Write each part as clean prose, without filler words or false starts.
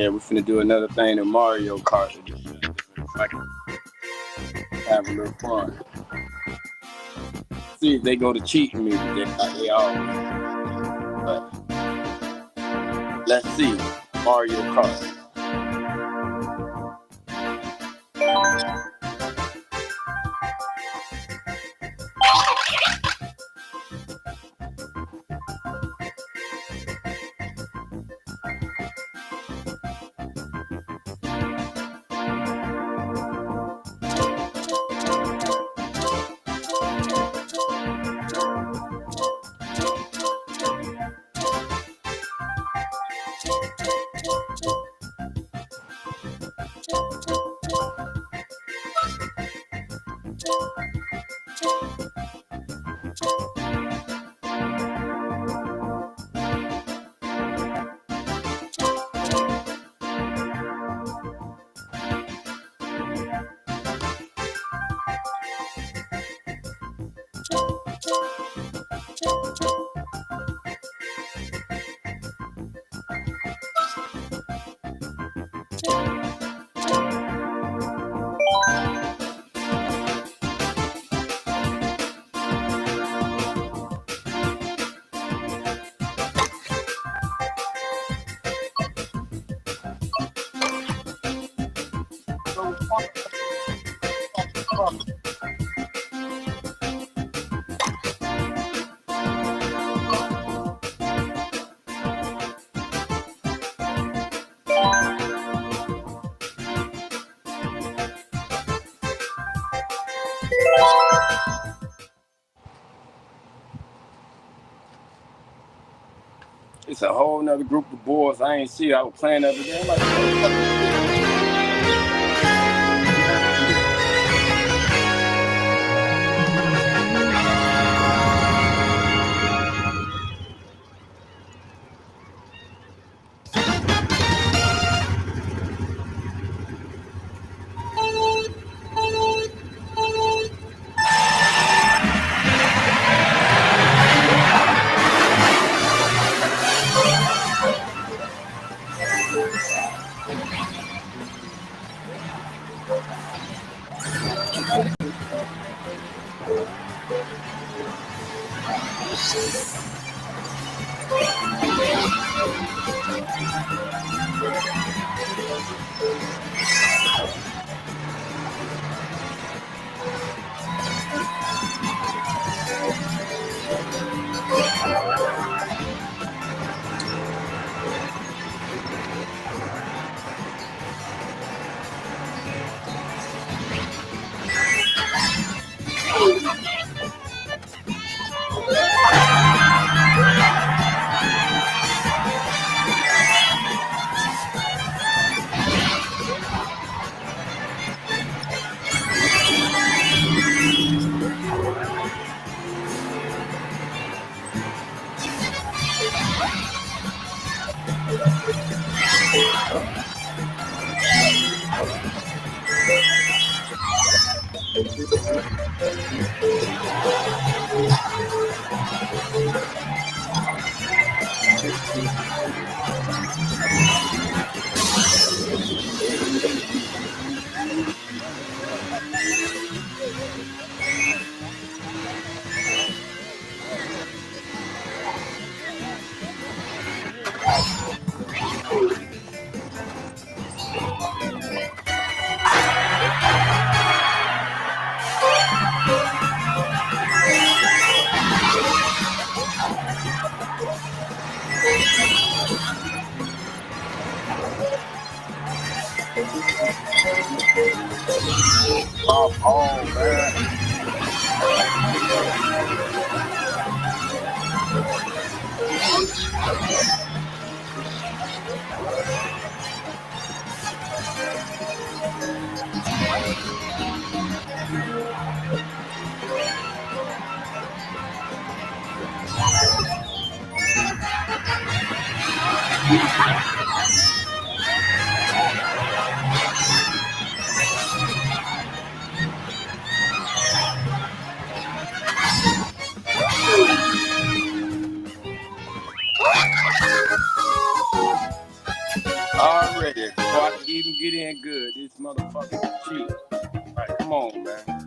Yeah, we're finna do another thing in Mario Kart. So I can have a little fun. See if they go to cheating me. They always. But let's see. Mario Kart. It's a whole nother group of boys I ain't see. I was playing the other day. I'm like, oh, man. say that before I can even get in good. This motherfucker cheap. All right, come on, man.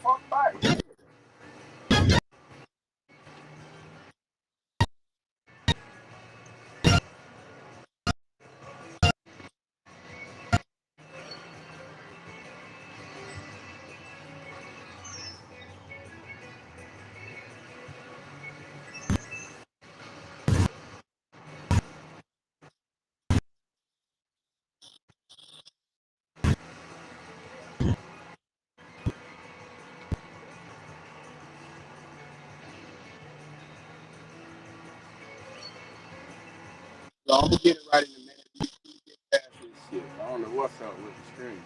Fuck back. So I'm gonna get it right in a minute. You get past this shit. I don't know what's up with the screen.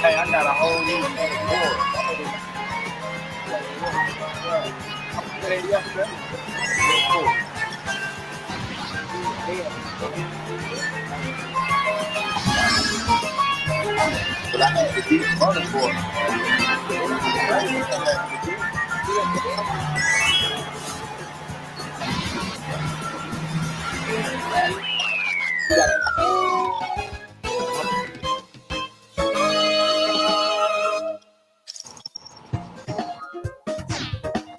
Hey, I got a whole new board. But I need to keep running for it.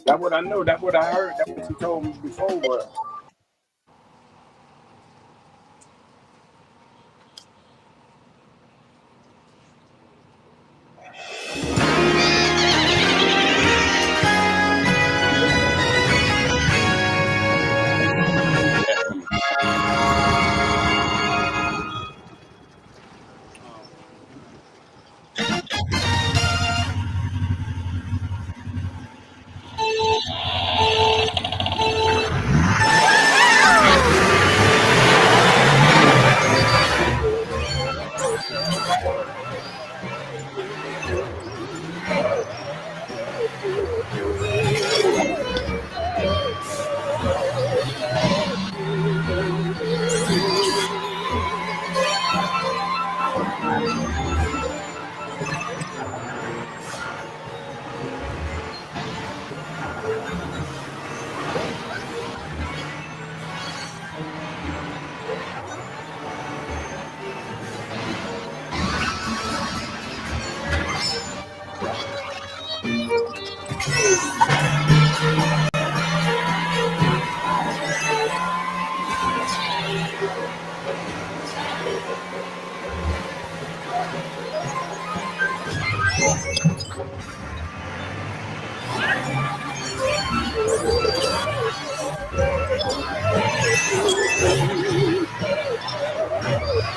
That's what I know. That's what I heard. That's what you told me before. But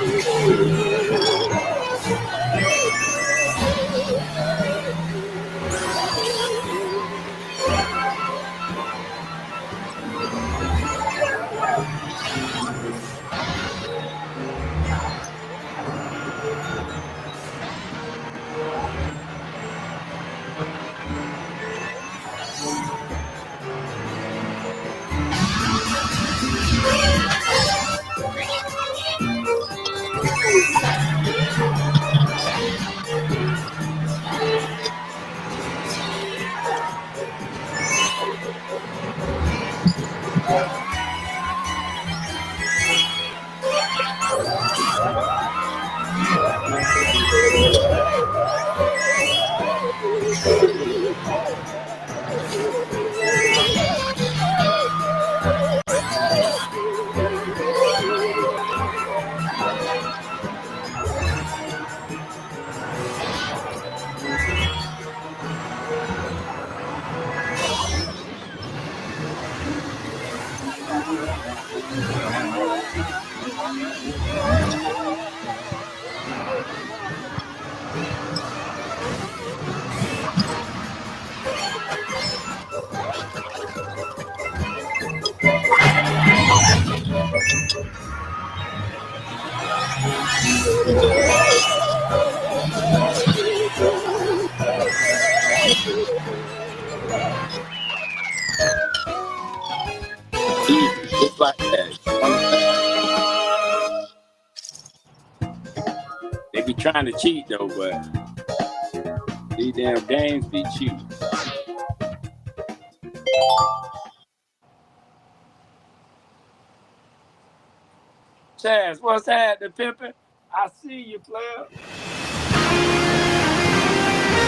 Easy, just like that. They be trying to cheat though, but these damn games be cheating. Chaz, what's happening, pimpin'? I see you, player.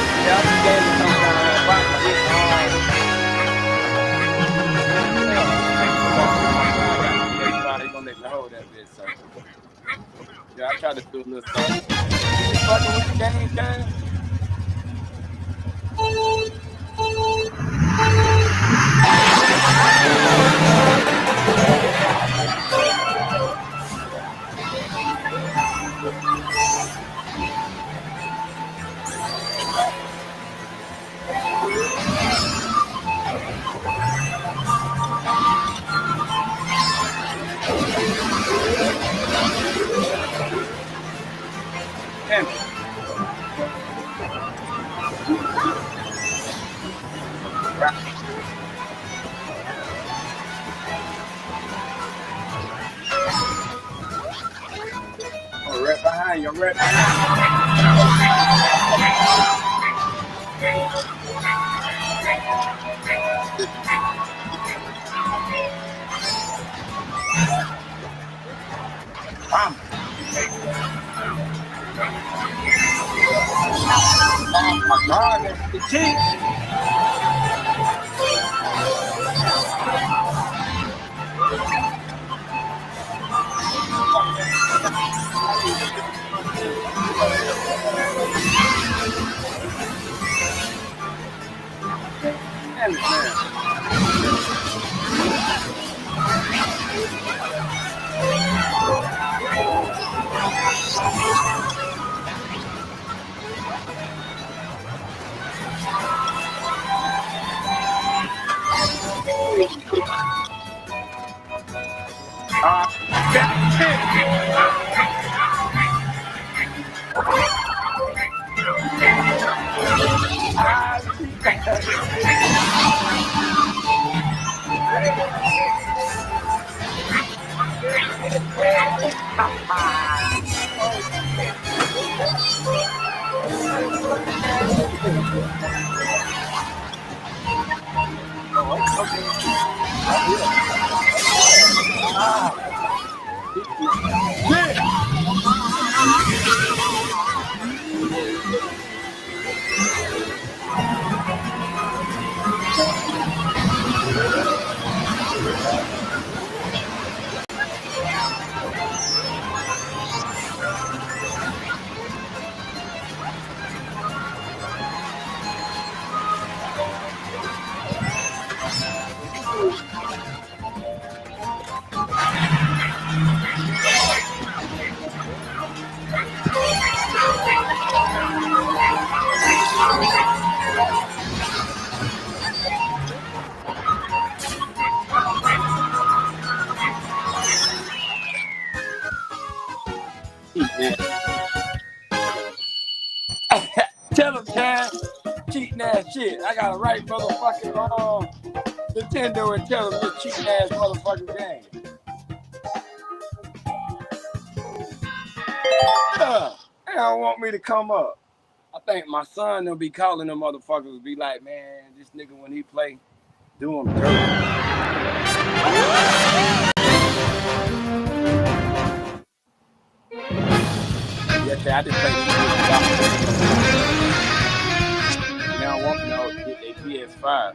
Yeah, I just gave it some everybody gonna let me hold that bitch, so. Yeah, I try to do a little something. You fucking with the game, guys? Oh, right behind you, right behind you. God, the cheat. cheating ass. Tell him, Chad. Cheating ass shit. I got a right motherfucking Nintendo and tell him this cheating ass motherfucking game. Yeah. They don't want me to come up. I think my son will be calling them motherfuckers, be like, man, this nigga when he play, do him dirty. Yes, I just think now I want to know get a PS5.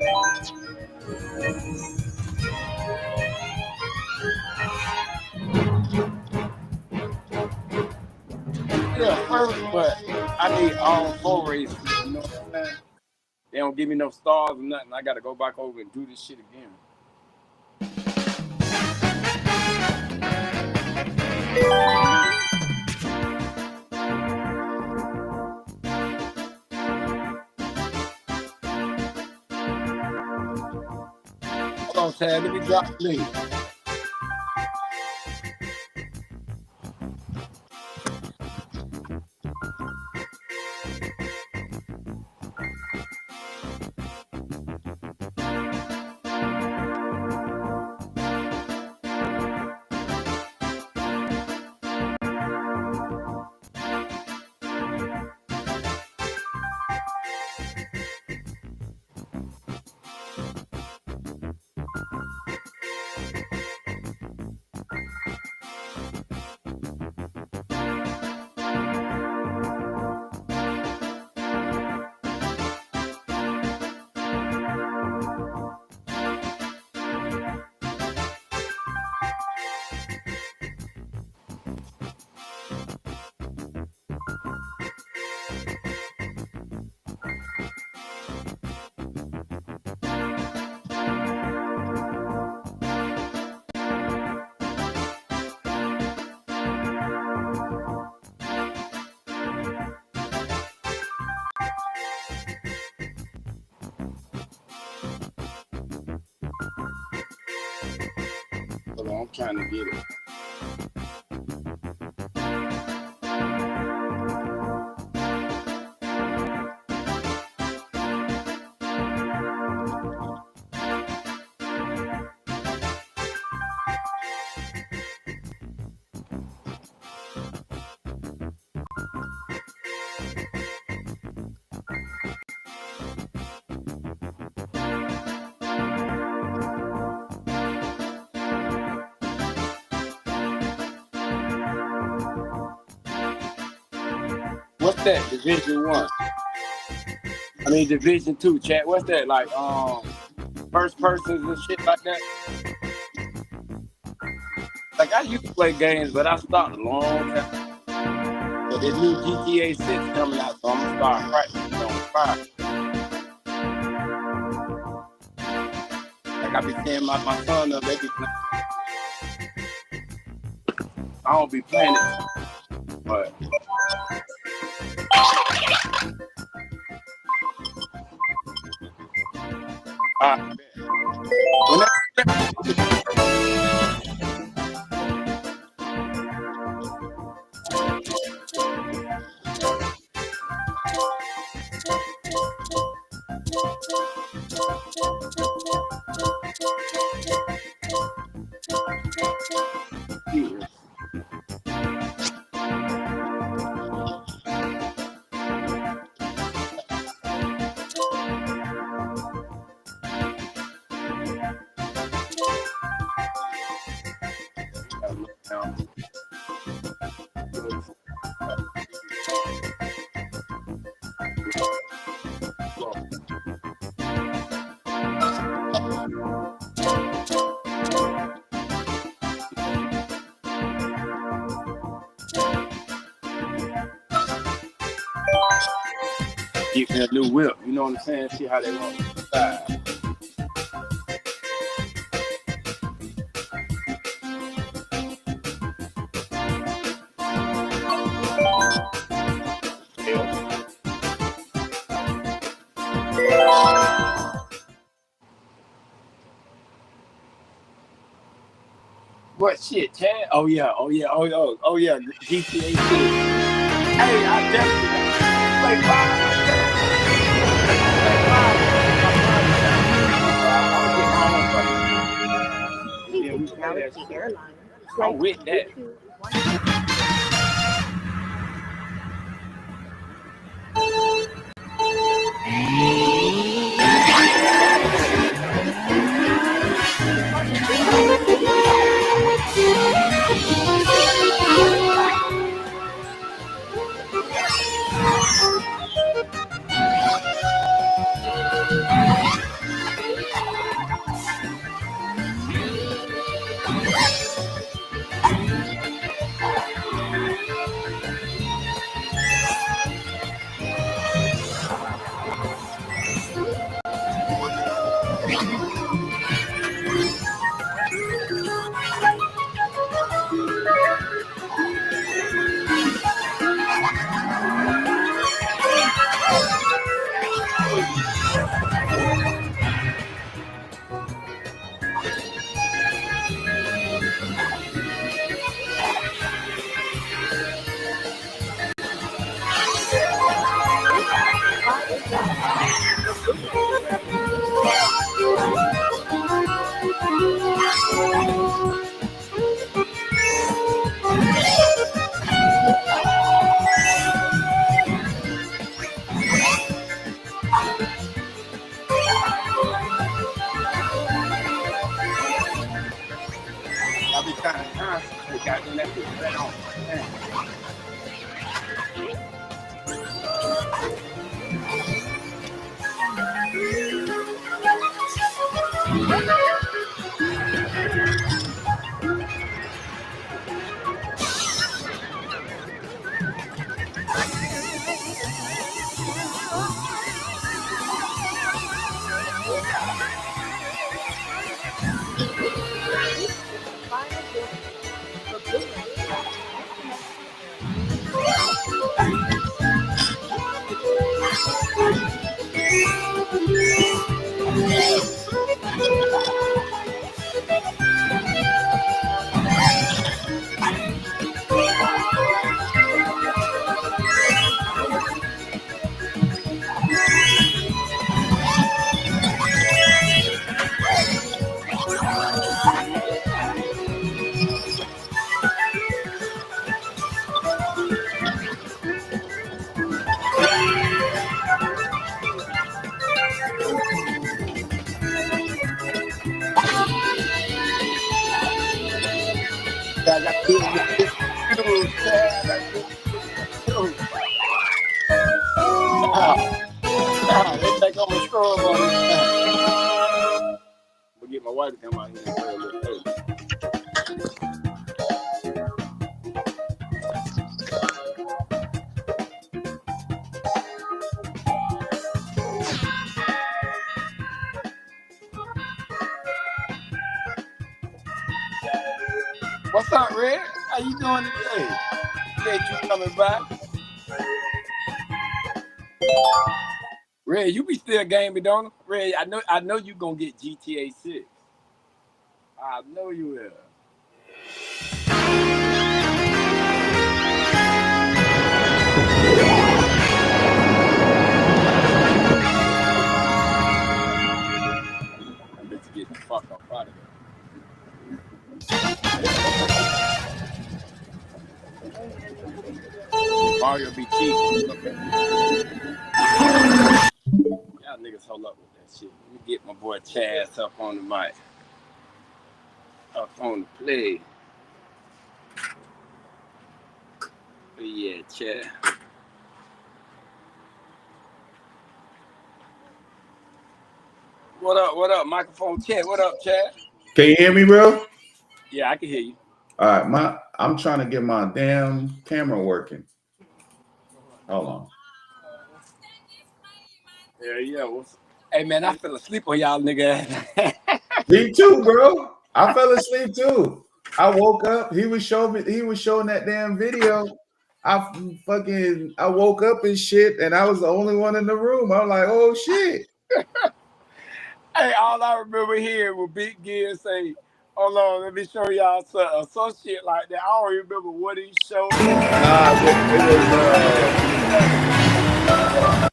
Yeah, first, but I need all 4 races. You know what I'm saying? They don't give me no stars or nothing. I got to go back over and do this shit again. Hold on, Tad. Let me drop the link. Hold on, I'm trying to get it. What's that? Division 1. I mean Division 2, chat. What's that? Like first persons and shit like that? Like I used to play games, but I stopped a long time. But this new GTA 6 coming out, so I'm gonna start practicing on 5. Like I be seeing my son up, they be playing. I don't be playing it, but get me a new whip, you know what I'm saying? See how they want to style. What shit, Chad? Oh yeah. GTA 6. Hey, I definitely play 5. Galaxy Airlines. I'm with that. I'll be kind of concentrate, goddamn that bitch right on. I got to do it. They take on my scrub on it. We'll get my wife to come out here and play a little bit. What's up, Red? How you doing today? Appreciate you coming by. Red, you be still gaming, don't you? Red, I know you gonna get GTA 6. I know you will. I bet you get the fuck up out of here. Mario be cheap. Y'all niggas hold up with that shit. Let me get my boy Chaz up on the mic. Up on the play. But yeah, Chaz. What up? Microphone check. What up, Chad? Can you hear me, bro? Yeah, I can hear you. All right, I'm trying to get my damn camera working. Hold on. Yeah. Hey man, I fell asleep on y'all nigga. Me too, bro. I fell asleep too. I woke up. He was showing that damn video. I woke up and shit, and I was the only one in the room. I'm like, oh shit. Hey, all I remember hearing was Big Gear say, Hold on, let me show y'all some shit like that. I don't remember what he showed. Nah,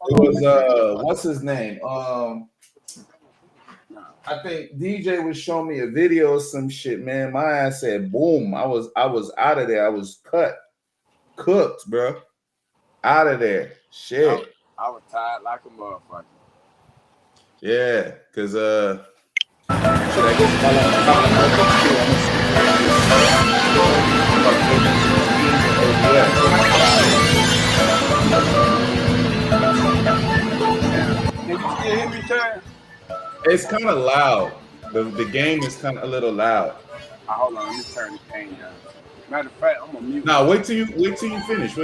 it was what's his name? I think DJ was showing me a video of some shit, man. My ass said boom. I was out of there. I was cooked, bro. Out of there. Shit. I was tired like a motherfucker. Yeah, cause should I get Did you still hear me, Chad? It's kind of loud. The game is kind of a little loud. Hold on, let me turn the game down. Matter of fact, I'm gonna mute. Nah, wait till you finish.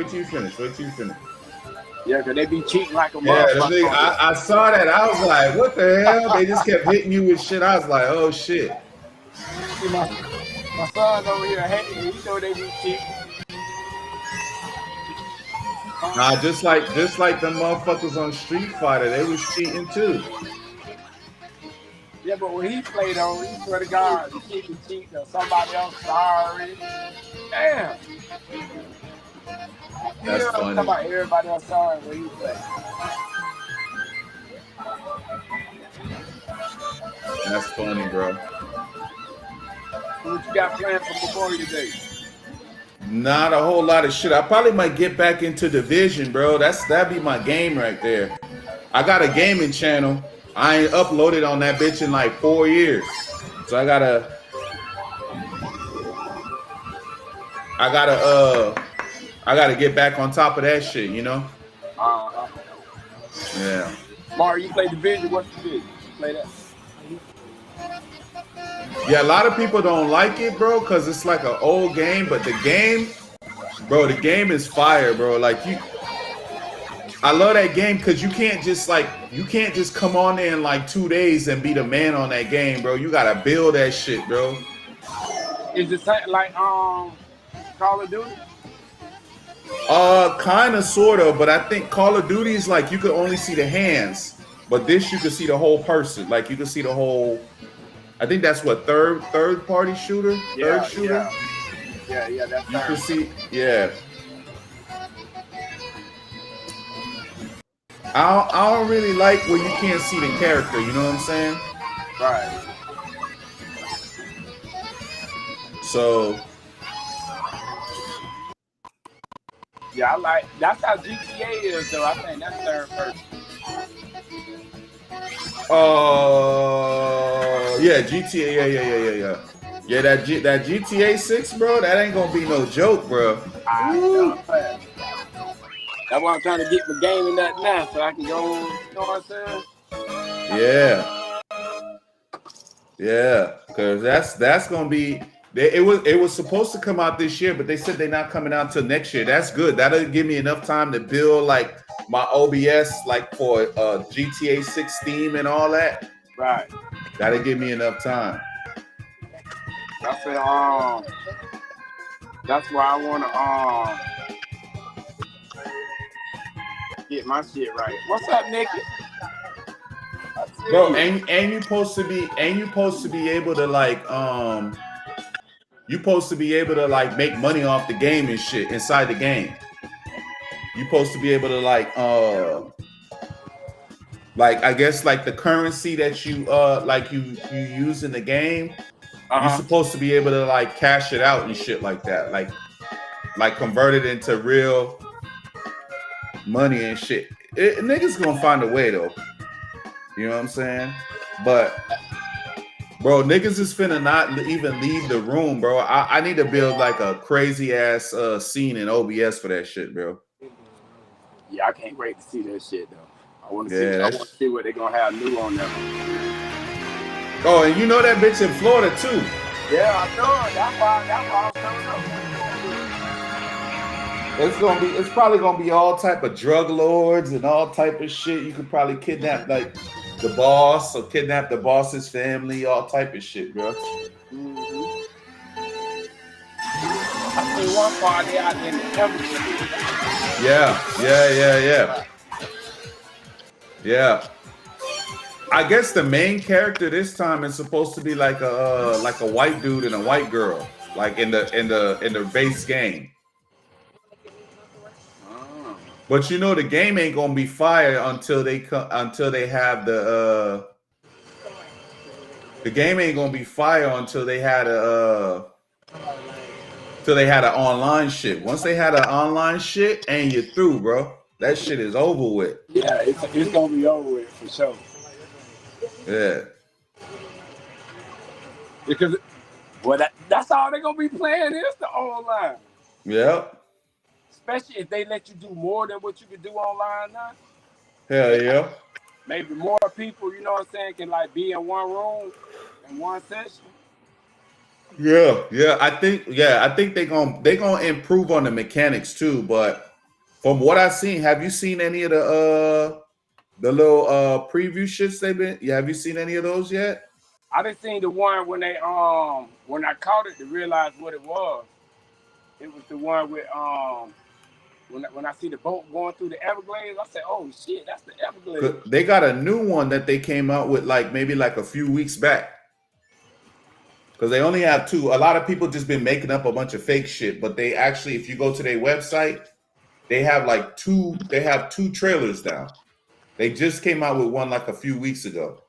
Yeah, cause they be cheating like a Yeah, motherfucker. I saw that. I was like, what the hell? They just kept hitting you with shit. I was like, oh shit. See my son over here hating. He know they be cheating. Nah, just like the motherfuckers on Street Fighter, they was cheating too. Yeah, but when he played on, he swear to God, he cheat or somebody else sorry. Damn. That's I'm funny. talking about everybody else sorry when he played. That's funny, bro. What you got planned for before you today? Not a whole lot of shit. I probably might get back into Division, bro. That'd be my game right there. I got a gaming channel. I ain't uploaded on that bitch in like 4 years. So I gotta get back on top of that shit, you know? Uh-huh. Yeah. Mario, you play Division? What's Division? You play that? Yeah, a lot of people don't like it, bro, because it's like an old game, but the game is fire, bro. Like I love that game because you can't just come on there in like 2 days and be the man on that game, bro. You gotta build that shit, bro. Is it like Call of Duty? Kind of, sort of, but I think Call of Duty is like you could only see the hands, but this you could see the whole person. Like you could see the whole. I think that's what third party shooter. Yeah, third shooter. Yeah, that's You can see, yeah. I don't really like where you can't see the character. You know what I'm saying? Right. So. Yeah, I like. That's how GTA is, though. I think that's third person. Yeah, GTA. Yeah, that GTA 6, bro. That ain't gonna be no joke, bro. That's why I'm trying to get my game in that now, so I can go. You know what I'm Yeah, saying? because that's gonna be. It was supposed to come out this year, but they said they're not coming out until next year. That's good. That'll give me enough time to build like my OBS, like for GTA 6 Steam and all that. Right. That'll give me enough time. That's why I wanna get my shit right. What's up, Nikki? Bro, and you supposed to be able to like you supposed to be able to like make money off the game and shit inside the game. You supposed to be able to like I guess like the currency that you you use in the game, you're supposed to be able to like cash it out and shit like that. Like convert it into real money and shit. Niggas gonna find a way though. You know what I'm saying? But bro, niggas is finna not even leave the room, bro. I need to build like a crazy ass scene in OBS for that shit, bro. Yeah, I can't wait to see that shit though. I want to see what they're gonna have new on there. Oh, and you know that bitch in Florida too. Yeah, I know. That's why I'm coming up. It's probably gonna be all type of drug lords and all type of shit. You could probably kidnap like the boss or kidnap the boss's family, all type of shit, bro. Mm-hmm. I see one party out in the temperature. Yeah. I guess the main character this time is supposed to be like a white dude and a white girl, like in the base game. But you know the game ain't gonna be fire until they have the game ain't gonna be fire until they had an online shit. Once they had an online shit, and you're through, bro. That shit is over with. Yeah, it's gonna be over with for sure. Yeah. Because that's all they're gonna be playing is the online. Yep. Especially if they let you do more than what you can do online now. Hell yeah. Maybe more people, you know what I'm saying, can like be in one room in one session. Yeah. I think they're gonna improve on the mechanics too. But from what I've seen, have you seen any of the little preview shits they've been? Yeah, have you seen any of those yet? I done seen the one when they when I caught it to realize what it was. It was the one with when I see the boat going through the Everglades, I said, "Oh shit, that's the Everglades." They got a new one that they came out with maybe a few weeks back. Because they only have two. A lot of people just been making up a bunch of fake shit, but they actually, if you go to their website, they have two trailers now. They just came out with one a few weeks ago.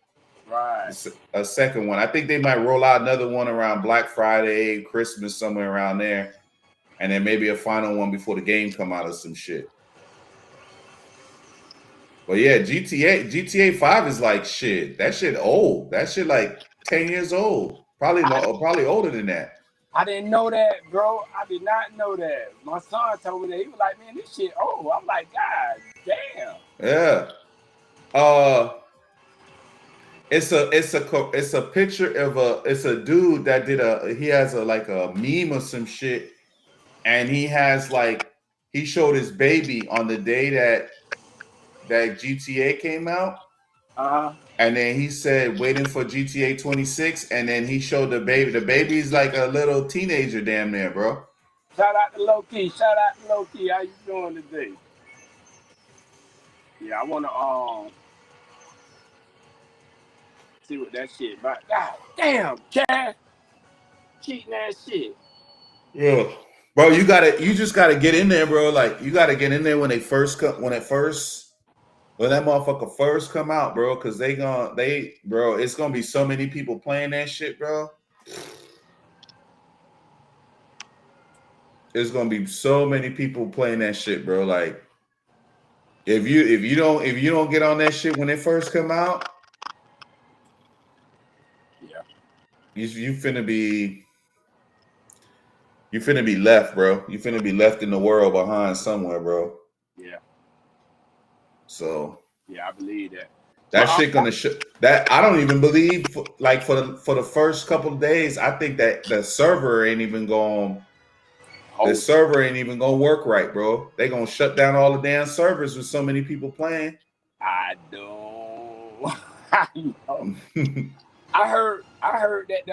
Right. A second one. I think they might roll out another one around Black Friday, Christmas, somewhere around there. And then maybe a final one before the game come out or some shit. But yeah, GTA 5 is shit. That shit old. That shit 10 years old. Probably older than that. I didn't know that, bro. I did not know that. My son told me that. He was like, "Man, this shit old." I'm like, "God damn." Yeah. It's a picture of a dude that he has a meme or some shit. And he has he showed his baby on the day that GTA came out. And then he said, waiting for GTA 26. And then he showed the baby. The baby's like a little teenager damn near, bro. Shout out to Low-Key. How you doing today? Yeah, I want to see what that shit about. God damn, Cash. Cheating ass shit. Yeah. Bro, you just gotta get in there, bro. You gotta get in there when that motherfucker first come out, bro. Cause it's gonna be so many people playing that shit, bro. There's gonna be so many people playing that shit, bro. If you don't get on that shit when it first come out, yeah, you finna be left, bro. You finna be left in the world behind somewhere, bro. Yeah. So. Yeah, I believe that. That shit gonna that I don't even believe for the first couple of days. I think that the server ain't even gonna work right, bro. They gonna shut down all the damn servers with so many people playing. I know. I know. I heard that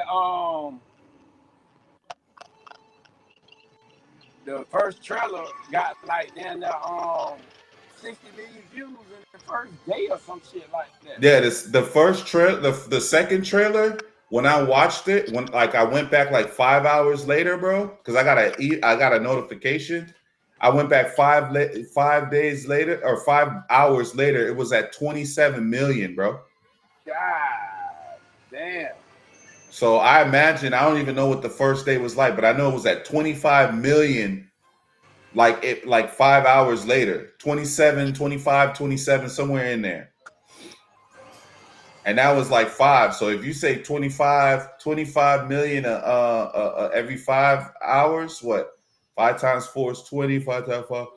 the first trailer got 60 million views in the first day or some shit like that. Yeah, the first trailer, the second trailer. When I watched it, when I went back 5 hours later, bro, because I got a notification. I went back 5 days later or 5 hours later. It was at 27 million, bro. God damn. So I imagine, I don't even know what the first day was like, but I know it was at 25 million. 5 hours later, 27, 25, 27, somewhere in there. And that was 5. So if you say 25 million every 5 hours, what? 5 times 4 is 20, 5 times 5.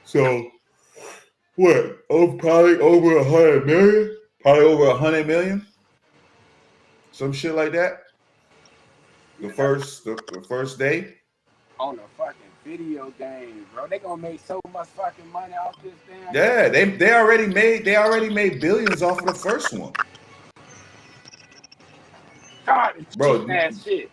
So what? Oh, probably over 100 million? Probably over 100 million? Some shit like that. The first day. On a fucking video game, bro. They gonna make so much fucking money off this damn. Yeah, they already made billions off of the first one. God, it's bro, ass shit.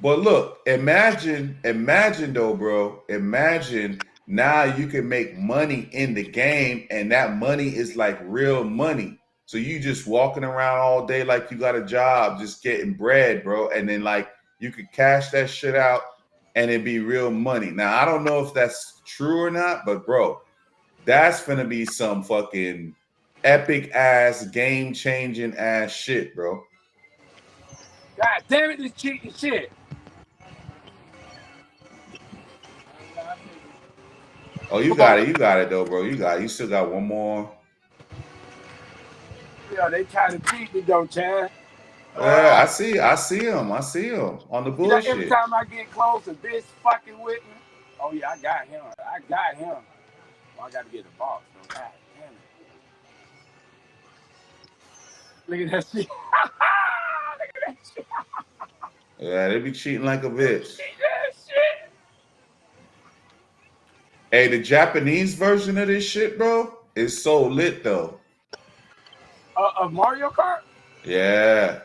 But look, imagine though, bro. Imagine now you can make money in the game, and that money is real money. So you just walking around all day like you got a job, just getting bread, bro. And then like you could cash that shit out and it'd be real money. Now I don't know if that's true or not, but bro, that's gonna be some fucking epic ass, game changing ass shit, bro. God damn it, this cheating shit. Oh, you Come on. got it though, bro. You still got one more. Yeah, they try to cheat me though, Chan. Yeah, I see him on the You know, every bullshit. time I get close, a bitch fucking with me. Oh yeah, I got him. I got him. Oh, I got to get the box. Though. God damn it. Look at that shit. Look at that shit. Yeah, they be cheating like a They bitch. cheat that shit. Hey, the Japanese version of this shit, bro, is so lit though. Of Mario Kart? Yeah.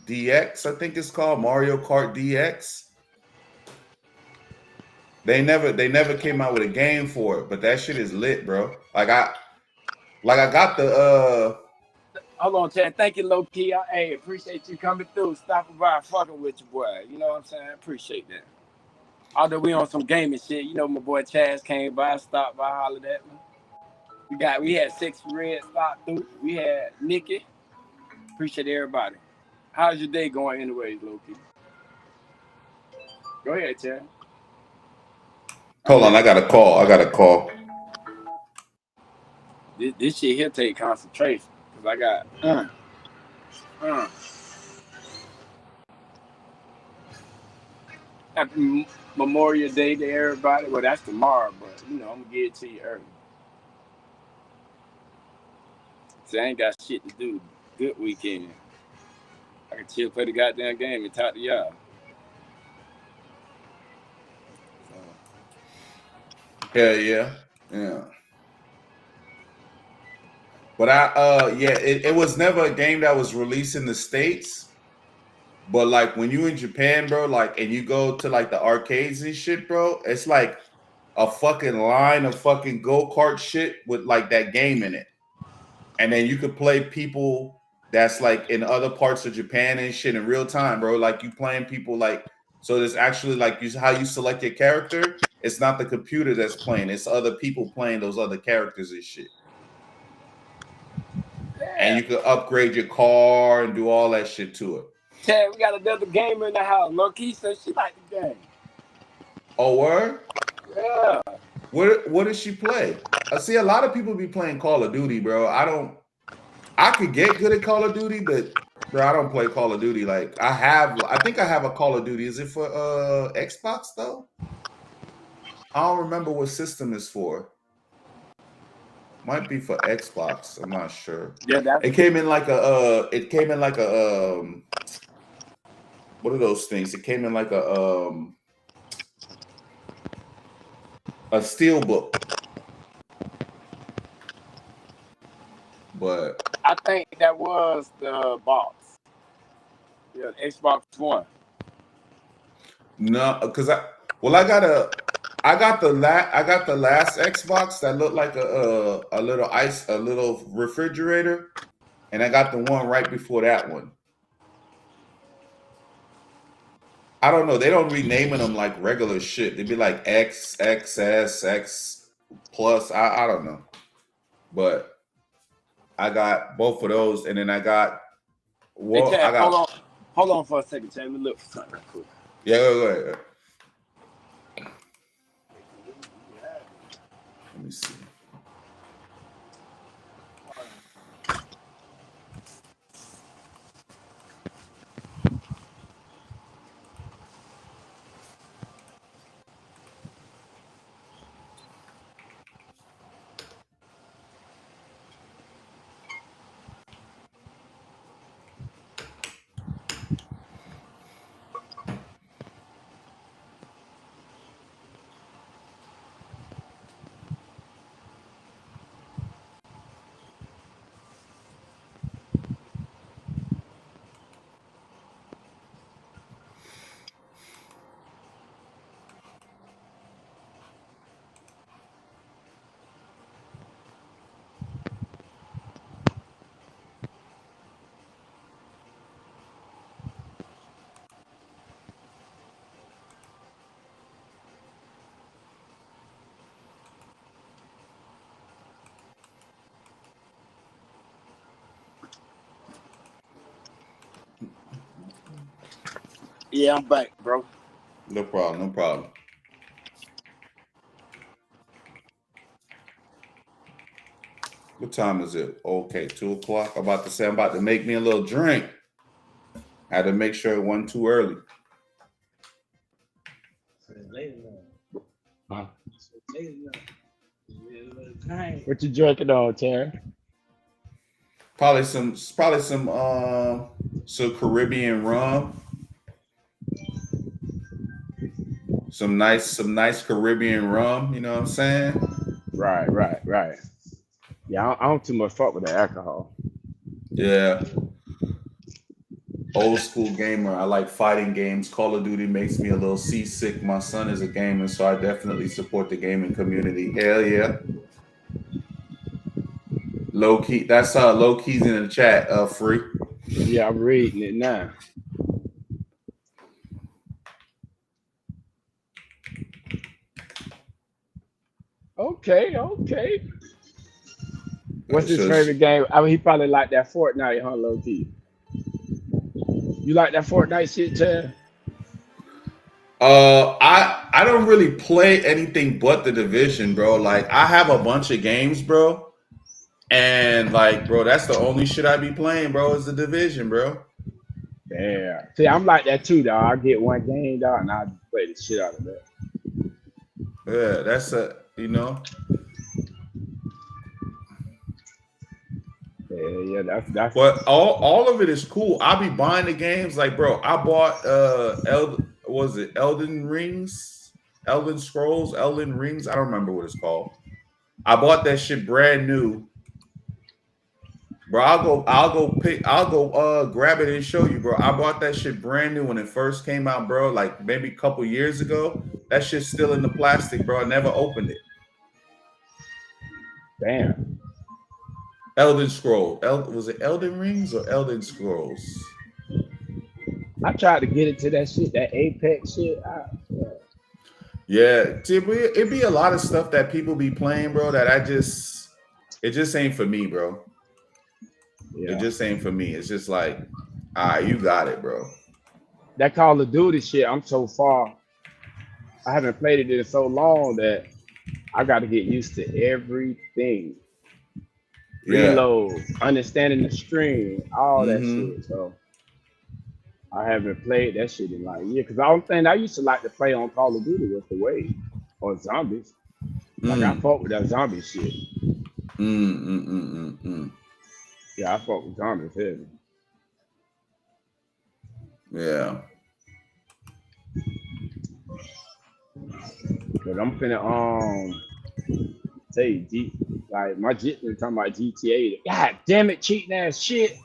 DX, I think it's called Mario Kart DX. They never came out with a game for it, but that shit is lit, bro. I got the Hold on, Chad. Thank you, low key. Hey, appreciate you coming through, stopping by, and fucking with your boy. You know what I'm saying? I appreciate that. Although we on some gaming shit, you know, my boy Chaz came by, stopped by, hollered at me. We had Six Red stop through. We had Nikki. Appreciate everybody. How's your day going, anyways, low key? Go ahead, Chad. hold on, I got a call. This shit here take concentration because I got happy Memorial Day to everybody. Well, that's tomorrow, but you know I'm gonna get it to you early. See, I ain't got shit to do. Good weekend. I can chill, play the goddamn game, and talk to y'all. So, Yeah. But it was never a game that was released in the States. But like when you in Japan, bro, like and you go to like the arcades and shit, bro, it's like a fucking line of fucking go-kart shit with like that game in it. And then you could play people that's like in other parts of Japan and shit in real time, bro. Like you playing people like so there's actually like how you select your character. It's not the computer that's playing, it's other people playing those other characters and shit. And yeah. you could upgrade your car and do all that shit to it. Chad, we got another gamer in the house. Loki says she like the game. Oh, word? Yeah. What does she play? I see a lot of people be playing Call of Duty, bro. I could get good at Call of Duty, but bro, I don't play Call of Duty. Like I think I have a Call of Duty. Is it for Xbox though? I don't remember what system it's for. Might be for Xbox. I'm not sure. Yeah, It came in like a what are those things? It came in like a steel book. But I think that was the box. Yeah, the Xbox One. no, because I got the last Xbox that looked like a little refrigerator, and I got the one right before that one. I don't know. They don't renaming them like regular shit. They'd be like X, XS, X plus. I don't know. But I got both of those, and then I got Hey, well, I Chad, got hold on for a second, Chad. Let me look for something real quick. yeah. Go ahead. Let me see. Yeah, I'm back, bro. No problem. No problem. What time is it? Okay, 2 o'clock. I'm about to say I'm about to make me a little drink. Had to make sure it wasn't too early. Huh? What you drinking on, Terry? Probably some Caribbean rum. Some nice Caribbean rum, you know what I'm saying? Right. Yeah, I don't too much fuck with the alcohol. Yeah. Old school gamer. I like fighting games. Call of Duty makes me a little seasick. My son is a gamer, so I definitely support the gaming community. Hell yeah. Low key. That's low keys in the chat, free. Yeah, I'm reading it now. Okay. What's his favorite game? I mean, he probably like that Fortnite, huh, low key? You like that Fortnite shit, Chad? I don't really play anything but the Division, bro. Like I have a bunch of games, bro, and like, bro, that's the only shit I be playing, bro. Is the Division, bro. Yeah. See, I'm like that too, dog. I get one game, dog, and I play the shit out of that. Yeah, that's you know. Yeah, that's. But all of it is cool. I be buying the games, like, bro. I bought Elden Rings, Elden Scrolls, Elden Rings. I don't remember what it's called. I bought that shit brand new. Bro, I'll go grab it and show you, bro. I bought that shit brand new when it first came out, bro, like maybe a couple years ago. That shit's still in the plastic, bro. I never opened it. Damn. Elden Scroll. Was it Elden Rings or Elden Scrolls? I tried to get into that shit, that Apex shit. Yeah, it'd be a lot of stuff that people be playing, bro, that it just ain't for me, bro. Yeah. It just ain't for me. It's just like, you got it, bro. That Call of Duty shit, I'm so far. I haven't played it in so long that I got to get used to everything. Yeah. Reload, understanding the stream, all that shit. So I haven't played that shit in like a year. Because the only thing I used to like to play on Call of Duty was the Wave or zombies. Like I fought with that zombie shit. Yeah, I fought with zombies heavy. Yeah. But I'm finna say like my jit been talking about GTA. God damn it, cheating ass shit.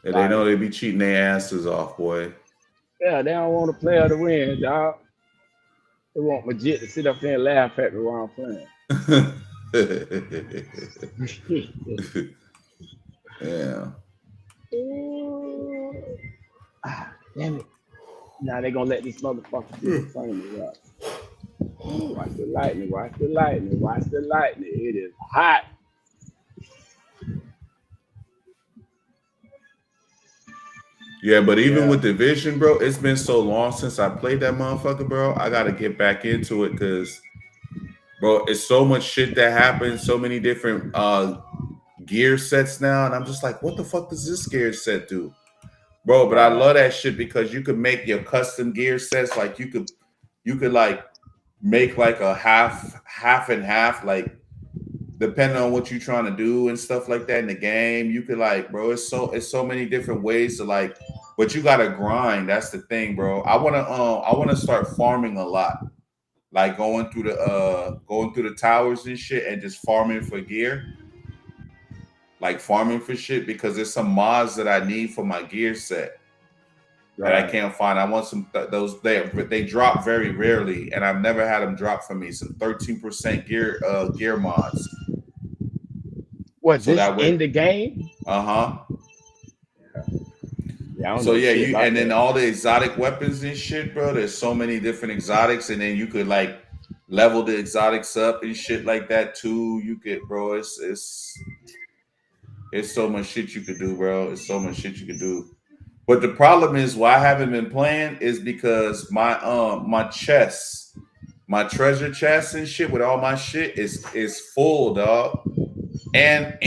Yeah, they know they be cheating their asses off, boy. Yeah, they don't want a player to win, dog. They want my jit to sit up there and laugh at me while I'm playing. Yeah. Damn it. Now they gonna let this motherfucker get in front of me up. Watch the lightning, watch the lightning, watch the lightning. It is hot. Yeah, but even with Division, bro, it's been so long since I played that motherfucker, bro. I gotta get back into it because, bro, it's so much shit that happens, so many different gear sets now, and I'm just like, what the fuck does this gear set do? Bro, but I love that shit because you could make your custom gear sets. Like you could like make like a half and half, like depending on what you're trying to do and stuff like that in the game. You could like, bro, it's so many different ways to like, but you gotta grind. That's the thing, bro. I wanna start farming a lot. Like going through the towers and shit and just farming for gear. Like farming for shit because there's some mods that I need for my gear set that I can't find. I want some those they drop very rarely, and I've never had them drop for me. Some 13% gear mods. What so this in the game? Yeah, so yeah, you and then all the exotic weapons and shit, bro. There's so many different exotics, and then you could like level the exotics up and shit like that too. You could, bro. It's so much shit you could do, bro. It's so much shit you could do. But the problem is why I haven't been playing is because my chest, my treasure chest and shit with all my shit is full, dog. And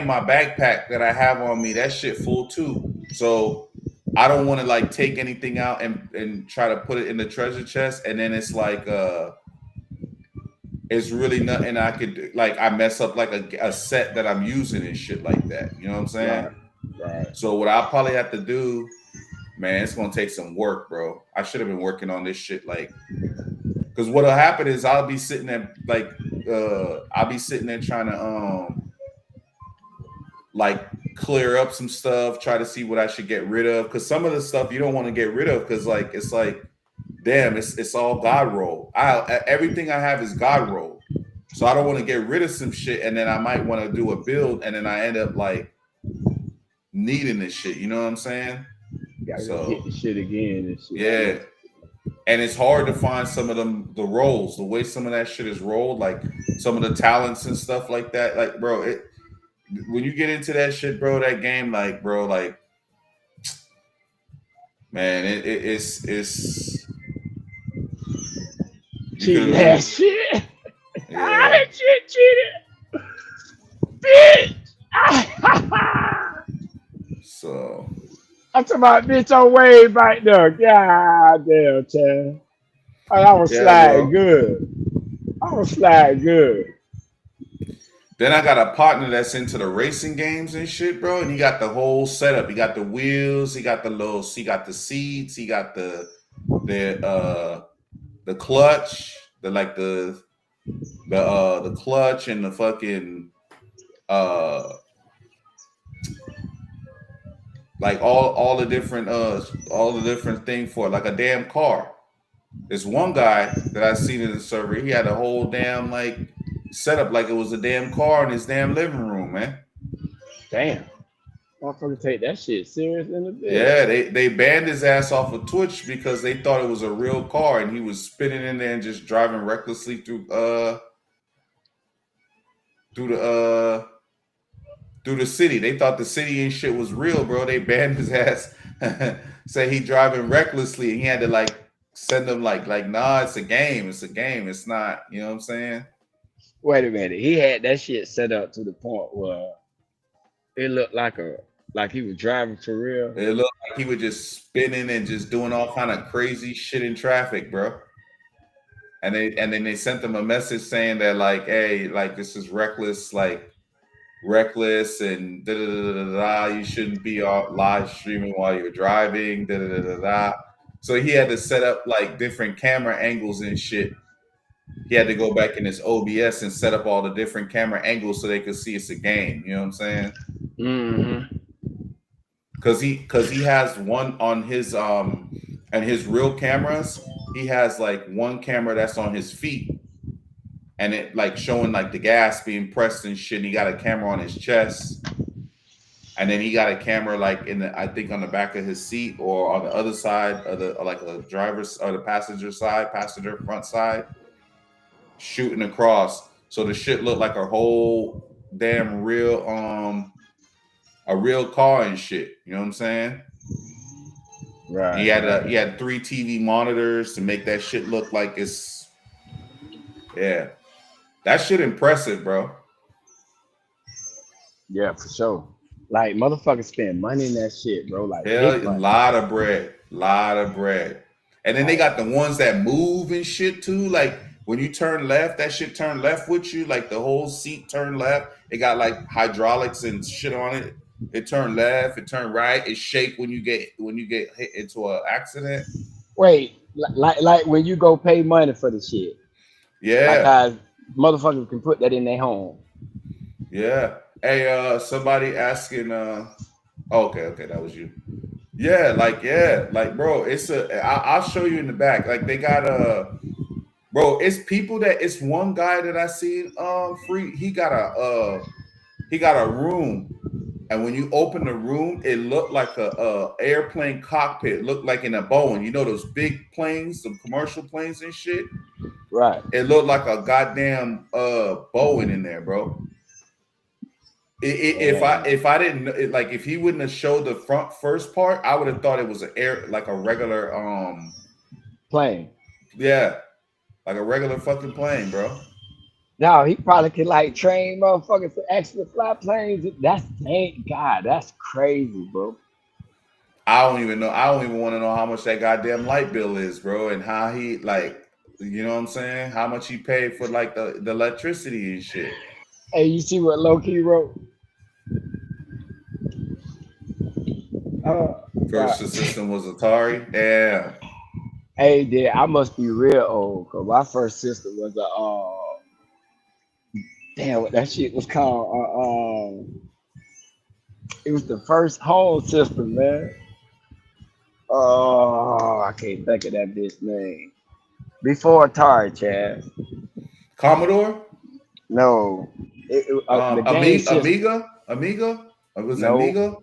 my backpack that I have on me, that shit full too. So I don't want to like take anything out and try to put it in the treasure chest, and then it's like it's really nothing I could do. Like I mess up like a set that I'm using and shit like that. You know what I'm saying? Right. So what I'll probably have to do, man, it's gonna take some work, bro. I should have been working on this shit like, because what'll happen is I'll be sitting there like I'll be sitting there trying to like clear up some stuff, try to see what I should get rid of. Because some of the stuff you don't want to get rid of because like it's like, damn, it's all God roll. Everything I have is God roll. So I don't want to get rid of some shit, and then I might want to do a build, and then I end up like needing this shit. You know what I'm saying? Gotta hit the shit again and shit. Yeah. And it's hard to find some of the roles, the way some of that shit is rolled, like some of the talents and stuff like that. Like, bro, when you get into that shit, bro, that game, like, bro, like, man, it's cheating ass shit. Yeah. I shit cheated, bitch. So I'm talking about bitch on wave right there. God damn, Chad. I was sliding good. I was sliding good. Then I got a partner that's into the racing games and shit, bro. And he got the whole setup. He got the wheels. He got he got the seats. He got the clutch. The clutch and the fucking like all the different thing for like a damn car. This one guy that I seen in the server, he had a whole damn like setup like it was a damn car in his damn living room, man. Damn. Motherfucker take that shit serious in the bed. Yeah, they banned his ass off of Twitch because they thought it was a real car and he was spinning in there and just driving recklessly through the city. They thought the city and shit was real, bro. They banned his ass. Say he driving recklessly and he had to like send them like nah, it's a game. It's a game. It's not, you know what I'm saying? Wait a minute. He had that shit set up to the point where it looked like he was driving for real. It looked like he was just spinning and just doing all kind of crazy shit in traffic, bro. And then they sent them a message saying that like, hey, like this is reckless and da da da da da. You shouldn't be live streaming while you're driving. Da da da da da. So he had to set up like different camera angles and shit. He had to go back in his OBS and set up all the different camera angles so they could see it's a game. You know what I'm saying? Mm-hmm. Because he has one on his and his real cameras. He has like one camera that's on his feet, and it like showing like the gas being pressed and shit. And he got a camera on his chest, and then he got a camera like I think on the back of his seat or on the other side of the like a driver's or the passenger front side, shooting across. So the shit looked like a whole damn real a real car and shit. You know what I'm saying? Right. He had 3 TV monitors to make that shit look like it's that shit impressive, bro. Yeah, for sure. Like motherfuckers spend money in that shit, bro. Like a lot of bread. And then they got the ones that move and shit too. Like when you turn left, that shit turn left with you. Like the whole seat turn left. It got like hydraulics and shit on it. It turned left, it turned right, it shake when you get hit into an accident. Wait, like when you go pay money for the shit. Yeah. Like motherfuckers can put that in their home. Yeah. Hey, somebody asking okay, that was you. Yeah, like bro, I'll show you in the back. Like they got bro, it's people it's one guy that I seen free. He got a room. And when you open the room, it looked like a airplane cockpit. It looked like in a Boeing. You know those big planes, some commercial planes and shit? Right. It looked like a goddamn Boeing in there, bro. If I didn't like if he wouldn't have showed the front first part, I would have thought it was like a regular plane. Yeah, like a regular fucking plane, bro. No, he probably could like train motherfuckers to actually fly planes. Thank God, that's crazy, bro. I don't even know. I don't even want to know how much that goddamn light bill is, bro, and how he like, you know what I'm saying? How much he paid for like the electricity and shit. Hey, you see what Loki wrote? First system was Atari. Yeah. Hey, dude, I must be real old because my first system was damn, what that shit was called. It was the first home system, man. Oh, I can't think of that bitch name. Before Atari, Chad. Commodore. No, the game system. Amiga. It was No, Amiga.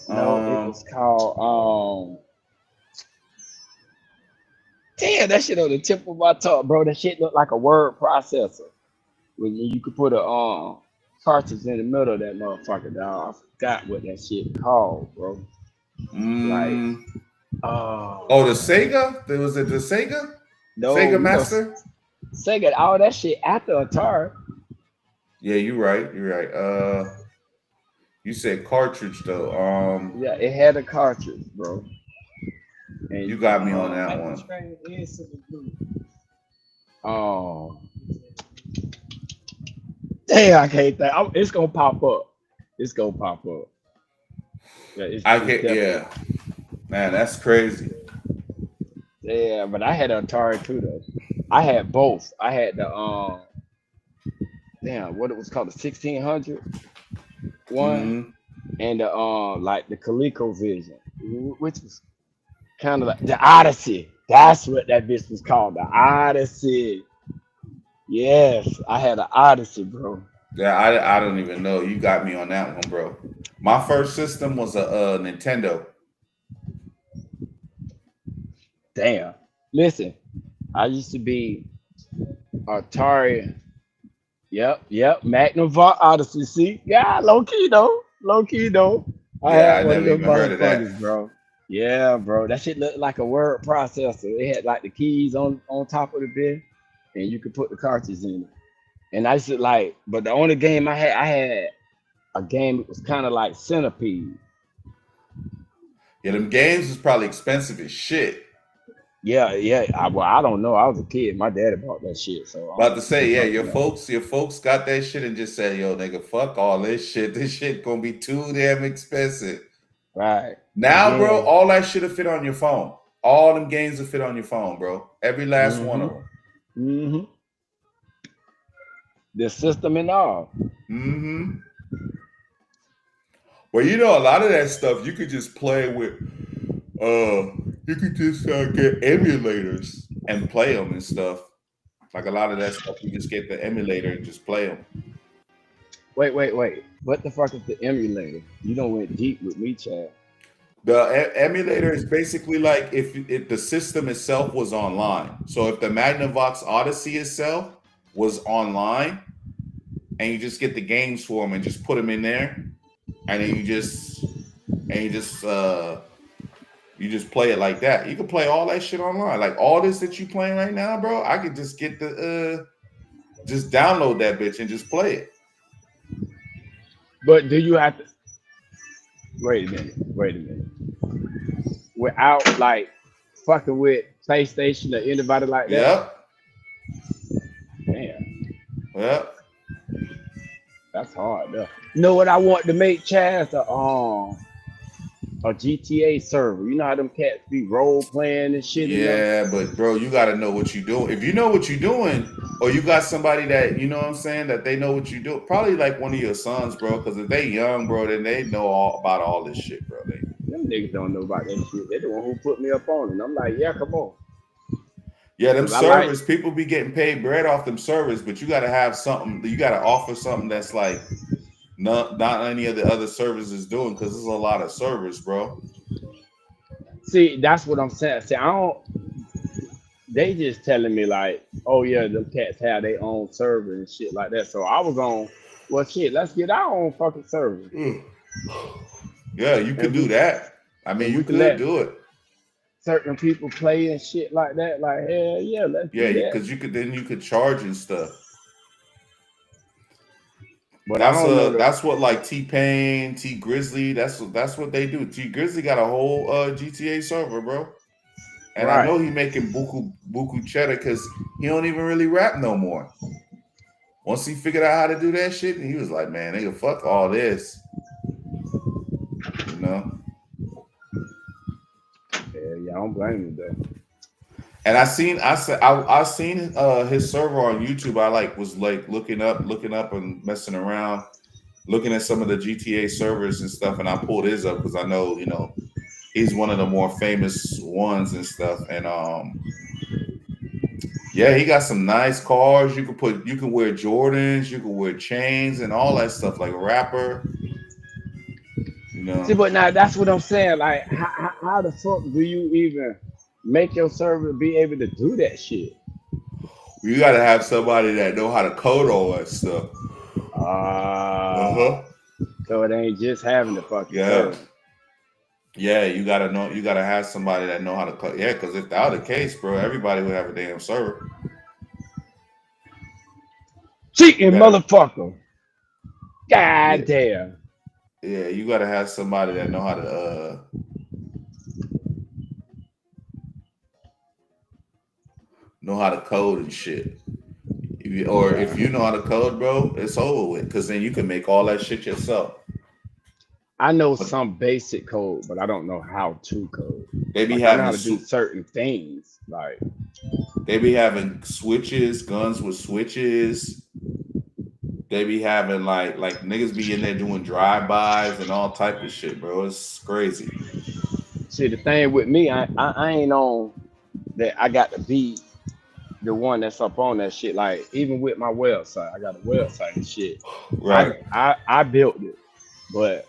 no, it was called Damn, that shit on the tip of my tongue, bro. That shit looked like a word processor. When you could put a cartridge in the middle of that motherfucker, dog. I forgot what that shit called, bro. Like, oh, the Sega? Was it the Sega? No, Sega Master? Sega, all that shit after Atari. Yeah, you're right. You're right. You said cartridge though. Yeah, it had a cartridge, bro. And you got me on that one. Damn, I can't think. It's gonna pop up. It's gonna pop up. Yeah, man, that's crazy. Yeah, but I had an Atari too, though. I had both. I had the what it was called, the 1600 one, and the like the ColecoVision, which was kind of like the Odyssey. That's what that bitch was called, the Odyssey. Yes, I had an Odyssey, bro. Yeah, I don't even know. You got me on that one, bro. My first system was a Nintendo. Damn. Listen, I used to be Atari. Yep. Magnavox Odyssey. See, yeah, low key though. I had one of them motherfuckers, bro. Yeah, bro. That shit looked like a word processor. It had like the keys on top of the bed, and you could put the cartridge in it. And I used to like, but the only game I had a game that was kind of like Centipede. Yeah, them games was probably expensive as shit. Yeah. I don't know. I was a kid. My daddy bought that shit. So about to say, yeah, your folks got that shit and just said, yo, nigga, fuck all this shit. This shit gonna be too damn expensive. Right. Now, bro, all that shit will fit on your phone. All them games will fit on your phone, bro. Every last one of them. Mm-hmm. The system and all. Mm-hmm. Well, you know, a lot of that stuff you could just play with. You could just get emulators and play them and stuff. Like a lot of that stuff, you just get the emulator and just play them. Wait. What the fuck is the emulator? You don't went deep with me, Chad. The emulator is basically like if the system itself was online. So if the Magnavox Odyssey itself was online, and you just get the games for them and just put them in there, and then you just play it like that. You can play all that shit online. Like all this that you playing right now, bro. I could just get just download that bitch and just play it. But do you have to wait a minute? Without like fucking with PlayStation or anybody like that? Yep. Damn. Yep. That's hard though. You know what I want to make, Chaz? A GTA server. You know how them cats be role playing and shit. Yeah, but bro, you gotta know what you're doing. If you know what you're doing, or you got somebody that you know what I'm saying, that they know what you do, probably like one of your sons, bro. Because if they young, bro, then they know all about all this shit, bro. Them niggas don't know about that shit. They're the one who put me up on it. I'm like, yeah, come on. Yeah, them servers, people be getting paid bread off them servers, but you gotta have something. You gotta offer something that's like not any of the other services doing, because there's a lot of servers, bro. See, that's what I'm saying. See, they just telling me like, oh yeah, them cats have their own server and shit like that. So I was on Well, shit, let's get our own fucking server. Yeah, you could do that. I mean, and you we can could let do it. certain people play and shit like that. Like, hell yeah, let's Yeah, do that. because you could charge and stuff. But I don't know. That's what like T-Pain, T Grizzly. That's what they do. T Grizzly got a whole GTA server, bro. And I know he making buku cheddar because he don't even really rap no more. Once he figured out how to do that shit, he was like, man, nigga, fuck all this. You know? Yeah, I don't blame you though. And I seen his server on YouTube. I was looking up and messing around, looking at some of the GTA servers and stuff, and I pulled his up because I know, he's one of the more famous ones and stuff. And yeah, he got some nice cars. You can wear Jordans, you can wear chains and all that stuff like a rapper. See, but now that's what I'm saying. Like, how the fuck do you even make your server be able to do that shit? You got to have somebody that know how to code all that stuff. So it ain't just having the fucking server. Yeah, you gotta know. You gotta have somebody that know how to code. Yeah, because if that were the case, bro, everybody would have a damn server. Cheating motherfucker. God damn. Yeah, you gotta have somebody that know how to code and shit. If you know how to code, bro, it's over with. Because then you can make all that shit yourself. I know some basic code, but I don't know how to code. They be I know having how to do certain things. Like they be having switches, guns with switches. They be having like niggas be in there doing drive-bys and all type of shit, bro. It's crazy. See, the thing with me, I ain't on that. I got to be the one that's up on that shit. Like even with my website, I got a website and shit. Right. I built it, but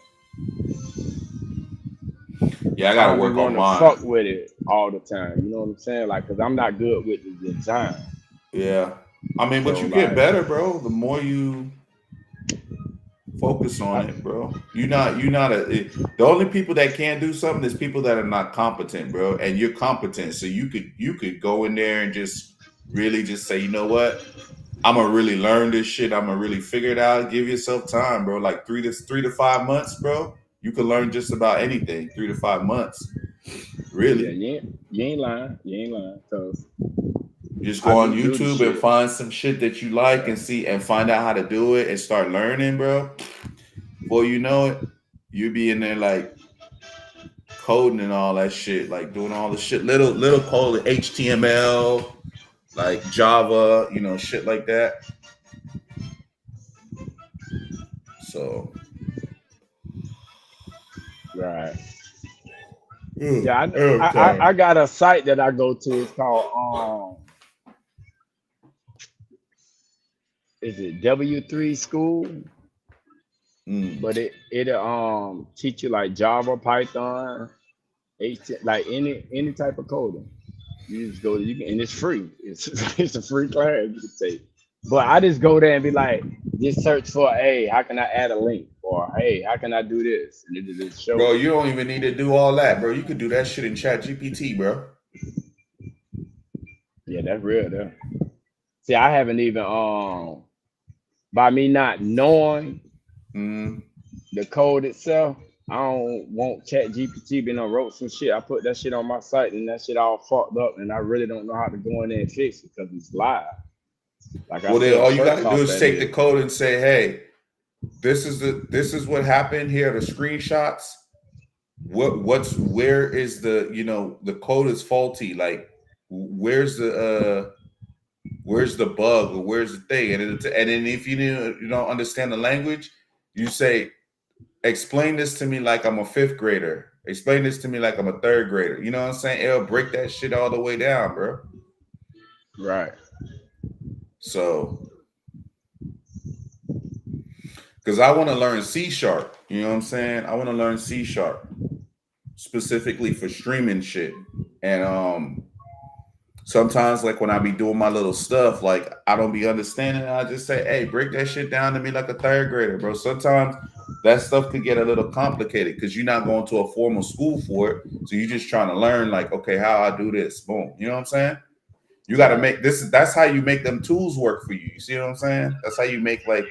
yeah, I gotta work on mine. Fuck with it all the time. You know what I'm saying? Like, cause I'm not good with the design. Yeah, I mean, but you get better, bro. The more you focus on it, bro. The only people that can't do something is people that are not competent, bro. And you're competent, so you could go in there and just really just say, you know what, I'm gonna really learn this shit. I'm gonna really figure it out. Give yourself time, bro. Like 3 to 5 months, bro. You can learn just about anything. 3 to 5 months, really. Yeah, you ain't lying. Cause just go on YouTube and find some shit that you like and see and find out how to do it and start learning, bro. Before you know it, you be in there like coding and all that shit, like doing all the shit, little code, HTML, like Java, shit like that. So, right. Yeah, I got a site that I go to. It's called is it W3 School? But it teach you like Java, Python, like any type of coding. You just go, and it's free. It's a free class you can take. But I just go there and be like, just search for, hey, how can I add a link? Or hey, how can I do this? And it just shows. Bro, you don't even need to do all that, bro. You could do that shit in ChatGPT, bro. Yeah, that's real though. See, I haven't even by me not knowing the code itself, I don't want ChatGPT been wrote some shit. I put that shit on my site and that shit all fucked up, and I really don't know how to go in there and fix it because it's live. Like, well, then all you gotta do is take the code and say, hey, this is what happened. Here are the screenshots. Where is the the code is faulty? Like, where's the bug or where's the thing? And then if you don't understand the language, you say, explain this to me like I'm a 5th grader. Explain this to me like I'm a 3rd grader. You know what I'm saying? It'll break that shit all the way down, bro. Right. So, because I want to learn C#, you know what I'm saying? I want to learn C# specifically for streaming shit. And sometimes like when I be doing my little stuff, like I don't be understanding, I just say, hey, break that shit down to me like a third grader, bro. Sometimes that stuff could get a little complicated because you're not going to a formal school for it. So you're just trying to learn, like, okay, how I do this. Boom. You know what I'm saying? You got to make this. That's how you make them tools work for you. You see what I'm saying? That's how you make like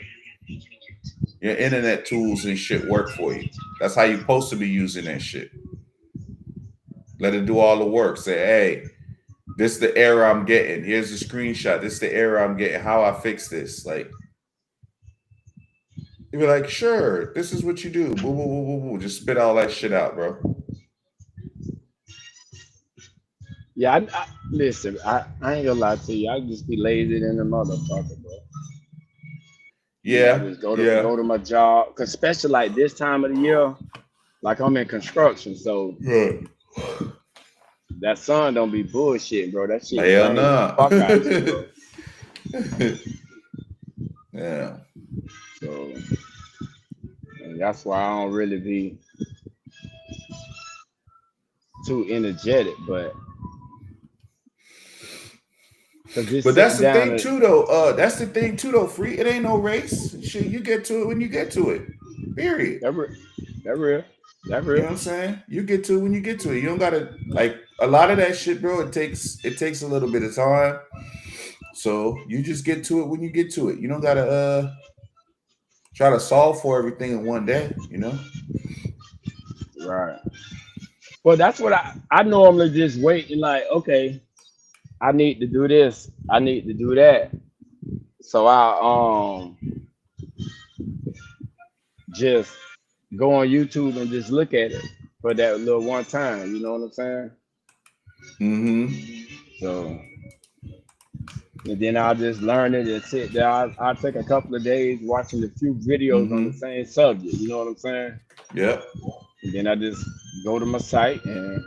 your internet tools and shit work for you. That's how you're supposed to be using that shit. Let it do all the work. Say, hey, this is the error I'm getting. Here's the screenshot. This is the error I'm getting. How I fix this. Like, you'd be like, sure, this is what you do. Boo, boo, boo, boo, boo. Just spit all that shit out, bro. Yeah, listen, I ain't gonna lie to you. I just be lazy than a motherfucker, bro. Yeah, I just go to my job, cause especially like this time of the year, like I'm in construction, so that sun don't be bullshit, bro. That shit. Hell no. Fuck out you, bro. Yeah. So and that's why I don't really be too energetic, but that's the thing too, though. That's the thing too, though. Free. It ain't no race. Shit, you get to it when you get to it. Period. That real. You know what I'm saying? You get to it when you get to it. You don't gotta like a lot of that shit, bro. It takes a little bit of time. So you just get to it when you get to it. You don't gotta try to solve for everything in one day, you know? Right. Well, that's what I normally just wait and like, okay, I need to do this, I need to do that. So I just go on YouTube and just look at it for that little one time, you know what I'm saying? Mm-hmm. So and then I'll just learn it and sit there. I'll take a couple of days watching a few videos on the same subject, you know what I'm saying? Yep. And then I just go to my site and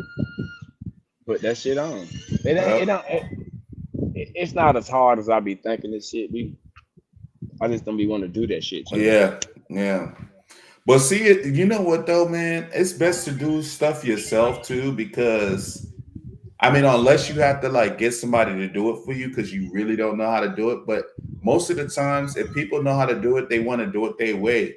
put that shit on. It's not as hard as I be thinking this shit be. I just don't be want to do that shit. Yeah. But see, you know what though, man? It's best to do stuff yourself too, because I mean, unless you have to like get somebody to do it for you because you really don't know how to do it. But most of the times, if people know how to do it, they want to do it their way.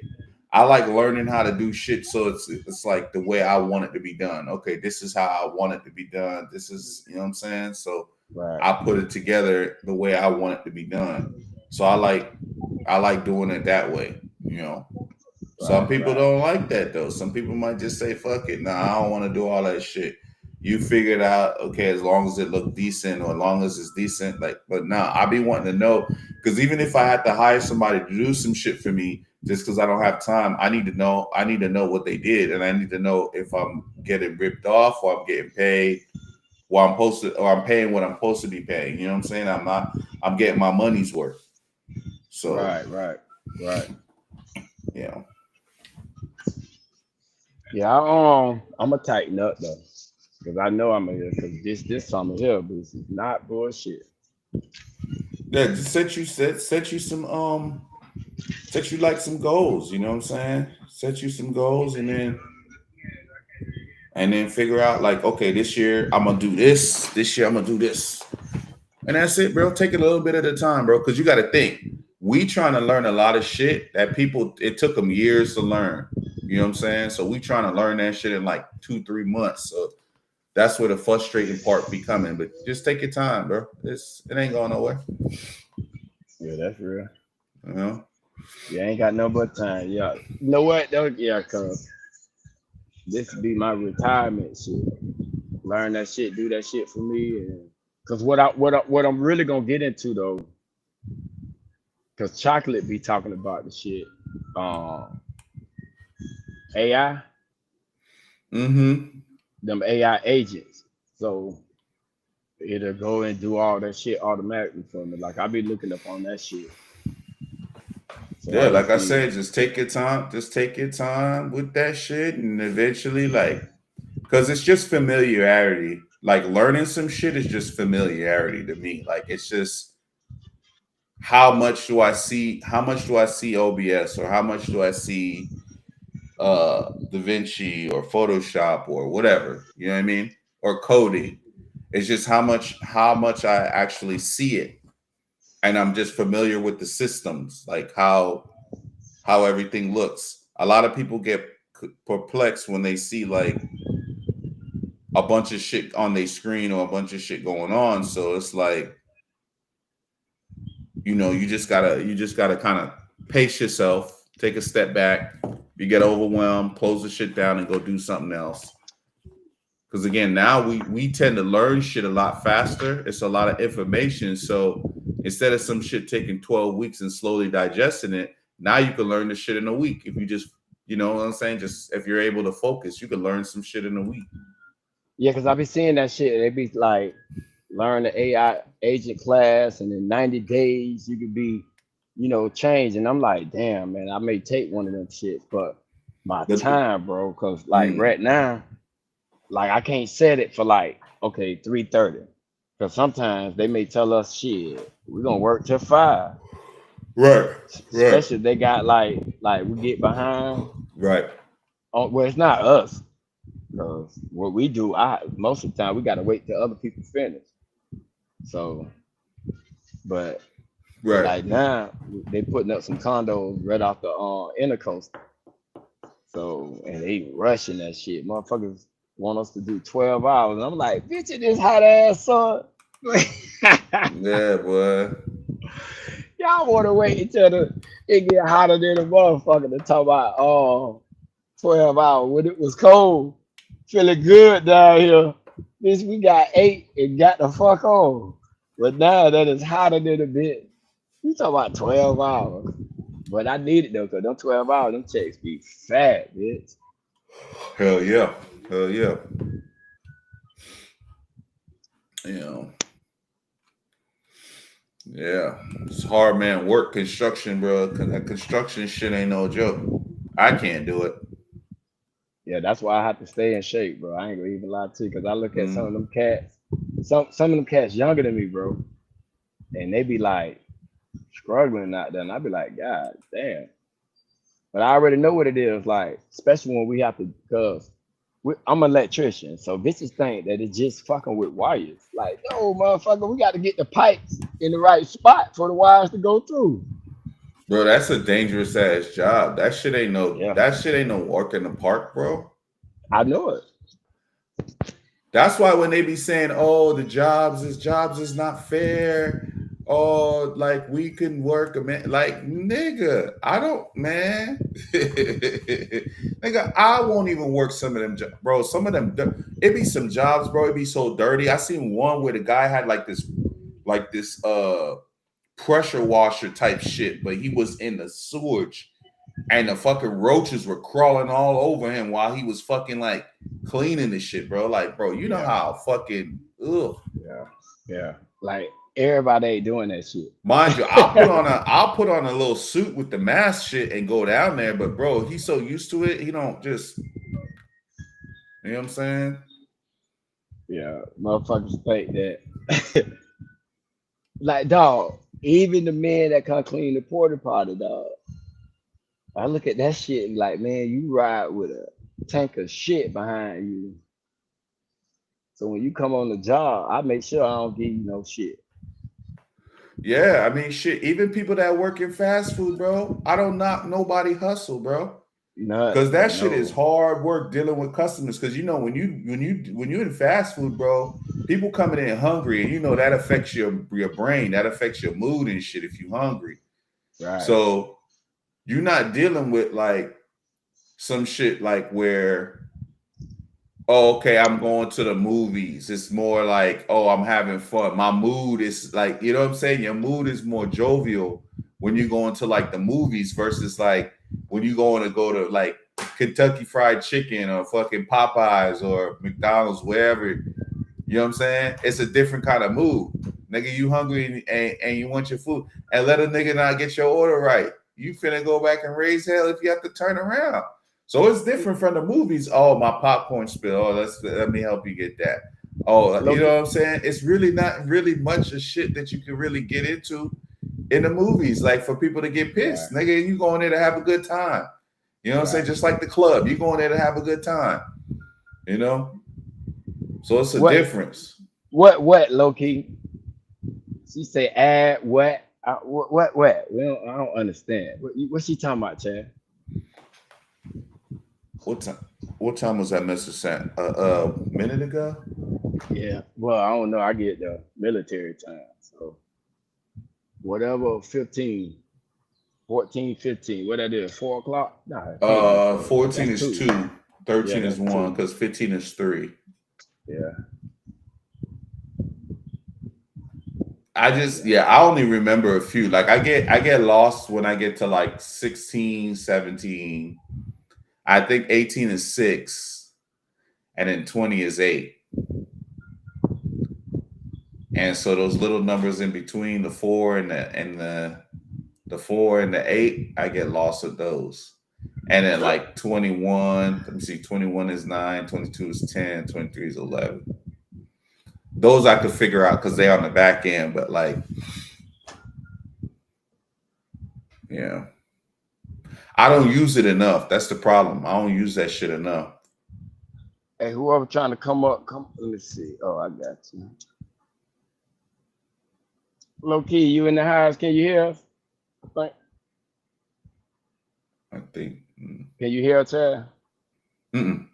I like learning how to do shit, so it's like the way I want it to be done. Okay, this is how I want it to be done. This is, you know what I'm saying? So Right. I put it together the way I want it to be done. So I like doing it that way, you know. Some people don't like that though. Some people might just say, fuck it. Nah, I don't want to do all that shit. You figure it out, okay, as long as it look decent or as long as it's decent. Like, but nah, I be wanting to know, because even if I had to hire somebody to do some shit for me, just because I don't have time, I need to know what they did, and I need to know if I'm getting ripped off or I'm getting paid while I'm paying what I'm supposed to be paying. You know what I'm saying? I'm getting my money's worth. So Right. Yeah. Yeah, I'm gonna tighten up though, because I know I'm gonna, because this summer here, but it's not bullshit. Yeah, just set you like some goals, you know what I'm saying? Set you some goals and then figure out like, okay, this year I'm gonna do this, this year I'm gonna do this. And that's it, bro. Take it a little bit at a time, bro. Because you gotta think, we trying to learn a lot of shit that it took them years to learn. You know what I'm saying? So we trying to learn that shit in like 2-3 months. So that's where the frustrating part be coming. But just take your time, bro. It ain't going nowhere. Yeah, that's real. You know? You ain't got no but time. Yeah. You know what though? Yeah, cause this be my retirement shit. Learn that shit, do that shit for me, and cause what I'm really gonna get into though, cause Chocolate be talking about the shit. AI. Mm-hmm. Them AI agents. So it'll go and do all that shit automatically for me. Like I be looking up on that shit. So Yeah, like I said, just take your time. Just take your time with that shit, and eventually, like, because it's just familiarity. Like learning some shit is just familiarity to me. Like it's just how much do I see OBS, or how much do I see DaVinci or Photoshop or whatever, you know what I mean, or coding. It's just how much I actually see it, and I'm just familiar with the systems, like how everything looks. A lot of people get perplexed when they see like a bunch of shit on their screen or a bunch of shit going on. So it's like, you just gotta kind of pace yourself, take a step back. You get overwhelmed, close the shit down, and go do something else. Because again, now we tend to learn shit a lot faster. It's a lot of information. So instead of some shit taking 12 weeks and slowly digesting it, now you can learn the shit in a week. If you just, you know what I'm saying? Just if you're able to focus, you can learn some shit in a week. Yeah, because I be seeing that shit. They be like, learn the AI agent class, and in 90 days you could be, changed. And I'm like, damn, man, I may take one of them shits, but my time, bro, because like right now, like I can't set it for like, okay, 3:30. Because sometimes they may tell us, shit, we're gonna work till 5. Right. Especially if they got like we get behind. Right. Oh, well, it's not us. Because what we do, most of the time we gotta wait till other people finish. So, but like now they putting up some condos right off the intercoast. So, and they rushing that shit. Motherfuckers want us to do 12 hours. And I'm like, bitch, it is hot ass sun. Yeah, boy. Y'all want to wait until it get hotter than a motherfucker to talk about 12 hours when it was cold. Feeling good down here. Bitch, we got 8 and got the fuck on. But now that it's hotter than a bit. You talking about 12 hours. But I need it though, because them 12 hours, them checks be fat, bitch. Hell yeah. Yeah. It's hard, man. Work, construction, bro. Construction shit ain't no joke. I can't do it. Yeah, that's why I have to stay in shape, bro. I ain't gonna even lie to you, because I look at some of them cats, some of them cats younger than me, bro, and they be like struggling out there, and I be like, God damn. But I already know what it is, like, especially when we have to, because I'm an electrician, so bitches think that it's just fucking with wires. Like, no, motherfucker, we got to get the pipes in the right spot for the wires to go through. Bro, that's a dangerous ass job. That shit ain't no walk in the park, bro. I know it. That's why when they be saying, "Oh, the jobs is not fair," oh, like we can work, man. Like, nigga, I don't, man. Nigga, I won't even work some of them, bro. Some of them, it be some jobs, bro. It be so dirty. I seen one where the guy had like this pressure washer type shit, but he was in the sewage and the fucking roaches were crawling all over him while he was fucking like cleaning the shit, bro. Like, bro, you know how fucking Yeah. Like everybody ain't doing that shit. Mind you, I'll put on a little suit with the mask shit and go down there, but bro, he's so used to it, he don't just, you know what I'm saying? Yeah, motherfuckers think that like, dog, even the men that come clean the porta potty, dog. I look at that shit and like, man, you ride with a tank of shit behind you. So when you come on the job, I make sure I don't give you no shit. Yeah, I mean, shit. Even people that work in fast food, bro, I don't knock nobody hustle, bro. Because that shit is hard work dealing with customers. Because when you're in fast food, bro, people coming in hungry, and that affects your brain, that affects your mood and shit if you're hungry. Right. So you're not dealing with like some shit like where, oh, okay, I'm going to the movies. It's more like, oh, I'm having fun. My mood is like, you know what I'm saying? Your mood is more jovial when you go into like the movies versus like when you go to like Kentucky Fried Chicken or fucking Popeyes or McDonald's, wherever. You know what I'm saying? It's a different kind of mood. Nigga, you hungry and you want your food. And let a nigga not get your order right. You finna go back and raise hell if you have to turn around. So it's different from the movies. Oh, my popcorn spill. Oh, let me help you get that. Oh, you know what I'm saying? It's really not really much of shit that you can really get into in the movies, like for people to get pissed. Right. Nigga, you going there to have a good time. You know what I'm saying? Just like the club. You going there to have a good time. You know? So it's a difference. What, low key? She say add what? What? I don't understand. What's she talking about, Chad? What time? What time was that message sent? Minute ago. Yeah. Well, I don't know. I get the military time. So whatever, 15, 14, 15. What that is? 4 o'clock? Nah, it can't be 4 o'clock. 14 That's is two. 2, 13 Yeah, is that's 1, two. because 15 is 3. Yeah. I only remember a few. Like I get lost when I get to like 16, 17. I think 18 is 6, and then 20 is 8. And so those little numbers in between the 4 and the 4 and the 8, I get lost with those. And then like 21, let me see, 21 is 9, 22 is 10, 23 is 11. Those I could figure out because they're on the back end, but like, yeah. I don't use it enough. That's the problem. I don't use that shit enough. Hey, whoever trying to come up, let me see. Oh, I got you. Low key, you in the house? Can you hear us? I think. Can you hear us, Chad? I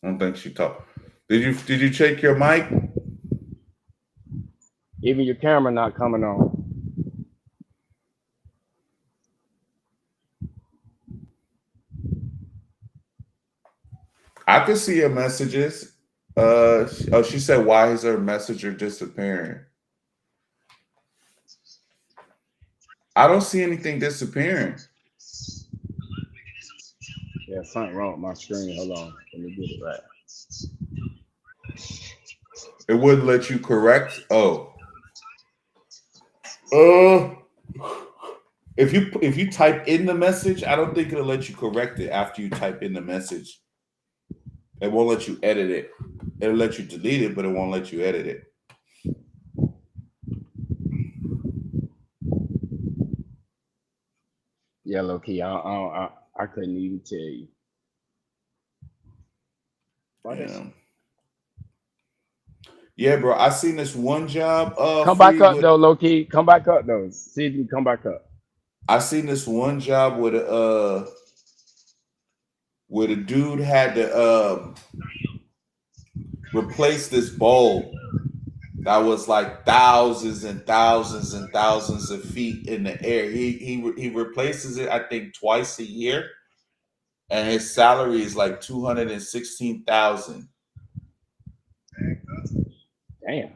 don't think she talked. Did you check your mic? Even your camera not coming on. I can see your messages. She said, "Why is her messenger disappearing?" I don't see anything disappearing. Yeah, something wrong with my screen. Hold on, let me get it right. It wouldn't let you correct. If you type in the message, I don't think it'll let you correct it after you type in the message. It won't let you edit it. It'll let you delete it, but it won't let you edit it. Yeah, low key, I couldn't even tell you. Yeah, bro. I seen this one job. Come back up though, low key. Come back up though. See if you come back up. I seen this one job with a dude had to replace this bulb that was like thousands and thousands and thousands of feet in the air. He replaces it, I think, twice a year, and his salary is like $216,000. Damn.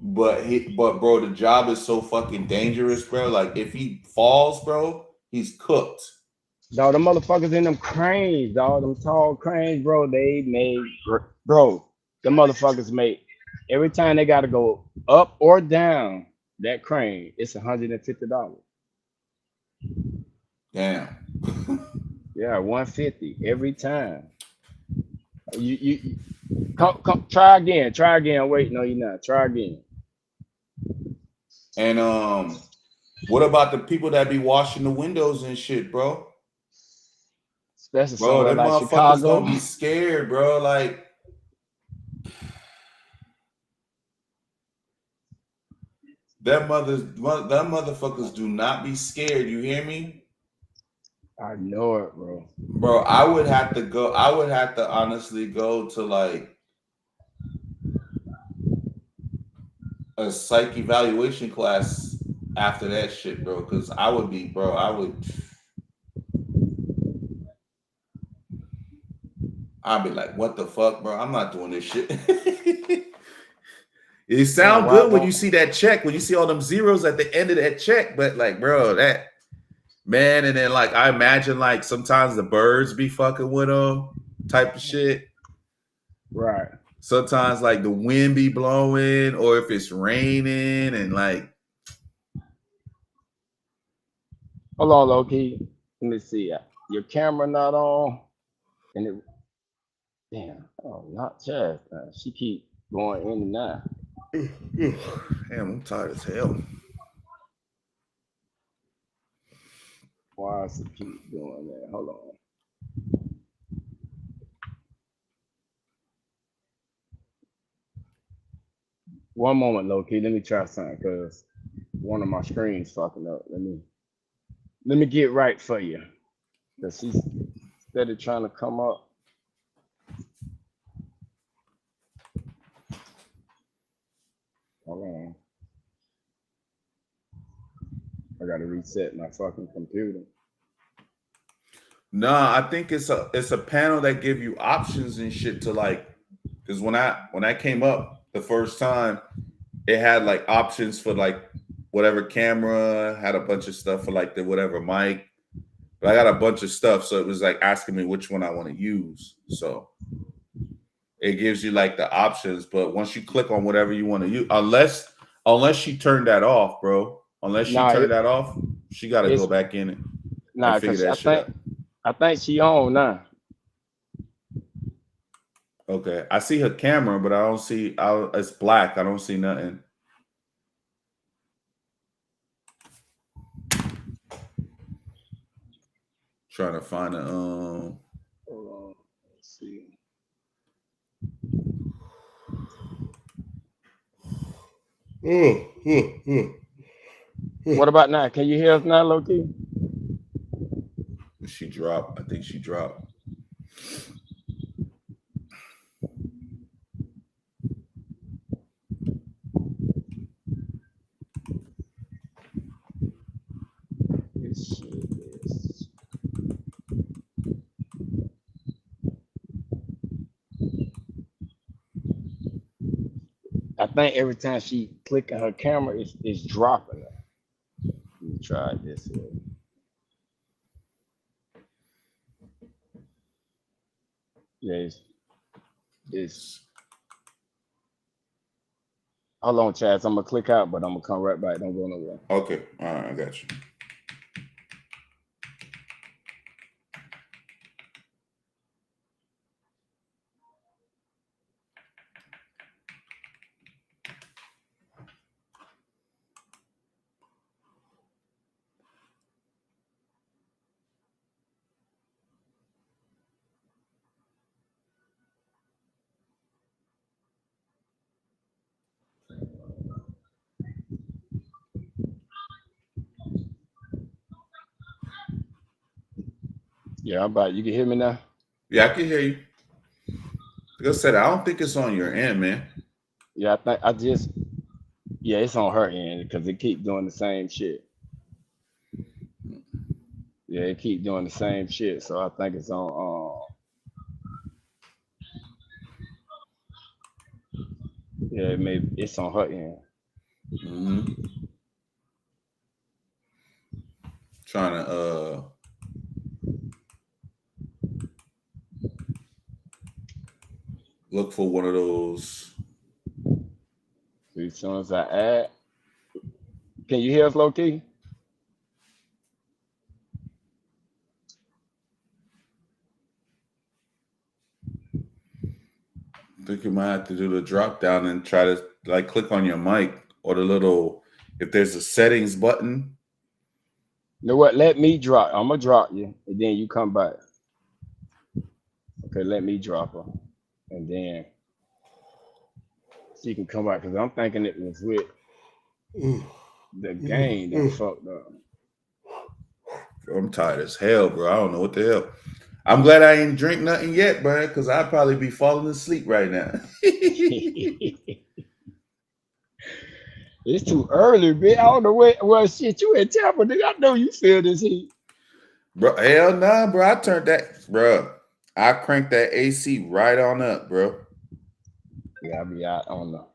But bro, the job is so fucking dangerous, bro. Like if he falls, bro, he's cooked. Dog, the motherfuckers in them cranes, dog, them tall cranes, bro. They made, bro. The motherfuckers make every time they got to go up or down that crane. It's $150. Damn. Yeah, 150 every time. You come try again. Wait, no, you're not. Try again. And what about the people that be washing the windows and shit, bro? Especially Bro, somewhere them like motherfuckers Chicago. don't be scared, bro. Like them motherfuckers do not be scared. You hear me? I know it, bro. Bro, I would have to honestly go to like a psych evaluation class after that shit, bro. Cause I would be, bro, I'd be like, what the fuck, bro? I'm not doing this shit. It sounds good when you see that check, when you see all them zeros at the end of that check, but like, bro, that man, and then like I imagine like sometimes the birds be fucking with them type of shit. Right. Sometimes like the wind be blowing, or if it's raining, and like. Hold on, Loki. Let me see. Your camera not on, and it. Damn. Oh, not Chad. She keep going in and out. Damn, I'm tired as hell. Why does it keep doing that? Hold on. One moment, low key. Let me try something because one of my screens fucking up. Let me get right for you. Cause she's steady trying to come up. Hold on. I gotta reset my fucking computer. Nah, I think it's a panel that give you options and shit to like. Because when I came up the first time, it had like options for like whatever camera, had a bunch of stuff for like the whatever mic. But I got a bunch of stuff, so it was like asking me which one I want to use. So it gives you like the options, but once you click on whatever you want to use, unless she turned that off, bro. Unless she turned that off, she got to go back in and figure that shit out. I think she on now. Okay, I see her camera, but I don't see. It's black. I don't see nothing. Trying to find a Hold on. Let's see. What about now? Can you hear us now, Loki? She dropped. I think she dropped. I think every time she click on her camera, it's dropping her. Let me try this here. Yeah, it's hold on, Chaz. I'm gonna click out, but I'm gonna come right back. Don't go nowhere. Okay, all right, I got you. Yeah, I'm about. You can hear me now? Yeah, I can hear you. Like I said, I don't think it's on your end, man. Yeah, yeah, it's on her end because it keep doing the same shit. Yeah, it keep doing the same shit. So I think it's on. Yeah, maybe it's on her end. Mm-hmm. Trying to look for one of those. So as soon as I add, can you hear us, Loki? I think you might have to do the drop down and try to like click on your mic or the little, if there's a settings button. You know what? Let me drop. I'm gonna drop you, and then you come back. Okay, let me drop her, and then she can come back because I'm thinking it was with the game that fucked up. I'm tired as hell, bro. I don't know what the hell. I'm glad I ain't drink nothing yet, bro, because I'd probably be falling asleep right now. It's too early, bitch. I don't know well, shit, you in Tampa, nigga. I know you feel this heat. Bro, hell nah, bro. I turned that, bro. I cranked that AC right on up, bro. Yeah, I be out on the.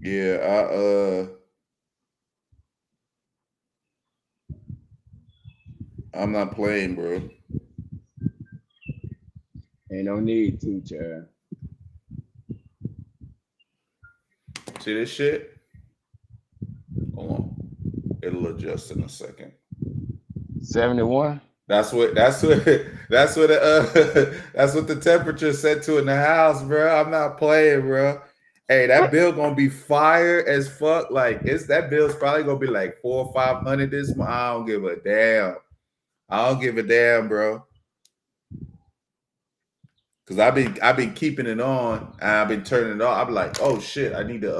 Yeah, I'm not playing, bro. Ain't no need to, Chad. See this shit? Hold on. It'll adjust in a second. 71. That's what the that's what the temperature set to in the house, bro. I'm not playing, bro. Hey, that bill gonna be fire as fuck. Like that bill's probably gonna be like $400 or $500 this month. I don't give a damn. I don't give a damn, bro. Cause I've been keeping it on and I've been turning it off. I'll be like, oh shit, I need to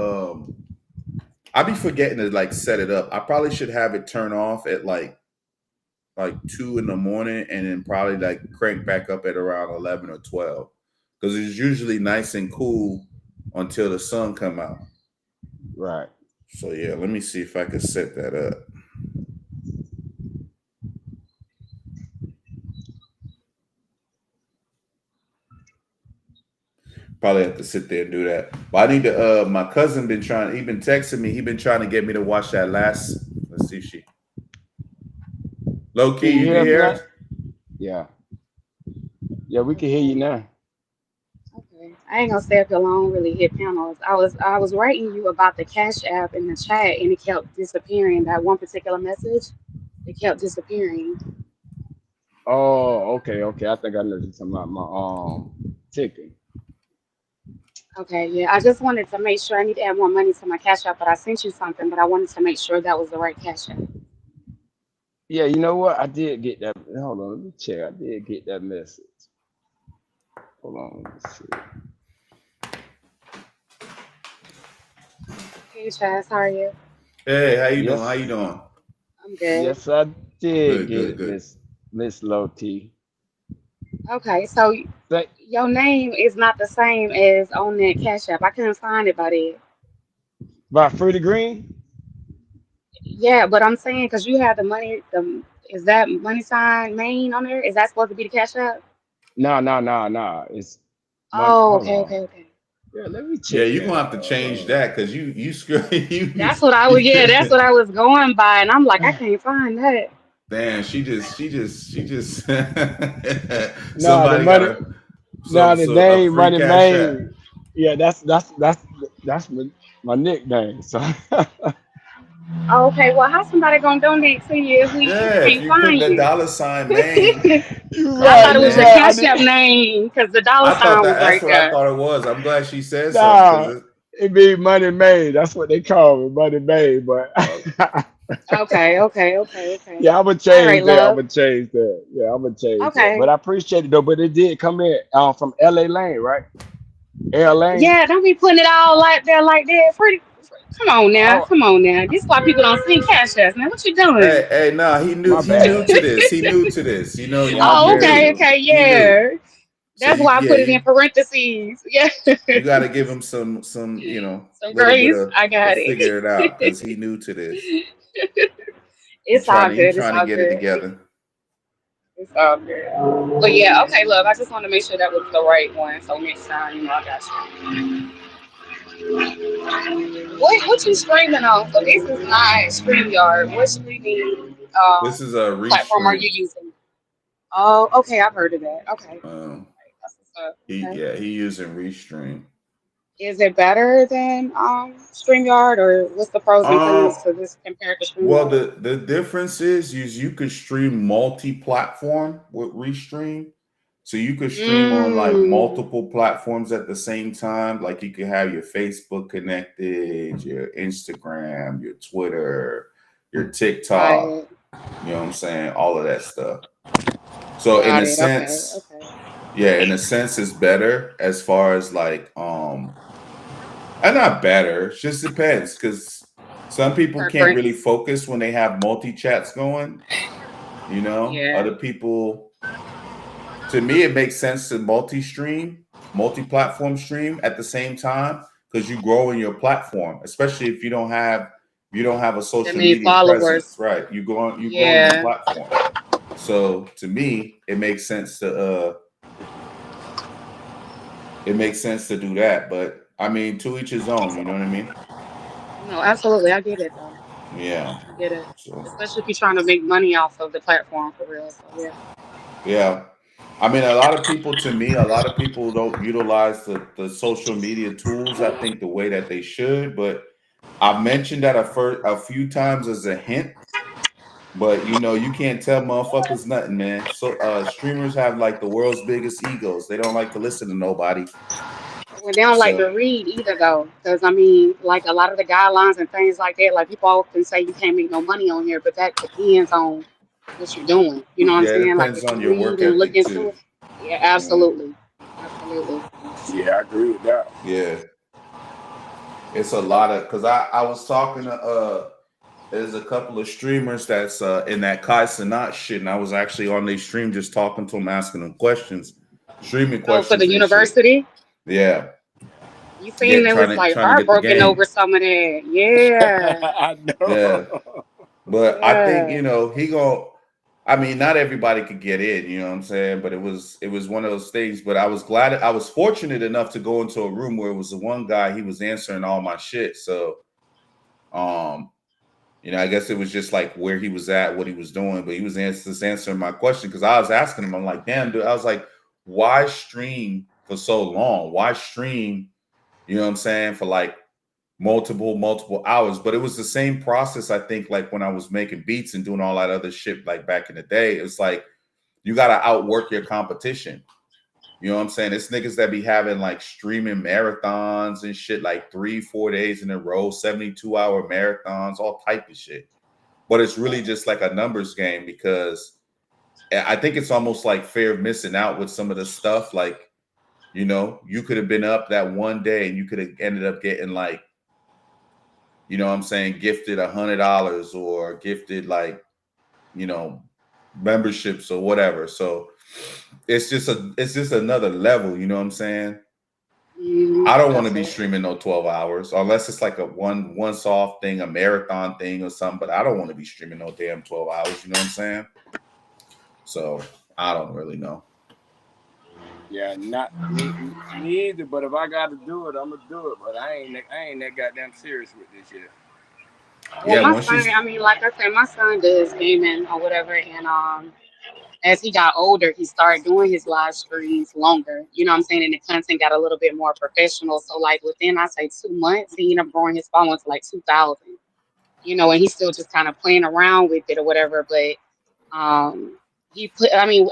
I be forgetting to like set it up. I probably should have it turn off at like 2 in the morning and then probably like crank back up at around 11 or 12. Because it's usually nice and cool until the sun come out. Right. So yeah, let me see if I can set that up. Probably have to sit there and do that. But I need to my cousin he been texting me, he been trying to get me to watch that last. Let's see if she low key, you can hear us? Yeah. Yeah, we can hear you now. Okay. I ain't gonna stay up here long, really hit panels. I was writing you about the Cash App in the chat and it kept disappearing. That one particular message, it kept disappearing. Oh, okay. I think I know something about my ticket. Okay, yeah. I just wanted to make sure I need to add more money to my Cash App, but I sent you something, but I wanted to make sure that was the right Cash App. Yeah, you know what? I did get that. Hold on, let me check. I did get that message. Hold on, let me see. Hey Chaz, how are you? Hey, how you Yes. doing? How you doing? I'm good. Yes, I did Good. get it, Miss Low T. Okay, so Thank- your name is not the same as on that Cash App. I couldn't find it by there. By Freddie Green? Yeah, but I'm saying because you have the money, is that money sign main on there? Is that supposed to be the Cash App? No. It's Oh, hold okay, on. okay, okay. Yeah, let me check. Yeah, you're gonna have to change that because you That's what I was. Yeah, that's what I was going by, and I'm like, I can't find that. Damn, she just No, somebody the got money. a No, the a name free Money Cash App. Main. Yeah, that's my nickname. So Oh, okay, well, how's somebody gonna donate to you if we Yeah, if can't you put find the you? $sign main, you're I Money thought right. it was You're your Main. right. Cash App name because the dollar I thought sign was that's right what I there. thought it was. I'm glad she said something Nah, because it be Money Main. That's what they call me, Money Main. But Okay. yeah, I'm gonna All change right, that. love. Yeah, I'm gonna change that. Okay. But I appreciate it though. But it did come in from LA Lane, right? L Lane. Yeah, don't be putting it all like that. Pretty. Come on now. Oh, This is why people don't see Cash Apps, man. What you doing? hey, no, my he knew bad. to this. He knew to this. You know, Yeah, I Oh, you buried okay, knew. him. He knew. yeah. So That's why I put it in you parentheses. Yeah. got to give him some So little bit Grace, of I to got figure it out it. because he knew to this. It's all He good. It's trying to all get it good. together. It's all good. But yeah, okay, love. I just want to make sure that was the right one. So next time, I got you. What you streaming on? So this is not StreamYard. What streaming This is a platform are you restream. using? Oh, okay, I've heard of that. Okay. That's what's up. Okay. He using restream. Is it better than StreamYard, or what's the pros and cons Um, to this compared to well, StreamYard? the difference is you could stream multi-platform with restream. So you could stream on like Mm, multiple platforms at the same time. Like you could have your Facebook connected, your Instagram, your Twitter, your TikTok. right. You know what I'm saying? All of that stuff. So in Got a it. Okay. sense, Okay. yeah, in a sense, it's better as far as like and not better. It just depends because some people can't really Preference. focus when they have multi chats going. You know, Yeah. other people. To me, it makes sense to multi-platform stream at the same time because you grow in your platform, especially if you don't have a That social many media presence, followers. right? You grow in your Yeah. platform. So to me, it makes sense to do that. But I mean, to each his own. You know what I mean? No, absolutely. I get it though. Yeah. I get it. So Especially if you're trying to make money off of the platform for real. So yeah. yeah. I mean, a lot of people don't utilize the social media tools, I think, the way that they should. But I've mentioned that a few times as a hint. But you can't tell motherfuckers nothing, man. So streamers have like the world's biggest egos. They don't like to listen to nobody. Well, they don't like to So read either though, because I mean, like a lot of the guidelines and things like that. Like people often say you can't make no money on here, but that depends on what you're doing. You know what I'm yeah, it saying? Like depends if you on your read work and look ethic into too. it. Yeah, You know, absolutely. Absolutely. Yeah, I agree with that. Yeah, it's a lot of because I was talking to there's a couple of streamers that's in that Kai Cenat shit, and I was actually on their stream just talking to them, asking them questions, streaming Oh, for the questions and shit. university? Yeah, You seen they was like trying to get the heartbroken game. over some of that. Yeah. I Yeah, know. but I think Yeah. he go. I mean, not everybody could get in, you know what I'm saying? But it was one of those things. But I was glad, I was fortunate enough to go into a room where it was the one guy, he was answering all my shit. So, you know, I guess it was just like where he was at, what he was doing, but he was just answering my question because I was asking him, I'm like, damn, dude, I was like, why stream for so long? Why stream, you know what I'm saying, for like multiple hours? But it was the same process, I think, like when I was making beats and doing all that other shit, like back in the day. It's like you got to outwork your competition. You know what I'm saying? It's niggas that be having like streaming marathons and shit, like 3-4 days in a row, 72-hour marathons, all type of shit. But it's really just like a numbers game because I think it's almost like fear of missing out with some of the stuff. Like, you know, you could have been up that one day and you could have ended up getting like, you know what I'm saying, gifted $100 or gifted like, you know, memberships or whatever. So it's just another level, you know what I'm saying? I don't want to be Absolutely. streaming no 12 hours unless it's like a once off thing, a marathon thing or something, but I don't want to be streaming no damn 12 hours, you know what I'm saying? So I don't really know. Yeah, not me either. But if I got to do it, I'm gonna do it. But I ain't that goddamn serious with this shit. Well, Yeah, my once you son, I mean, like I said, my son does gaming or whatever, and as he got older, he started doing his live streams longer. You know what I'm saying? And the content got a little bit more professional. So like within I say 2 months, he ended up growing his following to like 2,000. You know, and he's still just kind of playing around with it or whatever. But he put, I mean,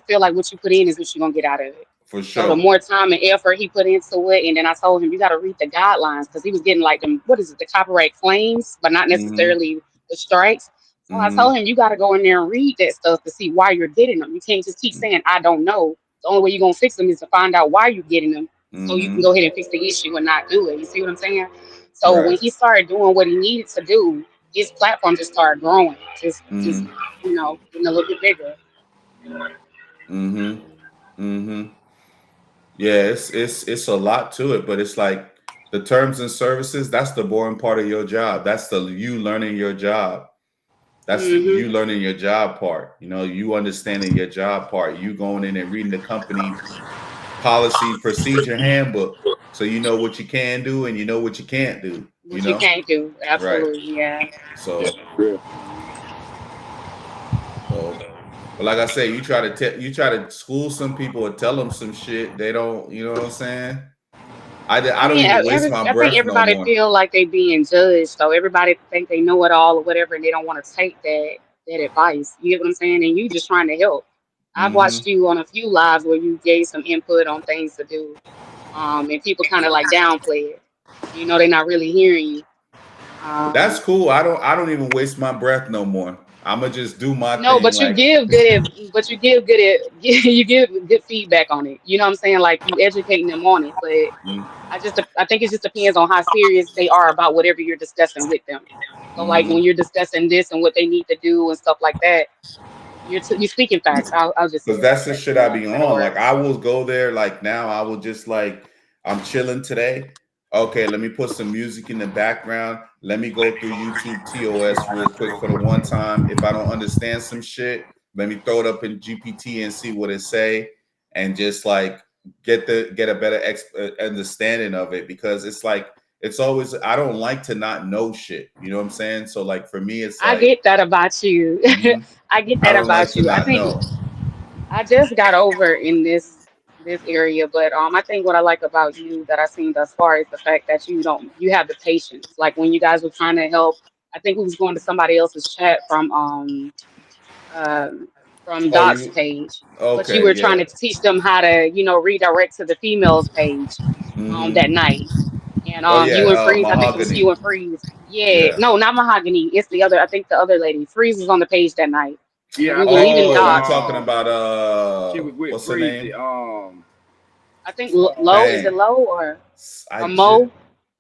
feel like what you put in is what you're gonna get out of it. for So the sure. more time and effort he put into it, and then I told him you got to read the guidelines because he was getting like them, what is it, the copyright claims, but not Mm-hmm. necessarily the strikes. So I Mm-hmm. told him you got to go in there and read that stuff to see why you're getting them. You can't just keep saying I don't know. The only way you're gonna fix them is to find out why you're getting them, so you can Mm-hmm. go ahead and fix the issue and not do it. You see what I'm saying? So when Right. he started doing what he needed to do, his platform just started growing, just Mm-hmm. getting a little bit bigger. Mm-hmm. Mm-hmm. Yeah, it's a lot to it, but it's like the terms and services, that's the boring part of your job. That's the you learning your job. That's the Hmm. you learning your job part. You know, you understanding your job part. You going in and reading the company policy procedure handbook so you know what you can do and you know what you can't do, you What you know? can't do, Right. absolutely, yeah. Yeah, So for real. so but like I say, you try to school some people or tell them some shit, they don't, you know what I'm saying? I I don't mean, even waste my I think breath no everybody more. feel like they being judged, so everybody think they know it all or whatever, and they don't want to take that advice. You get what I'm saying? And you just trying to help. I've Mm-hmm. watched you on a few lives where you gave some input on things to do, and people kind of like downplay it. You know, they're not really hearing you. That's Um, cool. I don't even waste my breath no more. I'ma just do my no, thing but you like give but you give good you give good feedback on it. You know what I'm saying? Like you educating them on it, but mm, I think it just depends on how serious they are about whatever you're discussing with them. So like when mm-hmm. you're discussing this and what they need to do and stuff like that, you're speaking facts. I'll just say Because it like that's the that shit for I lack be of better on. Like words. I will go there. Like now, I will just like I'm chilling today. Okay, let me put some music in the background. Let me go through YouTube TOS real quick for the one time. If I don't understand some shit, let me throw it up in GPT and see what it say, and just like get a better understanding of it. Because it's like it's always I don't like to not know shit. You know what I'm saying? So like for me, it's I like get that about you. mhm, I get I that don't like about to you. I not think know. I just got over in this area, but I think what I like about you that I've seen thus far is the fact that you have the patience. Like when you guys were trying to help, I think we was going to somebody else's chat um Oh, Doc's you page, but you okay? were trying Yeah. to teach them how to redirect to the females page that Mm-hmm. night. And Oh you and yeah, Freeze, I think it was mahogany. you and Freeze. Yeah, Yeah. no, not Mahogany. It's the other. I think the other lady. Freeze was on the page that night, and Yeah, we I were think she leaving Oh, was you talking Doc's. about she was with what's her Freezy. name? I think low, is it Man, low or I just Mo?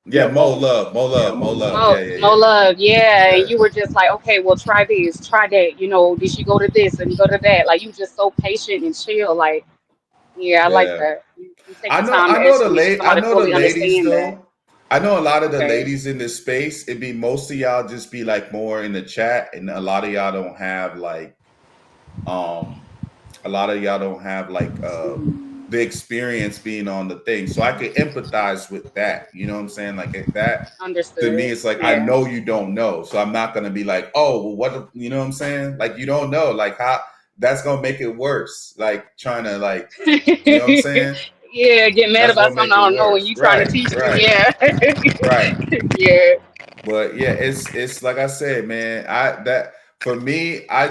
yeah, Yeah, Mo Mo. Love, Mo Yeah, Love, Mo Mo Love. Love. Yeah, Mo yeah, Love, yeah. yeah, And you were just like, okay, well, try this, try that. You know, did she go to this and go to that? Like, you just so patient and chill. Like, yeah, I yeah, like yeah. that. You take the time to actually show I somebody know the fully ladies understand that. though. I know a lot of the Okay. ladies in this space. It'd be most of y'all just be like more in the chat, and a lot of y'all don't have like um a lot of y'all don't have like the experience being on the thing. So I could empathize with that. You know what I'm saying? Like that to me, Understood. it's like I Yeah. know you don't know. So I'm not gonna be like, oh well you know what I'm saying? Like you don't know. Like how that's gonna make it worse. Like trying to like, you know what I'm saying? Yeah, get mad That's about gonna something make I it don't know when worse. you trying to Right, teach me. right, Yeah. right. Yeah. But yeah, it's like I said, man. I that for me, I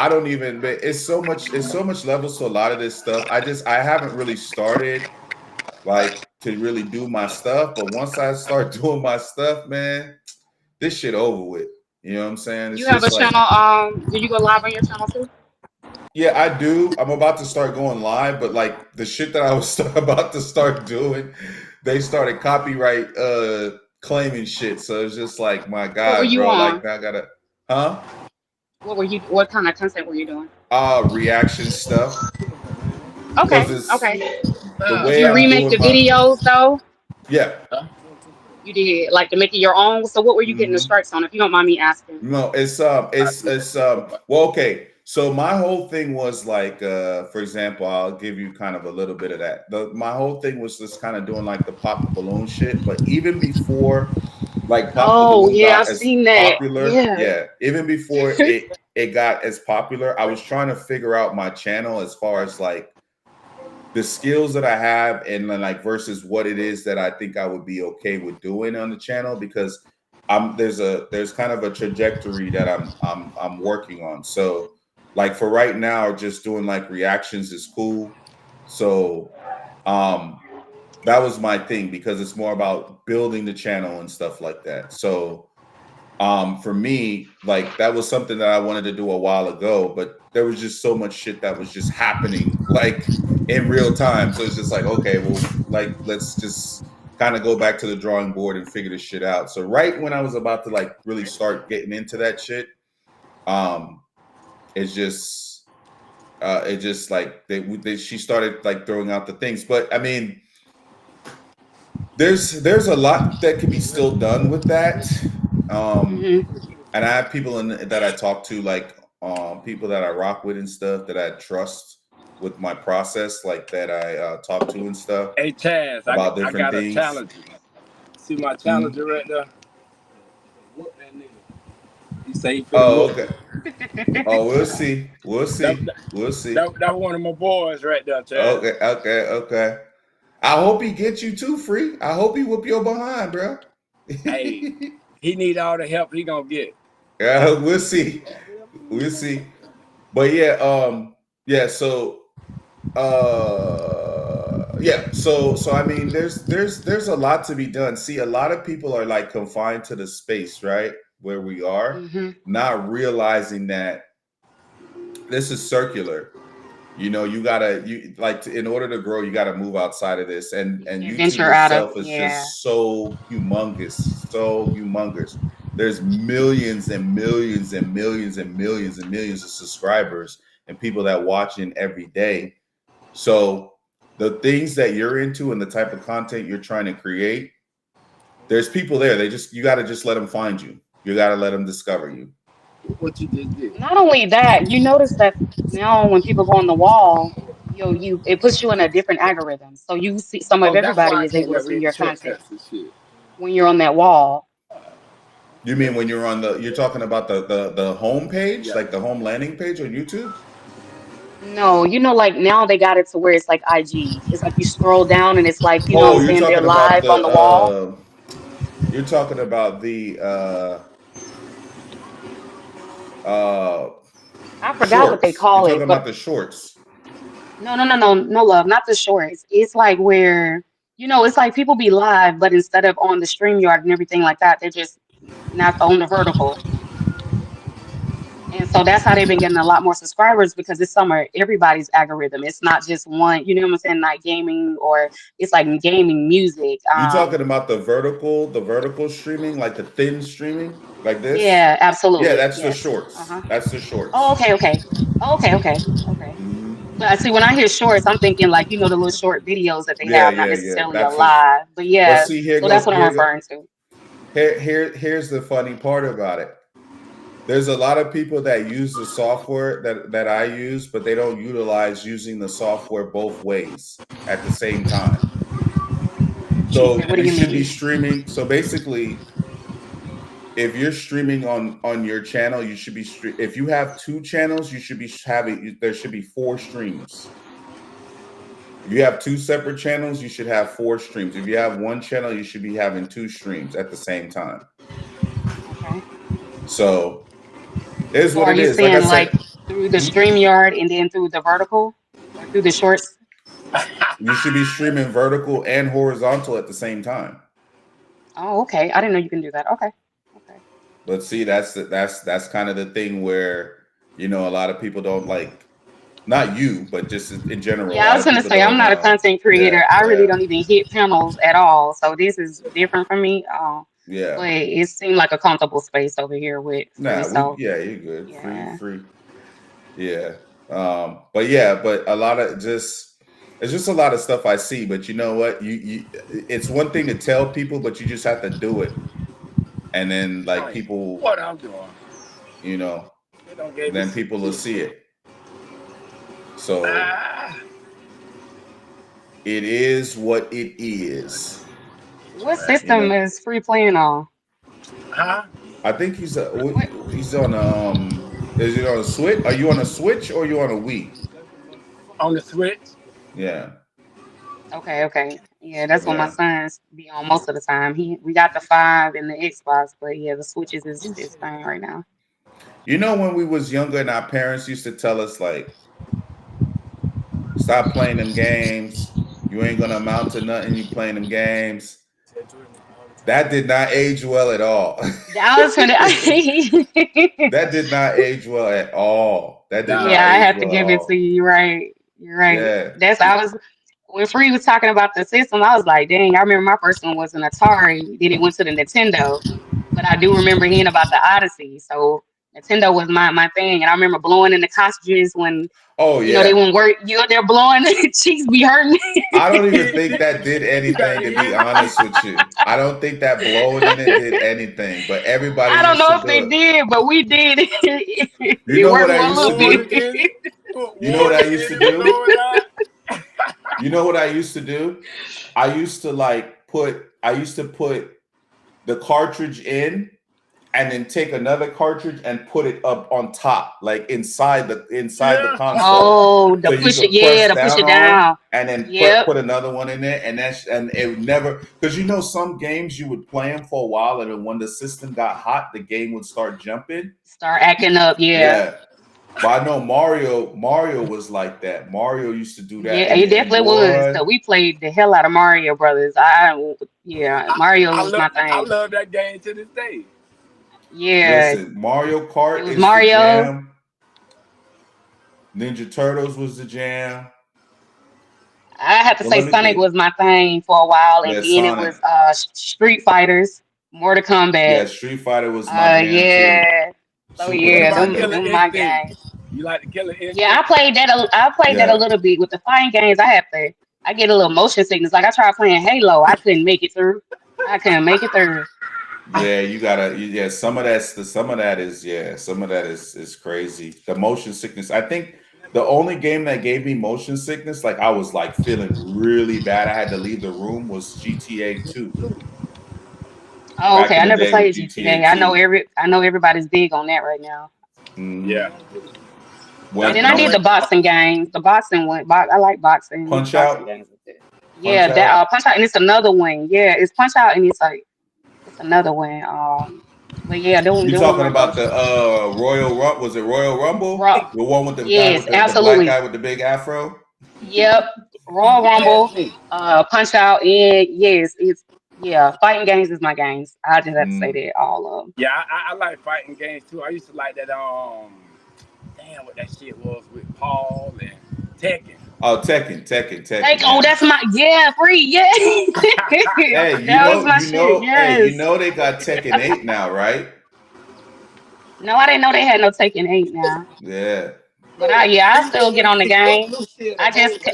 don't even. It's so much levels to a lot of this stuff. I haven't really started like to really do my stuff. But once I start doing my stuff, man, this shit over with. You know what I'm saying? You It's have a just like channel. Do you go live on your channel too? yeah, I do. I'm about to start going live, but like the shit that I was about to start doing, they started copyright claiming shit. So it's just like, my What were God, you bro, like on? now I gotta huh? What kind of content were you doing? Reaction stuff. Cause Okay, it's okay. the Did way you I'm remake doing the my videos though? yeah. You did, like, to make it your own. So what were you getting the Mm-hmm. strikes on, if you don't mind me asking? No, it's well, okay. So my whole thing was like for example, I'll give you kind of a little bit of that. My whole thing was just kind of doing like the pop the balloon shit, but even before like pop the Oh balloon yeah, got I've as seen that. popular, Yeah. yeah, even before it got as popular, I was trying to figure out my channel as far as like the skills that I have and then like versus what it is that I think I would be okay with doing on the channel because there's kind of a trajectory that I'm working on. So like for right now, just doing like reactions is cool. So um that was my thing because it's more about building the channel and stuff like that. So for me, like that was something that I wanted to do a while ago, but there was just so much shit that was just happening like in real time. So it's just like, okay, well, like let's just kind of go back to the drawing board and figure this shit out. So right when I was about to like really start getting into that shit, um, it's just it just like she started like throwing out the things. But I mean, there's a lot that could be still done with that. Um, Hmm. and I have people that I talk to, like people that I rock with and stuff that I trust with my process, like that I talk to and stuff Hey Chaz, about I different got a things. challenger. See my Hmm? challenger right there? Whoop that nigga. He say he finna Oh, whoop me. okay. Oh, we'll see. We'll That, see. that, We'll see. that one of my boys right there, Chaz. Okay, okay, okay. I hope he gets you too, free. I hope he whoop your behind, bro. Hey, he need all the help he gonna get. Yeah, we'll see. We'll see. But yeah, yeah, so so I mean there's a lot to be done. See, a lot of people are like confined to the space, right? Where we are, Hmm. not realizing that this is circular. You know, you like in order to grow, you gotta move outside of this. And And YouTube venture out of, itself is yeah. just so humongous, so humongous. There's millions and millions and millions and millions and millions of subscribers and people that watching every day. So the things that you're into and the type of content you're trying to create, there's people there. You got to just let them find you. You got to let them discover you. What you just did? Not only that, you notice that now when people go on the wall, it puts you in a different algorithm. So you see some of Oh, that's why everybody I is can't able to never see hit the your check content test and shit. when you're on that wall. You mean when you're on you're talking about the home page, Yeah. like the home landing page on YouTube? No, like now they got it to where it's like IG. It's like you scroll down and it's like, you know what I'm Oh, saying, they're live on the wall. you're talking about the uh I forgot what they shorts. You're call talking it, about but the shorts. no, no, no, no, no, love, not the shorts. It's like where, it's like people be live, but instead of on the stream yard and everything like that, they're just not on the vertical. And so that's how they've been getting a lot more subscribers because it's everybody's algorithm. It's not just one, you know what I'm saying, like gaming or it's like gaming music. You talking about the vertical streaming, like the thin streaming, like this? Yeah, Yeah, absolutely. that's the Yes. shorts. Uh-huh. That's the Oh, shorts. okay, okay. Okay, okay, okay. Mhm. But I see when I hear shorts, I'm thinking like, the little short videos that they Yeah, have, not yeah, yeah. necessarily a That's a. live. But But yeah, see, so that's what I'm referring to. here's the funny part about it. There's a lot of people that use the software that I use, but they don't utilize using the software both ways at the same time. Okay, So what do you you should be mean? streaming. So basically, if you're streaming on your channel, you should be if you have 2 channels, you should be having there should be 4 streams. If you have 2 separate channels, you should have 4 streams. If you have 1 channel, you should be having 2 streams at the same time. Okay. So it is So what are it you is. Like I saying said, like through the hmm, StreamYard and then through the vertical or through the shorts? you should be streaming vertical and horizontal at the same time. Oh, okay. I didn't know you can do that. Okay. Okay. But see, that's kind of the thing where a lot of people don't like. Not you, but just in general, a Yeah, I lot was of gonna people say I'm don't. not a content Yeah, creator. I really yeah, don't even hit panels at all. So this is different for me. yeah. But it seemed like a comfortable space over here with me. Nah, So yeah, you're good. Free, yeah. free. Yeah. But yeah, but a lot of it's just a lot of stuff I see. But you know what? It's one thing to tell people, but you just have to do it, and then like Hey, people, what I'm doing? you know, They don't give me then some people will shit. see it. So Ah, it is what it is. What You system know, is free playing on? huh? I think he's What? he's on is it on a Switch? Are you on a Switch or are you on a Wii? On the Switch? Yeah, Okay, okay. Yeah, that's what my yeah. sons be on most of the time. We got the 5 and the Xbox, but yeah, the Switches is his thing right now. You know, when we was younger and our parents used to tell us like, stop playing them games. You ain't gonna amount to nothing. You playing them games. That did not age well at all. I was gonna. That did not age well at all. That did Nah. not Yeah, I age have to well at give it to all. you. You're right. You're right. Yeah. That's I was when Free was talking about the system. I was like, dang. I remember my first one was an Atari. Then it went to the Nintendo. But I do remember hearing about the Odyssey. So Nintendo was my thing, and I remember blowing in the cartridges when Oh they yeah. wouldn't work. They're blowing, the cheeks be hurting. I don't even think that did anything, to be honest with you. I don't think that blowing in it did anything, but everybody I don't used know to if do they it. did, but we did. You It know what worked I for a used little to Warren do? bit. did it. Put You know what I Warren used in to it, do? blow it out. You know what I used to do? I used to put the cartridge in and then take another cartridge and put it up on top, like inside the Yeah. console. Oh, So to you push it, could yeah, press to push down it on them down. and then Yep. put another one in there, and it never, because some games you would play them for a while, and then when the system got hot, the game would start jumping. Start acting up, yeah. Yeah, but I know Mario was like that. Mario used to do that, Yeah, it and definitely was. boy, So we played the hell out of Mario Brothers. Yeah, I, Mario I was love my I thing. love that game to this day. Yeah, listen, Mario it Kart was is the Mario. jam. Ninja Turtles was the jam. I have to Well, say let me Sonic think. was my thing for a while, and Yeah, then it Sonic. was Street Fighters, Mortal Yeah, Kombat. Street Fighter was my jam too. Yeah. So Super What yeah, about Nintendo. Killer them my Instinct? games. You like the Killer Yeah, Instinct? I played that a Yeah. little bit with the fighting games. I get a little motion sickness. Like I tried playing Halo, I couldn't make it through. I couldn't make it through. Yeah, you gotta. Yeah, some of that is. Yeah, some of that is crazy. The motion sickness. I think the only game that gave me motion sickness, like I was like feeling really bad, I had to leave the room, was GTA 2. Oh, Back okay. in I the never day with played GTA GTA. 2. I know everybody's big on that right now. Mhm. Yeah. And That's then when I I did When the went. boxing games. The boxing one. I like boxing. Punch Boxing Out, games. Are good. Punch Yeah, that Out. Punch Out, and it's another one. Yeah, it's Punch Out, and it's another one. But yeah, You them were talking my about go-to. the Royal Rumble? Was it Royal Rumble? Raw. The one with the guy Yes, with the black guy absolutely. with the big afro. Yep. Royal That's Rumble, me. Punch Out, and yes, it's yeah. Fighting games is my games. I just have to say Mm. that all of them. Yeah, I like fighting games too. I used to like that damn what that shit was with Paul and Tekken. Oh, Tekken. Oh, that's my free, yeah. Hey, That was my shit. Yes. they got Tekken 8 now, right? No, I didn't know they had no Taken 8 now. Yeah. But I still get on the game.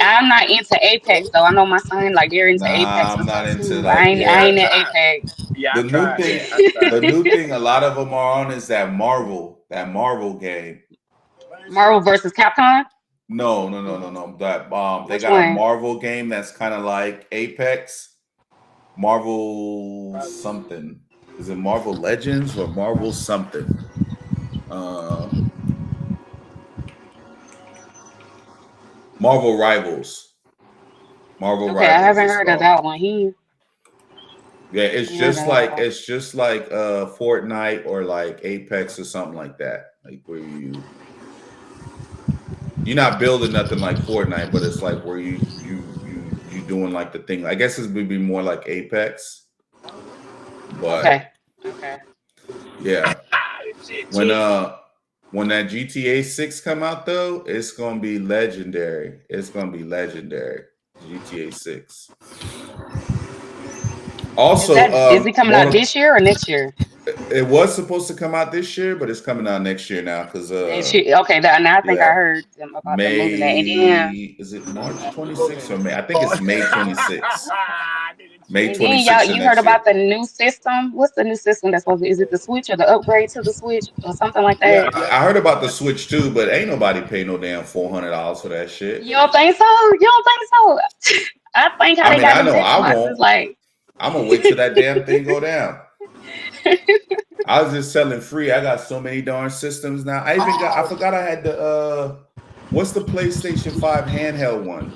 I'm not into Apex though. I know my son like they're into Apex Nah, I'm and not stuff into too. like I ain't in Apex. Yeah, the new thing. The new thing a lot of them are on is that Marvel game. Marvel versus Capcom. No. That they Which got a one? Marvel game that's kind of like Apex. Marvel something. Is it Marvel Legends or Marvel something? Marvel Rivals. Okay, I haven't heard of that one. Yeah, it's just like Fortnite or like Apex or something like that. Like where you're not building nothing like Fortnite, but it's like where you doing like the thing. I guess it would be more like Apex. But okay. Yeah. When that GTA 6 come out though, it's gonna be legendary. GTA 6. Also, is it coming out this year or next year? It was supposed to come out this year, but it's coming out next year now because now I think I heard them about May, them moving that. And then, is it March 26th or May? I think it's May 26th. May 26th. And then you heard about the new system? What's the new system that's supposed to? Is it the Switch or the upgrade to the Switch or something like that? Yeah, I heard about the Switch too, but ain't nobody pay no damn $400 for that shit. You don't think so? I think how they got them Xboxes, like I'm gonna wait till that damn thing go down. I was just selling free. I got so many darn systems now. I forgot I had the what's the PlayStation 5 handheld one?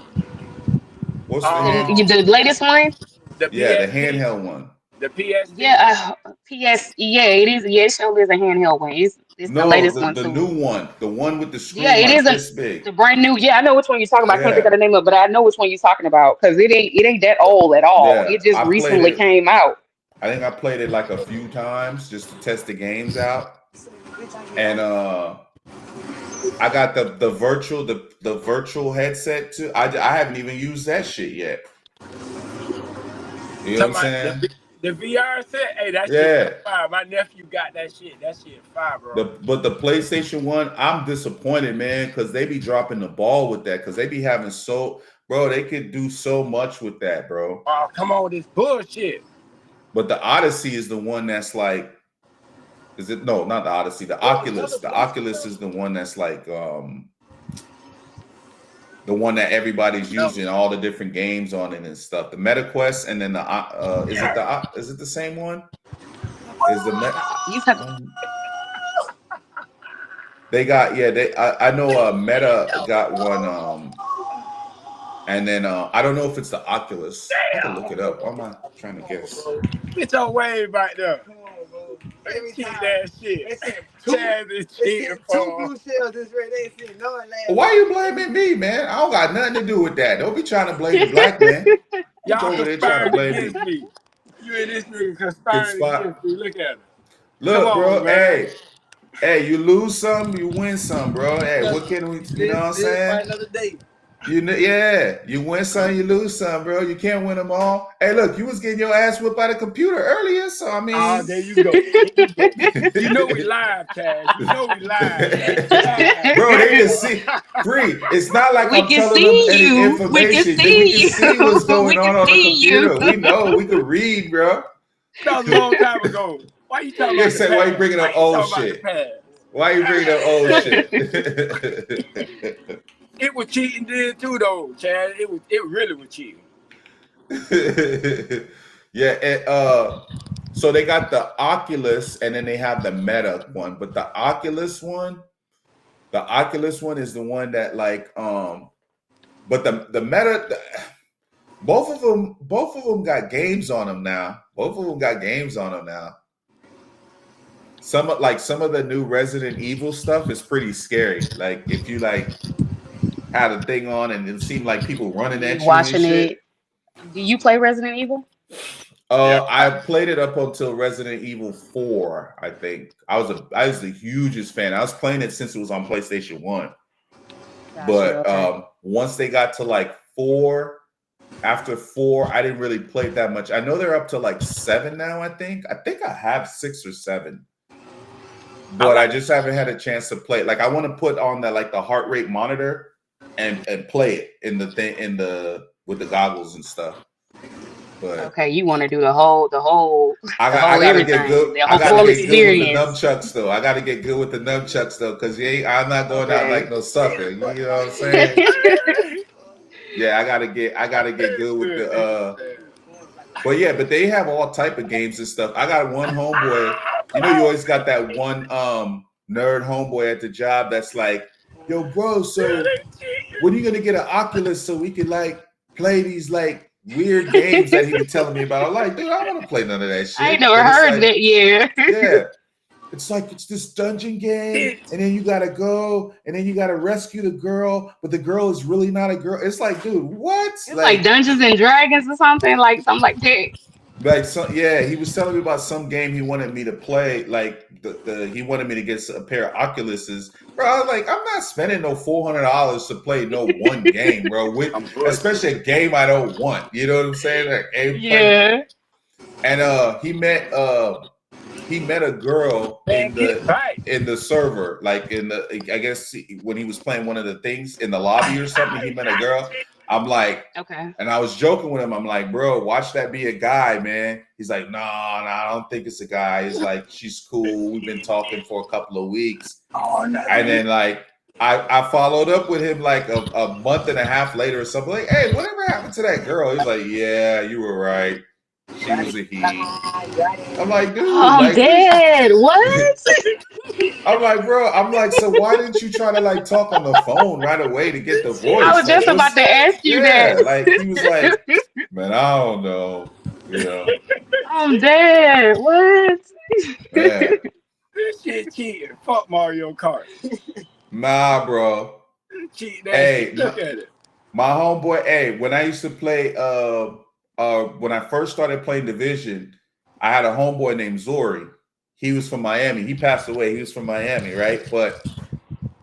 What's the latest one? The handheld one. The PS. PS. Yeah, it is. Yeah, it sure is a handheld one. It's the latest one. The new one, the one with the screen. Yeah, it is this big. The brand new. Yeah, I know which one you're talking about. I can't think of the name of it, but I know which one you're talking about because it ain't that old at all. Yeah, it just recently came out. I think I played it like a few times just to test the games out, and I got the virtual headset too. I haven't even used that shit yet. You know what I'm saying? The VR set, hey, that shit fire. My nephew got that shit. That shit fire, bro. But the PlayStation 1, I'm disappointed, man, because they be dropping the ball with that. Because they be having they could do so much with that, bro. Oh, come on, this bullshit. But the Odyssey is the one that's like, no, not the Odyssey, the Oculus. The Oculus is the one that's like, the one that everybody's using, all the different games on it and stuff. The MetaQuest, and then is it the same one? They got I know Meta got one, and then I don't know if it's the Oculus. I can look it up. Why am I trying to guess? Get your wave back there. That shit. Why you blaming me, man? I don't got nothing to do with that. Don't be trying to blame the black man. Y'all over there trying to blame me. You and this nigga conspiring against me. Look at him. Look, bro. Hey, you lose some, you win some, bro. Hey, what can we? You know what I'm saying? Another day. You win some, you lose some, bro. You can't win them all. Hey, look, you was getting your ass whipped by the computer earlier, so I mean. Oh, there you go. You know we live, Cash. You know we live. Bro, they can see. Free. It's not like I'm telling them any information. We can see what's going on the computer. We know. We can read, bro. That was a long time ago. Why you talking about the why you bringing up old shit? Why you bringing up old shit? It was cheating then too, though, Chad. It really was cheating. So they got the Oculus, and then they have the Meta one. But the Oculus one is the one that like but the Meta, both of them got games on them now. Some of the new Resident Evil stuff is pretty scary. Like if you like had a thing on and it seemed like people running at you watching it. Do you play Resident Evil? I played it up until Resident Evil 4, I think. I was the hugest fan. I was playing it since it was on PlayStation 1. Gotcha, But okay. once they got to like 4, after 4, I didn't really play it that much. I know they're up to like 7 now, I think. I think I have 6 or 7. But I just haven't had a chance to play it. Like I want to put on that like the heart rate monitor and play it in the thing with the goggles and stuff. But Okay, you want to do the whole I gotta everything, get good. the I whole gotta full get good with the experience. nunchucks though. I gotta get good with the nunchucks though, because I'm not going out like Okay. no sucker. You know what I'm saying? Yeah, I gotta get good with the but yeah, but they have all type of games and stuff. I got one homeboy. You know, you always got that one nerd homeboy at the job that's like, yo, bro, so when are you gonna get an Oculus so we can like play these like weird games that he be telling me about? I'm like, dude, I don't want to play none of that shit. I ain't never And it's heard like, that. Yeah. yeah. It's like it's this dungeon game, and then you gotta go, and then you gotta rescue the girl, but the girl is really not a girl. It's like, dude, what? It's like Dungeons and Dragons or something like that. Like yeah, he was telling me about some game he wanted me to play. Like he wanted me to get a pair of Oculuses. Bro, I was like, I'm not spending no $400 to play no one game, bro. Especially a game I don't want. You know what I'm saying? Like, Yeah. And he met a girl in the server, like I guess when he was playing one of the things in the lobby or something. He met a girl. I'm like, okay. And I was joking with him. I'm like, bro, watch that be a guy, man. He's like, no, I don't think it's a guy. He's like, she's cool. We've been talking for a couple of weeks. And then like I followed up with him like a month and a half later or something. Like, hey, whatever happened to that girl? He's like, yeah, you were right. She was a he. I'm like, dude, I'm like, dead. What? I'm like, bro. I'm like, so why didn't you try to like talk on the phone right away to get the voice? I was just like, about to ask you that. Like he was like, man, I don't know. You know. I'm dead. What? Man. This shit cheating. Fuck Mario Kart. Nah, bro. Cheat Hey, look at it. My homeboy. Hey, when I used to play, when I first started playing Division, I had a homeboy named Zori. He was from Miami. He passed away. He was from Miami, right? But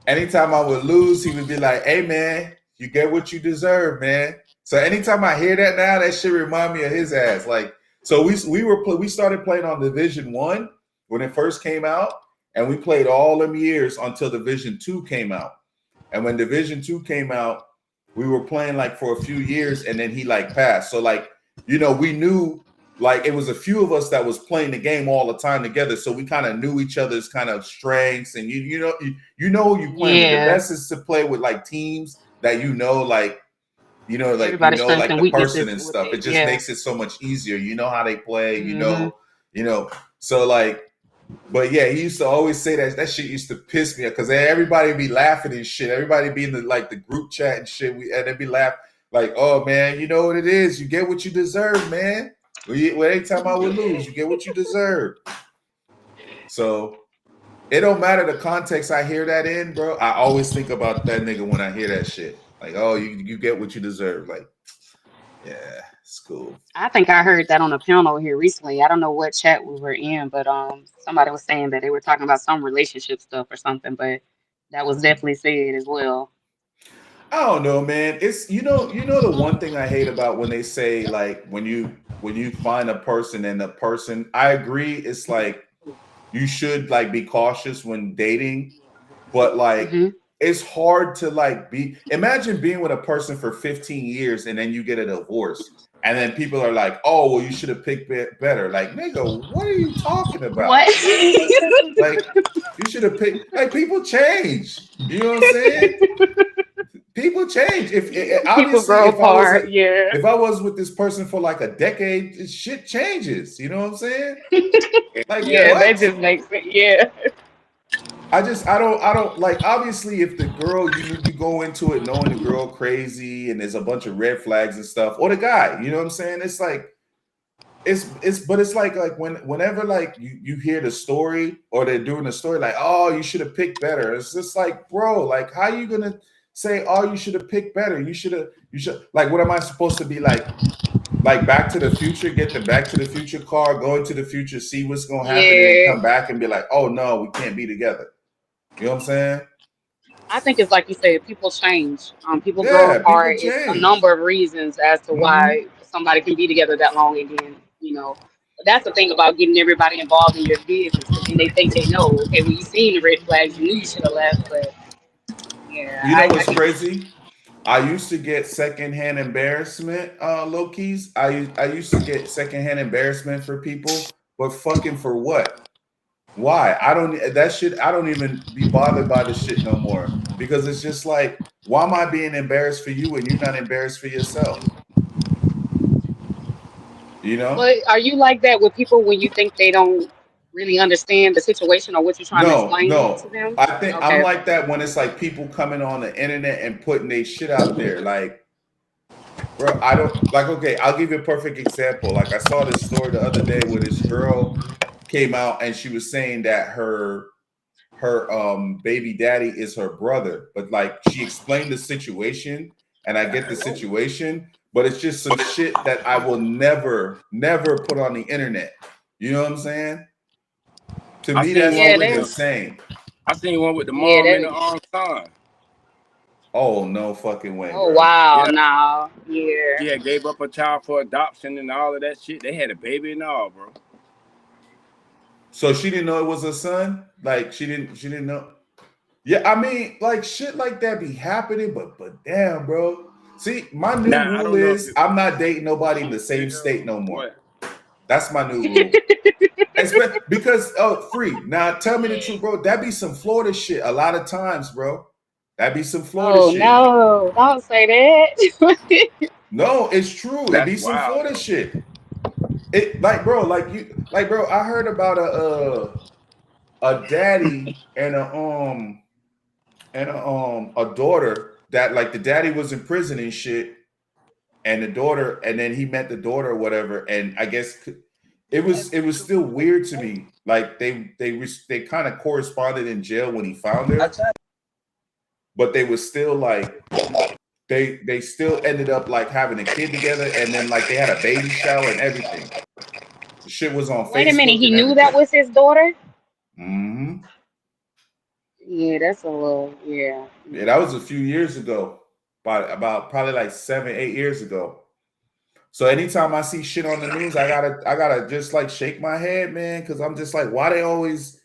anytime I would lose, he would be like, hey, man, you get what you deserve, man. So anytime I hear that now, that shit remind me of his ass. Like, so we started playing on Division 1 when it first came out, and we played all them years until Division 2 came out. And when Division 2 came out, we were playing like for a few years, and then he like passed. So like, you know, we knew like it was a few of us that was playing the game all the time together, so we kind of knew each other's kind of strengths, and you know who you playing with. The best is to play with like teams that like Everybody's like strengths and the weaknesses person and stuff. It just makes it so much easier. You know how they play. Mm-hmm. You know. So like, but yeah, he used to always say that shit used to piss me off because everybody be laughing and shit. Everybody be in the group chat and shit. And they be laughing like, oh man, you know what it is. You get what you deserve, man. Anytime I would lose, you get what you deserve. So it don't matter the context I hear that in, bro. I always think about that nigga when I hear that shit. Like, oh, you get what you deserve. Like, yeah, it's cool. I think I heard that on a panel here recently. I don't know what chat we were in, but somebody was saying that they were talking about some relationship stuff or something, but that was definitely said as well. I don't know, man. It's you know the one thing I hate about when they say like when you find a person and the person, I agree, it's like you should like be cautious when dating, but like it's hard to like imagine being with a person for 15 years and then you get a divorce. And then people are like, oh, well, you should have picked better. Like, nigga, what are you talking about? What? Like, you should have picked. Like, people change. You know what I'm saying? People change. People grow apart. If I was with this person for like a decade, shit changes. You know what I'm saying? Like, yeah, what? that just makes it. Yeah. I don't like, obviously if the girl, you go into it knowing the girl crazy and there's a bunch of red flags and stuff, or the guy, you know what I'm saying? It's like, but it's like whenever like you hear the story or they're doing the story, like, oh, you should have picked better. It's just like, bro, like, how you going to say, oh, you should have picked better? You should like, what am I supposed to be like? like Back to the Future, get the Back to the Future car, go into the future, see what's gonna happen, and then Yeah, come back and be like, oh no, we can't be together. You know what I'm saying? I think it's like you said, people change. People grow Yeah, people apart. It's a change. number of reasons as to Hmm. why somebody can be together that long, and then But that's the thing about getting everybody involved in your business, because then they think they know. Okay, when you seen the red flags, you knew you should have left. But yeah, You know I what's get what crazy? I used to get secondhand embarrassment, low keys. I used to get secondhand embarrassment for people, but fucking for what? Why? I don't that shit. I don't even be bothered by the shit no more because it's just like, why am I being embarrassed for you and you're not embarrassed for yourself? You know? But are you like that with people when you think they don't really understand the situation or what you're trying to No, explain to no. them? I think I'm Okay, like okay. that when it's like people coming on the internet and putting their shit out there. Like, bro, I don't like. Okay, I'll give you a perfect example. Like, I saw this story the other day where this girl came out and she was saying that her baby daddy is her brother, but like she explained the situation, and I get the situation, but it's just some shit that I will never put on the internet. You know what I'm saying? To I me, seen that's one Yeah, with fucking the that. insane. I seen one with the Yeah, mom and the that. son. Oh no fucking way, Oh bro. wow, Yeah, no, yeah. she had gave up a child for adoption and all of that shit. They had a baby and all, bro. So she didn't know it was her son. Like she didn't know. Yeah, I mean, like shit like that be happening, but damn, bro. See, my new Now I rule don't know if is it I'm not dating nobody in the was same jail state no or more. what. That's my new rule. Because free. Now tell me the truth, bro. That be some Florida shit a lot of times, bro. That be some Florida Oh shit. no, don't say that. No, it's true. It That's be some wild Florida though. shit. It like bro, bro, I heard about a daddy and a daughter that like the daddy was in prison and shit, and the daughter, and then he met the daughter or whatever, and I guess it was still weird to me. Like they kind of corresponded in jail when he found her, but they was still like they still ended up like having a kid together, and then like they had a baby shower and everything. The shit was on Wait a minute, Facebook he and knew that everything. was his daughter? Hmm. Yeah, that's a little, yeah. Yeah, that was a few years ago, about probably like 7, 8 years ago. So anytime I see shit on the news, I gotta just like shake my head, man, because I'm just like, why they always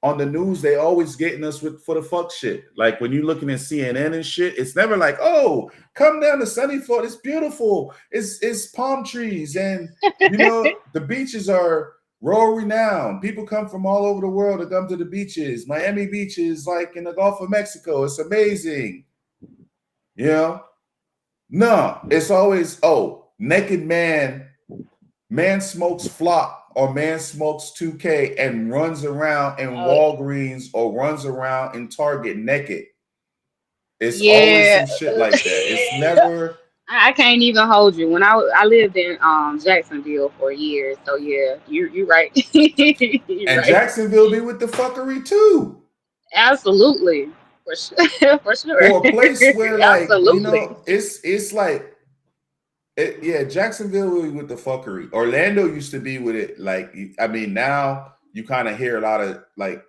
on the news, they always getting us with for the fuck shit. Like when you're looking at CNN and shit, it's never like, oh, come down to sunny Florida. It's beautiful. It's palm trees, and the beaches are world renowned. People come from all over the world to come to the beaches. Miami Beach is like in the Gulf of Mexico. It's amazing. You know? No, it's always, oh, naked man smokes flop or man smokes 2K and runs around in Oh, Walgreens or runs around in Target naked. It's always yeah. some shit like that. It's never. I can't even hold you. When I lived in Jacksonville for years, so yeah, you right. You're And right. Jacksonville be with the fuckery too. Absolutely, for sure, for sure. Or a place where like, Absolutely. it's like yeah, Jacksonville will be with the fuckery. Orlando used to be with it. Like, I mean, now you kind of hear a lot of like,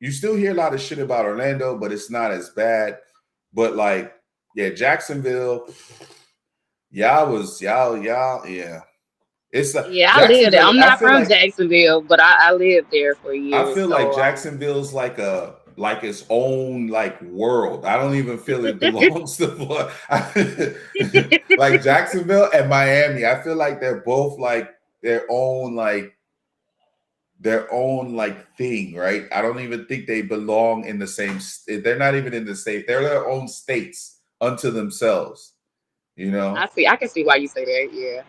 you still hear a lot of shit about Orlando, but it's not as bad. But like, yeah, Jacksonville, y'all, yeah. It's Yeah, I lived there. Jacksonville. I'm not from Jacksonville, but I lived there for I years. feel like So Jacksonville's like its own like world. I don't even feel it belongs to like Jacksonville and Miami. I feel like they're both like their own thing, right? I don't even think they belong in the same. They're not even in the state. They're their own states unto themselves. You know? I can see why you say that. Yeah,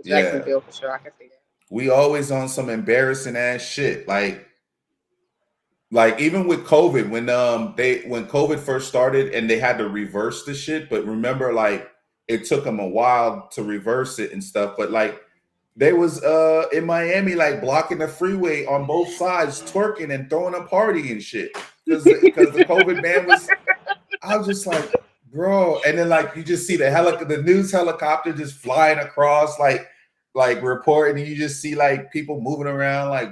Yeah. Jacksonville for sure. I can see that. We always on some embarrassing ass shit. Like even with COVID, when COVID first started and they had to reverse the shit, but remember, like it took them a while to reverse it and stuff. But like they was in Miami, like blocking the freeway on both sides, twerking and throwing a party and shit. Because the COVID ban was, I was just like, bro. And then like you just see the news helicopter just flying across, like reporting, and you just see like people moving around, like,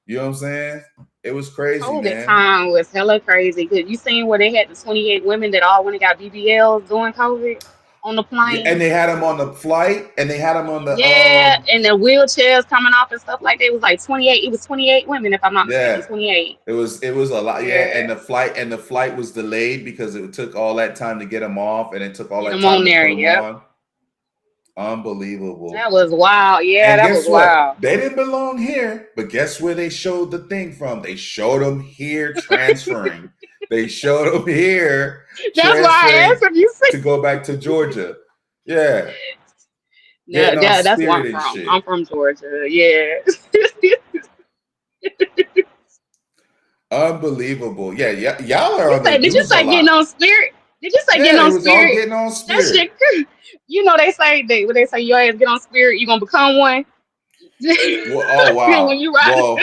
you know what I'm saying? It was crazy, COVID man. time was hella crazy. Cause you seen where they had the 28 women that all went and got BBLs during COVID on the Yeah, plane. and they had them on the flight, and they had them on the Yeah, and the wheelchairs coming off and stuff like that. It was like 28. It was 28 women, if I'm not mistaken. yeah. 28. It was a lot, yeah. Yeah. And the flight was delayed because it took all that time to get them off, and it took all Get that them time on to there, put them yep. on. Unbelievable. That was wild. Yeah, And that guess was what? wild. They didn't belong here, but guess where they showed the thing from? They showed them here transferring. They showed them here That's why I asked if you see. to go back to Georgia. Yeah. Yeah, Getting all that's where I'm spirited from. shit. I'm from Georgia. Yeah. Unbelievable. Yeah, y'all are on the Did you news say a lot. getting on Spirit? Did you say Yeah, getting it on was all Spirit? getting on That Spirit. shit good. You know they say when they say your ass get on Spirit, you gonna become one. Well, oh wow. When you ride. Well,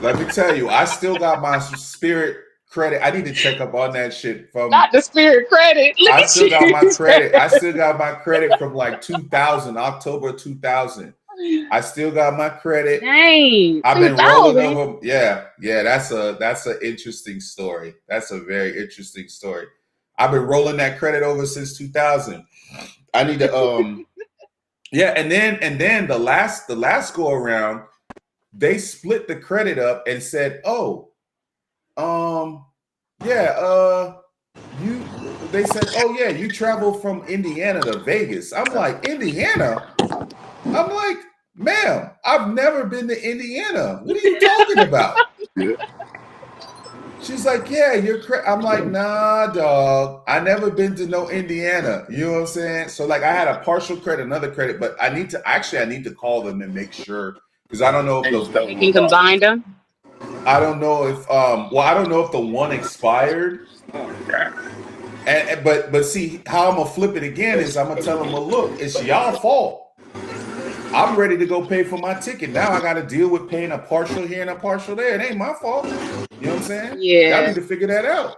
let me tell you, I still got my Spirit credit. I need to check up on that shit from. Not the Spirit credit. Look I at still got you. my credit. I still got my credit from like 2000, October 2000. I still got my credit. Dang, I've been rolling 2000. over. Yeah. That's an interesting story. That's a very interesting story. I've been rolling that credit over since 2000. I need to yeah, and then the last go around, they split the credit up and said, "Oh, yeah, they said, "Oh yeah, you travel from Indiana to Vegas." I'm like, "Indiana?" I'm like, "Ma'am, I've never been to Indiana. What are you talking about?" She's like, "Yeah, I'm like, "Nah, dog. I never been to no Indiana." You know what I'm saying? So like, I had a partial credit, another credit, but I need to call them and make sure, because I don't know if You can combine them. I don't know if I don't know if the one expired. And but see, how I'm gonna flip it again is I'm gonna tell them, "Well, look, it's y'all fault. I'm ready to go pay for my ticket. Now I got to deal with paying a partial here and a partial there. It ain't my fault." You know what I'm saying? Yeah. Y'all need to figure that out.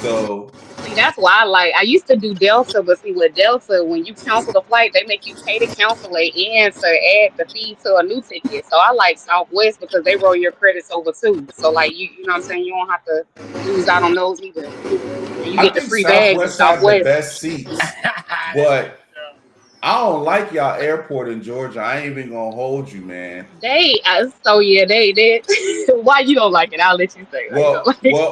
So See, that's why I used to do Delta, but see with Delta, when you cancel the flight, they make you pay to cancel it and to add the fee to a new ticket. So I like Southwest because they roll your credits over too. So like you know what I'm saying, you don't have to lose out on those either. And you get the free bags with Southwest have the Southwest. best seats, but I don't like y'all airport in Georgia. I ain't even gonna hold you, man. They why you don't like it? I'll let you say. Well,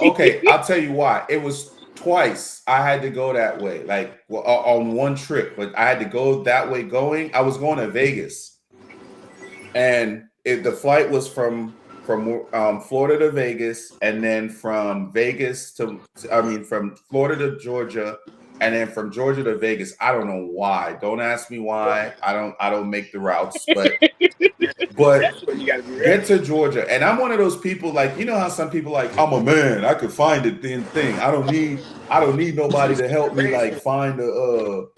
okay. I'll tell you why. It was twice I had to go that way, like on one trip, but I had to go that way going. I was going to Vegas, and the flight was from Florida to Vegas, and then from Florida to Georgia, and then from Georgia to Vegas. I don't know why. Don't ask me why. I don't make the routes, but That's what you gotta be ready. get to Georgia. And I'm one of those people, like, you know how some people like, I'm a man, I could find the thing. I don't need nobody to help me like find the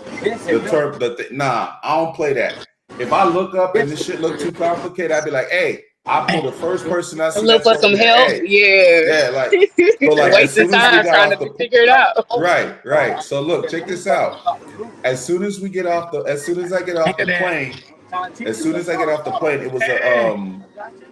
term. Nah, I don't play that. If I look up and this shit look too complicated, I'd be like, hey, I pull the first person I see. Look for some help. Hey, yeah, like so, like waste the time trying to figure it out. Right. So look, check this out. As soon as I get off the plane,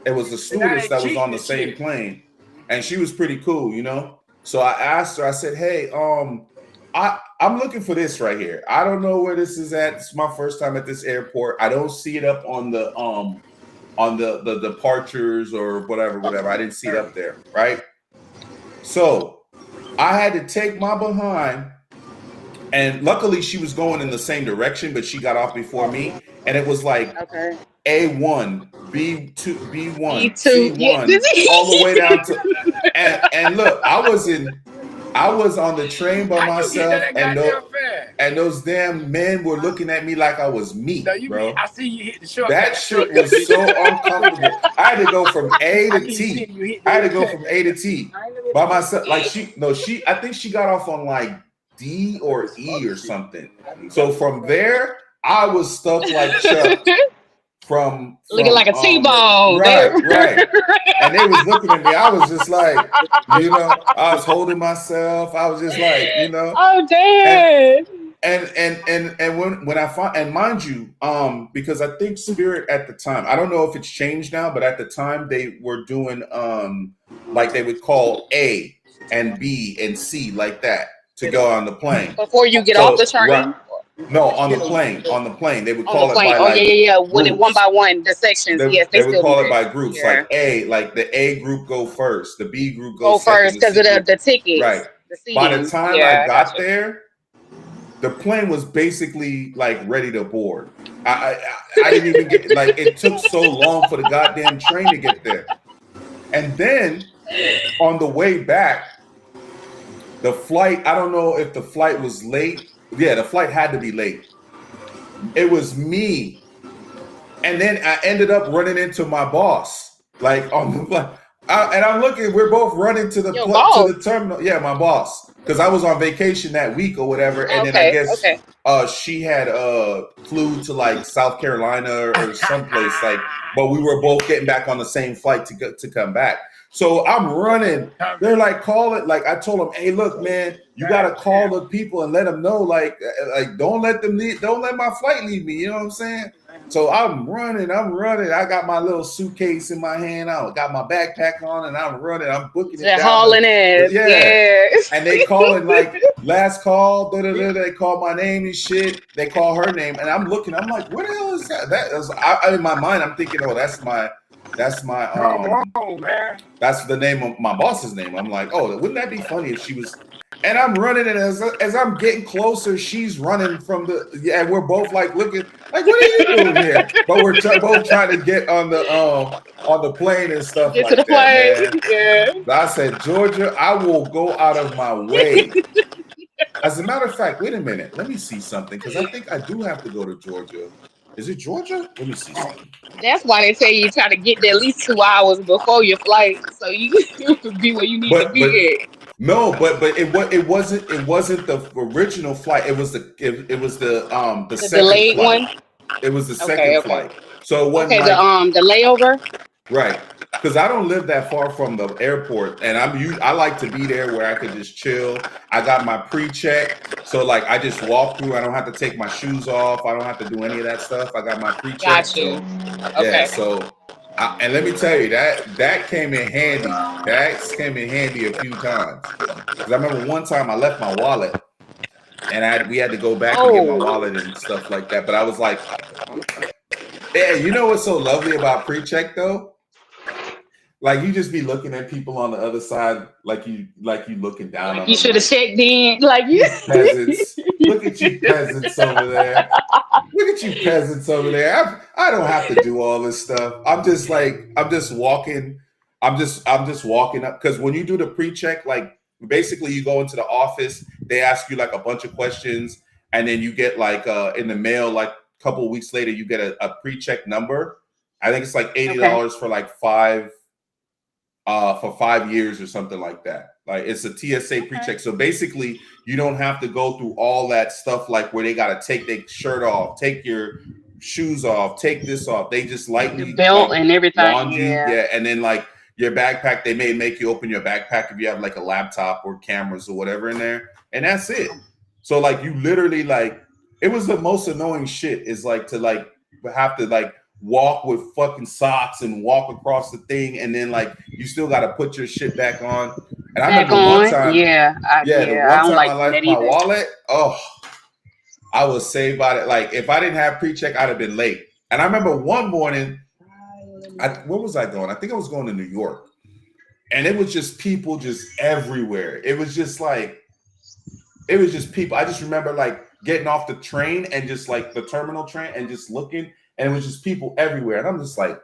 it was a stewardess that was on the same plane, and she was pretty cool, you know. So I asked her, I said, "Hey, I'm looking for this right here. I don't know where this is at. It's my first time at this airport. I don't see it up on the departures or whatever. I didn't see it up there, right? So I had to take my behind, and luckily she was going in the same direction, but she got off before me, and it was like A1, B2, B1, C1, all the way down to and look, I was on the train by myself, and those damn men were looking at me like I was meat, bro. I see you hit the short. That shit was so uncomfortable. I had to go from A to T. I had to go from A to T by myself. Like I think she got off on like D or E or something. So from there, I was stuck like Chuck looking like a T-bone. Right. And they was looking at me. I was just like, I was holding myself. I was just like, Oh damn. And when I find, and mind you, because I think Spirit at the time, I don't know if it's changed now, but at the time they were doing like they would call A and B and C like that to go on the plane. Before you get off the train? Right. No, on the plane. They would call it by one by one, the sections. They would call it by groups. Yeah. Like the A group go first, the B group go first because of the tickets. Right. By the time I got there, the plane was basically like ready to board. I didn't even get, like, it took so long for the goddamn train to get there. And then on the way back, the flight, I don't know if the flight was late. Yeah, the flight had to be late. It was me. And then I ended up running into my boss, like on the flight. And I'm looking, we're both running to the terminal. Yeah, my boss. Because I was on vacation that week or whatever. And then I guess she had flew to like South Carolina or someplace, like, but we were both getting back on the same flight to come back. So I'm running. They're like, call it. Like I told them, hey, look, man, you gotta call the people and let them know, like don't let them leave, don't let my flight leave me. You know what I'm saying? So I'm running. I got my little suitcase in my hand. I got my backpack on, and I'm running. I'm booking it. They're hauling it. Yeah. And they calling like last call. They call my name and shit. They call her name, and I'm looking. I'm like, what the hell is that? That is, in my mind, I'm thinking, oh, that's my that's the name of my boss's name. I'm like, oh, wouldn't that be funny if she was? And I'm running, and as I'm getting closer, she's running from and we're both like looking, like, what are you doing here? But we're both trying to get on the plane and stuff. Get like to the plane. Yeah. I said, Georgia, I will go out of my way. As a matter of fact, wait a minute, let me see something, because I think I do have to go to Georgia. Is it Georgia? Let me see something. That's why they tell you try to get there at least 2 hours before your flight, so you be where you need to be at. No, but it wasn't the original flight. It was the second delayed flight. one. It was the second flight. So it wasn't the layover. Right, because I don't live that far from the airport, and I like to be there where I could just chill. I got my pre-check, so like I just walk through. I don't have to take my shoes off. I don't have to do any of that stuff. I got my pre-check. Got you. So, yeah, so. And let me tell you, that came in handy. That came in handy a few times. Because I remember one time I left my wallet, and we had to go back and get my wallet and stuff like that. But I was like, yeah, you know what's so lovely about pre-check though? Like you just be looking at people on the other side, like you looking down on them. You should have checked in, like you peasants. Look at you peasants over there. Look at you peasants over there. I don't have to do all this stuff. I'm just walking up, because when you do the pre-check, like basically you go into the office, they ask you like a bunch of questions, and then you get like in the mail, like a couple of weeks later, you get a pre-check number. I think it's like $80 for like 5 years or something like that. Like it's a TSA pre-check. So basically you don't have to go through all that stuff, like where they got to take their shirt off, take your shoes off, take this off. They just lightly your belt and everything. Yeah. And then like your backpack, they may make you open your backpack if you have like a laptop or cameras or whatever in there. And that's it. So like you literally, like, it was the most annoying shit, is like to like have to like walk with fucking socks and walk across the thing, and then like you still got to put your shit back on. And I remember one time, the one time I left my wallet, I was saved by it. Like if I didn't have pre-check, I'd have been late. And I remember one morning, where was I going? I think I was going to New York, and it was just people just everywhere. It was just people. I just remember like getting off the train and just like the terminal train and just looking. And it was just people everywhere. And I'm just like,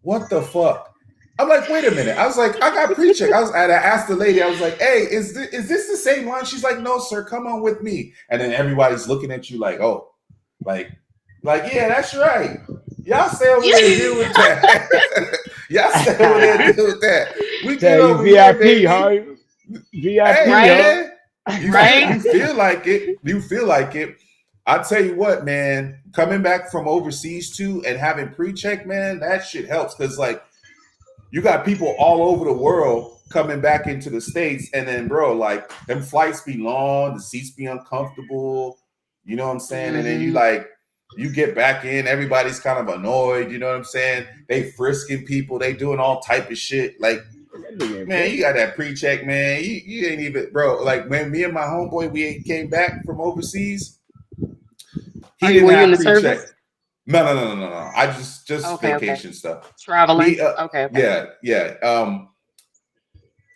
what the fuck? I'm like, wait a minute. I was like, I got pre-check. I asked the lady, I was like, hey, is this the same line? She's like, no, sir, come on with me. And then everybody's looking at you like, oh, like, yeah, that's right. Y'all stay over there and deal with that. Y'all stay over there and deal with that. We get over VIP, here, huh? VIP, hey, man. You feel like it. You feel like it. I tell you what, man, coming back from overseas too and having pre-check, man, that shit helps because like you got people all over the world coming back into the States, and then bro, like them flights be long, the seats be uncomfortable, you know what I'm saying? And then you get back in, everybody's kind of annoyed, you know what I'm saying? They frisking people, they doing all type of shit. Like, man, you got that pre-check, man. You ain't even, bro. Like when me and my homeboy we came back from overseas, he didn't have pre-check. No. I just vacation stuff. Traveling. Okay. Yeah.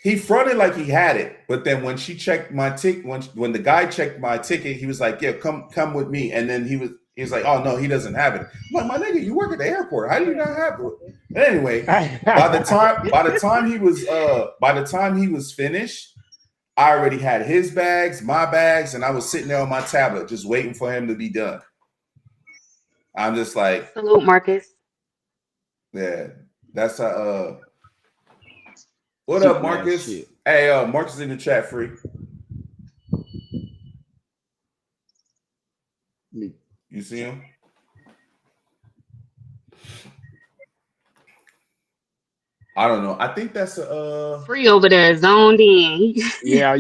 He fronted like he had it, but then when she checked my ticket, when the guy checked my ticket, he was like, "Yeah, come with me." And then he was like, "Oh no, he doesn't have it." I'm like, "My nigga, you work at the airport. How do you not have it?" Anyway, by the time he was finished, I already had his bags, my bags, and I was sitting there on my tablet just waiting for him to be done. I'm just like, salute, Marcus. Yeah, that's what up, Marcus? Hey, Marcus in the chat, free. You see him? I don't know. I think that's free over there, zoned in. Yeah.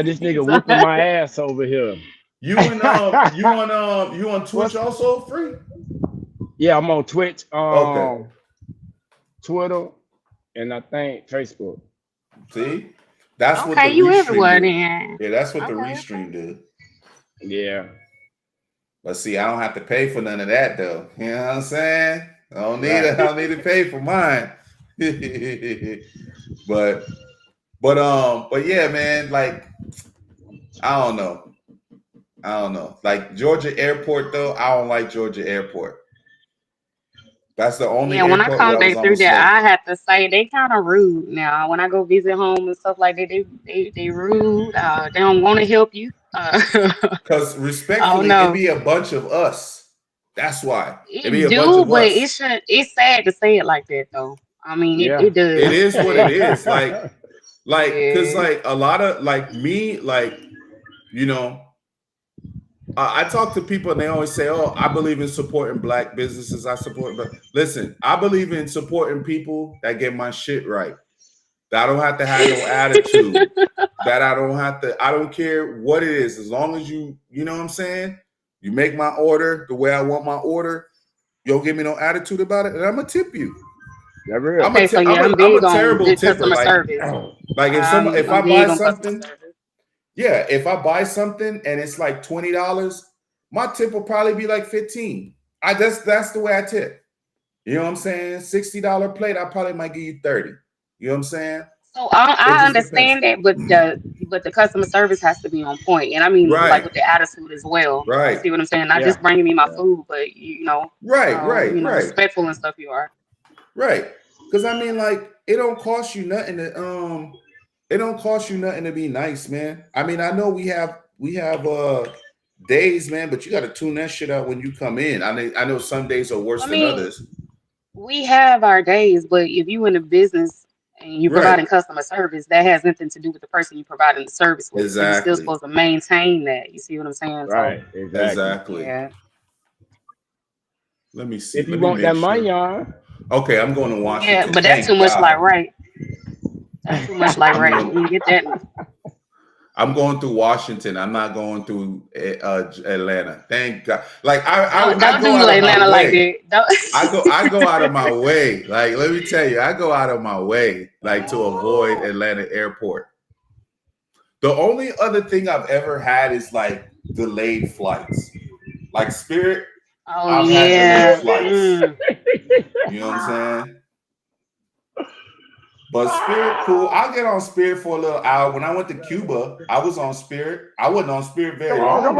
This nigga whooping my ass over here. You on Twitch also, free? Yeah, I'm on Twitch, okay. Twitter, and I think Facebook. See, that's okay, what the you restream everywhere did. then. Yeah, that's what the restream did. Yeah. But see, I don't have to pay for none of that though. You know what I'm saying? I don't need to pay for mine. but yeah, man, like I don't know. Like Georgia Airport though, I don't like Georgia Airport. That's the only when I come back through there, slow. I have to say they kind of rude now. When I go visit home and stuff like that, they rude. They don't want to help you. Because respectfully, it'd be a bunch of us. That's why. It'd be a bunch of us. It shouldn't. It's sad to say it like that, though. I mean, it does. It is what it is. Like, because like a lot of like me, like, you know, I talk to people and they always say, "Oh, I believe in supporting Black businesses. I support." But listen, I believe in supporting people that get my shit right. That I don't have to have no attitude. That I don't have to. I don't care what it is, as long as you know what I'm saying. You make my order the way I want my order. You don't give me no attitude about it, and I'm gonna tip you. I'm a terrible tipper. Like if I buy something. Yeah, if I buy something and it's like $20, my tip will probably be like $15. That's the way I tip. You know what I'm saying? $60 plate, I probably might give you $30. You know what I'm saying? So I understand that, but the customer service has to be on point, and I mean like with the attitude as well. Right. You see what I'm saying? Not just bringing me my food, but you know, respectful and stuff. You are right. Because I mean, like, it don't cost you nothing to It don't cost you nothing to be nice, man. I mean, I know we have days, man, but you got to tune that shit out when you come in. I know some days are worse than others. We have our days, but if you in a business and you providing customer service, that has nothing to do with the person you providing the service with. Exactly. You're still supposed to maintain that. You see what I'm saying? Right. So, exactly. Yeah. Let me see. If you want that money on. Okay, I'm going to Washington. Yeah, but that's too much like right. That's too much like right. You get that. I'm going through Washington. I'm not going through Atlanta. Thank God. Like I don't do Atlanta like that. I go out of my way. Like, let me tell you, I go out of my way like to avoid Atlanta airport. The only other thing I've ever had is like delayed flights. Like Spirit. Oh, yeah. You know what I'm saying? But Spirit, cool. I'll get on Spirit for a little hour. When I went to Cuba, I was on Spirit. I wasn't on Spirit very long. I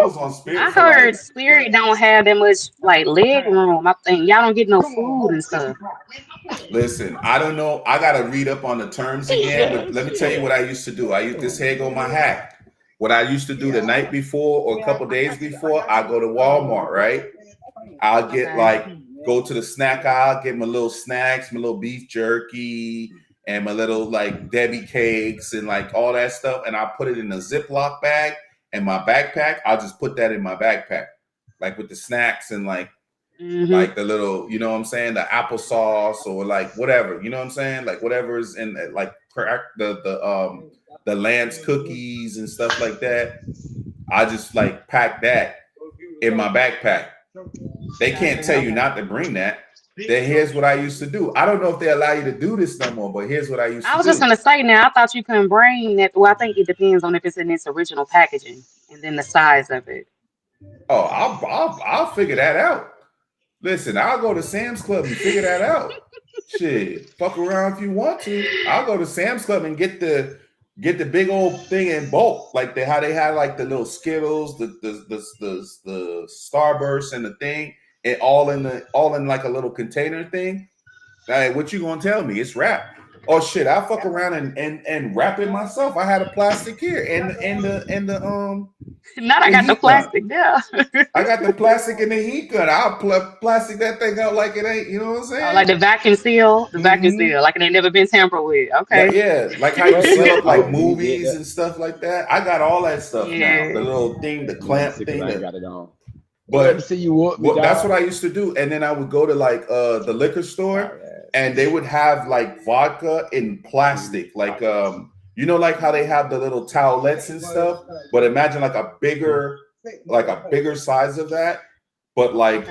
was on Spirit. I heard Spirit don't have that much like leg room. I think y'all don't get no food and stuff. Listen, I don't know. I gotta read up on the terms again. But let me tell you what I used to do. This here go my hack. What I used to do the night before or a couple days before, I go to Walmart, right? I'll get go to the snack aisle, get my little snacks, my little beef jerky, and my little like Debbie cakes and like all that stuff. And I put it in a Ziploc bag and my backpack, I'll just put that in my backpack, like with the snacks and like the little, you know what I'm saying, the applesauce or like whatever, you know what I'm saying, like whatever is in like the Lance cookies and stuff like that. I just like pack that in my backpack. They can't tell you not to bring that. Then here's what I used to do. I don't know if they allow you to do this no more, but here's what I used to do. I was just gonna say now. I thought you couldn't bring that. Well, I think it depends on if it's in its original packaging and then the size of it. Oh, I'll figure that out. Listen, I'll go to Sam's Club and figure that out. Shit, fuck around if you want to. I'll go to Sam's Club and get the big old thing in bulk, like how they had like the little Skittles, the Starburst and the thing, and all in like a little container thing. Like, what you gonna tell me? It's wrapped. Oh shit, I fuck around and wrap it myself. I had a plastic here and the Not I got the plastic there. I got the plastic in the heat gun. I'll plastic that thing out like it ain't, you know what I'm saying? Oh, like the vacuum seal, like it ain't never been tampered with. Okay. Yeah, like how you seal up like movies and stuff like that. I got all that stuff now. The little thing, the clamp thing. I got it on. But see you that's what I used to do. And then I would go to like the liquor store and they would have like vodka in plastic, like you know, like how they have the little towelettes and stuff, but imagine like a bigger size of that, but like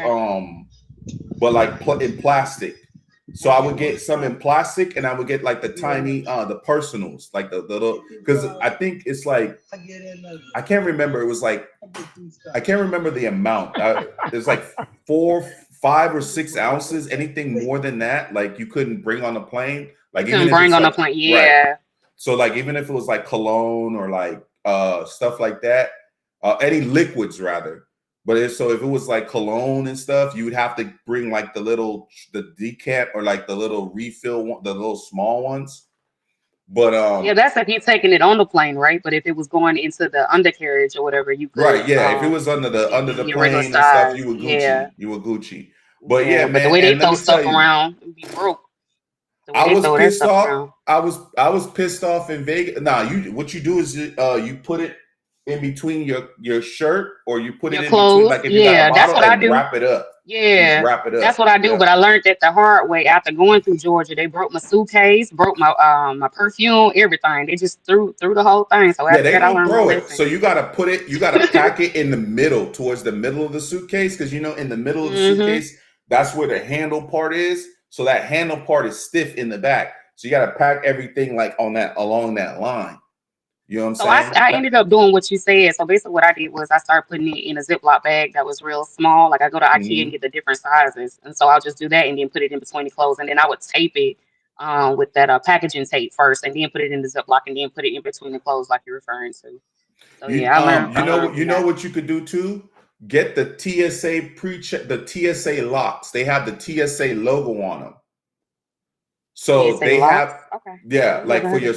in plastic. So I would get some in plastic, and I would get like the tiny the personals, like the little, because I think it's like I can't remember. It was like I can't remember the amount. It's like 4, 5, or 6 ounces. Anything more than that, like you couldn't bring on the plane. Like you couldn't bring on the plane. Yeah. Right. So like even if it was like cologne or like stuff like that, any liquids rather. But so if it was like cologne and stuff, you would have to bring like the decant or like the little refill one, the little small ones. But yeah, that's if you're taking it on the plane, right? But if it was going into the undercarriage or whatever, you could, right, yeah. If it was under the plane and stuff, you were Gucci. Yeah. You were Gucci. But yeah, man. But the way they throw stuff around, it'd be broke. I was pissed off. I was pissed off in Vegas. Nah, what you do is you put it in between your shirt, or you put it in between, like if you got a bottle, that's what I do. Wrap it up. Yeah, wrap it up. That's what I do. Yeah. But I learned that the hard way after going through Georgia. They broke my suitcase, broke my my perfume, everything. They just threw the whole thing. So after that, I learned throw it. So you gotta pack it in the middle, towards the middle of the suitcase, because you know in the middle of the suitcase, that's where the handle part is. So that handle part is stiff in the back. So you gotta pack everything like along that line. You know what I'm saying? So I ended up doing what you said. So basically what I did was I started putting it in a Ziploc bag that was real small. Like I go to IKEA and get the different sizes. And so I'll just do that and then put it in between the clothes. And then I would tape it with that packaging tape first, and then put it in the Ziploc, and then put it in between the clothes like you're referring to. So yeah, I learned. You know what you could do too? Get the TSA the TSA locks. They have the TSA logo on them. So TSA they locks? Have like for your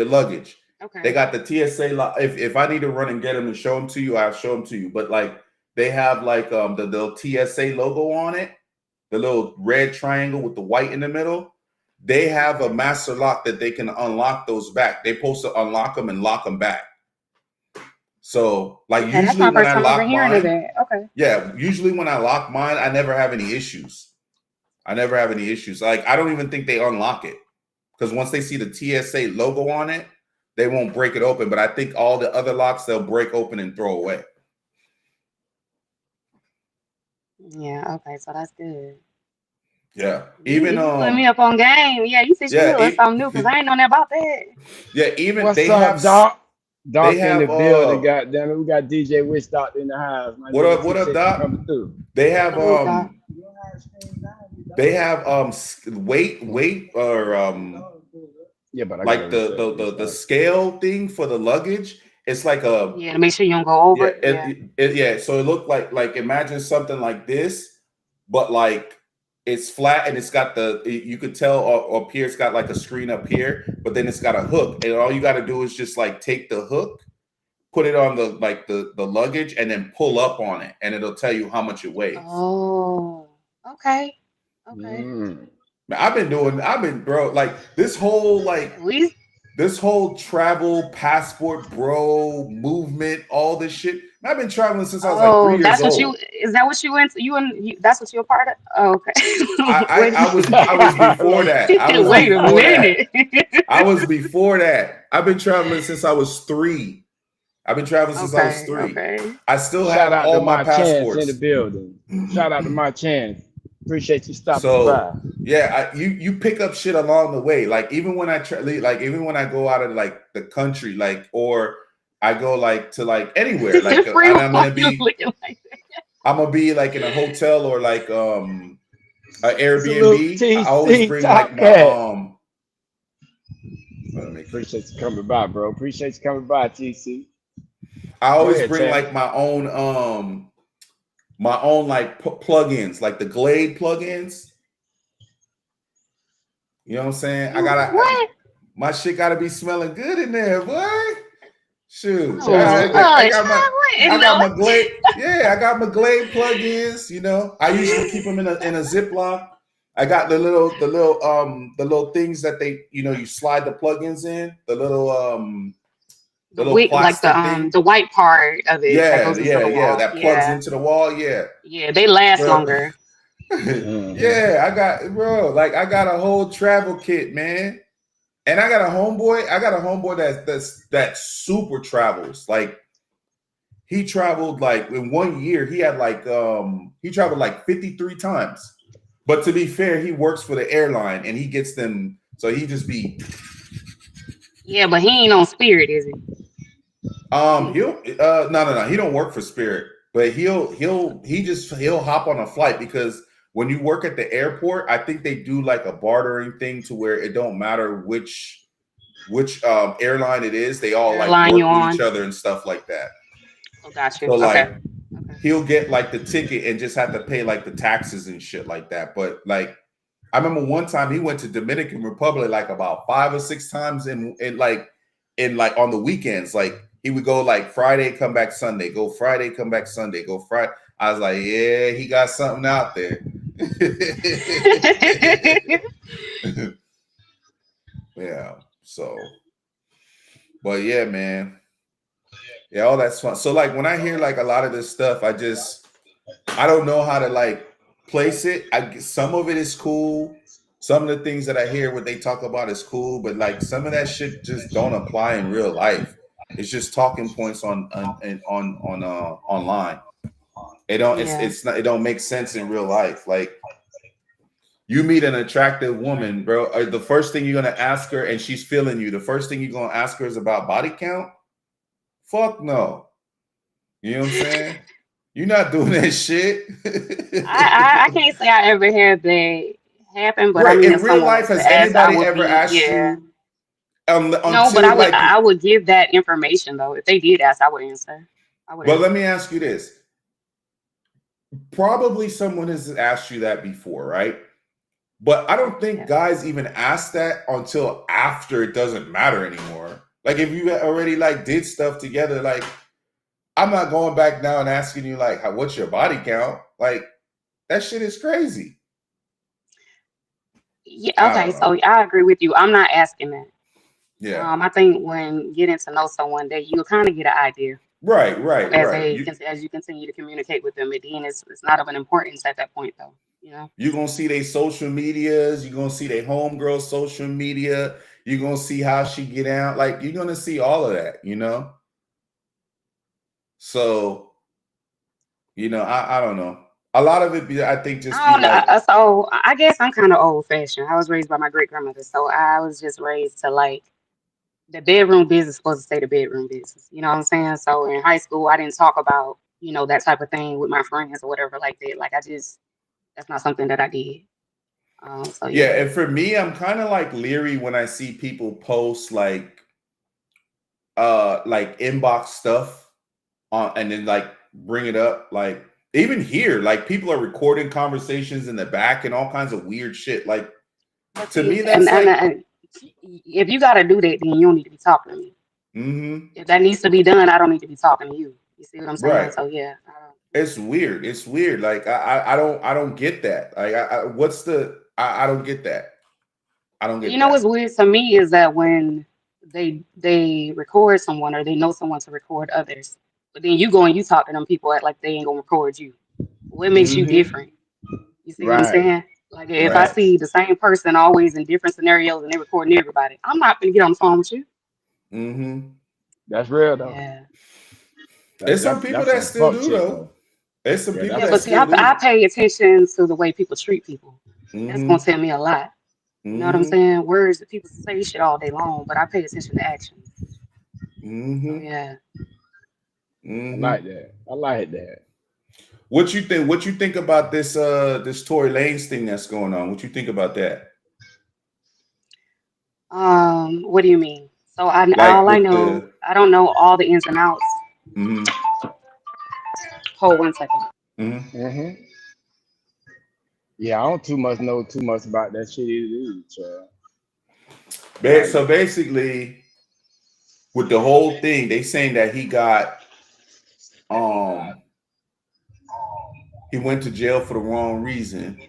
luggage. Okay. They got the TSA lock. If I need to run and get them and show them to you, I'll show them to you. But like they have like the little TSA logo on it, the little red triangle with the white in the middle. They have a master lock that they can unlock those back. They're supposed to unlock them and lock them back. So like usually when I lock mine, usually when I lock mine, I never have any issues. Like I don't even think they unlock it, because once they see the TSA logo on it, they won't break it open. But I think all the other locks they'll break open and throw away. Yeah. Okay. So that's good. Yeah. Even you put me up on game. Yeah. You said you knew something new, because I ain't know nothing about that. Yeah. Even what's they up, have Doc. Doc in the building. Goddamn it, we got DJ Wish Doc in the house. What up, Doc? They have weight or yeah, but like the scale thing for the luggage. It's like to make sure you don't go over it. So it looked like imagine something like this, but like it's flat and it's got you could tell up here it's got like a screen up here, but then it's got a hook, and all you got to do is just like take the hook, put it on the luggage, and then pull up on it, and it'll tell you how much it weighs. Oh, okay. I've been bro, like this whole like this whole travel passport bro movement, all this shit. I've been traveling since I was like 3 Oh, years that's what you old. is that what you went to? That's what you're a part of? Oh, okay. I, Wait I, I was I was before that. I was wait a before that. minute. I was before that. I've been traveling since I was 3. I've been traveling since I was Okay, 3. okay. I still Shout have out to all my my chance in the passports. building. Shout out to my chance. Appreciate you stopping by. So yeah, you pick up shit along the way. Like even when even when I go out of like the country, like or I go like to like anywhere, like Free and I'm why gonna you be looking like that? like in a hotel or like an Salute Airbnb. I always TC bring like Top my Cat. let me- Appreciate you coming by, bro. Appreciate you coming by, TC. I Go always ahead, bring Chad. like my own like plugins, like the Glade plugins. You know what I'm saying? What? My shit gotta be smelling good in there, boy. Shoot, Oh, I hush. got my No. Glade. Yeah, I got my Glade plugins. You know, I usually keep them in a Ziploc. I got the little things that they you slide the plugins in the The little wick, like plastic thing. the white part of it that Yeah, goes into the wall. that plugs Yeah. into the wall. Yeah, Yeah, they last bro. longer. Yeah, I got I got a whole travel kit, man. And I got a homeboy. That super travels. Like he traveled like in 1 year. He had like he traveled like 53 times. But to be fair, he works for the airline and he gets them. So he just be Yeah, but he ain't on Spirit, is he? he'll no. He don't work for Spirit, but he'll hop on a flight because when you work at the airport, I think they do like a bartering thing to where it don't matter which airline it is, they all like Airline you work with each on? other and stuff like that. Oh, got you. So Okay. like he'll get like the ticket and just have to pay like the taxes and shit like that. But like I remember one time he went to Dominican Republic like about 5 or 6 times in on the weekends. Like he would go like Friday, come back Sunday, go Friday, come back Sunday, go Friday. I was like, yeah, he got something out there. Yeah. So, but yeah, man. Yeah, all that's fun. So like when I hear like a lot of this stuff, I don't know how to like place it. Some of it is cool. Some of the things that I hear what they talk about is cool, but like some of that shit just don't apply in real life. It's just talking points on online. It don't Yeah. it's not it don't make sense in real life. Like you meet an attractive woman, bro. The first thing you're gonna ask her, and she's feeling you. The first thing you're gonna ask her is about body count. Fuck no. You know what I'm saying? You're not doing that shit. I can't say I ever had that happen, but I Right. mean, In if real someone life, was has to ask, I anybody would ever be, asked yeah. you No, but until like I would give that information though. If they did ask, I would answer. I would but answer. let me ask you this. Probably someone has asked you that before, right? But I don't think Yeah. guys even ask that until after it doesn't matter anymore. Like if you already like did stuff together, like I'm not going back now and asking you like, what's your body count? Like that shit is crazy. Yeah. I Okay. don't know. So I agree with you. I'm not asking that. Yeah. I think when getting to know someone, that you'll kind of get an idea Right. as you continue to communicate with them. And then it's not of an importance at that point, though. You know. You're gonna see their social medias, you're gonna see their homegirl social media, you're gonna see how she get out, like you're gonna see all of that, you know. So, I don't know. A lot of it I think just I be don't know. like, So I guess I'm kind of old fashioned. I was raised by my great grandmother, so I was just raised to like the bedroom business supposed to stay the bedroom business. You know what I'm saying? So in high school, I didn't talk about that type of thing with my friends or whatever like that. Like that's not something that I did. So yeah, yeah. and for me, I'm kind of like leery when I see people post like inbox stuff on and then like bring it up. Like even here, like people are recording conversations in the back and all kinds of weird shit. Like But to me, see, that's like and if you gotta do that, then you don't need to be talking to me. If that needs to be done, I don't need to be talking to you. You see what I'm saying? right. So yeah. It's weird. It's weird. Like I don't get that. Like I don't get that. I don't get You know that. what's weird to me is that when they record someone or they know someone to record others. But then you go and you talk to them people act like they ain't gonna record you. What makes you Mm-hmm. different? You see what I'm Right. saying? Like if I Right. see the same person always in different scenarios and they recording everybody, I'm not gonna get on the phone with you. Mm-hmm. That's real though. Yeah. There's some people That's that some still fuck do shit though. though. There's some Yeah, people Yeah, that's that but some see, still I do. pay attention to the way people treat people. That's gonna Mm-hmm. tell me a lot. You know what I'm Mm-hmm. saying? Words that people say shit all day long, but I pay attention to actions. So Mm-hmm. yeah. I Mm-hmm. like that. I like that. What you think? What you think about this? This Tory Lanez thing that's going on. What you think about that? What do you mean? So Like all I with know, the. I don't know all the ins and outs. Mm-hmm. Hold 1 second. Mm-hmm. Mm-hmm. Yeah, I don't know too much about that shit either, child. Like, So basically, with the whole thing, they saying that um he went to jail for the wrong reason.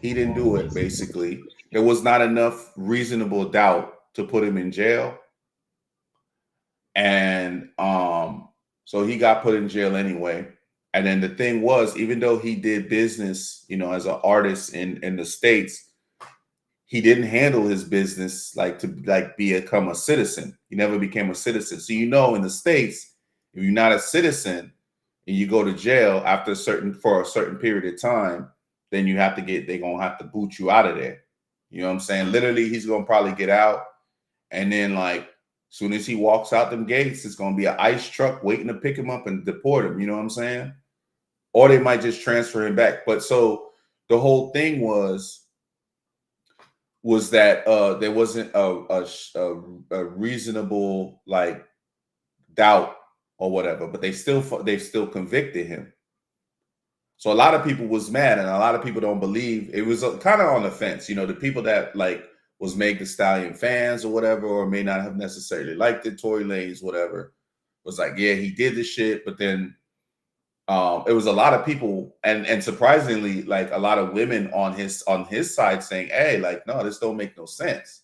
He didn't do it. Basically, there was not enough reasonable doubt to put him in jail, and so he got put in jail anyway. And then the thing was, even though he did business, as an artist in the States, he didn't handle his business like to become a citizen. He never became a citizen. So in the States, if you're not a citizen and you go to jail for a certain period of time, then they're gonna have to boot you out of there. You know what I'm saying? Literally, he's gonna probably get out, and then like soon as he walks out them gates, it's gonna be an ICE truck waiting to pick him up and deport him. You know what I'm saying? Or they might just transfer him back. But so the whole thing was that there wasn't a reasonable like doubt or whatever, but they still convicted him. So a lot of people was mad, and a lot of people don't believe it was kind of on the fence. The people that like was Meg Thee Stallion fans or whatever, or may not have necessarily liked it, Tory Lanez, whatever, was like, yeah, he did the shit, but then it was a lot of people, and surprisingly, like a lot of women on his side saying, hey, like, no, this don't make no sense.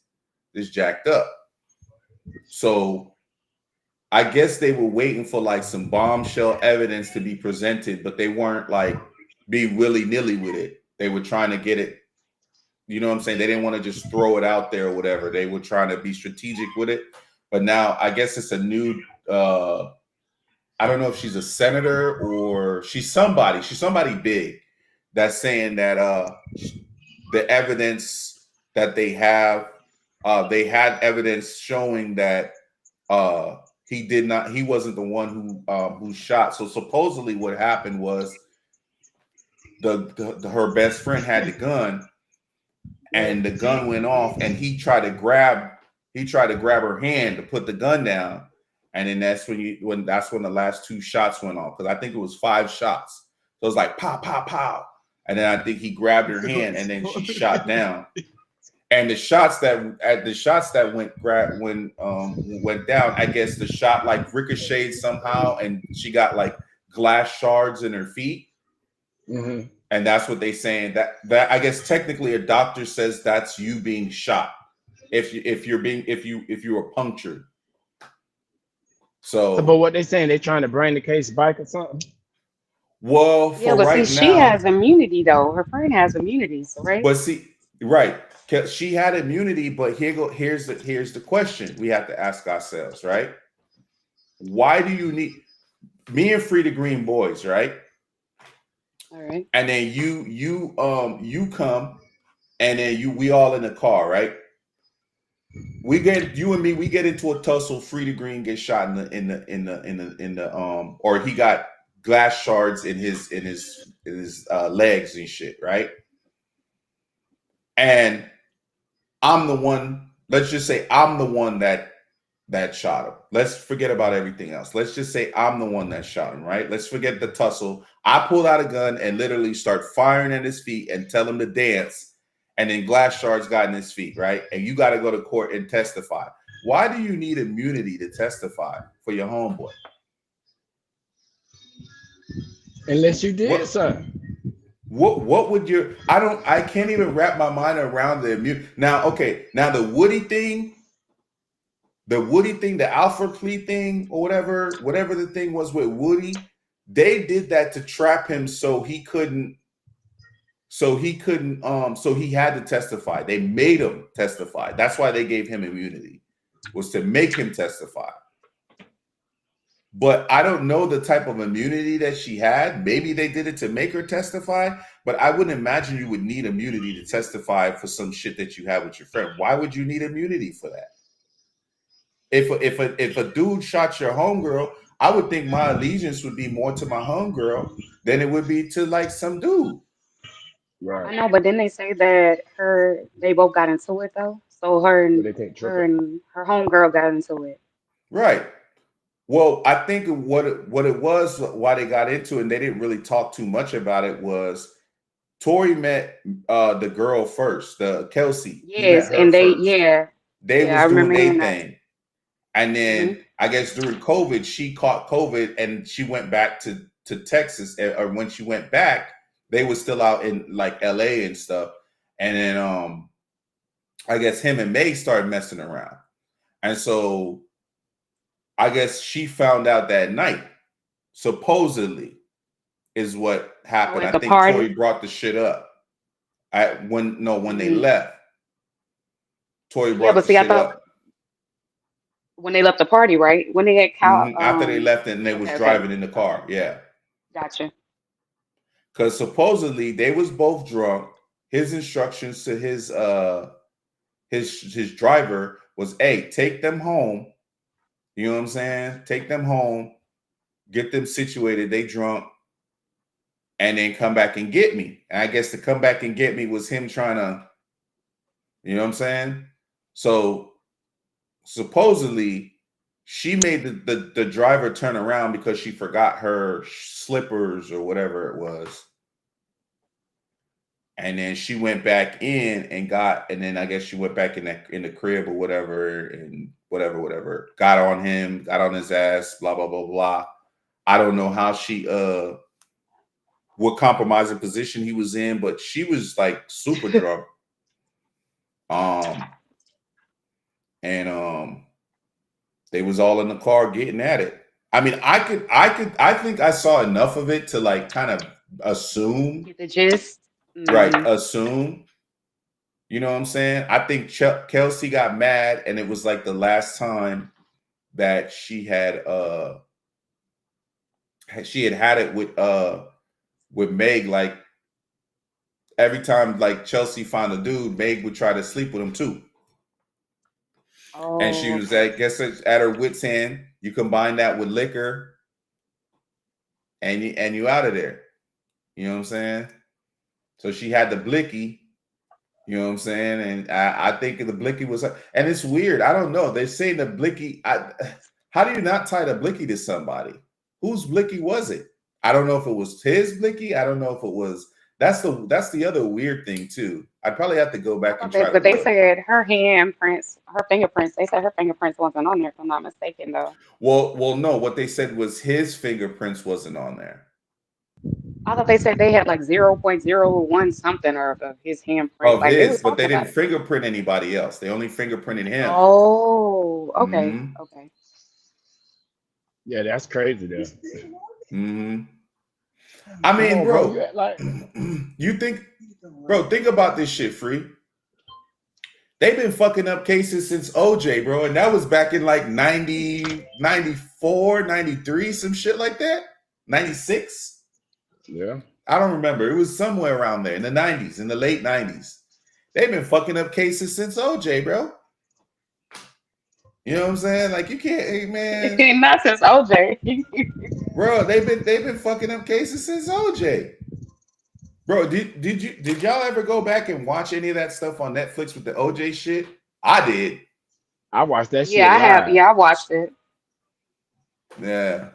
This jacked up. So I guess they were waiting for like some bombshell evidence to be presented, but they weren't like be willy-nilly with it. They were trying to get it, you know what I'm saying? They didn't want to just throw it out there or whatever. They were trying to be strategic with it. But now I guess it's a new I don't know if she's a senator or she's somebody big that's saying that the evidence that they had evidence showing that he wasn't the one who shot. So supposedly what happened was her best friend had the gun, and the gun went off, and he tried to grab her hand to put the gun down. And then that's when the last 2 shots went off, because I think it was 5 shots. So it was like pow, pow, pow. And then I think he grabbed her hand, and then she shot down. And the shots that went down, I guess the shot like ricocheted somehow, and she got like glass shards in her feet. mm-hmm. And that's what they saying, that I guess technically a doctor says that's you being shot if you were punctured. So, But what they saying, they trying to bring the case back or something? well, Yeah, for but see, right she now, has immunity though. Her friend has immunity, so right? but see, right, she had immunity, but here's the question we have to ask ourselves, right? Why do you need me and Free the Green Boys, right? All right. And then you come, and then we all in the car, right? You and me, we get into a tussle. Free the Green gets shot in the or he got glass shards in his legs and shit, right? And I'm the one. Let's just say I'm the one that shot him. Let's forget about everything else. Let's just say I'm the one that shot him, right? Let's forget the tussle. I pulled out a gun and literally start firing at his feet and tell him to dance. And then glass shards got in his feet, right? And you got to go to court and testify. Why do you need immunity to testify for your homeboy? Unless you did something. What would your I can't even wrap my mind around the immunity. Now, okay, now the Woody thing the Woody thing, the Alpha Plea thing, or whatever the thing was with Woody, they did that to trap him so he had to testify. They made him testify. That's why they gave him immunity, was to make him testify. But I don't know the type of immunity that she had. Maybe they did it to make her testify, but I wouldn't imagine you would need immunity to testify for some shit that you had with your friend. Why would you need immunity for that? If a dude shot your homegirl, I would think my allegiance would be more to my homegirl than it would be to like some dude. Right. I know, but then they say that they both got into it though. So her But and they can't her triple. and her homegirl got into it. Right. Well, I think what it was, why they got into it, and they didn't really talk too much about it, was Tory met the girl first, the Kelsey. Yes, and they I was doing remember their hearing that. thing. And then I guess during COVID, she caught COVID and she went back to Texas. Or when she went back, they were still out in like LA and stuff. And then I guess him and Meg started messing around. And so I guess she found out that night, supposedly, is what happened. I think party? Tory brought the shit up. When they left. Tory brought the shit up. When they left the party, right? When they had caught after they left and they was driving in the car. Yeah. Gotcha. Because supposedly they was both drunk. His instructions to his driver was, hey, take them home. You know what I'm saying? Take them home, get them situated. They drunk, and then come back and get me. And I guess to come back and get me was him trying to, you know what I'm saying? So supposedly she made the driver turn around because she forgot her slippers or whatever it was. And then she went back in and then I guess she went back in the crib or whatever, and whatever, got on him, got on his ass, blah, blah, blah, blah. I don't know how she, what compromising position he was in, but she was like super drunk. They was all in the car getting at it. I mean, I think I saw enough of it to like kind of assume. Get the gist. Right, assume. You know what I'm saying? I think Kelsey got mad, and it was like the last time that she had it with Meg. Like every time like Chelsea found a dude, Meg would try to sleep with him too. And she was at her wit's end. You combine that with liquor, and you out of there. You know what I'm saying? So she had the blicky. You know what I'm saying? And I think the blicky was, and it's weird. I don't know. They're saying the blicky. How do you not tie the blicky to somebody? Whose blicky was it? I don't know if it was his blicky. I don't know if it was. That's the other weird thing too. I'd probably have to go back and try. But they said her fingerprints. They said her fingerprints wasn't on there, if I'm not mistaken, though. Well, no. What they said was his fingerprints wasn't on there. I thought they said they had like 0.01 something of his handprint. Of his, but they didn't fingerprint anybody else. They only fingerprinted him. Oh, okay, okay. Yeah, that's crazy, though. Mm-hmm. I mean, bro, think about this shit, Free. They've been fucking up cases since OJ, bro, and that was back in like 90, 94, 93, some shit like that. 96. Yeah. I don't remember. It was somewhere around there in the 90s, in the late 90s. They've been fucking up cases since OJ, bro. You know what I'm saying? Like you can't, hey, man. Not since OJ. Bro, they've been fucking up cases since OJ. Bro, did y'all ever go back and watch any of that stuff on Netflix with the OJ shit? I did. I watched that shit. Yeah, I have. Yeah, I watched it. Yeah.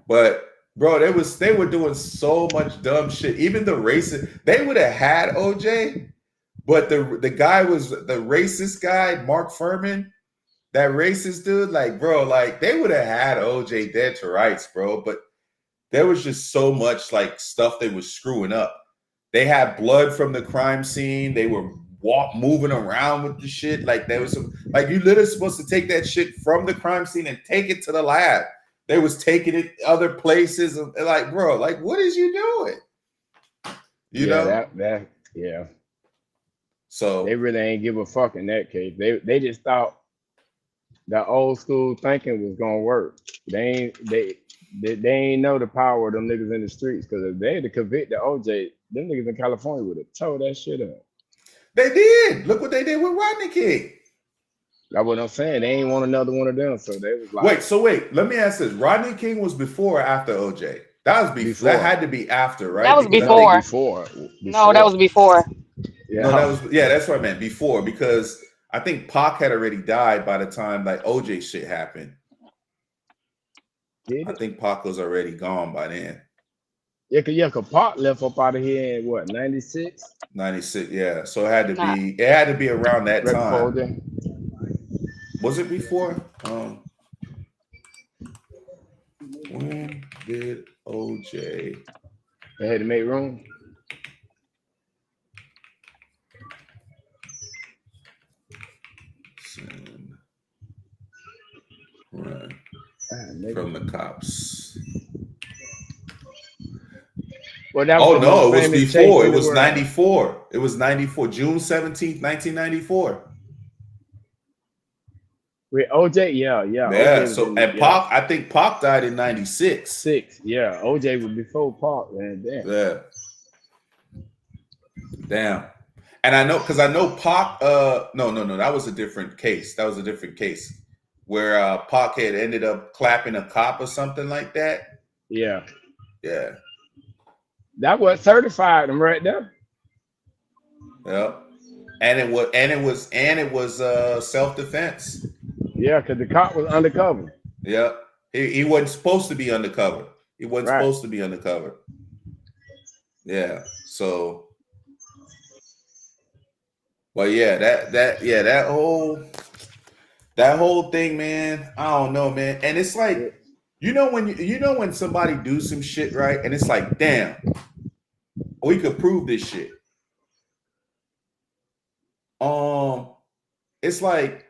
But bro, they were doing so much dumb shit. Even the racist, they would have had OJ, but the guy was the racist guy, Mark Furman, that racist dude. Like, bro, like they would have had OJ dead to rights, bro. But there was just so much like stuff they was screwing up. They had blood from the crime scene. They were moving around with the shit. Like there was some, like you literally supposed to take that shit from the crime scene and take it to the lab. They was taking it other places, and like, bro, like what is you doing? You know? Yeah. So They really ain't give a fuck in that case. They just thought the old school thinking was gonna work. They ain't know the power of them niggas in the streets, because if they had to convict the OJ, them niggas in California would have tore that shit up. they did. Look what they did with Rodney King. That's what I'm saying. They ain't want another one of them, so they was like, Wait. Let me ask this: Rodney King was before or after OJ? That was before. That had to be after, right? That was Because before. No, that was before. Yeah, no, that was that's what I meant before, because I think Pac had already died by the time like OJ shit happened. I think Pac was already gone by then. Yeah, cause Pac left up out of here in what, 96? 96, yeah. So it had to be around that Right time. before OJ. Was it before? When did OJ? They had to make room. Run from the cops. Well, that was no, it was before. It was 94. It was 94. June 17th, 1994. With OJ, yeah. Yeah, so Pac, I think Pac died in 96. Yeah, OJ was before Pac, man. Damn. Yeah. Damn. And I know, because I know Pac, no, that was a different case. That was a different case where Pac had ended up clapping a cop or something like that. Yeah. Yeah. That was certified them right there. Yep. And it was self-defense. Yeah, because the cop was undercover. Yep. He wasn't supposed to be undercover. He wasn't supposed to be undercover. Yeah. So, but yeah, that whole thing, man. I don't know, man. And it's like, when somebody do some shit, right? And it's like, damn, we could prove this shit. It's like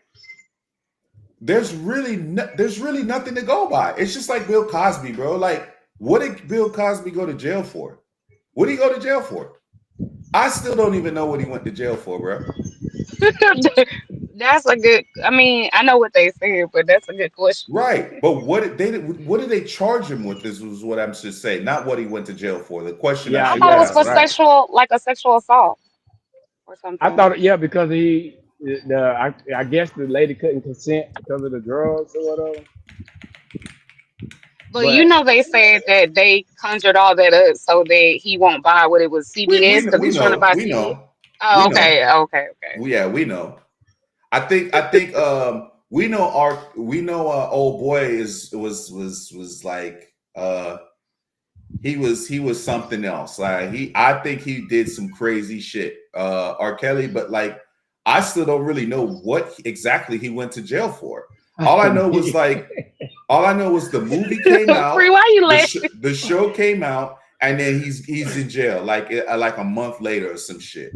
there's really nothing to go by. It's just like Bill Cosby, bro. Like, what did Bill Cosby go to jail for? What did he go to jail for? I still don't even know what he went to jail for, bro. That's a good. I mean, I know what they said, but that's a good question. Right, but what did they charge him with? This was what I'm just saying, not what he went to jail for. The question I thought it was for sexual, like a sexual assault or something. I thought, because I guess the lady couldn't consent because of the drugs or whatever. But they said that they conjured all that up so that he won't buy what it was CBS because he's trying to buy CBS. Oh, okay. Yeah, we know. I think we know old boy was like he was something else. Like I think he did some crazy shit, R. Kelly, but like I still don't really know what exactly he went to jail for. All I know was the movie came out. Free, why you laughing? The show came out, and then he's in jail like a month later or some shit.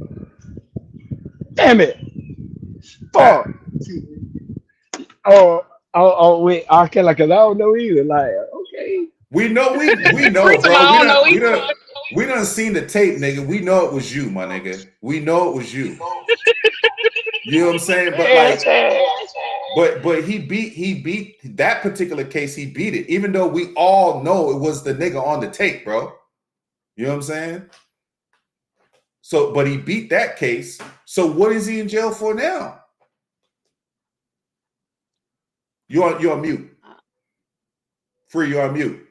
Damn it! Fuck. Oh, wait, R. Kelly, because I don't know either. Like, okay. We know, bro. We done seen the tape, nigga. We know it was you, my nigga. We know it was you. You know what I'm saying? But he beat that particular case. He beat it, even though we all know it was the nigga on the tape, bro. You know what I'm saying? So, but he beat that case. So, what is he in jail for now? You're on mute. Free, you're on mute.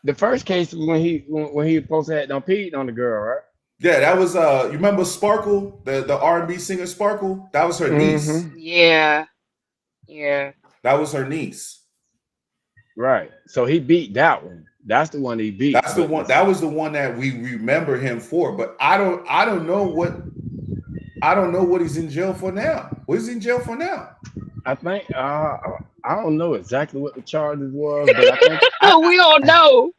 The first case when he was supposed to have done peed on the girl, right? Yeah, that was you remember Sparkle, the R&B singer Sparkle? That was her niece. Yeah. That was her niece. Right. So he beat that one. That's the one he beat. That's the one. That was the one that we remember him for. But I don't know what he's in jail for now. What is he in jail for now? I think I don't know exactly what the charges was, but I think we don't know.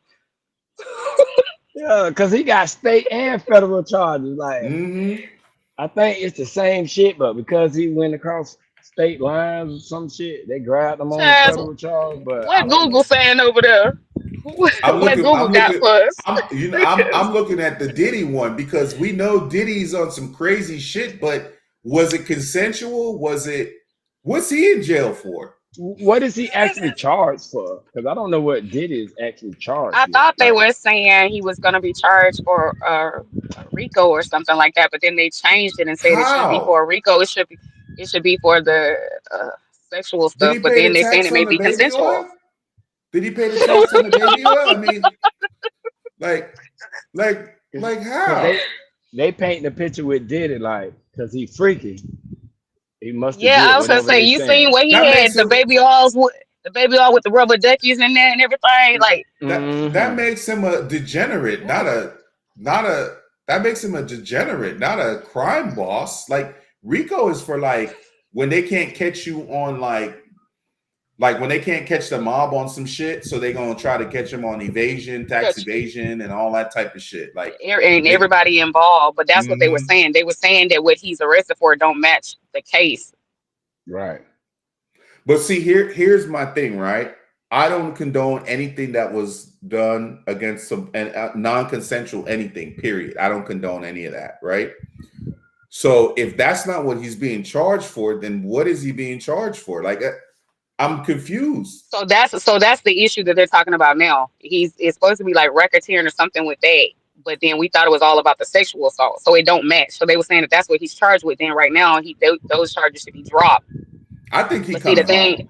Yeah, because he got state and federal charges. Like, Mm-hmm. I think it's the same shit, but because he went across state lines or some shit, they grabbed him on the Chaz, federal charge. But I what don't Google know. saying over there? I'm What looking. Google I'm got looking. for us? I'm looking at the Diddy one because we know Diddy's on some crazy shit. But was it consensual? Was it? What's he in jail for? What is he actually charged for? Because I don't know what Diddy is actually charged I with. thought they Like, were saying he was going to be charged for RICO or something like that, but then they changed it and said it shouldn't be How for a RICO. It should be for the sexual did stuff. he But pay then the they're saying tax it may on the be baby consensual. oil? Did he pay the tax on the baby oil? I mean, like, like because how? they paint the picture with Diddy like, because he freaky, he must have Yeah, did I was gonna whatever say they you seen saying. where he That had makes him. the baby oil with the rubber duckies in there and everything. Like, That Hmm. makes him a degenerate, not a. That makes him a degenerate, not a crime boss. Like Rico is for like when they can't catch you on like when they can't catch the mob on some shit, so they're gonna try to catch him on evasion, tax touch evasion, and all that type of shit. Like and they. everybody involved. But that's what they were Mhm. saying. They were saying that what he's arrested for don't match the case. Right. But see, here's my thing, right? I don't condone anything that was done against some and non-consensual anything. Period. I don't condone any of that, right? So if that's not what he's being charged for, then what is he being charged for? Like, I'm confused. So that's the issue that they're talking about now. It's supposed to be like racketeering or something with that. But then we thought it was all about the sexual assault, so it don't match. So they were saying that that's what he's charged with. Then right now, those charges should be dropped. I think he But see, the coming thing, home.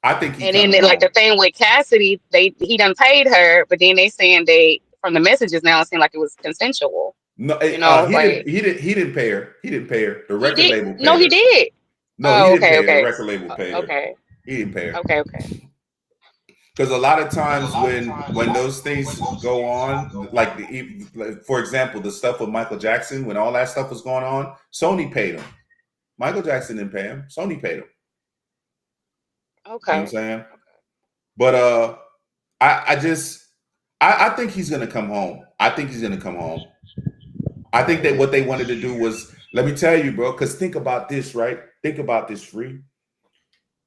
I think he and then coming like the home. thing with Cassidy, he done paid her, but then they saying they from the messages now it seemed like it was consensual. No, You know, he didn't. like He didn't pay her. He didn't pay her. The he record did. label No, paid he her. did. No, he Oh, didn't okay, pay her. The okay, record label paid her. okay, He didn't pay her. okay. Because a lot of times when those things go on, like for example, the stuff with Michael Jackson, when all that stuff was going on, Sony paid him. Michael Jackson didn't pay him. Sony paid him. You know what I'm Okay. saying? But I think he's gonna come home. I think he's gonna come home. I think that what they wanted to do was, let me tell you, bro, because think about this, right? Think about this, Free.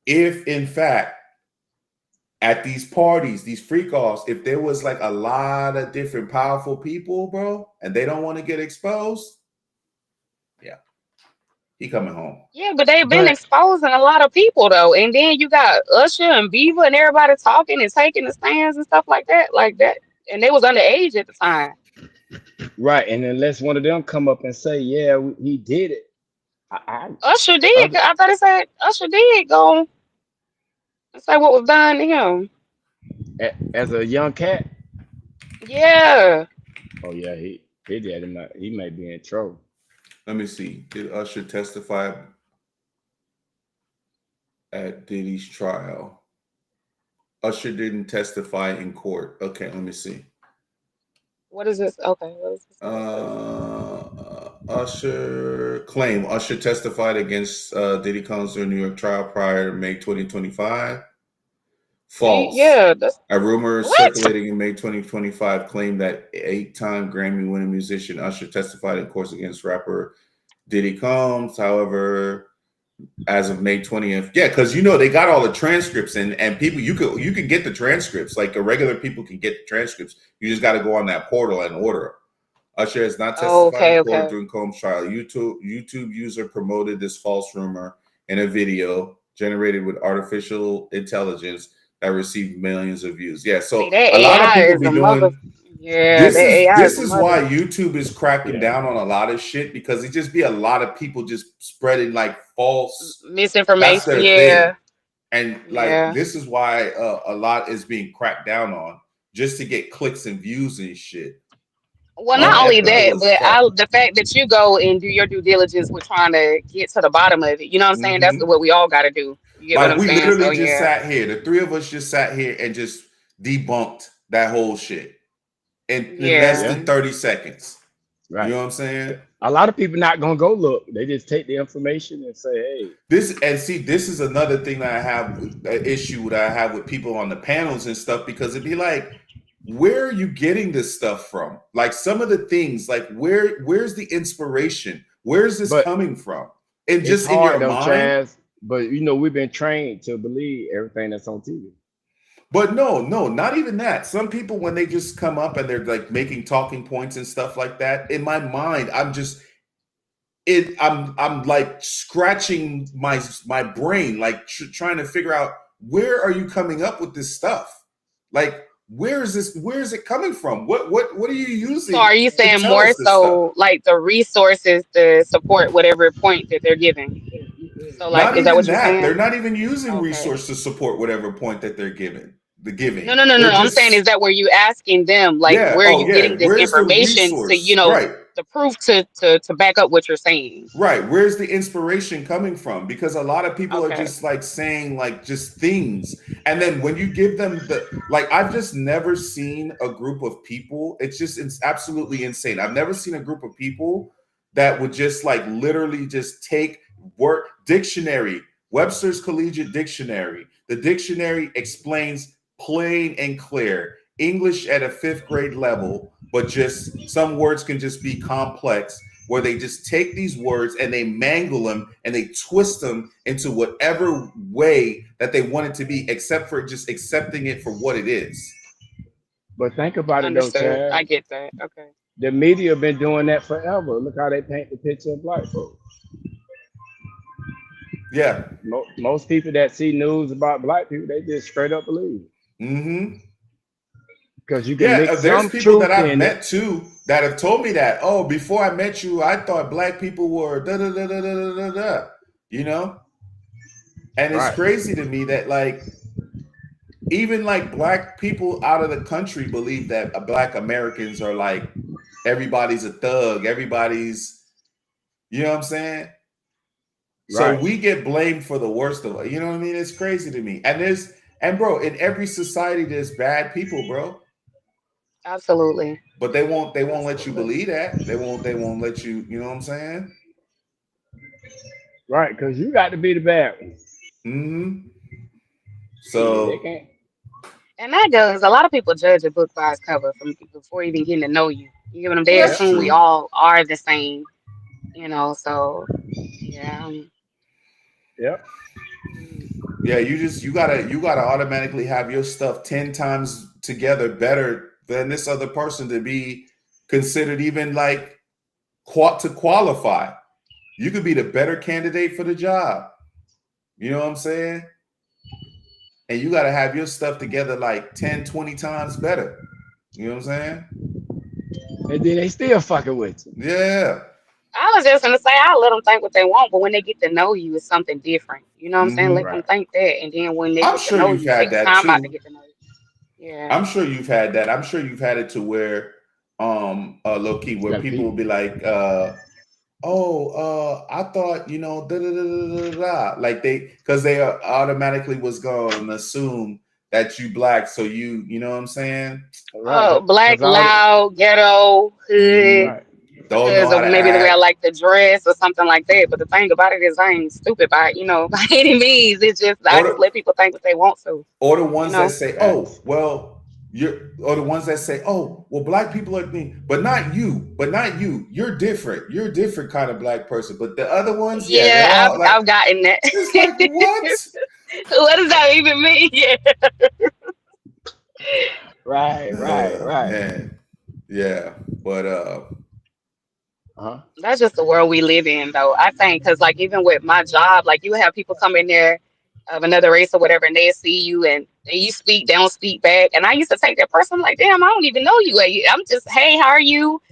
If in fact at these parties, these freak offs, if there was like a lot of different powerful people, bro, and they don't want to get exposed, yeah, he coming home. Yeah, but they've been But exposing a lot of people though, and then you got Usher and Beaver and everybody talking and taking the stands and stuff like that, and they was underage at the time. right, and unless one of them come up and say, "Yeah, he did it," I Usher did. other I thought it said Usher did go and say what was done to him. as a young cat. Yeah. Oh yeah, he did. He may be in trouble. Let me see. Did Usher testify at Diddy's trial? Usher didn't testify in court. Okay, let me see. What is this? Okay. What is this? Usher testified against Diddy Combs during New York trial prior to May 2025. See, False. yeah. That's A rumor what? circulating in May 2025 claimed that 8-time Grammy-winning musician Usher testified in court against rapper Diddy Combs. However, as of May 20th, yeah, because they got all the transcripts and people you can get the transcripts like the regular people can get the transcripts. You just got to go on that portal and order them. Usher has not Oh, testified okay, in court okay. during Combs' trial. YouTube user promoted this false rumor in a video generated with artificial intelligence that received millions of views. Yeah, See, so that a lot of AI people is be a mother. doing Yeah, this. that Is AI is this a is why mother. YouTube is cracking Yeah, down on a lot of shit because it just be a lot of people just spreading like false. That's Misinformation. their thing. Yeah, And like yeah. this is why a lot is being cracked down on just to get clicks and views and shit. Well, not only Unethical that, as but fuck. the fact that you go and do your due diligence with trying to get to the bottom of it. You know what I'm saying? That's Hmm. what we all got to do. You get what Like I'm we saying? So literally just yeah. sat here. The three of us just sat here and just debunked that whole shit in less Yeah. yeah, than 30 seconds. You right. know what I'm saying? A lot of people not gonna go look. They just take the information and say, "Hey, This is another thing that I have an issue that I have with people on the panels and stuff because it'd be like where are you getting this stuff from? Like some of the things, like where's the inspiration? Where's this But coming from? And it's just in your hard though, mind? Chaz. But you know, we've been trained to believe everything that's on TV. But no, not even that. Some people, when they just come up and they're like making talking points and stuff like that, in my mind, I'm like scratching my brain, like trying to figure out, where are you coming up with this stuff? Like, where is it coming from? What are you So using are you to saying tell more us this stuff? so like the resources to support whatever point that they're giving? So like, Not is that even what you're that. They're saying? not even using Okay. resource to support whatever point that they're giving. No, no, no, no, They're no. I'm saying, is just, that where you asking them, like, yeah. where are Oh you getting yeah. this Where's the information to, resource? Right. the proof to back up what you're saying? Right. Where's the inspiration coming from? Because a lot of people are Okay. just like saying like just things. And then when you give them like, I've just never seen a group of people. It's absolutely insane. I've never seen a group of people that would just like literally just take word dictionary, Webster's Collegiate Dictionary. The dictionary explains plain and clear English at a 5th grade level, but just some words can just be complex, where they just take these words and they mangle them and they twist them into whatever way that they want it to be, except for just accepting it for what it is. But think about it though, Understood. I Chaz. get that. Okay. The media been doing that forever. Look how they paint the picture of black folks. Yeah. Most people that see news about black people, they just straight up believe. Mm-hmm. Because you can Yeah, mix there's some people that truth I've in it. met too that have told me that, oh, before I met you, I thought black people were da da da da da da da, you know? And it's Right. crazy to me that like even like black people out of the country believe that black Americans are like, everybody's a thug, everybody's, you know what I'm saying? So Right. we get blamed for the worst of it. You know what I mean? It's crazy to me. And bro, in every society there's bad people, bro. Absolutely. But they won't let you Absolutely. believe that. They won't let you, you know what I'm saying? Right. Because you got to be the bad one. Mm-hmm. Shit, they So can't. And that goes, a lot of people judge a book by its cover from before even getting to know you. You get what I'm well They that's Yep. assume we true. all are the same, so yeah. Yep. Mm. Yeah, you gotta automatically have your stuff 10 times together better than this other person to be considered even like to qualify. You could be the better candidate for the job. You know what I'm saying? And you gotta have your stuff together like 10, 20 times better. You know what I'm saying? And then they still fucking with you. Yeah. I was just gonna say, I'll let them think what they want, but when they get to know you, it's something different. You know what I'm saying? Hmm. Let them Right. think that, and then when they I'm get to sure know you've you, had take the that time out to too. get to know you. Yeah. I'm sure you've had that. I'm sure you've had it to where low key where Got people will people. be like, oh, I thought, da da da da da da. Like because they automatically was gonna assume that you black, so you know what I'm saying? Right. Oh, black, Because all the, loud, ghetto, Hmm. hood, right. Don't know because how of to maybe the way I act. like to dress or something like that. But the thing about it is, I ain't stupid by by any means. It's just I Or just the, let people think what they want to. or the You ones that know. say, oh, Facts. well, or the ones that say, oh, well, black people are me, but not you, You're different. You're a different kind of black person. But the other ones, yeah, they're Yeah, all like, I've gotten that. it's like, what? What does that even mean? Yeah. Right. Right. Right. Man. Yeah. But Uh-huh. That's just the world we live in, though. I think because, like, even with my job, like, you have people come in there of another race or whatever, and they see you and you speak, they don't speak back. And I used to take that person, I'm like, damn, I don't even know you. I'm just, hey, how are you?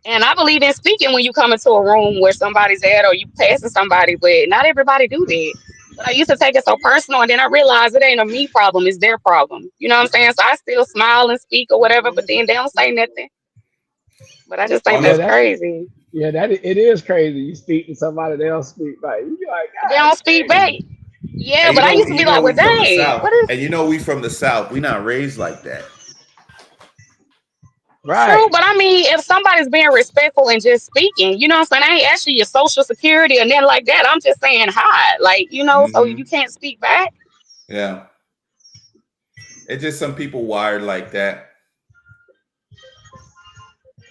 And I believe in speaking when you come into a room where somebody's at or you passing somebody, but not everybody do that. But I used to take it so personal, and then I realized it ain't a me problem, it's their problem. You know what I'm saying? So I still smile and speak or whatever, but then they don't say nothing. But I just think on Yeah, that's the that's crazy. yeah, it is crazy. You speak to somebody, they don't speak back. You be like, They God don't speak back. damn. Yeah, and but I used to be like, we well, from the dang, South. what is And we from the South. We not raised like that. true? Right. But I mean, if somebody's being respectful and just speaking, you know what I'm saying? I ain't asking your social security or nothing like that. I'm just saying hi. Like, so you Hmm. can't speak back. Yeah. It's just some people wired like that.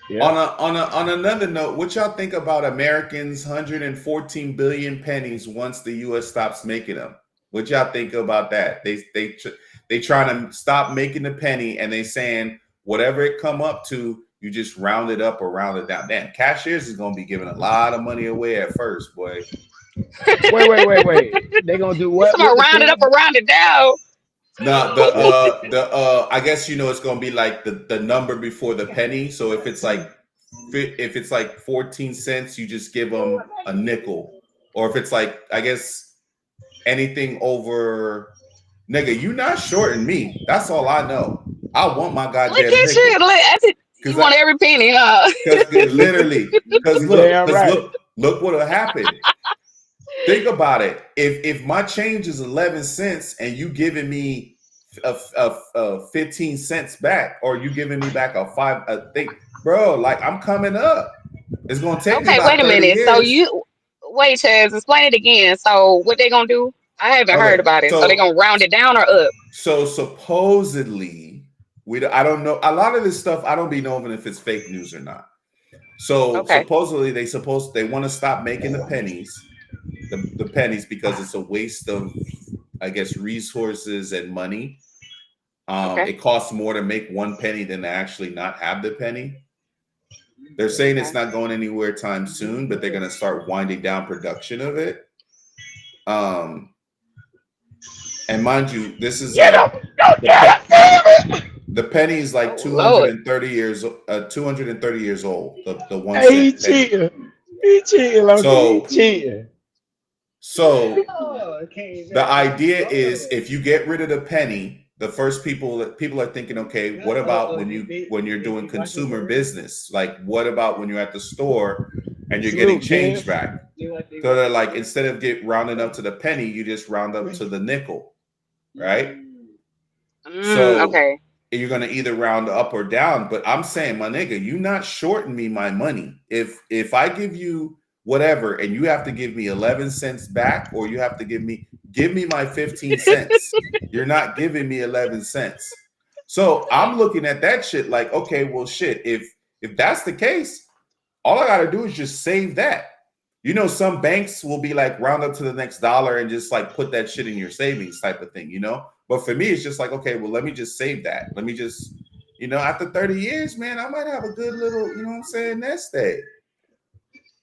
Yeah. On another note, what y'all think about Americans 114 billion pennies once the U.S. stops making them? What y'all think about that? They trying to stop making the penny, and they saying whatever it come up to, you just round it up or round it down. Damn, cashiers is gonna be giving a lot of money away at first, boy. Wait. They gonna do what? Somebody round it up or round it down. No, I guess it's gonna be like the number before the penny. So if it's like 14 cents, you just give them a nickel, or if it's like, I guess anything over, nigga, you not shorting me. That's all I know. I want my goddamn Look at you. You want every penny, huh? Because literally, because right. look what'll happen. Think about it. If my change is 11 cents and you giving me a 15 cents back, or you giving me back a thing, bro, like I'm coming up. It's gonna take me Okay, about wait a 30 minute. years. So wait, Chaz, explain it again. So what they gonna do? I haven't heard about it. So they gonna round it down or up? So supposedly, I don't know. A lot of this stuff I don't be knowing if it's fake news or not. So supposedly they want to stop making the pennies. The pennies, because it's a waste of, I guess, resources and money. It costs more to make one penny than to actually not have the penny. They're saying it's not going anywhere time soon, but they're going to start winding down production of it. And mind you, this is the penny is like 230 years old. The one cent penny. So the idea is, if you get rid of the penny, the first people are thinking, okay, what about when you're doing consumer business? Like, what about when you're at the store and you're getting change back? So they're like, instead of rounding up to the penny, you just round up to the nickel, right? So you're gonna either round up or down. But I'm saying, my nigga, you not shorting me my money. If I give you whatever, and you have to give me 11 cents back, or you have to give me my 15 cents. You're not giving me 11 cents. So I'm looking at that shit like, okay, well, shit, if that's the case, all I gotta do is just save that. Some banks will be like, round up to the next dollar and just like put that shit in your savings type of thing, But for me, it's just like, okay, well, let me just save that. Let me just, after 30 years, man, I might have a good little, nest egg.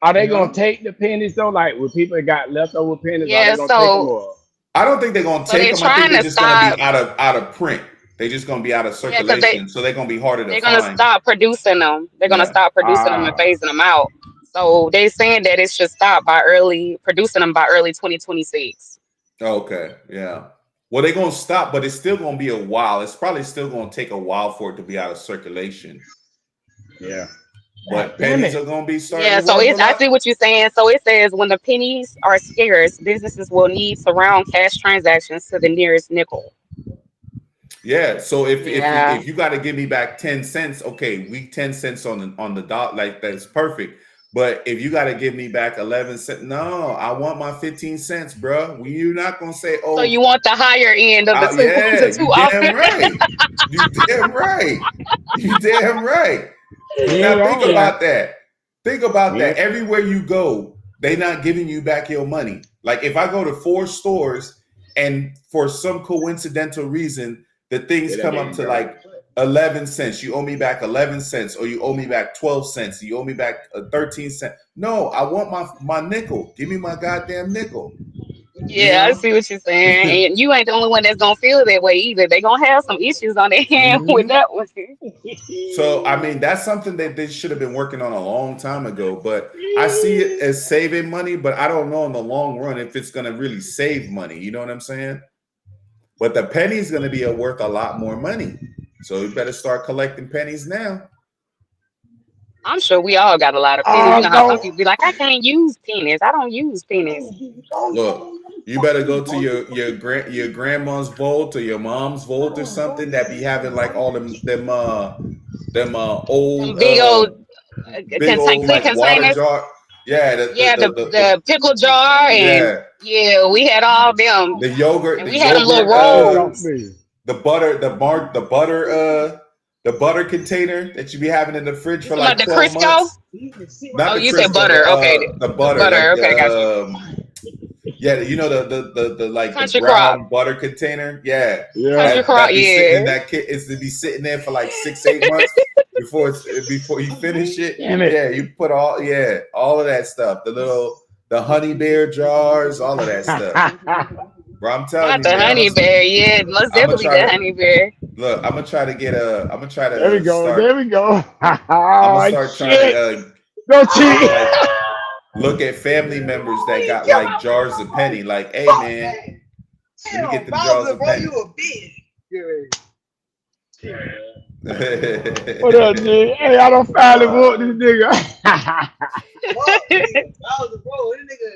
Are they gonna take the pennies though? Like, when people got leftover pennies, yeah, are they gonna take them? Or? I don't think they're gonna take them. I think they're just gonna be out of print. They're just gonna be out of circulation, so they're gonna be harder to find. They're gonna stop producing them. They're gonna stop producing them and phasing them out. So they're saying that it should stop producing them by early 2026. Okay, yeah. Well, they're gonna stop, but it's still gonna be a while. It's probably still gonna take a while for it to be out of circulation. Yeah. But pennies are gonna be starting. Yeah, so I see what you're saying. So it says, when the pennies are scarce, businesses will need to round cash transactions to the nearest nickel. Yeah. So if you got to give me back 10 cents, okay, 10 cents on the dot, like, that's perfect. But if you got to give me back 11 cents, no, I want my 15 cents, bro. You're not gonna say, oh. So you want the higher end of the two? Yeah, you damn right. You damn right. You damn right. Now think about that. Think about that. Everywhere you go, they not giving you back your money. Like, if I go to 4 stores and for some coincidental reason the things come up to like 11 cents, you owe me back 11 cents, or you owe me back 12 cents, you owe me back 13 cents. No, I want my nickel. Give me my goddamn nickel. Yeah, I see what you're saying. And you ain't the only one that's gonna feel that way either. They're gonna have some issues on their hand with that one. So, I mean, that's something that they should have been working on a long time ago. But I see it as saving money, but I don't know in the long run if it's going to really save money. You know what I'm saying? But the penny's going to be worth a lot more money. So you better start collecting pennies now. I'm sure we all got a lot of pennies. You know how some people be like, I can't use pennies. I don't use pennies. Look, you better go to your grandma's vault or your mom's vault or something that be having like all them old big old like water jar. Yeah, the pickle jar, and we had all them. The yogurt. And we had them little rolls. The butter the butter container that you be having in the fridge for Like like the 12 Crisco? months. Not Oh, the you said Crisco, butter. Okay. the butter, Butter. like Okay, gotcha. yeah, you know the like the Country crock. brown butter container. Yeah, Country Yeah. crock, that be sitting in yeah. that kit is to be sitting there for like 6-8 months before you finish it. Damn it. Yeah, you put all of that stuff. The honey bear jars, all of that stuff. Bro, I'm telling Not you, the man. honey bear, yeah. Most I'm gonna definitely try the to honey bear. look. I'm gonna try There we to go. start. There we go. I'm Oh, gonna start trying shit. to Go cheat. like look at family members that got like jars of penny. Like, hey man, let me get the jars of penny. What up, G? Hey, I don't finally want this nigga.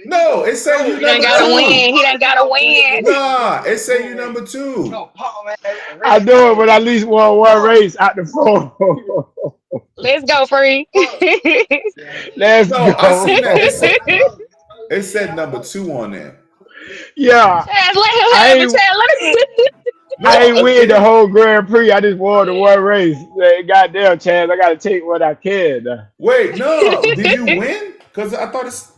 No, it say you He done number got to 2. win. He done got to win. Nah, it say you number 2. I do it, but at least one race out the 4. Let's go, Free. Let's No, I seen that. go. It said number 2 on there. Yeah, Chaz, let him I have it, ain't, Chaz. Let him. I ain't win the whole Grand Prix. I just won the one race. Hey, goddamn, Chaz, I gotta take what I can. Wait, no, did you win? Because I thought it's.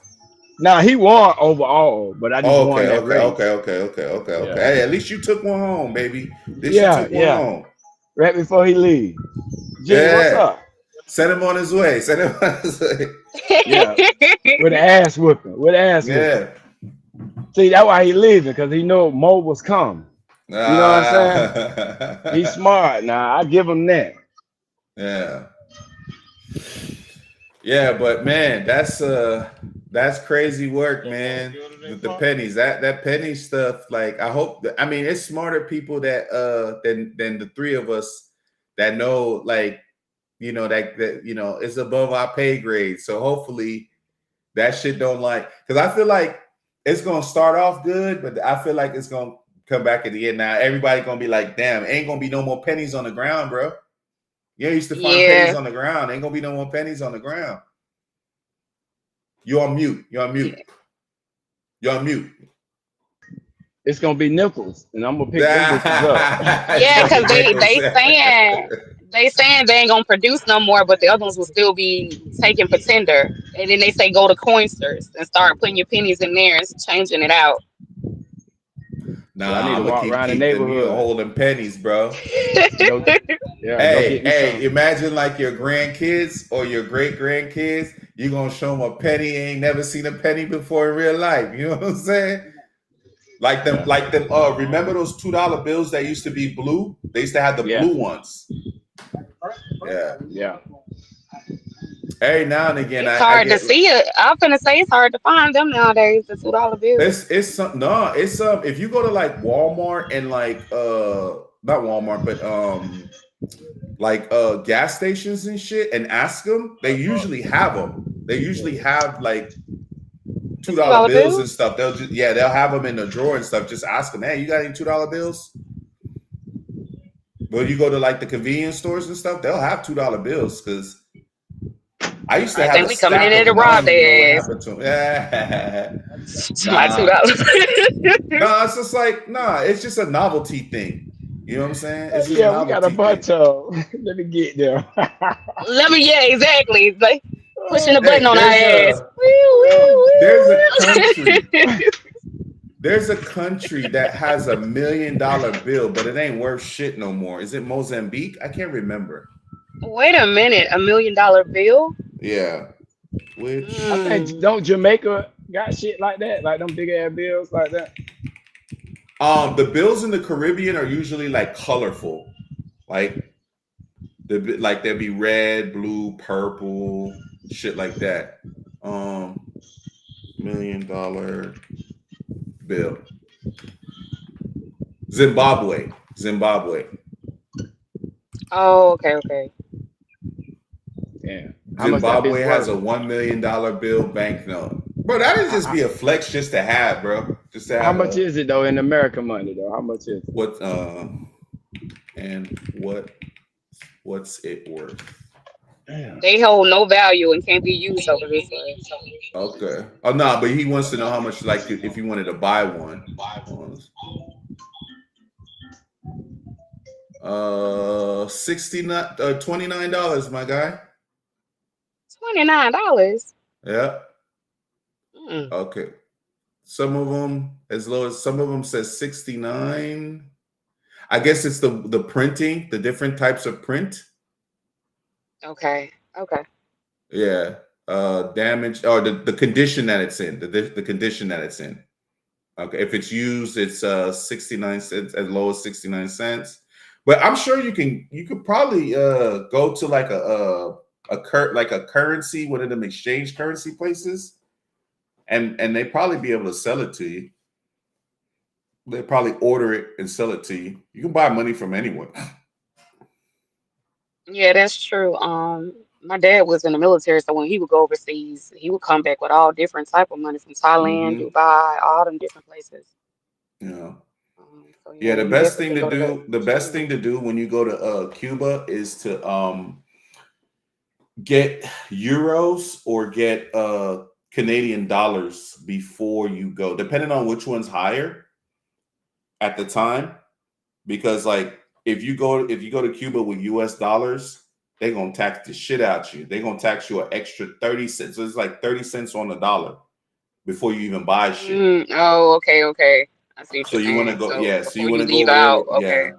Nah, he won overall, but I just won that race. Okay. Yeah. Hey, at least you took one home, baby. At least Yeah, you took one yeah. home. Right before he leave. Jay, what's up? Send him on his way. Send him on his way. Yeah, with the ass whooping. With the ass whooping. Yeah. See, that's why he leaving, because he know Mo was coming. You know what I'm saying? He's smart. Now, I give him that. Yeah. Yeah, but man, that's crazy work, man. With the pennies, that penny stuff. Like, I hope. I mean, it's smarter people that than the three of us that know, like, you know, that you know, it's above our pay grade. So hopefully that shit don't, like, because I feel like it's gonna start off good, but I feel like it's gonna come back at the end. Now everybody gonna be like, damn, ain't gonna be no more pennies on the ground, bro. You used to find pennies on the ground. Ain't gonna be no more pennies on the ground. You're on mute. It's gonna be nickels, and I'm gonna pick them bitches up. Yeah, because they saying they ain't gonna produce no more, but the other ones will still be taken for tender. And then they say go to Coinsters and start putting your pennies in there and changing it out. Nah, So I need to walk around the neighborhood holding pennies, bro. Yeah, hey, imagine like your grandkids or your great grandkids, you gonna show them a penny, ain't never seen a penny before in real life. You know what I'm saying? Like them, remember those $2 bills that used to be blue? They used to have the blue ones. Yeah. Every now and again, it's hard to see it. I'm finna say it's hard to find them nowadays. The $2 bills. It's if you go to like Walmart and like not Walmart, but like gas stations and shit, and ask them, they usually have them. They usually have like $2 bills and stuff. They'll have them in the drawer and stuff. Just ask them, hey, you got any $2 bills? When you go to like the convenience stores and stuff, they'll have $2 bills, because I used to have. I think we coming in there to rob their ass. Yeah. My $2. No, it's just like, it's just a novelty thing. You know what I'm saying? It's we got a bunch of. Let me get there. Exactly. It's like pushing the button on our ass. There's a country that has $1 million bill, but it ain't worth shit no more. Is it Mozambique? I can't remember. Wait a minute, $1 million bill? Yeah. Which I think, don't Jamaica got shit like that? Like them big ass bills like that? The bills in the Caribbean are usually like colorful. Like they'll be red, blue, purple, shit like that. $1 million bill. Zimbabwe. Oh, okay. Yeah. Zimbabwe has a $1 million bill banknote. Bro, that would just be a flex just to have, bro. Just to have. How much is it though in American money though? How much is it? What's it worth? Damn. They hold no value and can't be used over this way. Okay. Oh no, but he wants to know how much, like, if you wanted to buy one. $29, my guy. $29. Yeah. Mm. Okay. Some of them as low as some of them says 69. I guess it's the printing, the different types of print. Okay. Okay. Yeah. Damage or the condition that it's in, the condition that it's in. Okay. If it's used, it's 69 cents, as low as 69 cents. But I'm sure you could probably go to like a currency, one of them exchange currency places, and they probably be able to sell it to you. They probably order it and sell it to you. You can buy money from anyone. Yeah, that's true. My dad was in the military, so when he would go overseas, he would come back with all different type of money from Thailand, Hmm. Dubai, all them different places. Yeah. So Yeah, yeah, you definitely can go to the best thing exchange. to do when you go to Cuba is to get euros or get Canadian dollars before you go, depending on which one's higher at the time. Because like if you go to Cuba with US dollars, they're gonna tax the shit out you. They're gonna tax you an extra 30 cents. So it's like 30 cents on the dollar before you even buy shit. Oh, okay, okay. I see what So you're you want to saying. go, So yeah. So you before want you to go leave over there out, with, okay. yeah.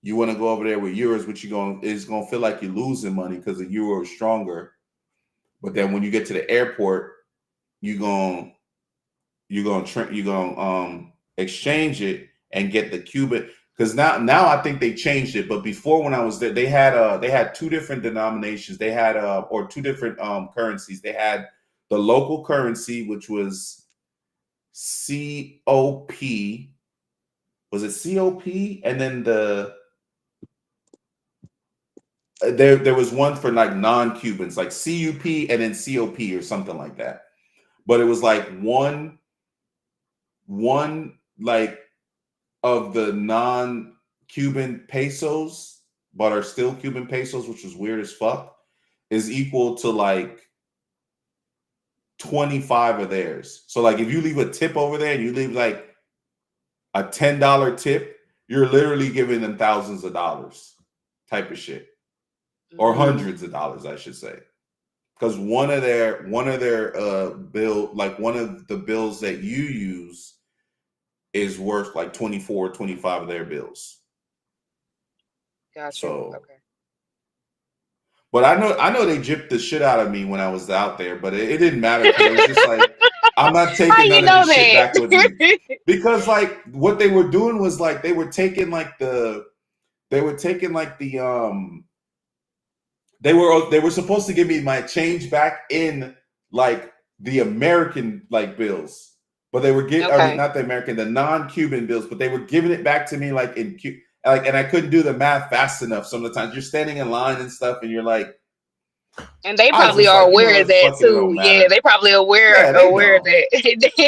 You want to go over there with euros, which it's gonna feel like you're losing money because the euro is stronger. But then when you get to the airport, you're gonna exchange it and get the Cuban, because now I think they changed it. But before, when I was there, they had two different denominations. They had or two different currencies. They had the local currency, which was COP. Was it COP? And then there was one for like non-Cubans, like CUP and then COP or something like that. But it was like one like of the non-Cuban pesos, but are still Cuban pesos, which was weird as fuck, is equal to like 25 of theirs. So like if you leave a tip over there and you leave like a $10 tip, you're literally giving them thousands of dollars type of shit. Or hundreds of dollars, I should say. Because one of their bill, like one of the bills that you use is worth like 24, 25 of their bills. Gotcha. So, Okay. but I know they gypped the shit out of me when I was out there, but it didn't matter because it was just like, I'm not How taking you none of know this shit back with me. that? Because like what they were doing was like they were taking they were supposed to give me my change back in like the American like bills, but they were Okay. not the American, the non-Cuban bills, but they were giving it back to me like in like, and I couldn't do the math fast enough. Sometimes you're standing in line and stuff, and you're like, And they I was probably just are like, you know aware of what, that fuck it, it too. don't Yeah, matter. they probably Yeah, they aware of know, they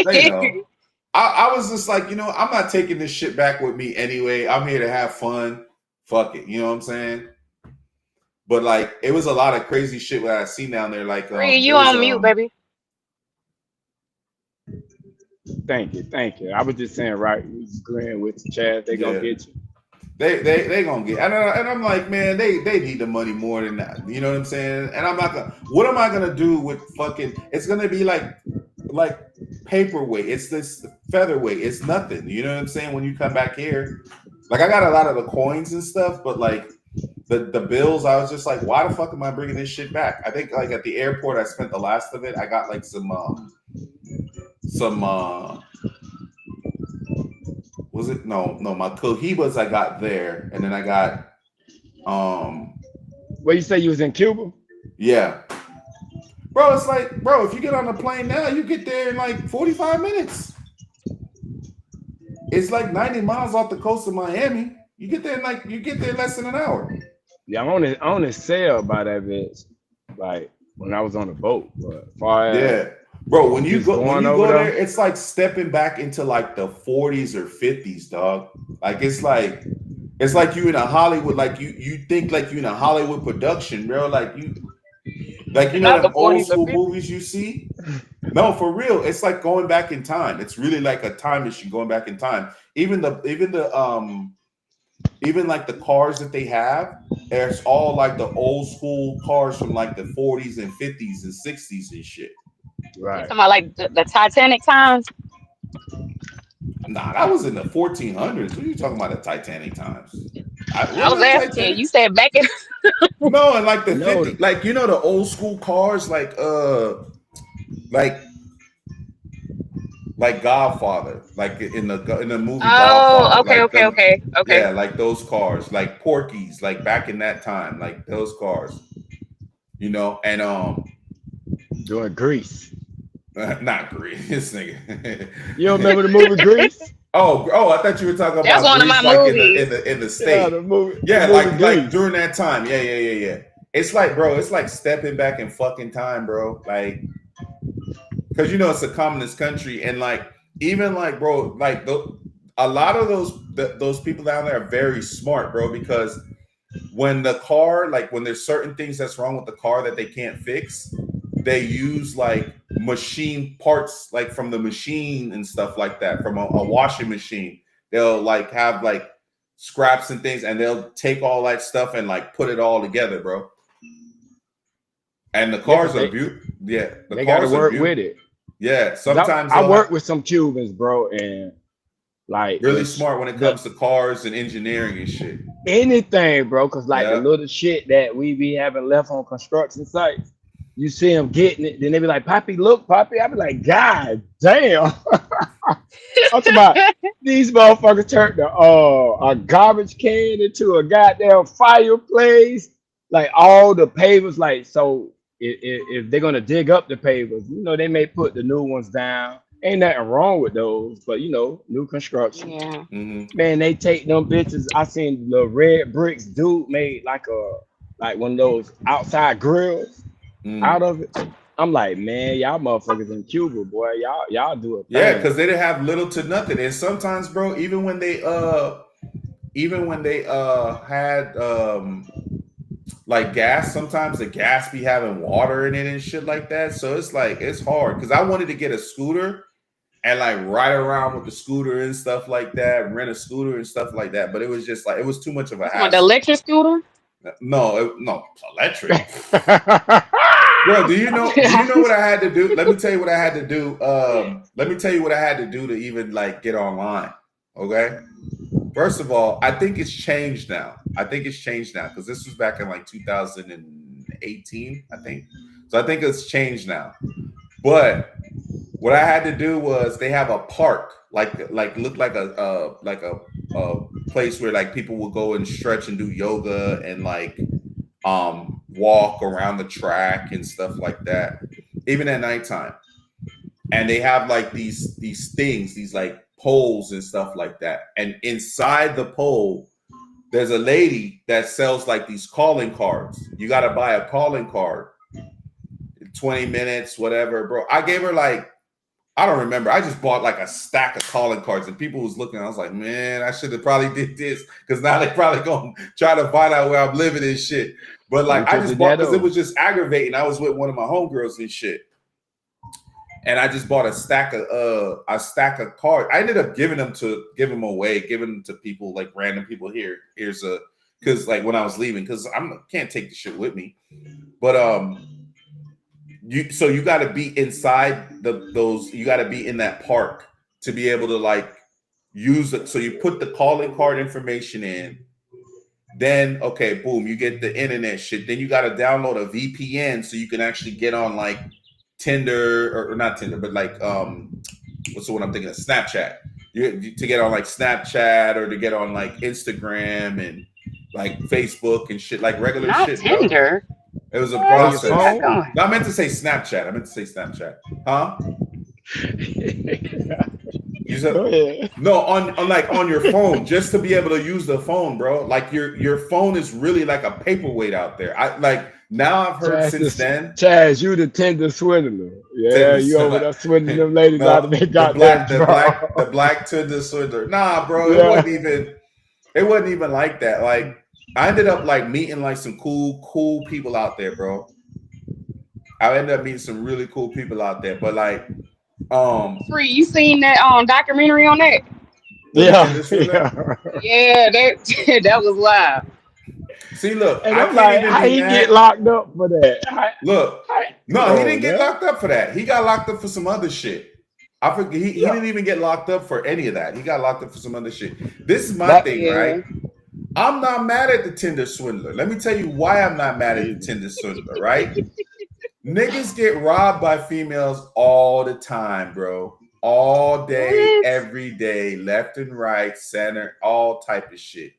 that. know. I was just like, I'm not taking this shit back with me anyway. I'm here to have fun. Fuck it, you know what I'm saying? But like, it was a lot of crazy shit that I seen down there. Like, Reed, there you was on mute, baby. Thank you. I was just saying, right? We agreeing with Chad. They gonna yeah, get you. they gonna get. And I'm like, man, they need the money more than that. You know what I'm saying? And I'm not gonna. What am I gonna do with fucking? It's gonna be like paperweight. It's this featherweight. It's nothing. You know what I'm saying? When you come back here, like I got a lot of the coins and stuff, but like the bills, I was just like, why the fuck am I bringing this shit back? I think like at the airport, I spent the last of it. I got like some was it my cohibas I got there, and then I got What you say you was in Cuba? yeah. Bro, it's like, bro, if you get on a plane now, you get there in like 45 minutes. It's like 90 miles off the coast of Miami. You get there less than an hour. Yeah, I only sail by that bitch, like when I was on the boat. But far as Yeah. Bro, when you just go going over there, there, it's like stepping back into like the 40s or 50s, dog. Like it's like you in a Hollywood, like you think like you in a Hollywood production, bro. Like you know Not the them old 40s or school 50s. movies you see? No, for real. It's like going back in time. It's really like a time machine going back in time. Even the even like the cars that they have, it's all like the old school cars from like the 40s and 50s and 60s and shit. You Right. talking about like the Titanic times? Nah, that was in the 1400s. What are you talking about? The Titanic times? I was asking. You said back in. No, and like the No. 50, like you know the old school cars, like Godfather, like in the movie Godfather. Oh, okay, like okay. Yeah, like those cars, like Porky's, like back in that time, like those cars, you know, and Doing Grease. not Grease, this nigga. You don't remember the movie Grease? Oh, I thought you were talking That's about one of Grease, my like movies. in the state. Yeah, the movie. Yeah, the movie like Grease. during that time. Yeah. It's like, bro, it's like stepping back in fucking time, bro. Like, because you know it's a communist country, and like even like, bro, like a lot of those people down there are very smart, bro, because when the car, like when there's certain things that's wrong with the car that they can't fix, they use like machine parts, like from the machine and stuff like that, from a washing machine. They'll like have like scraps and things, and they'll take all that stuff and like put it all together, bro. And the cars are beautiful. Yeah, they got to work with it. Yeah, sometimes I work with some Cubans, bro, and like really smart when it comes to cars and engineering and shit. Anything, bro, because like the little shit that we be having left on construction sites, you see them getting it, then they be like, "Poppy, look, Poppy." I be like, "God damn!" I'm talking about these motherfuckers turned a garbage can into a goddamn fireplace. Like all the pavers, like so. If they're gonna dig up the pavers, you know, they may put the new ones down. Ain't nothing wrong with those, but you know, new construction. Yeah. Man, they take them bitches. I seen the red bricks dude made like one of those outside grills out of it. I'm like, man, y'all motherfuckers in Cuba, boy, y'all do it. Yeah, because they didn't have little to nothing. And sometimes, bro, even when they had like gas, sometimes the gas be having water in it and shit like that. So it's like it's hard because I wanted to get a scooter and like ride around with the scooter and stuff like that, rent a scooter and stuff like that. But it was just like it was too much of a hassle. The electric scooter? No, electric. Bro, do you know what I had to do? Let me tell you what I had to do. Let me tell you what I had to do to even like get online. Okay. First of all, I think it's changed now. Because this was back in like 2018, I think. So I think it's changed now. But what I had to do was they have a park, like look like a place where like people will go and stretch and do yoga and like walk around the track and stuff like that, even at nighttime. And they have like these things, these like poles and stuff like that. And inside the pole, there's a lady that sells like these calling cards. You got to buy a calling card. 20 minutes, whatever, bro. I gave her like, I don't remember. I just bought like a stack of calling cards and people was looking. I was like, man, I should have probably did this because now they probably going to try to find out where I'm living and shit. But like, I just bought because it was just aggravating. I was with one of my homegirls and shit. And I just bought a stack of cards. I ended up giving them to people, like random people. Here's a, because like when I was leaving, because can't take the shit with me. But you got to be inside you got to be in that park to be able to like use it. So you put the calling card information in. Then okay, boom, you get the internet shit. Then you got to download a VPN so you can actually get on like Tinder or not Tinder, but like what's the one I'm thinking of? Snapchat. To get on like Snapchat or to get on like Instagram and like Facebook and shit, like regular not shit. Tinder. Bro. It was a process. No, I meant to say Snapchat. Huh? You said no on your phone, just to be able to use the phone, bro. Like your phone is really like a paperweight out there. Now I've heard since then. Chaz, you the Tinder swindler. Yeah, you over there swindling them ladies out of their goddamn the black Tinder swindler. Nah, bro, it wasn't even like that. Like I ended up like meeting like some cool people out there, bro. I ended up meeting some really cool people out there, but like Free, you seen that documentary on that? With the Yeah, Tinder swindler? yeah. Yeah, that that was live. See, look, And I I'm can't like, even how be he get mad. locked up for that? Look, Come no, he didn't on, get man. locked up for that. He got locked up for some other shit. I forget. He Yeah, didn't even get locked up for any of that. He got locked up for some other shit. This is my that. thing, Yeah. right? I'm not mad at the Tinder swindler. Let me tell you why I'm not mad at the Tinder swindler, right? Niggas get robbed by females all the time, bro. All day, What? every day, left and right, center, all type of shit.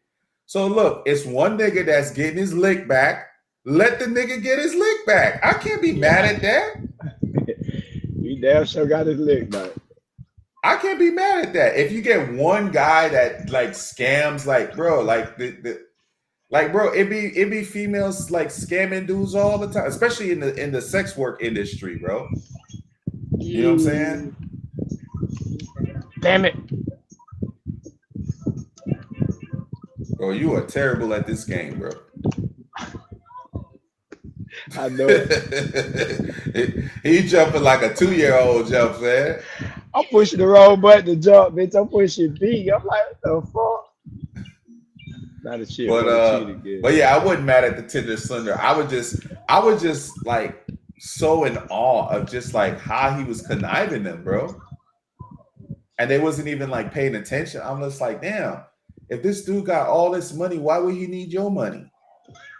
So look, it's one nigga that's getting his lick back. Let the nigga get his lick back. I can't be mad at that. He damn sure got his leg back. I can't be mad at that. If you get one guy that like scams, like bro, like like bro, it be females like scamming dudes all the time, especially in the sex work industry, bro. You know what I'm saying? Damn it. Bro, you are terrible at this game, bro. I know it. He jumping like a 2-year-old jumps, man. I'm pushing the wrong button to jump, bitch. I'm pushing B. I'm like, what the fuck? Not a shit for the cheat again. But yeah, I wasn't mad at the Tinder slender. I was just like so in awe of just like how he was conniving them, bro. And they wasn't even like paying attention. I'm just like, damn, if this dude got all this money, why would he need your money?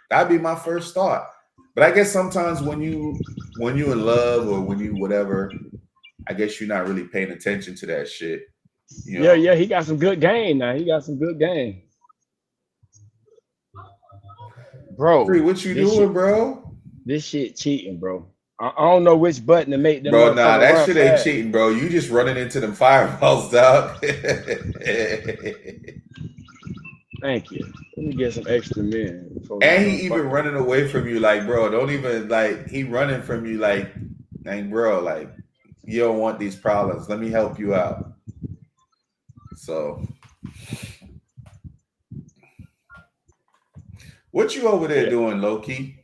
That'd be my first thought. But I guess sometimes when you in love or when you whatever, I guess you're not really paying attention to that shit. You know? Yeah, he got some good game now. He got some good game. Bro. Free, what you doing, bro? This shit cheating, bro. I don't know which button to make them. Bro, nah, that run shit ain't fast. cheating, bro. You just running into them fireballs, dog. Thank you. Let me get some extra men. And he even running away from you, like, bro, don't even like he running from you like bro, like you don't want these problems. Let me help you out. So what you over there doing, Loki?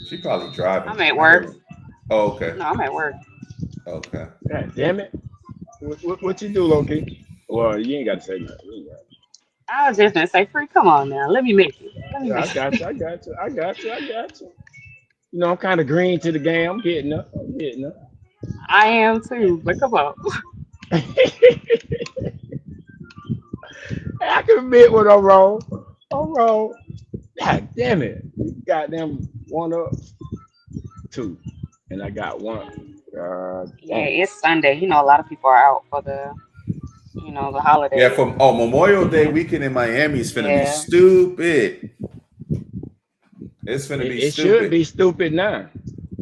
She probably driving. I'm at work. Oh, okay. No, I'm at work. Okay. God damn it. What you do, Loki? Well, you ain't got to say that. I was just gonna say, Free, come on now. Let me make it. Yeah, I got you. You know, I'm kind of green to the game. I'm getting up. I am too, but come on. I can admit when I'm wrong. God damn it. Goddamn 1 up, 2. And I got 1. Yeah, it's Sunday. You know, a lot of people are out for the holiday. Yeah, from Memorial Day weekend in Miami is finna be stupid. It's finna be stupid. It should be stupid now.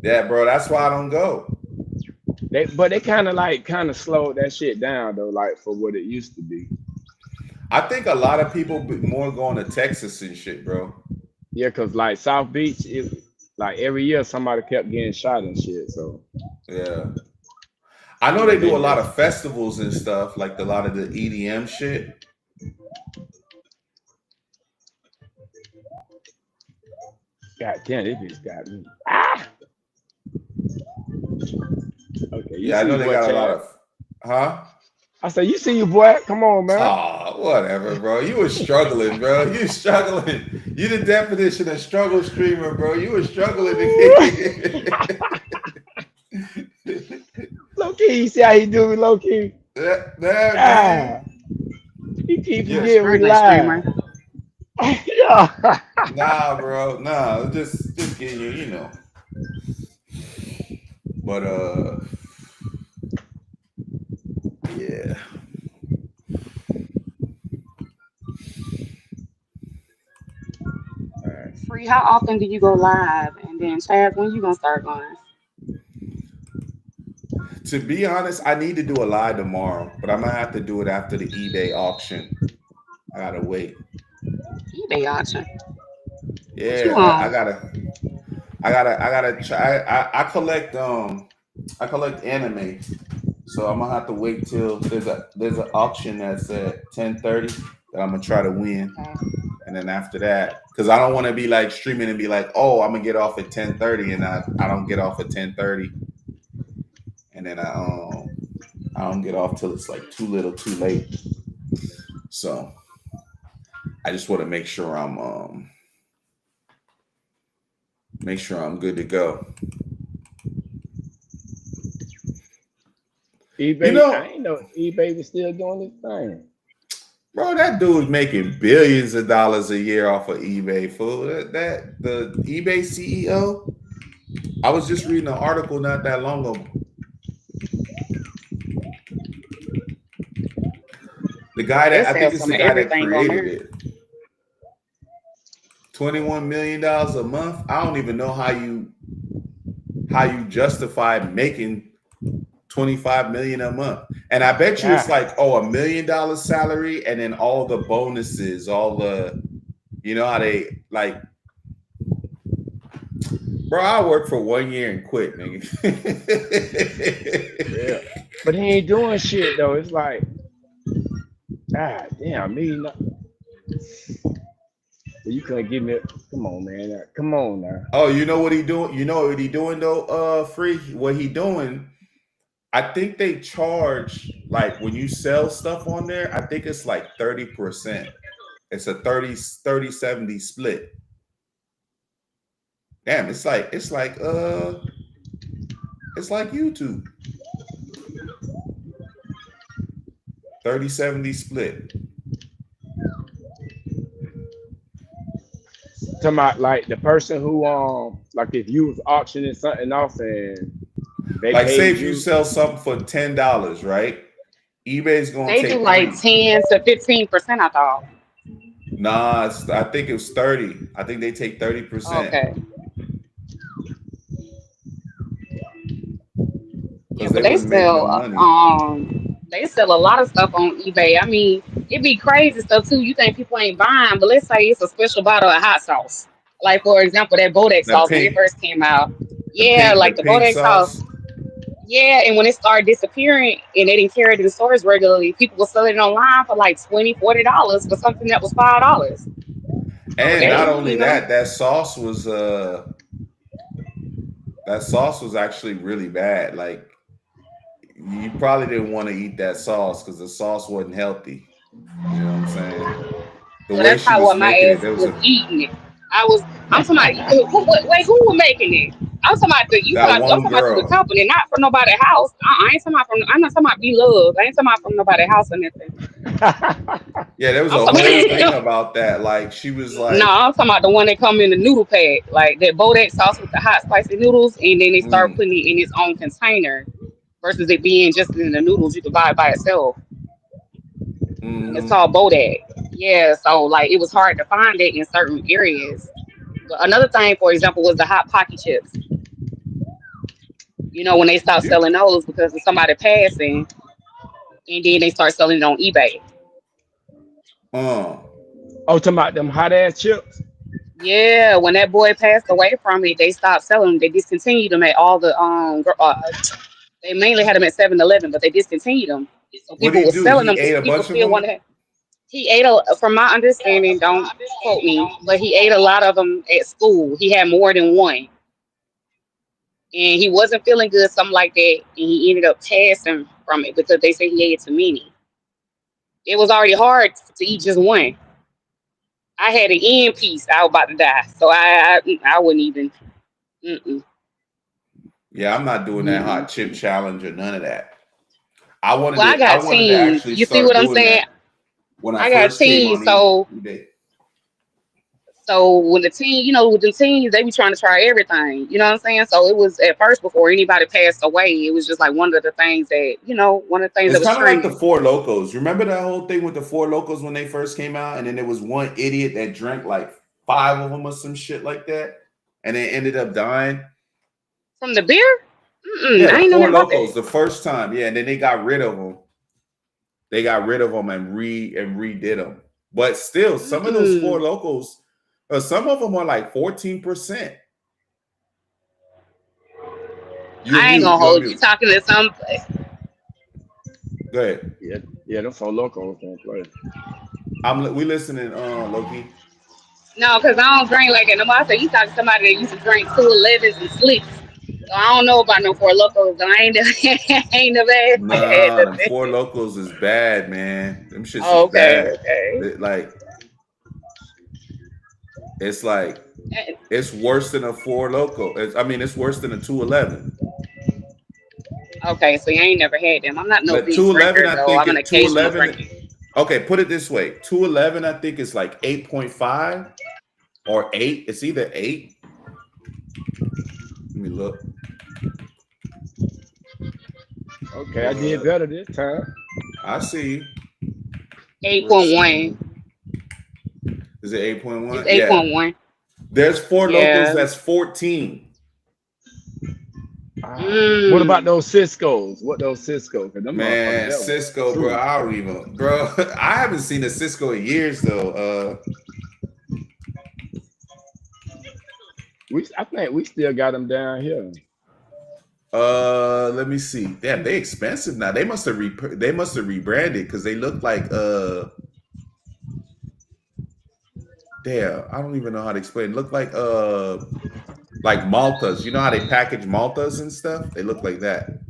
Yeah, bro, that's why I don't go. But they kind of slowed that shit down though, like for what it used to be. I think a lot of people be more going to Texas and shit, bro. Yeah, cause like South Beach, like every year somebody kept getting shot and shit. So yeah, I know they do a lot of festivals and stuff, like a lot of the EDM shit. God damn, this bitch got me. Ah! Okay, Yeah, I know they got a lot of, huh? I said, you see you, boy. Come on, man. Oh, whatever, bro. You were struggling, bro. You struggling. You the definition of struggle streamer, bro. You were struggling to get. Low key, you see how he do me, low key? He keeps getting relied. Yeah. Nah, bro. Nah, just getting you, you know. But yeah. Free, how often do you go live? And then Chad, when you gonna start going? To be honest, I need to do a live tomorrow, but I'm gonna have to do it after the eBay auction. I gotta wait. eBay auction? Yeah, I gotta try. I collect anime, so I'm gonna have to wait till there's an auction that's at 10:30 that I'm gonna try to win, and then after that, because I don't want to be like streaming and be like, oh, I'm gonna get off at 10:30, and I don't get off at 10:30, and and then I don't get off till it's like too little, too late. So I just want to make sure I'm good to go. eBay, You know, I ain't know eBay was still doing this thing. bro, that dude's making billions of dollars a year off of eBay. Fool, that the eBay CEO. I was just reading an article not that long ago. The guy They that I sell think it's some the of guy that everything on created there. it. $21 million a month. I don't even know how you justify making $25 million a month. And I bet you it's like, $1 million salary and then all the bonuses, all the, you know how they like, bro, I worked for 1 year and quit, nigga. Yeah. But he ain't doing shit though. It's like, God damn, me. You couldn't give me. Come on, man. Come on now. Oh, you know what he doing? You know what he doing though? Free. What he doing? I think they charge like when you sell stuff on there. I think it's like 30%. It's a 30-70 split. Damn, it's like YouTube. 30-70 split. Talking about like the person who like if you was auctioning something off and they Like paid say if you sell something for $10, right? eBay's gonna They take do like 10 to 15%, I thought. Nah, I think it was 30. I think they take 30%. Okay. Yeah, but they they sell a lot of stuff on eBay. I mean, it'd be crazy stuff too. You think people ain't buying, but let's say it's a special bottle of hot sauce. Like for example, that Bodex The sauce when it pink, first came out. Yeah, like the the pink Bodex sauce. sauce. Yeah, and when it started disappearing and they didn't carry it in stores regularly, people were selling it online for like $20, $40 for something that was $5. And not only You know, that sauce was actually really bad. Like you probably didn't want to eat that sauce because the sauce wasn't healthy. You know what I'm saying? The so way that's she how was what my making it, ass there was was eating it. I'm talking about who was making it? I'm talking about that I'm one talking about through the girl. company, not from nobody's house. I ain't talking about I'm not talking about be loved. I ain't talking about from nobody's house or nothing. Yeah, there was I'm a talking whole thing about, about that. Like she was no, like, I'm talking about the one that come in the noodle pack, like that Bodex sauce with the hot spicy noodles, and then they start putting it in its own container versus it being just in the noodles you can buy it by itself. It's called Bodex. Yeah, so like it was hard to find it in certain areas. But another thing, for example, was the hot pocket chips. You know, when they stopped selling those because of somebody passing, and then they start selling it on eBay. Oh, talking about them hot ass chips. Yeah, when that boy passed away from it, they stopped selling them. They discontinued them at all the they mainly had them at 7-Eleven, but they discontinued them. So what did people he were do? selling He them because ate a people bunch of still them? wanted to. He ate from my understanding, don't quote me, but he ate a lot of them at school. He had more than one, and he wasn't feeling good, something like that, and he ended up passing from it because they say he ate too many. It was already hard to eat just one. I had an end piece. I was about to die, so I wouldn't even. Mm-mm, Yeah, I'm not doing that hot mm-mm. chip challenge or none of that. I Well, I got wanted to teens. actually You see start what I'm doing saying? that when I I got first came teens, on so eBay. when the teen, with the teens, they be trying to try everything. You know what I'm saying? So it was at first before anybody passed away. It was just like one of the things that one of the things that It's was kind of like the trending. Four Locos. Remember that whole thing with the Four Locos when they first came out, and then there was one idiot that drank like 5 of them or some shit like that, and they ended up dying. From the beer? Yeah, I the ain't know Four nothing about Locos that. the first time. Yeah, and then they got rid of them. They got rid of them and redid them. But still, some of those Four Mm-mm. Locos, some of them are like 14%. You're I ain't mute. gonna You're hold you mute. talking to some. Go ahead. Yeah, them Four Locos don't play. We listening, Loki. No, because I don't drink like that no more. I said you talking to somebody that used to drink 211s and slicks. I don't know about no Four Locos. I ain't ain't never had Nah, them nothing. Four Locals is bad, man. Them shits is Oh, okay, bad. okay. Like it's like Eh, it's worse than a Four Loco. I mean, it's worse than a 211. Okay, so you ain't never had them. I'm not no But big 211, drinker I though. think I'm an it occasional 211. drinker. Okay, put it this way: 211, I think is like 8.5 or 8. It's either 8. Let me look. Okay, I did better this time. I see you. Let's see. 8.1. Is it It's 8.1? Yeah. 8.1. There's Four Locals Yeah. that's 14. What about Mm. those Cisco's? What those Cisco's? Cause them motherfuckers, Man, that was Cisco, bro. true. I don't even, bro. I haven't seen a Cisco in years though. I think we still got them down here. Let me see. Damn, they expensive now. They must have rebranded because they look like damn, I don't even know how to explain. Look like Maltas. You know how they package Maltas and stuff? They look like that.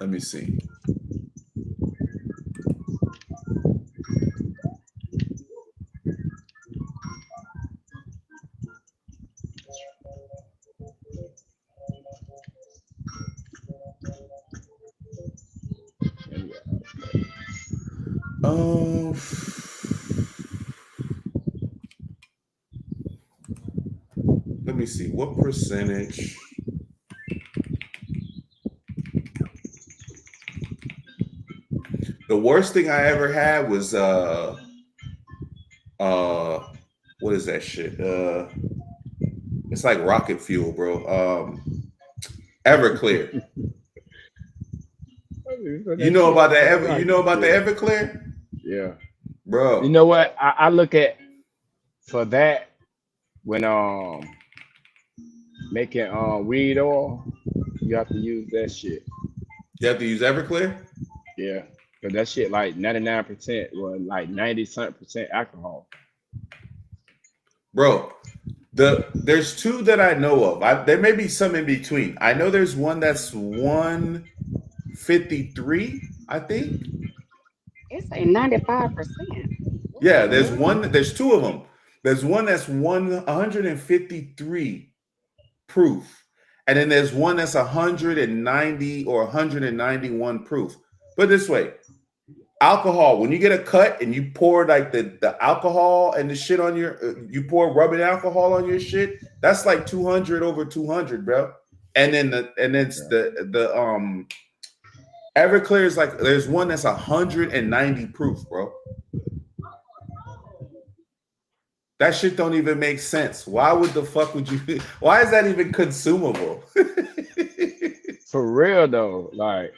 Let me see. Um, let me see. What percentage? The worst thing I ever had was what is that shit? It's like rocket fuel, bro. Everclear. You know about that? You know about the Everclear, Yeah. You bro? know what? I look at for that when making weed oil, you have to use that shit. You have to use Everclear, Yeah. Cause that shit like 99%, well, like 90 something percent alcohol. bro. There's two that I know of. There may be some in between. I know there's one that's 153, I think. It's a 95%. What Yeah, the hell? there's two of them. There's one that's 153 proof. And then there's one that's 190 or 191 proof. Put it this way, alcohol, when you get a cut and you pour like the alcohol and the shit on your, you pour rubbing alcohol on your shit, that's like 200 over 200, bro. And then the Everclear is like, there's one that's 190 proof, bro. That shit don't even make sense. Why would the fuck would you? Why is that even consumable? For real though, like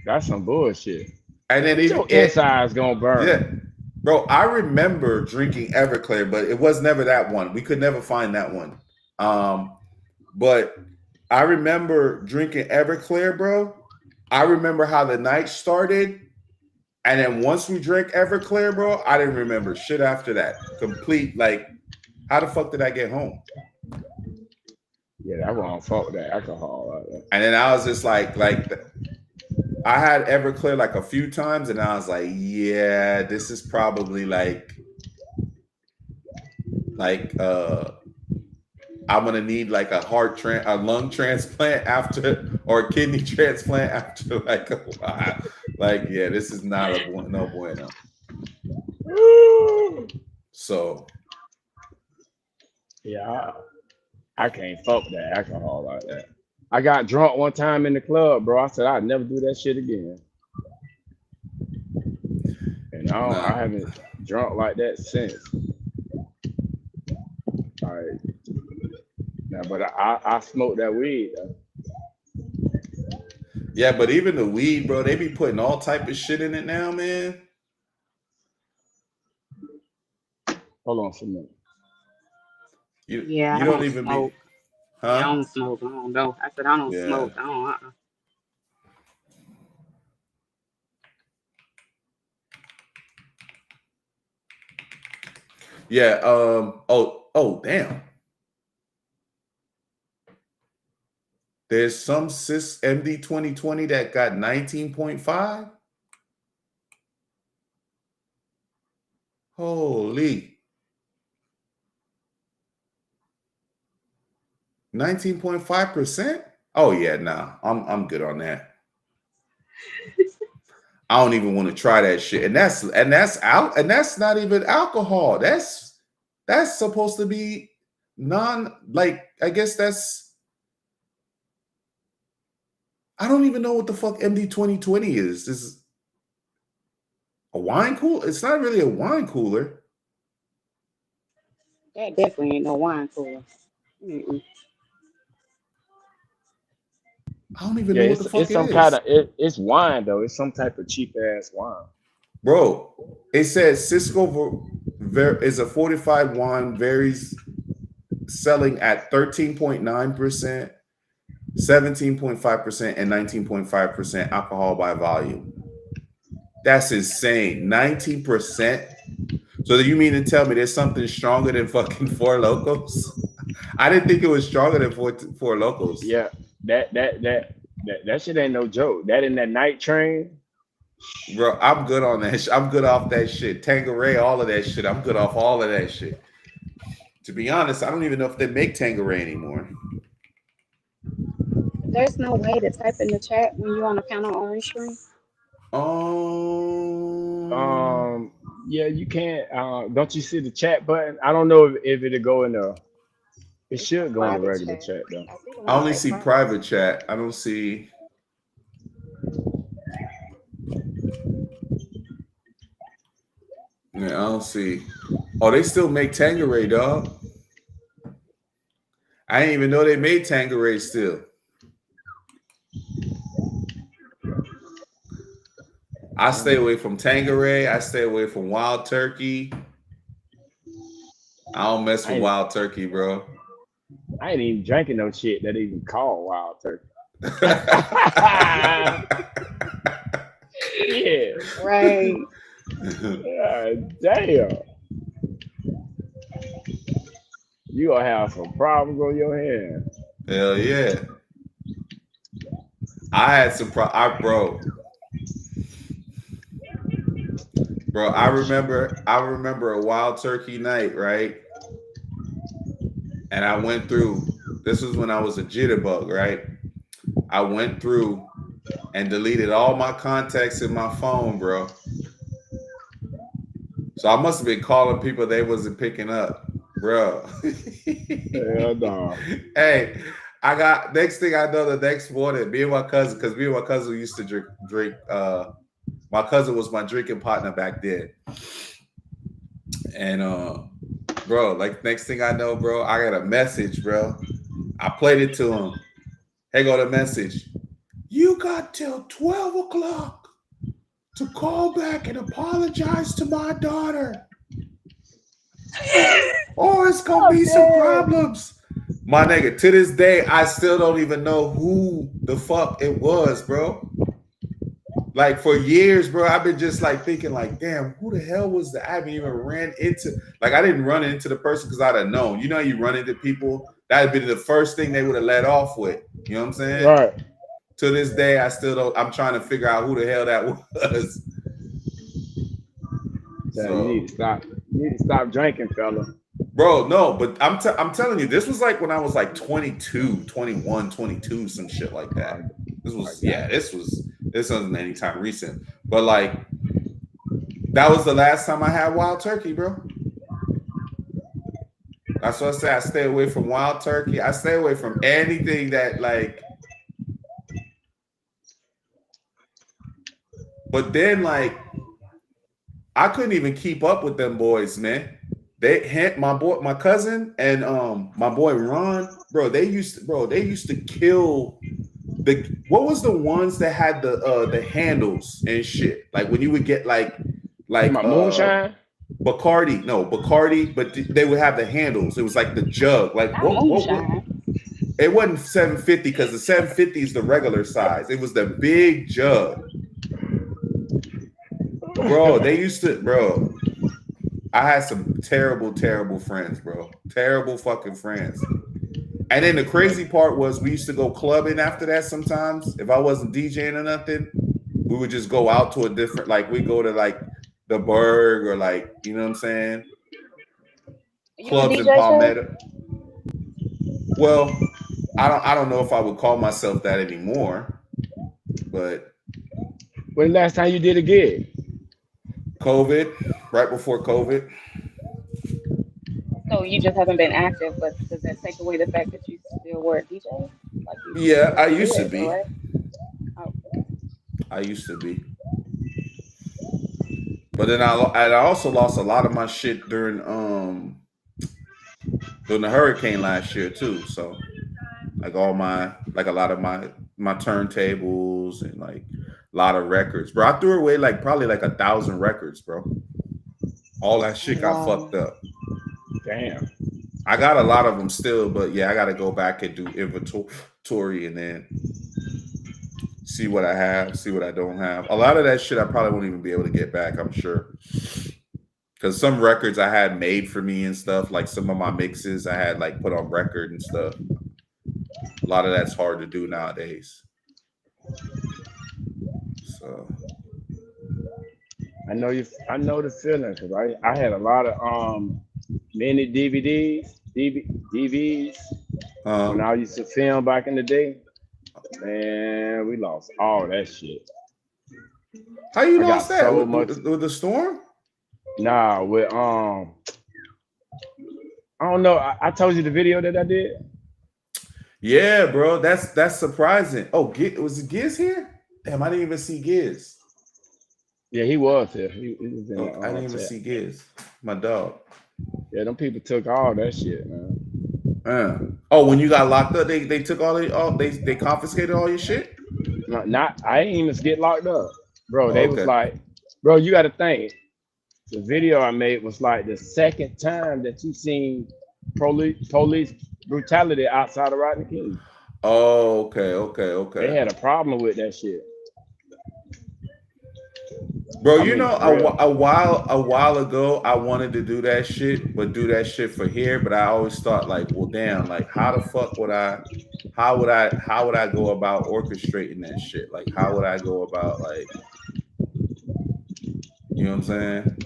that's some bullshit. And then Your even insides gonna yeah, burn. bro. I remember drinking Everclear, but it was never that one. We could never find that one. But I remember drinking Everclear, bro. I remember how the night started, and then once we drank Everclear, bro, I didn't remember shit after that. Complete like, how the fuck did I get home? Yeah, that won't fuck with that alcohol like that. And then I was just like I had Everclear like a few times, and I was like, yeah, this is probably like I'm gonna need like a lung transplant after, or a kidney transplant after like a while. Like, yeah, this is not no bueno. So Yeah, I can't fuck with that alcohol like that. I got drunk one time in the club, bro. I said I'd never do that shit again. And I nah, haven't drunk like that since. Like, nah, but I smoked that weed. yeah, but even the weed, bro, they be putting all type of shit in it now, man. Hold on for a minute. Yeah, You I don't don't even be, smoke. Yeah, I huh? don't smoke. I don't know. I said I don't Yeah, smoke. I don't. yeah. Oh, damn. There's some MD 2020 that got 19.5. Holy. 19.5%? Oh yeah, nah. I'm good on that. I don't even want to try that shit. And that's out, and that's not even alcohol. That's supposed to be I guess that's, I don't even know what the fuck MD 2020 is. This is a wine cooler? It's not really a wine cooler. That definitely ain't no wine cooler. Mm-mm. I don't even know what the fuck it's some kind of it's wine though. It's some type of cheap ass wine. Bro, it says Cisco is a fortified wine, varies selling at 13.9%, 17.5%, and 19.5% alcohol by volume. That's insane. 19%. So you mean to tell me there's something stronger than fucking Four Locos? I didn't think it was stronger than Four Locos. Yeah, that shit ain't no joke. That in that night train. Bro, I'm good on that. I'm good off that shit. Tanqueray, all of that shit. I'm good off all of that shit. To be honest, I don't even know if they make Tanqueray anymore. There's no way to type in the chat when you're on a panel orange screen. Yeah, you can't. Don't you see the chat button? I don't know if it'll go in the. It should go in the regular chat though. I only see private chat. I don't see. Yeah, I don't see. Oh, they still make Tanqueray, dog. I didn't even know they made Tanqueray still. I stay away from Tanqueray. I stay away from Wild Turkey. I don't mess with Wild Turkey, bro. I ain't even drinking no shit that even called Wild Turkey. Yeah. Right. Damn. You gonna have some problems on your hands. Hell yeah. I had some bro, I remember a Wild Turkey night, right? And I went through, this was when I was a jitterbug, right? I went through and deleted all my contacts in my phone, bro. So I must have been calling people they wasn't picking up, bro. Hell no. Hey, I got, next thing I know, the next morning, me and my cousin, because me and my cousin used to drink. My cousin was my drinking partner back then. And bro, like next thing I know, bro, I got a message, bro. I played it to him. Here go the message. You got till 12 o'clock to call back and apologize to my daughter. Or it's gonna be some problems. My nigga, to this day, I still don't even know who the fuck it was, bro. Like for years, bro, I've been just like thinking like, damn, who the hell was that? I haven't even ran into, like I didn't run into the person because I'd have known. You know, you run into people, that'd been the first thing they would have let off with. You know what I'm saying? Right. To this day, I still don't, I'm trying to figure out who the hell that was. So, you need to stop drinking, fella. Bro, no, but I'm telling you, this was like when I was like 22, 21, 22, some shit like that. This wasn't anytime recent. But like, that was the last time I had Wild Turkey, bro. That's what I say. I stay away from Wild Turkey. I stay away from anything that like. But then like, I couldn't even keep up with them boys, man. My cousin and my boy Ron, bro, they used to kill what was the ones that had the handles and shit? Like when you would get like moonshine? Bacardi, but they would have the handles. It was like the jug. Like what it wasn't 750 because the 750 is the regular size. It was the big jug. Bro, I had some terrible, terrible friends, bro. Terrible fucking friends. And then the crazy part was we used to go clubbing after that sometimes. If I wasn't DJing or nothing, we would just go out to a different, like we go to like the Berg or like, you know what I'm saying? You a Clubs in DJ, Shay? Palmetto. Well, I don't know if I would call myself that anymore, but When the last time you did a gig? COVID, right before COVID. So you just haven't been active, but does that take away the fact that you still were a DJ? Like you Yeah, I still used to did, be. right? Oh, I used to be. But then I also lost a lot of my shit during the hurricane last year too. So like a lot of my turntables and like a lot of records. Bro, I threw away like probably like 1,000 records, bro. All that shit got wow. fucked up. Damn. I got a lot of them still, but yeah, I got to go back and do inventory and then see what I have, see what I don't have. A lot of that shit I probably won't even be able to get back, I'm sure. Because some records I had made for me and stuff, like some of my mixes I had like put on record and stuff. A lot of that's hard to do nowadays. So I know the feeling because I had a lot of mini DVDs when I used to film back in the day. Man, we lost all that shit. How you I lost got that? so with, much. with the storm? Nah, with I don't know. I told you the video that I did. Yeah, bro, that's surprising. Oh, was it Giz here? Damn, I didn't even see Giz. Yeah, he was here. He was in I didn't even chat. see Giz. My dog. Yeah, them people took all that shit, man. Oh, when you got locked up, they took they confiscated all your shit? I didn't even get locked up. Bro, they was Okay. like, bro, you gotta think. The video I made was like the second time that you seen police brutality outside of Rodney King. Oh, okay. They had a problem with that shit. Bro, I you mean, know, for real. a while ago, I wanted to do that shit, but do that shit for here. But I always thought, like, well, damn, like, how the fuck would I go about orchestrating that shit? Like, how would I go about, like, you know what I'm saying?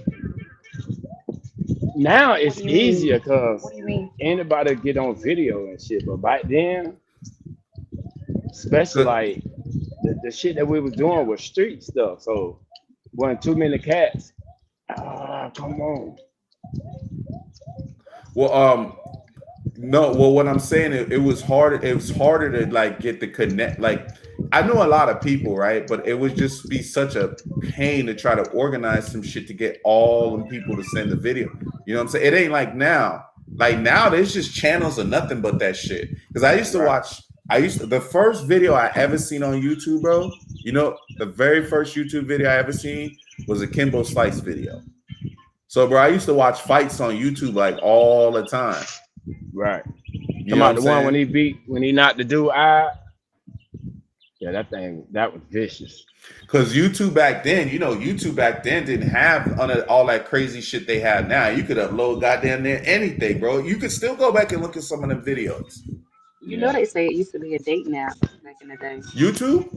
Now it's What do you mean? easier because What do you mean? anybody get on video and shit. But back then, especially Good. like the shit that we was doing was street stuff. So wasn't too many cats. Come on. Well, no. Well, what I'm saying, it was harder. It was harder to like get the connect. Like, I know a lot of people, right? But it would just be such a pain to try to organize some shit to get all them people to send the video. You know what I'm saying? It ain't like now. Like now, there's just channels of nothing but that shit. Because I used to watch. The first video I ever seen on YouTube, bro. You know, the very first YouTube video I ever seen was a Kimbo Slice video. So, bro, I used to watch fights on YouTube like all the time. Right. You Come know out what the I'm one saying? when he knocked the dude out. Yeah, that was vicious. Because YouTube back then didn't have all that crazy shit they have now. You could upload goddamn near anything, bro. You could still go back and look at some of them videos. You know they say it used to be a dating app back in the day. YouTube?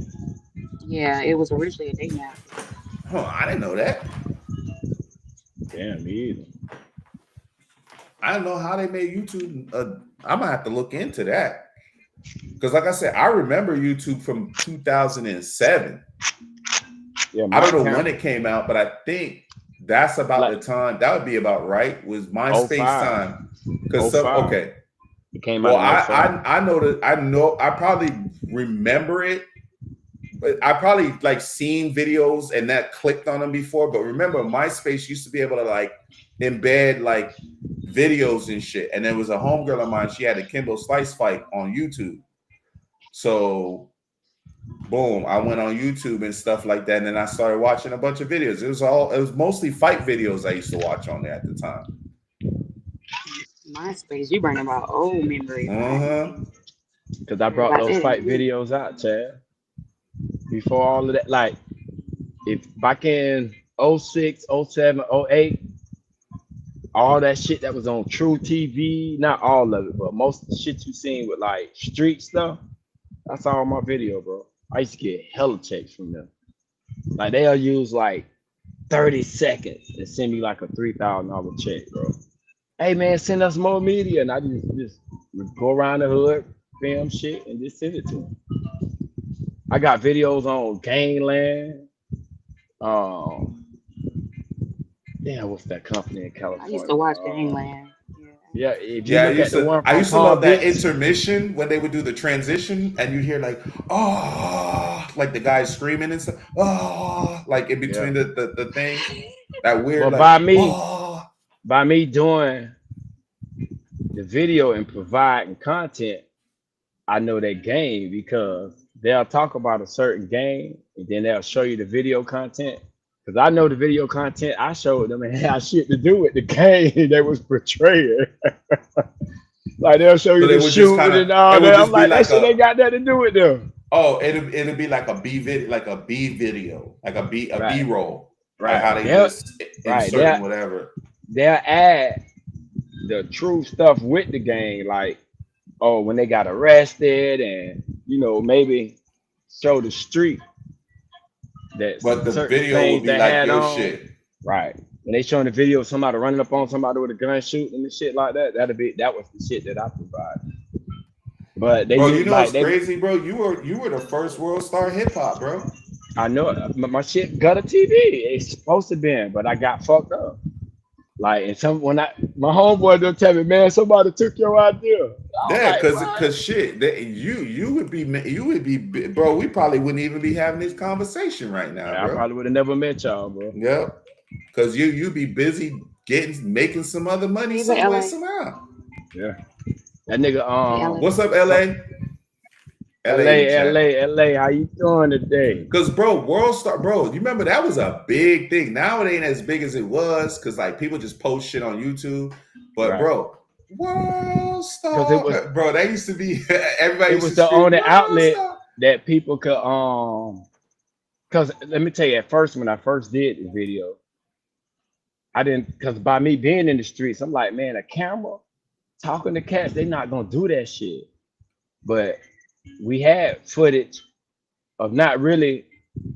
Yeah, it was originally a dating app. Oh, I didn't know that. Damn, me either. I don't know how they made YouTube. I'm gonna have to look into that. Because, like I said, I remember YouTube from 2007. Yeah, I don't know when it came out, but I think that's about the time. That would be about right. Was MySpace 05. time? Because okay. It came Well, out. I probably remember it, but I probably like seen videos and that clicked on them before. But remember, MySpace used to be able to like embed like videos and shit. And there was a homegirl of mine. She had a Kimbo Slice fight on YouTube. So, boom, I went on YouTube and stuff like that, and then I started watching a bunch of videos. It was mostly fight videos I used to watch on there at the time. MySpace, you bringing about old memories. Because I brought those fight videos out, Chad. Before all of that, like if back in 06, 07, 08, all that shit that was on True TV, not all of it, but most of the shit you seen with like street stuff, that's all my video, bro. I used to get hella checks from them. Like they'll use like 30 seconds and send me like a $3,000 check, bro. Hey man, send us more media, and I just go around the hood, film shit, and just send it to them. I got videos on Gangland. Damn, what's that company in I California? used to watch Gangland. Yeah, if you Yeah, look at the one I from used to love Palm that Beach, intermission when they would do the transition and you'd hear like, oh, like the guys screaming and stuff. Oh, like in between yeah. the thing. That weird But like, oh. by me doing the video and providing content, I know that game because they'll talk about a certain game and then they'll show you the video content. Because I know the video content I showed them and had shit to do with the game they was portraying. Like they'll show So you they the would just shooting kind of, and all it would that. just I'm be like, that like shit ain't got nothing to do with them. oh, it'd be like a B video, like a B video, like a B Right. roll. Right. Like how they They'll- just right, insert they'll- whatever. They'll add the true stuff with the game, like, oh, when they got arrested and, you know, maybe show the street that But the certain video would things be they like had your on. shit. Right. When they showing the video of somebody running up on somebody with a gun shooting and shit like that, that was the shit that I provided. But they Bro, use you know like what's they, crazy, bro? You were the first world star hip hop, bro. I know my shit got a TV. It's supposed to be, but I got fucked up. Like, and my homeboy don't tell me, man, somebody took your idea. Yeah, like, what? cause shit, you would be, bro. We probably wouldn't even be having this conversation right now, I bro. probably would have never met y'all, bro. Yep, cause you be busy making some other money He's in some way LA. somehow. Yeah. That nigga, LA. What's up, LA? LA, how you doing today? Cause bro, world star, bro. You remember that was a big thing. Now it ain't as big as it was, cause like people just post shit on YouTube. But Right. bro, world star, 'Cause it was- bro. That used to be everybody. It used was to the scream, only "World outlet star." that people could because let me tell you, at first when I first did the video, I didn't, because by me being in the streets, I'm like, man, a camera talking to cats, they not gonna do that shit. But we had footage of not really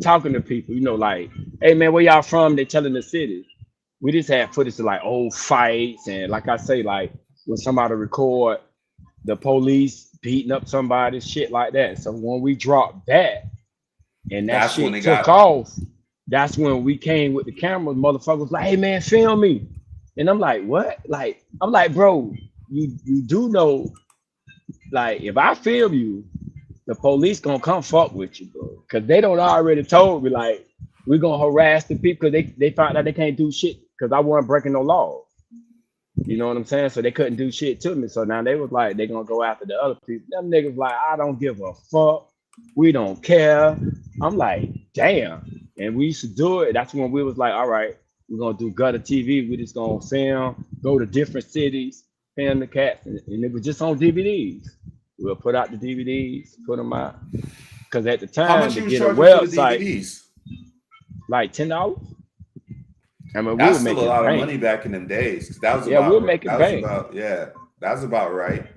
talking to people, you know, like, hey man, where y'all from? They telling the city. We just had footage of like old fights and like I say, like when somebody record the police beating up somebody, shit like that. So when we dropped that and that That's when shit they took got- off, that's when we came with the cameras. Motherfuckers like, hey man, film me. And I'm like, what? Like, I'm like, bro, you do know, like, if I film you, the police gonna come fuck with you, bro. Cause they don't already told me like we gonna harass the people because they found out they can't do shit because I wasn't breaking no laws. You know what I'm saying? So they couldn't do shit to me. So now they was like, they gonna go after the other people. Them niggas like, I don't give a fuck. We don't care. I'm like, damn. And we used to do it. That's when we was like, all right, we're gonna do gutter TV. We just gonna film, go to different cities, film the cats, and it was just on DVDs. We'll put out the DVDs, put them out. Because at the How time, much to you was get a charging for the website, DVDs? like $10. I mean, we That's were still a making lot of bank. money back in them days. 'Cause that was Yeah, about, we were making that was bank. about, yeah, that's about right.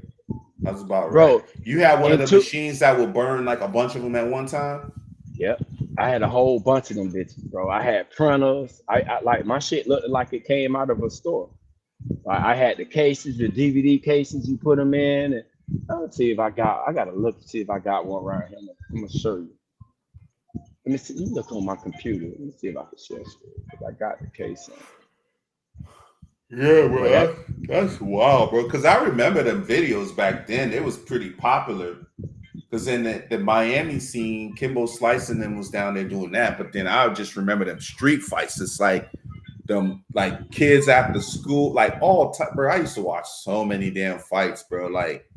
That's about Bro, right. You had one of and the machines that would burn like a bunch of them at one time. Yep. I had a whole bunch of them bitches, bro. I had printers. I like my shit looked like it came out of a store. I had the cases, the DVD cases you put them in. And let's see if I gotta look to see if I got one right here. I'm gonna show you. Let me see. You look on my computer. Let me see if I can share screen. If I got the case on. Yeah, bro. Yeah. That's wild, bro. Because I remember the videos back then. It was pretty popular. Because in the Miami scene, Kimbo Slice and them was down there doing that. But then I just remember them street fights. It's like them like kids after school, like all time, bro. I used to watch so many damn fights, bro. Like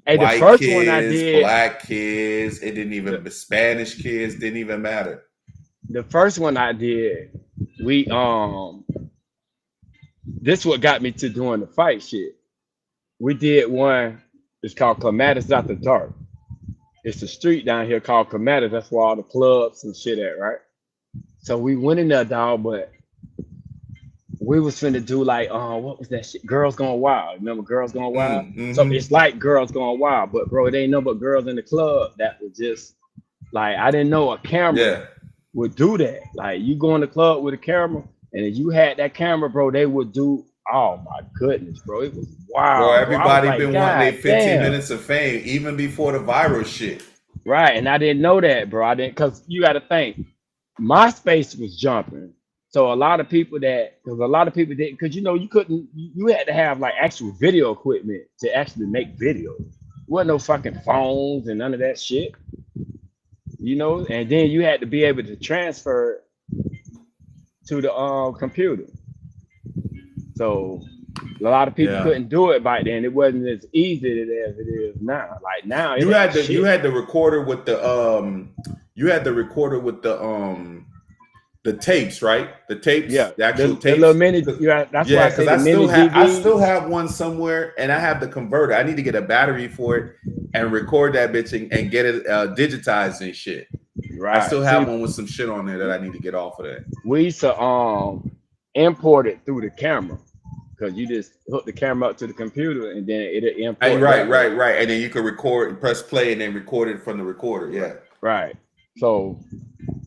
Hey, the white first kids, one I did, black kids. It didn't even Spanish kids didn't even matter. the first one I did, we this what got me to doing the fight shit. We did one. It's called Clematis After Dark. It's a street down here called Clematis. That's where all the clubs and shit at, right? So we went in there, dog, but we was finna do like, what was that shit? Girls Gone Wild. Remember Girls Gone Wild? So Mm-hmm. it's like Girls Gone Wild, but bro, it ain't no but girls in the club that was just like, I didn't know a camera Yeah, would do that. Like you go in the club with a camera, and if you had that camera, bro, they would do. Oh my goodness, bro, it was bro. wild, bro. I was Everybody like, been wanting their God 15 damn, minutes of fame, even before the viral shit. right? And I didn't know that, bro. I didn't, cause you got to think, MySpace was jumping. So a lot of people because a lot of people didn't, because you couldn't, you had to have like actual video equipment to actually make videos. Wasn't no fucking phones and none of that shit, and then you had to be able to transfer to the computer. So a lot of people Yeah, couldn't do it back then. It wasn't as easy as it is now. Like now, it you ain't had shit. the recorder with the tapes, right? The tapes, Yeah, the actual the little tapes. mini. Yeah, that's why Yeah, I because say the mini I still DVs. have one somewhere, and I have the converter. I need to get a battery for it and record that bitch and get it digitized and shit. I Right. still have See, one with some shit on there that I need to get off of that. we used to import it through the camera because you just hook the camera up to the computer and then it'll Hey, import right, that way. right, right. And then you can record, press play, and then record it from the recorder. Yeah. Right. So,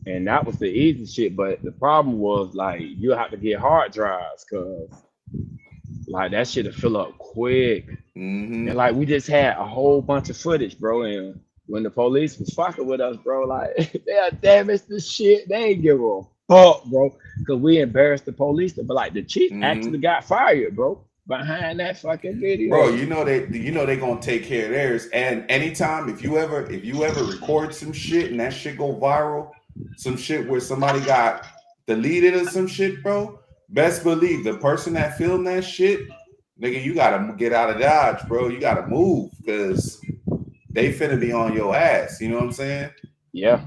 and that was the easy shit. But the problem was like you have to get hard drives because like that shit'll fill up quick. Mm-hmm. And like we just had a whole bunch of footage, bro. And when the police was fucking with us, bro, like they damaged the shit. They ain't give a fuck, bro. Cause we embarrassed the police. But like the chief actually Mm-hmm. got fired, bro, behind that fucking Bro, video. they gonna take care of theirs. And anytime if you ever record some shit and that shit go viral, some shit where somebody got deleted or some shit, bro, best believe the person that filmed that shit, nigga, you gotta get out of Dodge, bro. You gotta move because they finna be on your ass. You know what I'm saying? Yeah.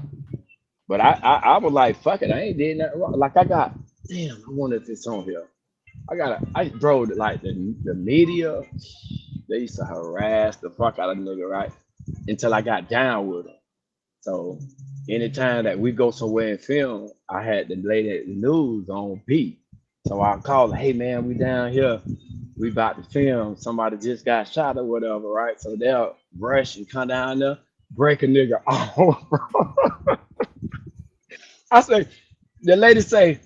But I was like, fuck it, I ain't did nothing wrong. Like I wonder if it's on here. Bro, like the media, they used to harass the fuck out of nigga, right? Until I got down with them. So anytime that we go somewhere and film, I had to lay the news on beat. So I call, hey man, we down here. We about to film. Somebody just got shot or whatever, right? So they'll rush and come down there, break a nigga off. I say, the lady say,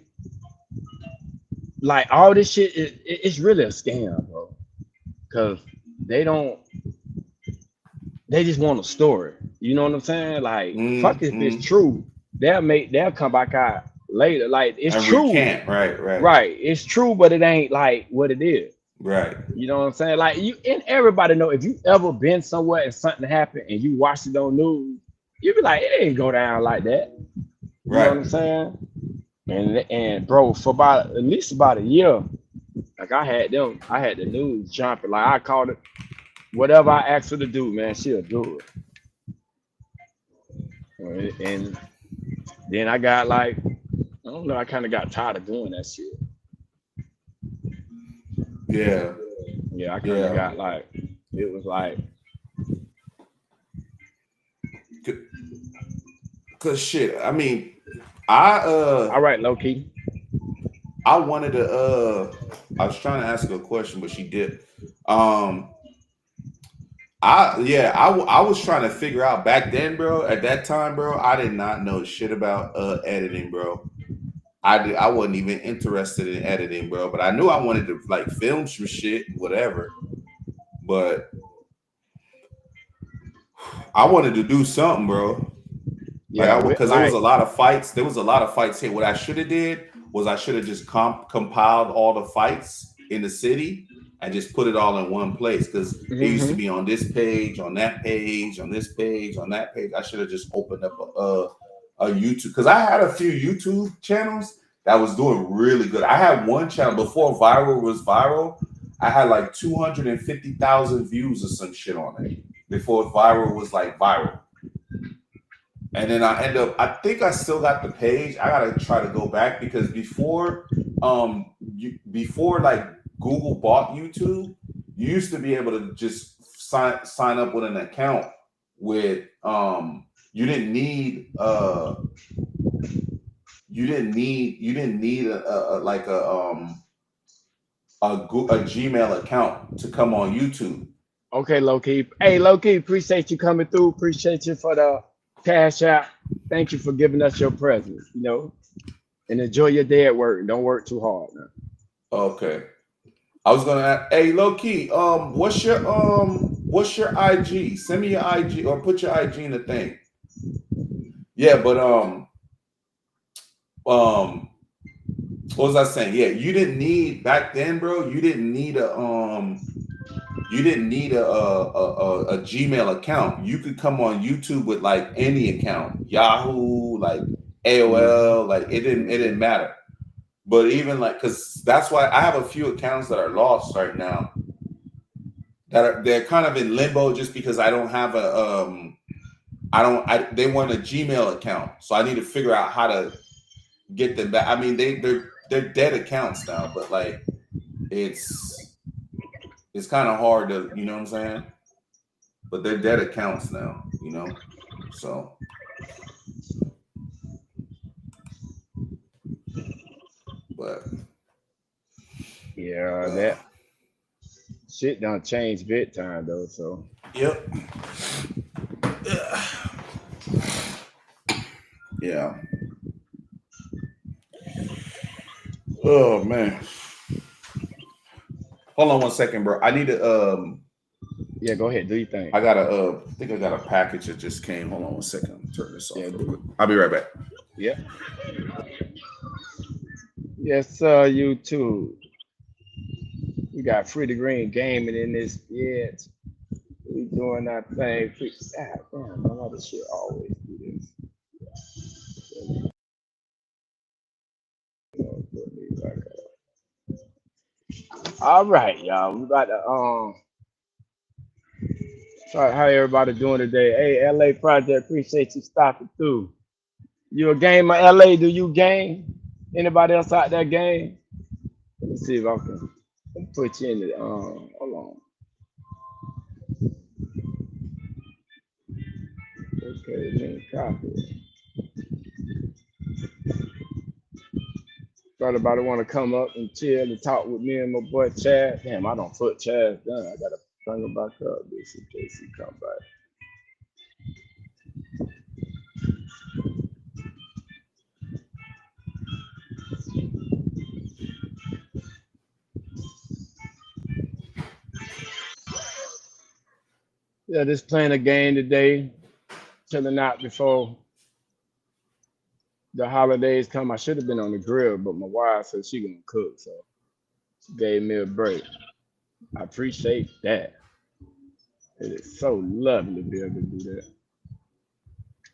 like all this shit, it's really a scam, bro. Cause they just want a story. You know what I'm saying? Like, fuck if Mm-hmm. it's true. They'll come back out later. Like, it's And true. recant, right. Right. It's true, but it ain't like what it is. Right. You know what I'm saying? Like and everybody know if you ever been somewhere and something happened and you watched it on news, you be like, it ain't go down like that. You know what I'm saying? And bro, for at least about a year, like I had the news jumping. Like I called it whatever I asked her to do, man, she'll do it. And then I got like, I don't know, I kind of got tired of doing that shit. Yeah. Yeah, I kind of got like, it was like, cause shit, I mean, all right, low key. I wanted to I was trying to ask her a question, but she did. I was trying to figure out back then, bro. At that time, bro, I did not know shit about editing, bro. I wasn't even interested in editing, bro. But I knew I wanted to like film some shit, whatever. But I wanted to do something, bro. Yeah, because there was a lot of fights. There was a lot of fights here. What I should have did was I should have just compiled all the fights in the city and just put it all in one place because it used to be on this page, on that page, on this page, on that page. I should have just opened up a YouTube because I had a few YouTube channels that was doing really good. I had one channel before viral was viral. I had like 250,000 views or some shit on it before viral was like viral. And then I think I still got the page. I gotta try to go back because before like Google bought YouTube, you used to be able to just sign up with an account with you didn't need a a Gmail account to come on YouTube. Okay, low key. Hey, low key. Appreciate you coming through. Appreciate you for the cash out. Thank you for giving us your presence. You know, and enjoy your day at work. Don't work too hard. Now. Okay. I was gonna ask, hey, low key, what's your IG? Send me your IG or put your IG in the thing. Yeah, but what was I saying? Yeah, you didn't need back then, bro. You didn't need a Gmail account. You could come on YouTube with like any account, Yahoo, like AOL, like it didn't matter. But even like, because that's why I have a few accounts that are lost right now. They're kind of in limbo just because I don't have a they want a Gmail account, so I need to figure out how to get them back. I mean, they're dead accounts now, but like it's kind of hard to, you know what I'm saying? But they're dead accounts now, you know. So but yeah, that shit done changed big time though. So yep. Yeah. Oh man. Hold on one second, bro. I need to yeah, go ahead, do your thing. I think I got a package that just came. Hold on one second. Turn this off. Yeah, real quick. I'll be right back. Yeah. Yes, YouTube. We got Free the Green Gaming in this bitch. We doing our thing. Damn, a lot of shit always do this. All right, y'all. We about to sorry, how everybody doing today? Hey, LA Project, appreciate you stopping through. You a gamer, LA? Do you game? Anybody else out there game? Let me see if I can put you in the hold on. Okay, man, copy. Thought about it, want to come up and chill and talk with me and my boy Chad. Damn, I don't put Chad down. I gotta bring him back up this in case he come back. Yeah, just playing a game today, chilling out before the holidays come. I should have been on the grill, but my wife said she gonna cook, so she gave me a break. I appreciate that. It is so lovely to be able to do that.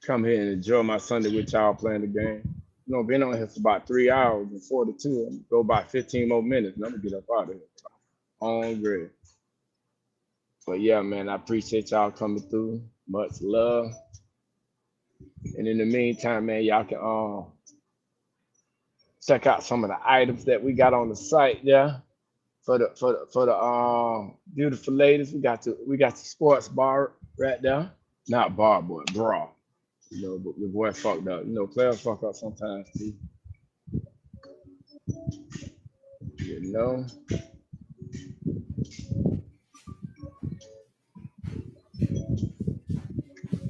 Come here and enjoy my Sunday with y'all playing the game. You know, been on here for about 3 hours and 42, and go by 15 more minutes, and I'm gonna get up out of here. Hungry. But yeah, man, I appreciate y'all coming through. Much love. And in the meantime, man, y'all can check out some of the items that we got on the site there for the beautiful ladies. We got the sports bar right there. Not bar, but bra. You know, but the boy fucked up. You know, players fuck up sometimes too. You know.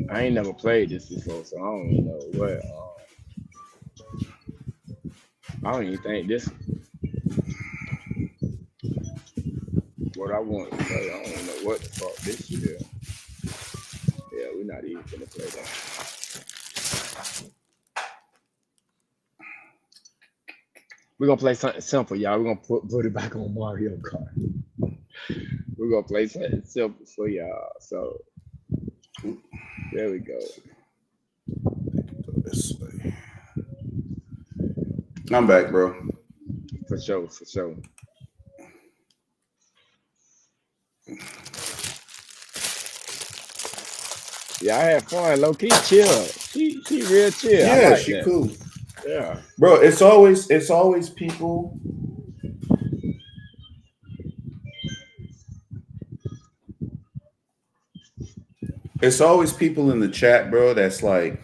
I ain't never played this before, so I don't even know what. I don't even think this what I want to play. I don't know what the fuck this shit is. Yeah, we're not even gonna play that. We're gonna play something simple, y'all. We're gonna put it back on Mario Kart. We're gonna play something simple for y'all. So there we go. Go this way. I'm back, bro. For sure, for sure. Yeah, I had fun. Low key chill. She real chill. Yeah, like she that. cool. Yeah. Bro, it's always people. It's always people in the chat, bro, that's like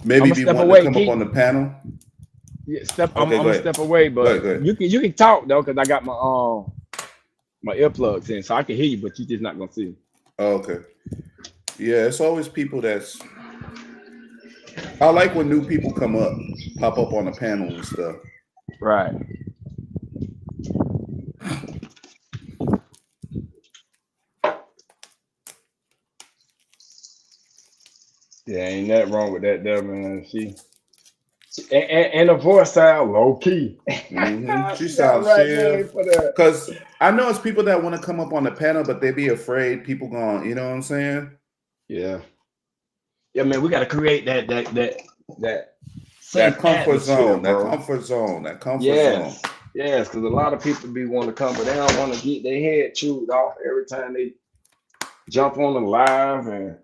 maybe I'ma be step wanting away, to come up Keith. on the panel. Yeah, Okay, I'm go gonna ahead. step away, Go ahead, but go ahead. you can talk though, cause I got my earplugs in, so I can hear you, but you just not gonna see me. Oh, okay. Yeah, it's always people that's. I like when new people pop up on the panel and stuff. Right. Yeah, ain't nothing wrong with that there, man. And the voice sound low key. Mm-hmm. She She got the sounds right chill. name for that. Cause I know it's people that want to come up on the panel, but they be afraid people going. You know what I'm saying? Yeah. Yeah, man, we gotta create that That safe comfort atmosphere, zone. That bro. comfort zone. That comfort zone. Yes, because a lot of people be wanting to come, but they don't want to get their head chewed off every time they jump on the live. And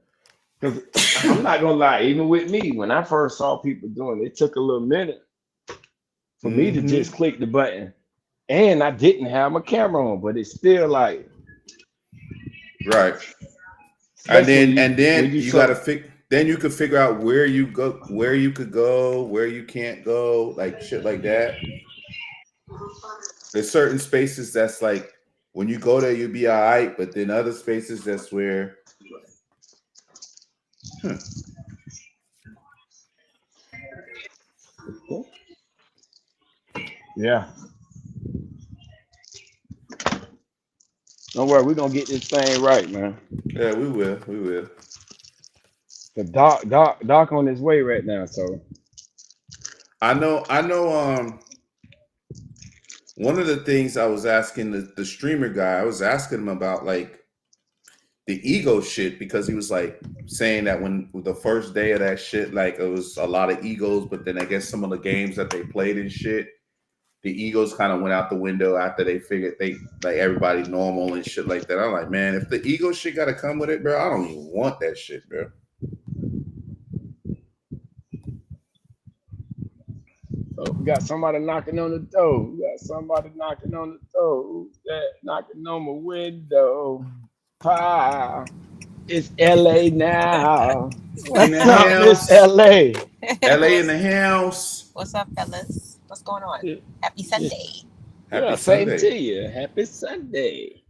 because I'm not gonna lie, even with me, when I first saw people doing it, it took a little minute for me to just click the button. And I didn't have my camera on, but it's still like Right. And then you gotta then you could figure out where you could go, where you can't go, like shit like that. There's certain spaces that's like when you go there you'll be all right, but then other spaces that's where yeah. Don't worry, we're gonna get this thing right, man. yeah, we will. The Doc on his way right now, so I know one of the things I was asking the streamer guy, I was asking him about like the ego shit because he was like saying that when the first day of that shit, like it was a lot of egos, but then I guess some of the games that they played and shit, the egos kind of went out the window after they figured they like everybody normal and shit like that. I'm like, man, if the ego shit got to come with it, bro, I don't even want that shit, bro. oh, we got somebody knocking on the door. Who's that knocking on my window? Hi, it's LA now. In the What's up, Miss house. LA? LA in the house. What's up, fellas? What's going on? Yeah. Happy Sunday. Happy Same Sunday. to you. Happy Sunday.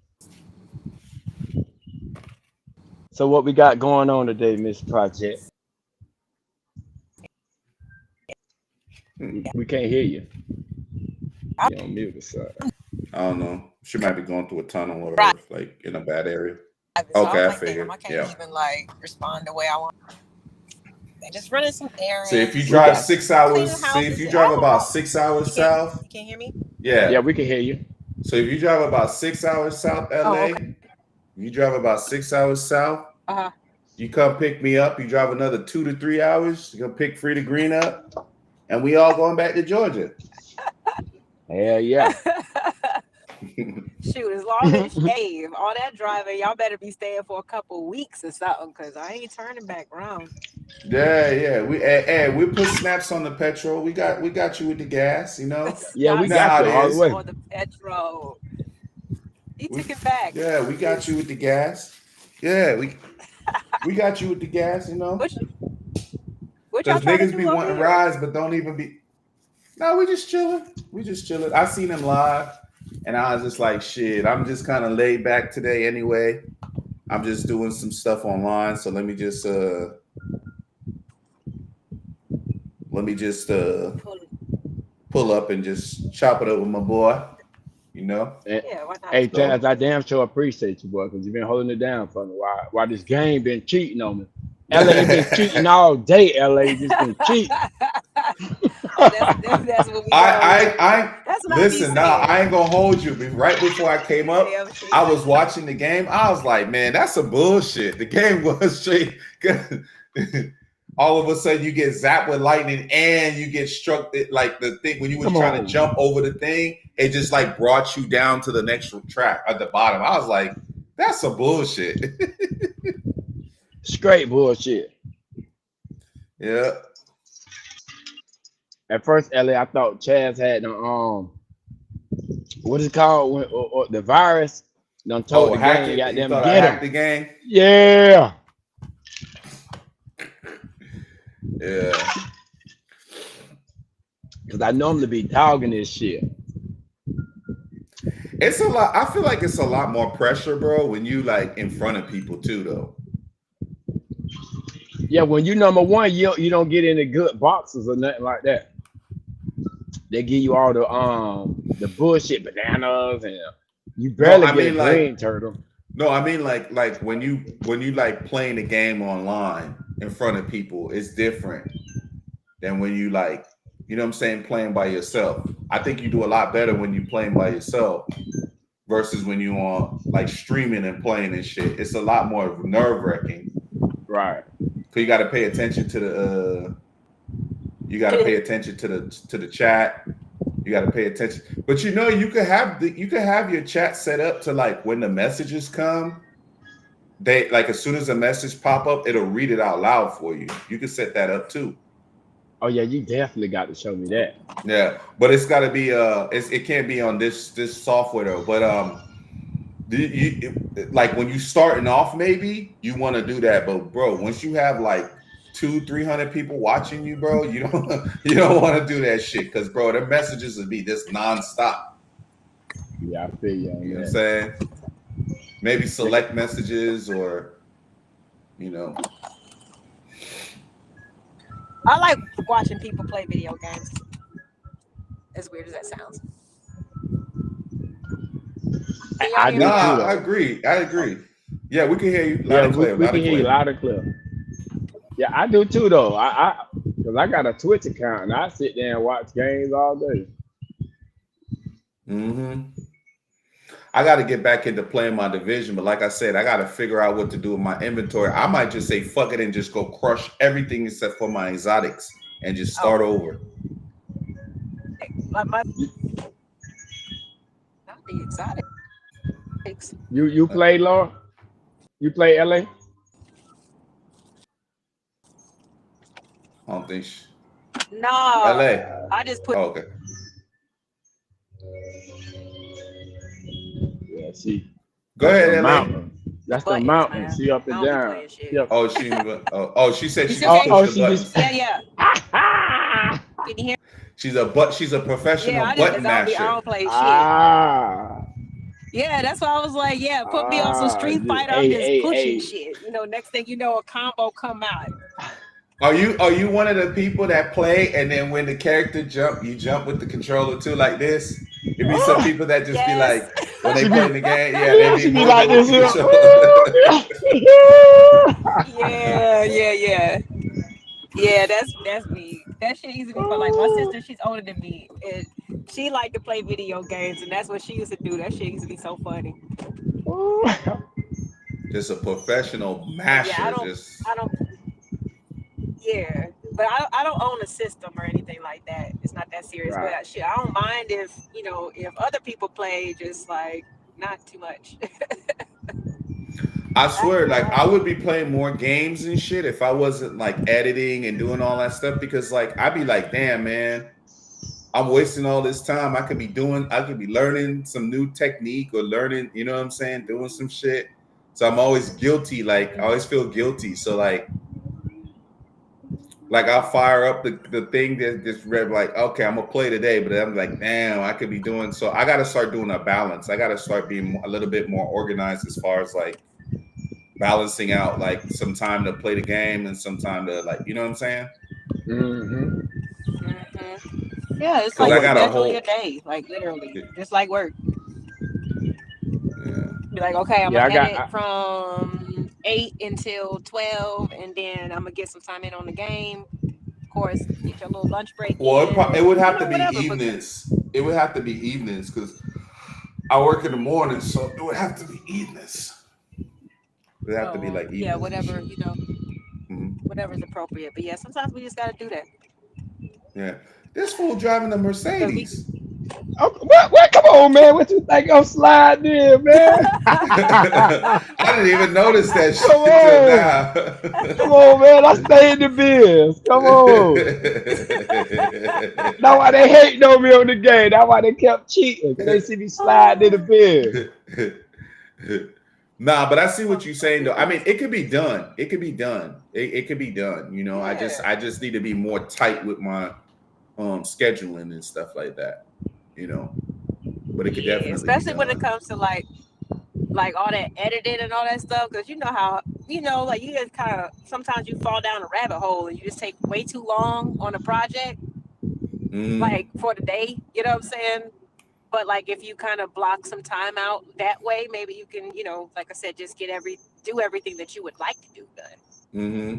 So what we got going on today, Miss Project? We can't hear you. You're on mute or something. I don't know. She might be going through a tunnel or Right. like in a bad area. So Okay, I I'm like, figured. damn, I can't Yeah. even like respond the way I want. They're just running some errands. So if you We drive got- 6 hours, Cleaning see if houses. you drive Oh. about 6 hours south, You can't hear me? yeah. Yeah, we can hear you. So if you drive about 6 hours south LA, okay. you drive about 6 hours south, Uh-huh. you come pick me up, you drive another 2 to 3 hours, you gonna pick Frida Green up, and we all going back to Georgia. Hell yeah. Shoot, as long as shave, all that driving, y'all better be staying for a couple weeks or something, cause I ain't turning back around. Yeah. We put snaps on the petrol. We got you with the gas, you know. Yeah, we You know how got you it all is. the way. On the petrol. He took it back. Yeah, we got you with the gas. Yeah, we got you with the gas, you know. What y'all Because trying to niggas do be over wanting here? rides, but don't even be. No, we just chilling. I seen him live, and I was just like, shit. I'm just kind of laid back today, anyway. I'm just doing some stuff online, so let me just pull up and just chop it up with my boy. You know. Yeah, why not? Hey, Taz, I damn sure appreciate you, boy, because you've been holding it down for me. Why this game been cheating on me? LA been cheating all day. LA just been cheating. That's what we I That's what listen. Now I ain't gonna hold you. But right before I came up, Damn shit. I was watching the game. I was like, man, that's some bullshit. The game was straight. All of a sudden, you get zapped with lightning and you get struck. Like the thing when you was trying to jump over the thing, it just like brought you down to the next track at the bottom. I was like, that's some bullshit. Straight bullshit. Yeah. At first, LA, I thought Chaz had the what is it called? When, or the virus done told the game, goddamn, get him. The game. Yeah. Yeah. Because I normally be dogging this shit. It's a lot. I feel like it's a lot more pressure, bro, when you like in front of people too, though. Yeah, when you number one, you don't get any good boxes or nothing like that. They give you all the bullshit bananas and you barely I get mean, a like- green turtle. No, I mean like when you like playing the game online in front of people, it's different than when you like, you know what I'm saying, playing by yourself. I think you do a lot better when you playing by yourself versus when you on like streaming and playing and shit. It's a lot more nerve-wracking. Right. Cause you got to pay attention to the to the chat. You got to pay attention. But you know, you could have your chat set up to like when the messages come, they like as soon as a message pop up, it'll read it out loud for you. You can set that up too. Oh yeah, you definitely got to show me that. Yeah, but it's got to be it can't be on this software though. But like when you starting off, maybe you want to do that. But bro, once you have like 200-300 people watching you, bro, you don't want to do that shit because bro, their messages would be just nonstop. Yeah, I feel you. You know what I'm saying? Maybe select messages or, you know. I like watching people play video games. As weird as that sounds. I do too, though. I agree. Yeah, we can hear you loud Yeah, and clear. we can hear you loud and clear. Yeah, I do too though. Because I got a Twitch account and I sit there and watch games all day. Mm-hmm. I got to get back into playing my division, but like I said, I got to figure out what to do with my inventory. I might just say fuck it and just go crush everything except for my exotics and just start over. Not the exotic. You play, Laura? You play LA? I don't think No. LA. I just put. Oh, okay. Yeah, she. Go ahead, LA. Mountain. That's the Buttons, mountain. man. She up I and don't be down. playing shit. She up- She said she You just see- pushed the she buttons. just- Yeah. Can you hear? She's a professional Yeah, I button just I masher. don't play shit. Ah. Yeah, that's why I was like, yeah, put me on some Street Fighter. I'm just pushing shit. You know, next thing you know, a combo come out. Are you one of the people that play and then when the character jump, you jump with the controller too like this? It be some people that just be Yes. like when they play the game, She be moving like with the this. controller. Yeah, that's me. That shit used to be fun. Like my sister, she's older than me, and she liked to play video games, and that's what she used to do. That shit used to be so funny. Just a professional masher. I don't. Yeah, but I don't own a system or anything like that. It's not that serious. Right. But shit, I don't mind if if other people play, just like not too much. I swear, like I would be playing more games and shit if I wasn't like editing and doing all that stuff because like I'd be like, damn man, I'm wasting all this time. I could be learning some new technique or learning, you know what I'm saying, doing some shit. So I'm always guilty, like I always feel guilty. So like I'll fire up the thing that just read like, okay, I'm gonna play today, but I'm like, damn, I could be doing. So I gotta start doing a balance. I gotta start being a little bit more organized as far as like balancing out like some time to play the game and some time to like, you know what I'm saying? Mm-hmm. Yeah, it's 'Cause like I got a scheduling whole- your day, like literally, just like work. Yeah. Be like, okay, I'm Yeah, gonna I edit got- from 8 until 12, and then I'm gonna get some time in on the game. Of course, get your little lunch break. Well, in, it would have to be whatever, but- evenings. It would have to be evenings because I work in the morning, so it would have to be evenings. It would have to be like evenings. Yeah, whatever, Mhm. whatever's appropriate. But yeah, sometimes we just gotta do that. Yeah. This fool driving a Mercedes. Oh, what? Come on, man. What you think I'm sliding in, man? I didn't even notice that shit Come till now. Come on, man. I stay in the biz. Come on. That's why they hating on me on the game. That's why they kept cheating. 'Cause they see me sliding in the biz. Nah, but I see what you're saying though. I mean, it could be done. It could be done. It could be done. You know, Yeah. I just need to be more tight with my scheduling and stuff like that. You know, but it could Yeah, definitely especially be when it done. comes to like all that editing and all that stuff, because you know how like you just kind of sometimes you fall down a rabbit hole and you just take way too long on a project, like for the day. You know what I'm saying? But like if you kind of block some time out that way, maybe you can, like I said, just do everything that you would like to do done.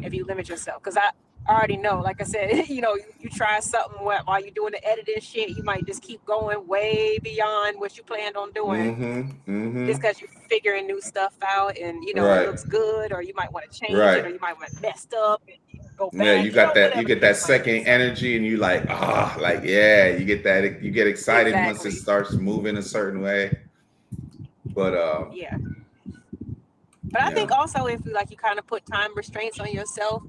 If you limit yourself, because I already know, like I said, you try something while you're doing the editing shit, you might just keep going way beyond what you planned on doing, just because you're figuring new stuff out, and it Right. looks good, or you might want to change Right. it, or you might want to messed up and go back. Yeah, you got that. You whatever get the that case might second be. energy, and you like, yeah. You get that. You get excited once it Exactly. starts moving a certain way. But Yeah. But I think also if you kind of put time restraints on yourself,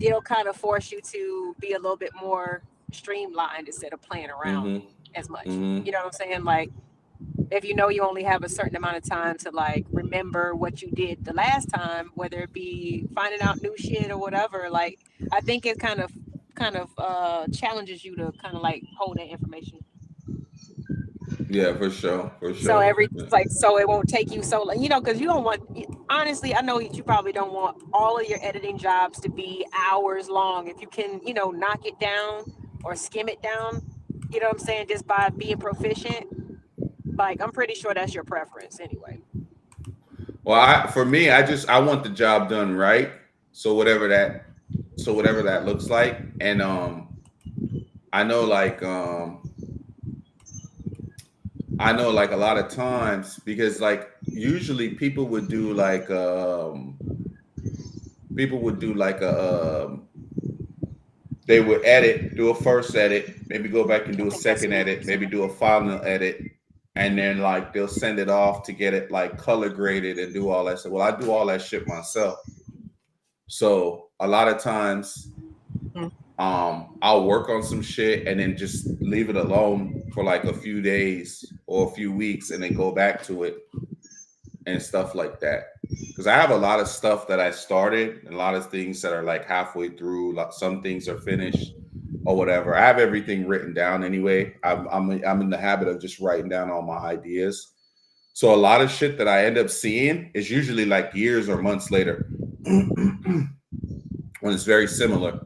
it'll kind of force you to be a little bit more streamlined instead of playing around as much. You know what I'm saying? Like if you only have a certain amount of time to like remember what you did the last time, whether it be finding out new shit or whatever, like I think it kind of challenges you to kind of like hold that information. Yeah, for sure. So so it won't take you so long, because you don't want, honestly, I know you probably don't want all of your editing jobs to be hours long. If you can, knock it down or skim it down, you know what I'm saying, just by being proficient, like I'm pretty sure that's your preference anyway. Well, for me, I want the job done right. So whatever that looks like, and I know like a lot of times, because like usually people would do like they would do a first edit, maybe go back and do a second edit, maybe do a final edit, and then like they'll send it off to get it like color graded and do all that stuff. Well, I do all that shit myself. So a lot of times I'll work on some shit and then just leave it alone for like a few days or a few weeks and then go back to it and stuff like that. Because I have a lot of stuff that I started and a lot of things that are like halfway through. Like some things are finished or whatever. I have everything written down anyway. I'm in the habit of just writing down all my ideas. So a lot of shit that I end up seeing is usually like years or months later when it's very similar.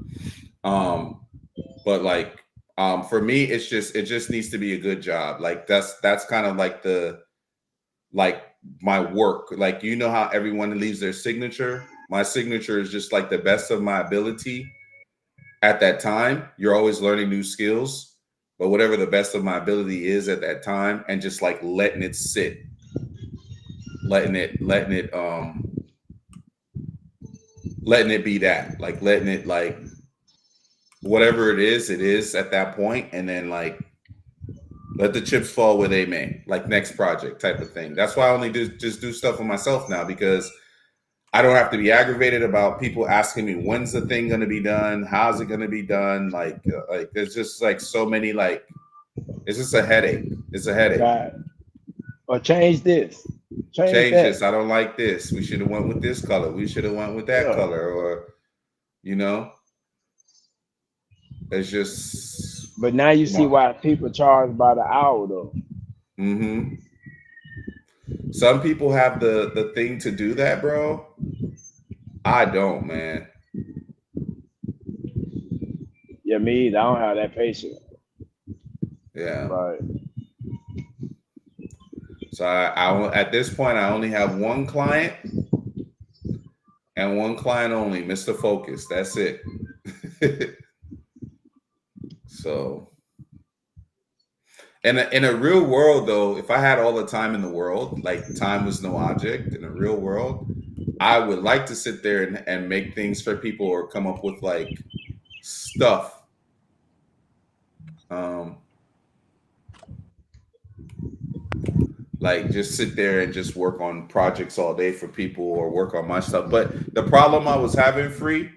But like for me, it just needs to be a good job. Like that's kind of like my work. Like how everyone leaves their signature. My signature is just like the best of my ability at that time. You're always learning new skills, but whatever the best of my ability is at that time, and just like letting it sit, letting it be that, like letting it like whatever it is at that point, and then like let the chips fall where they may, like next project type of thing. That's why I only just do stuff for myself now, because I don't have to be aggravated about people asking me when's the thing going to be done, how's it going to be done. Like there's just like so many, like it's just a headache. It's a headache. Right. Or change this. Change this. I don't like this. We should have went with this color. We should have went with that color. Or it's just. But now you see why people charge by the hour though. Some people have the thing to do that, bro. I don't, man. Yeah, me either. I don't have that patience. Yeah. Right. So I at this point I only have one client and one client only, Mr. Focus. That's it. So in a real world though, if I had all the time in the world, like time was no object in a real world, I would like to sit there and make things for people or come up with like stuff. Like just sit there and just work on projects all day for people or work on my stuff. But the problem I was having, Free,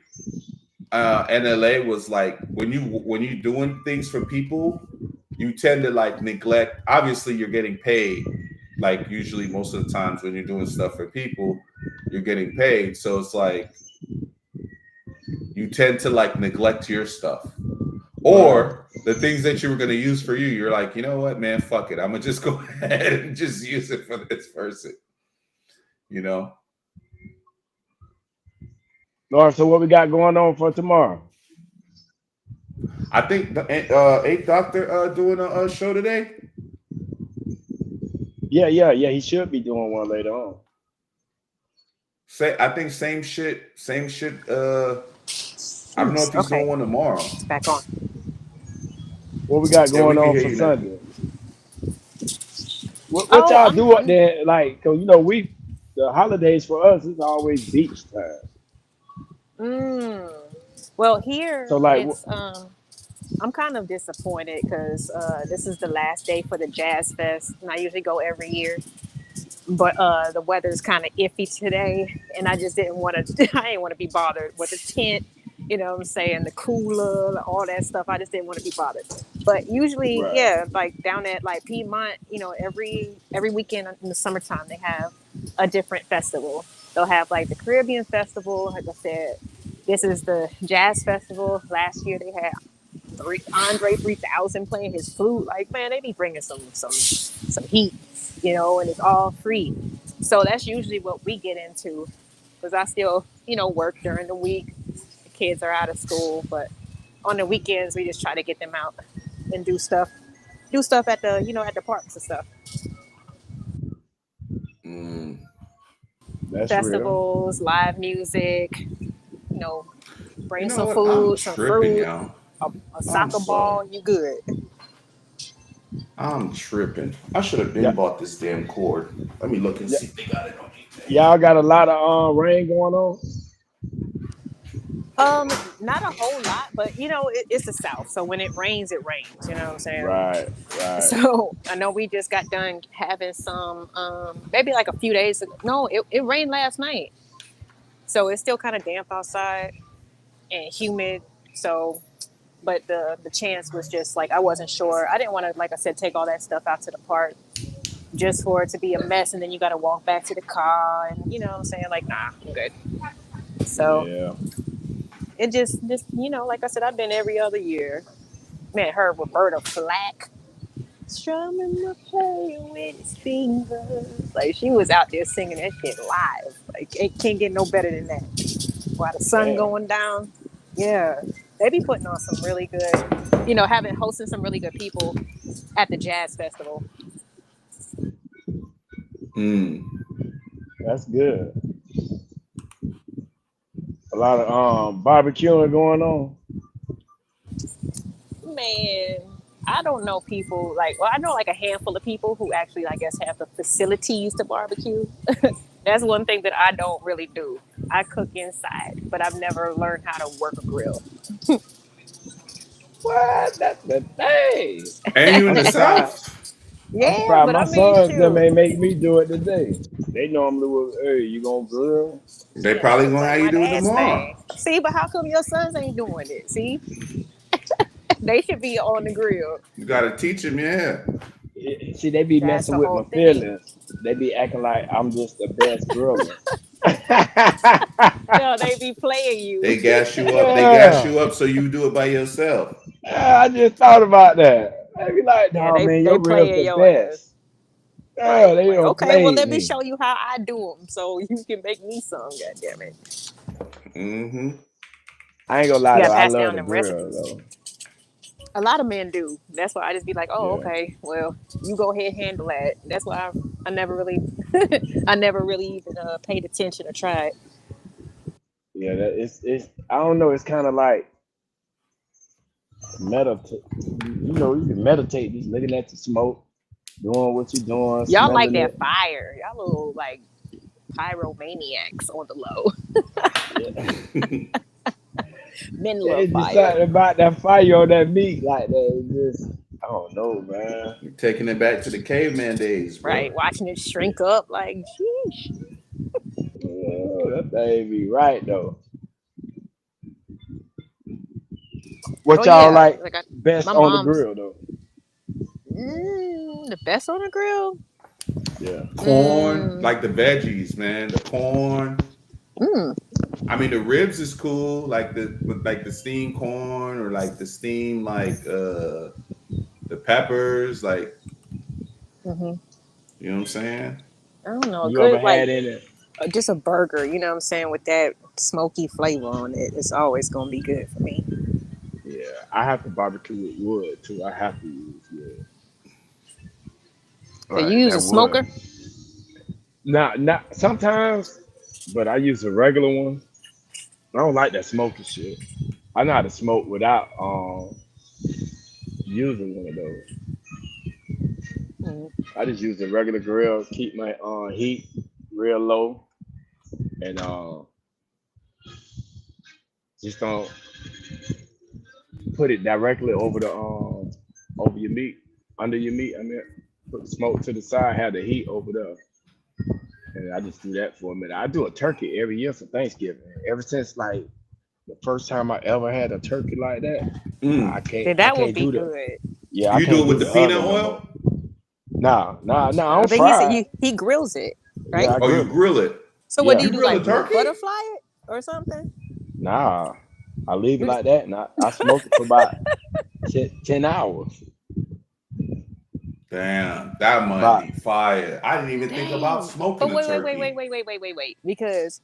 in LA was like when you doing things for people, you tend to like neglect. Obviously, you're getting paid, like usually most of the times when you're doing stuff for people, you're getting paid. So it's like you tend to like neglect your stuff. Or the things that you were going to use for you, you're like, you know what, man, fuck it. I'm going to just go ahead and just use it for this person. You know? Lord, so what we got going on for tomorrow? I think the Eighth Doctor doing a show today. Yeah. He should be doing one later on. I think same shit. I don't know if he's doing one tomorrow. It's back on. What we got going on for Sunday? What y'all do up there? Like, cause you know the holidays for us is always beach time. Well, here So like, it's I'm kind of disappointed because this is the last day for the Jazz Fest, and I usually go every year. But the weather's kind of iffy today, and I just didn't want to. I didn't want to be bothered with the tent, you know what I'm saying, the cooler, all that stuff. I just didn't want to be bothered. But usually, yeah, like down at like Piedmont, you know, every weekend in the summertime they have a different festival. They'll have like the Caribbean Festival. Like I said, this is the Jazz Festival. Last year they had Andre 3000 playing his flute. Like, man, they be bringing some heat, you know, and it's all free. So that's usually what we get into, because I still, you know, work during the week. The kids are out of school, but on the weekends we just try to get them out and do stuff at the, you know, at the parks and stuff. That's festivals, real. Live music, you know, bring some what? food, some fruit, now. a soccer ball, you good. I'm tripping. I should have been bought this damn cord. Let me look and see if they got it on me. Y'all got a lot of rain going on? Not a whole lot, but you know, it's the South, so when it rains, it rains. You know what I'm saying? Right. So I know we just got done having some, maybe like a few days ago. No, it rained last night, so it's still kind of damp outside and humid. So, but the chance was just like, I wasn't sure. I didn't want to, like I said, take all that stuff out to the park just for it to be a mess, and then you got to walk back to the car, and you know what I'm saying? Like, nah, I'm good. So. Yeah. It just, you know, like I said, I've been every other year. Man, heard Roberta Flack strumming the play with his fingers. Like, she was out there singing that shit live. Like, it can't get no better than that. While the sun going down. Yeah. They be putting on some really good, you know, hosting some really good people at the Jazz Festival. That's good. A lot of barbecuing going on. Man, I don't know people I know like a handful of people who actually, I guess, have the facilities to barbecue. That's one thing that I don't really do. I cook inside, but I've never learned how to work a grill. What? That's the thing. And you in the South? Yeah, but my sons them ain't make me do it today. They normally will. Hey, you gonna grill? They probably gonna have you do it tomorrow. See, but how come your sons ain't doing it? See, they should be on the grill. You gotta teach them, yeah. See, they be messing with my feelings. They be acting like I'm just the best griller. No, they be playing you. They gas you up. They gas you up so you do it by yourself. I just thought about that. They be like, no, man, your grill's the best. Yeah, they don't okay, well, let me show you how I do them so you can make me some, goddammit. Mm-hmm. I ain't gonna lie, though, I love the grill, though. A lot of men do. That's why I just be like, oh, okay, well, you go ahead and handle that. That's why I never really, even paid attention or tried. Yeah, it's. I don't know. It's kind of like meditate. You know, you can meditate, just looking at the smoke, doing what you're doing. Y'all like that fire. Y'all little like pyromaniacs on the low. Men love fire. Something about that fire on that meat, like that. Just, I don't know, man. You're taking it back to the caveman days, bro. Right? Watching it shrink up, like, sheesh. Yeah, that thing be right though. What y'all like best on the grill though? The best on the grill? Yeah. Corn, like the veggies, man. The corn. Mm. I mean, the ribs is cool, like the steamed corn or like the steamed the peppers, like Hmm. you know what I'm saying. I don't know. You ever Good, like had any? just a burger. You know what I'm saying, with that smoky flavor on it. It's always gonna be good for me. Yeah, I have to barbecue with wood too. I have to use wood. So you use That a smoker? wood. Not sometimes, but I use a regular one. I don't like that smoky shit. I know how to smoke without using one of those. Mm. I just use a regular grill, keep my heat real low, and just don't put it directly over the over your meat, under your meat. I mean, put the smoke to the side, have the heat over there, and I just do that for a minute. I do a turkey every year for Thanksgiving. Ever since like the first time I ever had a turkey like that, Mm. I Yeah, can't that would be do that. good. Yeah, I You do can't it with do the the peanut oven no more. oil? Nah, I I don't think he said fry it. he grills it, right? Yeah, I Oh, you grill it. grill it? So what Yeah, do you You do? grill Like a turkey? butterfly it or something? nah, I leave it What is- like that, and I smoke it for about 10 hours. Damn, that might But be fire. I didn't even think about Dang. smoking But a turkey. wait. Because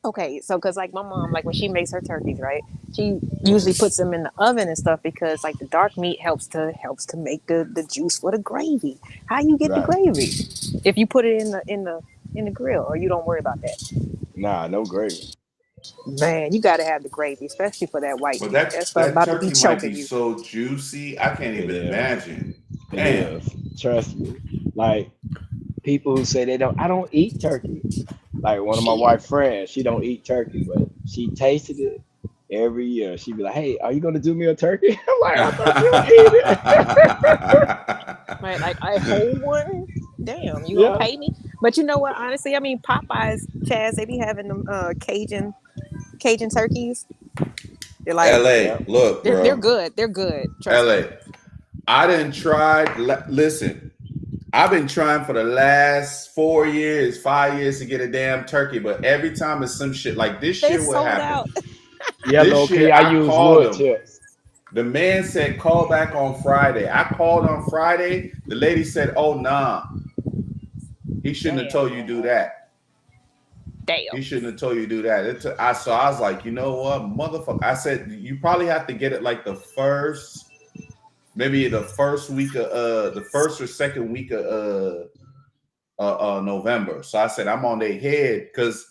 okay, so because like my mom, like when she makes her turkeys, right? She usually puts them in the oven and stuff because like the dark meat helps to make the juice for the gravy. How you get the right, gravy if you put it in the grill, or you don't worry about that? nah, no gravy. Man, you got to have the gravy, especially for that white But meat. That stuff that about to be turkey might choking be you. so juicy. I can't It even is. imagine. It Damn. is. Trust me. Like people who say I don't eat turkey. Like one of my Shit. wife's friends, she don't eat turkey, but she tasted it every year. She'd be like, "Hey, are you gonna do me a turkey?" I'm like, "I thought you would eat it." Right, like a whole one. Damn, you gonna Yeah. pay me? But you know what? Honestly, I mean, Popeyes, Chaz, they be having them Cajun turkeys. They're like LA, Yep. look, they're bro. good. They're good. Trust me. LA. I didn't try. Listen, I've been trying for the last 4 years, 5 years to get a damn turkey, but every time it's some shit like this They year, what sold happened? out. Yeah, low This key, year I I use called wood him. chips. The man said call back on Friday. I called on Friday. The lady said, "Oh nah, he shouldn't have Damn. told you do that. He Damn. shouldn't have told you to do that." So I was like, you know what, motherfucker. I said you probably have to get it like maybe the first week of the first or second week of November. So I said I'm on their head because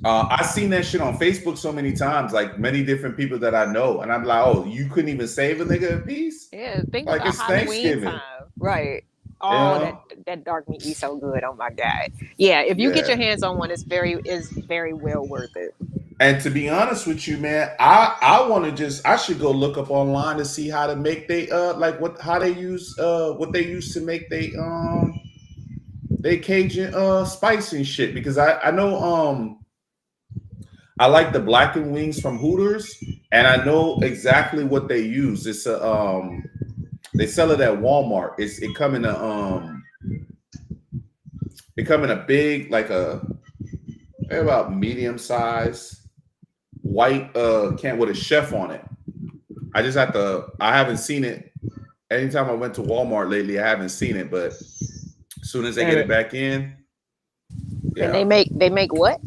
I seen that shit on Facebook so many times, like many different people that I know, and I'm like, oh, you couldn't even save a nigga a piece? Yeah, think Like about it's Halloween Thanksgiving, time. Right. you Oh, know? that dark meat be so good. Oh my God. Yeah, if you get your Yeah. hands on one, it's very well worth it. And to be honest with you, man, I want to I should go look up online to see how to make how they use what they use to make they Cajun spice and shit, because I know I like the blackened wings from Hooters, and I know exactly what they use. It's they sell it at Walmart. It come in a big, like about medium size white can with a chef on it. I haven't seen it. Anytime I went to Walmart lately, I haven't seen it, but as soon as they get it back in, yeah. And they make what?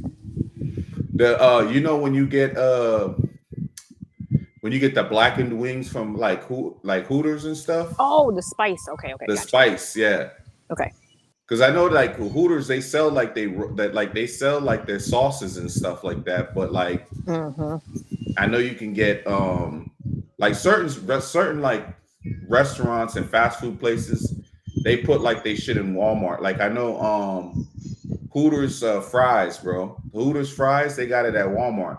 The when you get the blackened wings from like Hooters and stuff. Oh, the spice. Okay, The gotcha. spice, yeah. Okay. Because I know like Hooters, they sell like they sell like their sauces and stuff like that. But like I know you can get like certain like restaurants and fast food places, they put like they shit in Walmart. Like I know Hooters fries, bro. Hooters fries, they got it at Walmart.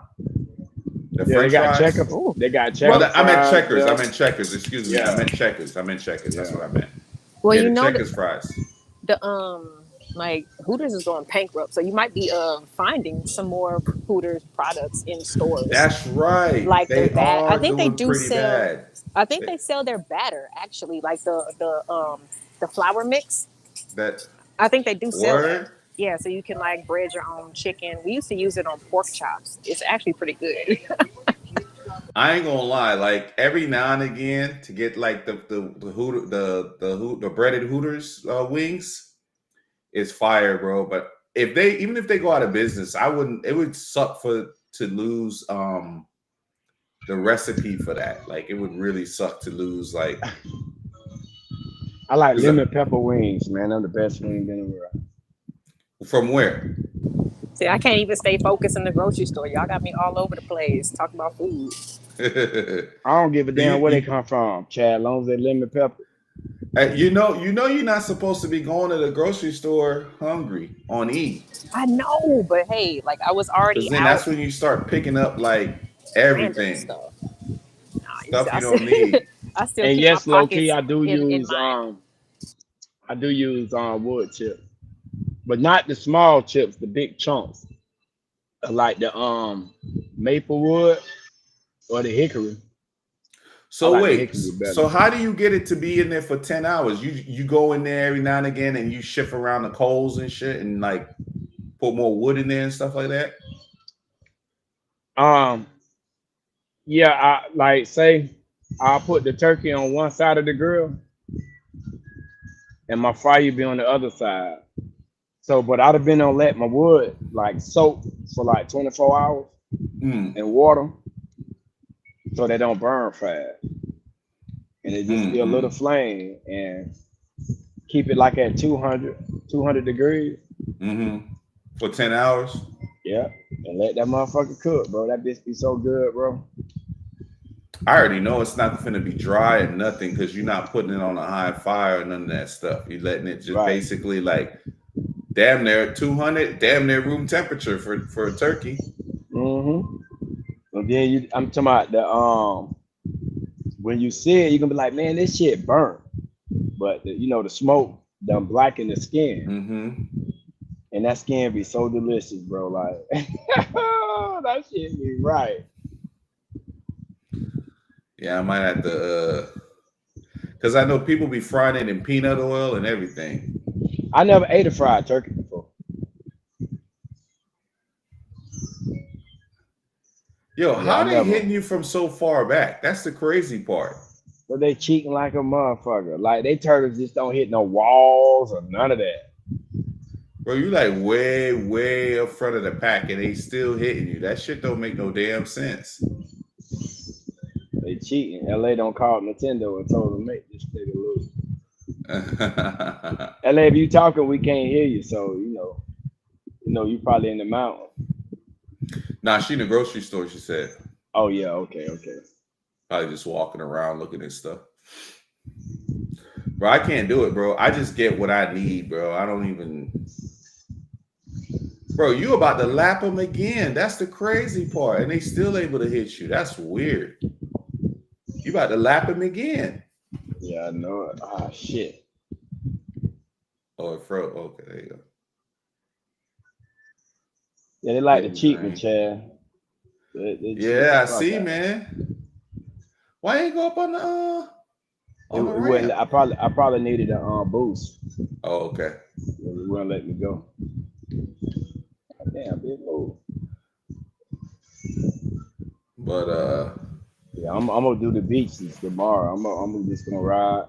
The Yeah, French they got fries. checkers. Ooh. They got checkers. I meant fries, checkers. yeah. I meant checkers. Excuse me. Yeah. I meant checkers. That's Yeah. what I meant. Well, Yeah, you the know checkers fries. the like Hooters is going bankrupt, so you might be finding some more Hooters products in stores. That's right. Like They their bat. I are think they doing do pretty sell. bad. I think they sell their batter actually, like the flour mix. That I think they do sell that. word. Yeah, so you can like bread your own chicken. We used to use it on pork chops. It's actually pretty good. I ain't gonna lie. Like every now and again, to get like the breaded Hooters wings is fire, bro. But even if they go out of business, I wouldn't. It would suck to lose the recipe for that. Like it would really suck to lose. Like I like lemon pepper wings, man. They're the best wings in the world. From where? See, I can't even stay focused in the grocery store. Y'all got me all over the place talking about food. I don't give a damn where they come from, Chad. As long as they lemon pepper. You know, you're not supposed to be going to the grocery store hungry on E. I know, but hey, like I was already then out. That's when you start picking up like everything Stuff. you don't need. I still And keep yes, my low key, I do in use wood chips, but not the small chips, the big chunks, like the maple wood or the hickory. So wait, so how do you get it to be in there for 10 hours? You go in there every now and again and you shift around the coals and shit and like put more wood in there and stuff like that? Yeah, I like say I'll put the turkey on one side of the grill and my fire be on the other side. So, but I'd have been on let my wood like soak for like 24 hours in water so they don't burn fast. And it just be a little flame and keep it like at 200 degrees. For 10 hours? Yeah, and let that motherfucker cook, bro. That bitch be so good, bro. I already know it's not going to be dry and nothing because you're not putting it on a high fire or none of that stuff. You're letting it just basically like damn near 200, damn near room temperature for a turkey. And then I'm talking about the when you see it, you're gonna be like, man, this shit burnt. But the smoke done blacken the skin. And that skin be so delicious, bro. Like that shit be right. Yeah, I might have to because I know people be frying it in peanut oil and everything. I never ate a fried turkey before. Yo, how they hitting you from so far back? That's the crazy part. But they cheating like a motherfucker. Like they turtles just don't hit no walls or none of that. Bro, you like way, way up front of the pack and they still hitting you. That shit don't make no damn sense. They cheating. LA don't call Nintendo and told them make this nigga lose. LA, if you talking, we can't hear you. So you probably in the mountain. Nah, she in the grocery store, she said. Oh yeah, okay. Probably just walking around looking at stuff. Bro, I can't do it, bro. I just get what I need, bro. I don't even. Bro, you about to lap them again. That's the crazy part. And they still able to hit you. That's weird. You about to lap him again. Yeah, I know it. Ah, shit. Oh, it froze. Okay, there you go. Yeah, they like to cheat me, Chad. Yeah, I see, man. Why ain't go up on the ramp? I probably needed a boost. Oh, okay. It wouldn't let me go. Damn, big move. But yeah, I'm gonna do the beaches tomorrow. I'm just gonna ride,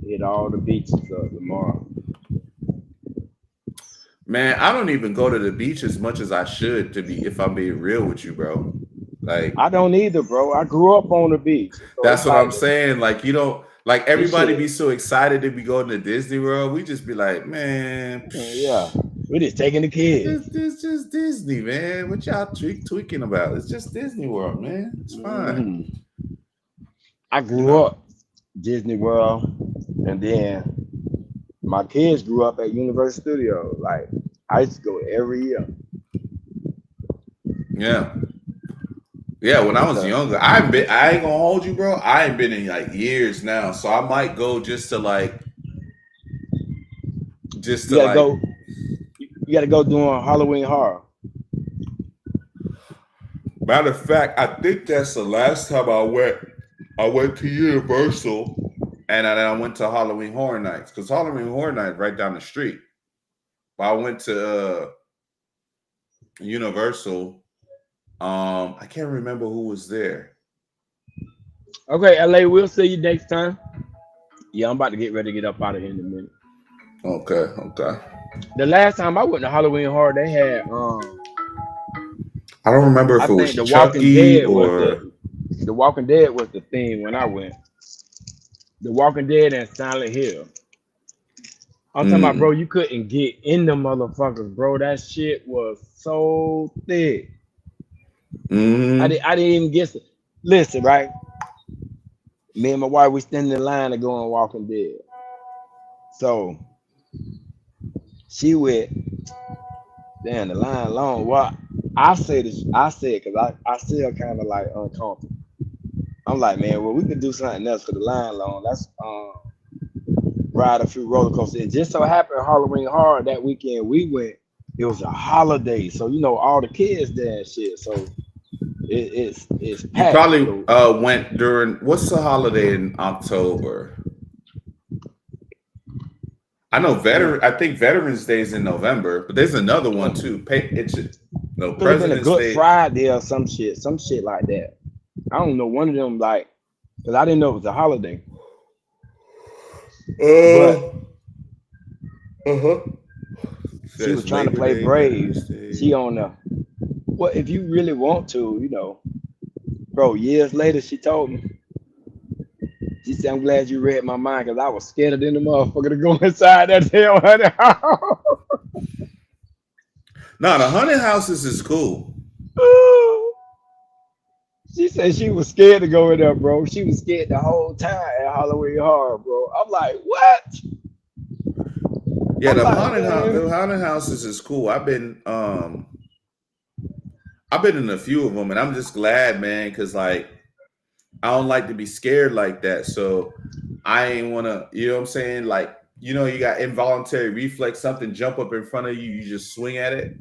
hit all the beaches up tomorrow. Man, I don't even go to the beach as much as I should if I'm being real with you, bro. Like I don't either, bro. I grew up on the beach. So that's what I'm saying. Like, you don't like everybody be so excited to be going to Disney World. We just be like, man, yeah. We're just taking the kids. It's just Disney, man. What y'all tweaking about? It's just Disney World, man. It's fine. I grew up Disney World, and then my kids grew up at Universal Studios. Like I used to go every year. Yeah. Yeah, when I was younger, I ain't gonna hold you, bro. I ain't been in like years now. So I might go just to go. You gotta go doing Halloween Horror. Matter of fact, I think that's the last time I went to Universal, and I went to Halloween Horror Nights because Halloween Horror Nights right down the street. But I went to Universal. I can't remember who was there. Okay, LA, we'll see you next time. Yeah, I'm about to get ready to get up out of here in a minute. Okay. The last time I went to Halloween Horror, they had I don't remember if I it was think The Chucky Walking Dead or The Walking Dead was the theme when I went. The Walking Dead and Silent Hill. I'm talking about, bro, you couldn't get in the motherfuckers, bro. That shit was so thick. I didn't even guess it. Listen, right? Me and my wife, we standing in line to go on Walking Dead. So she went, damn, the line long. Well, I said because I still kind of like uncomfortable. I'm like, man, well, we could do something else for the line long. Let's ride a few roller coasters. It just so happened Halloween Horror that weekend we went, it was a holiday. So, you know, all the kids there and shit. So it's packed. You probably went during, what's the holiday in October? I know I think Veterans Day is in November, but there's another one too. It's President's Day. Good Friday or some shit like that. I don't know, one of them, like, because I didn't know it was a holiday. She was trying to play brave. She on the, well, if you really want to, you know, bro, years later, she told me. She said, I'm glad you read my mind because I was scared of the motherfucker to go inside that damn haunted house. No, the haunted houses is cool. She said she was scared to go in there, bro. She was scared the whole time at Halloween Horror, bro. I'm like, what? Yeah, the haunted houses is cool. I've been in a few of them, and I'm just glad, man, because like I don't like to be scared like that. So I ain't wanna, you know what I'm saying? Like, you know, you got involuntary reflex, something jump up in front of you, you just swing at it.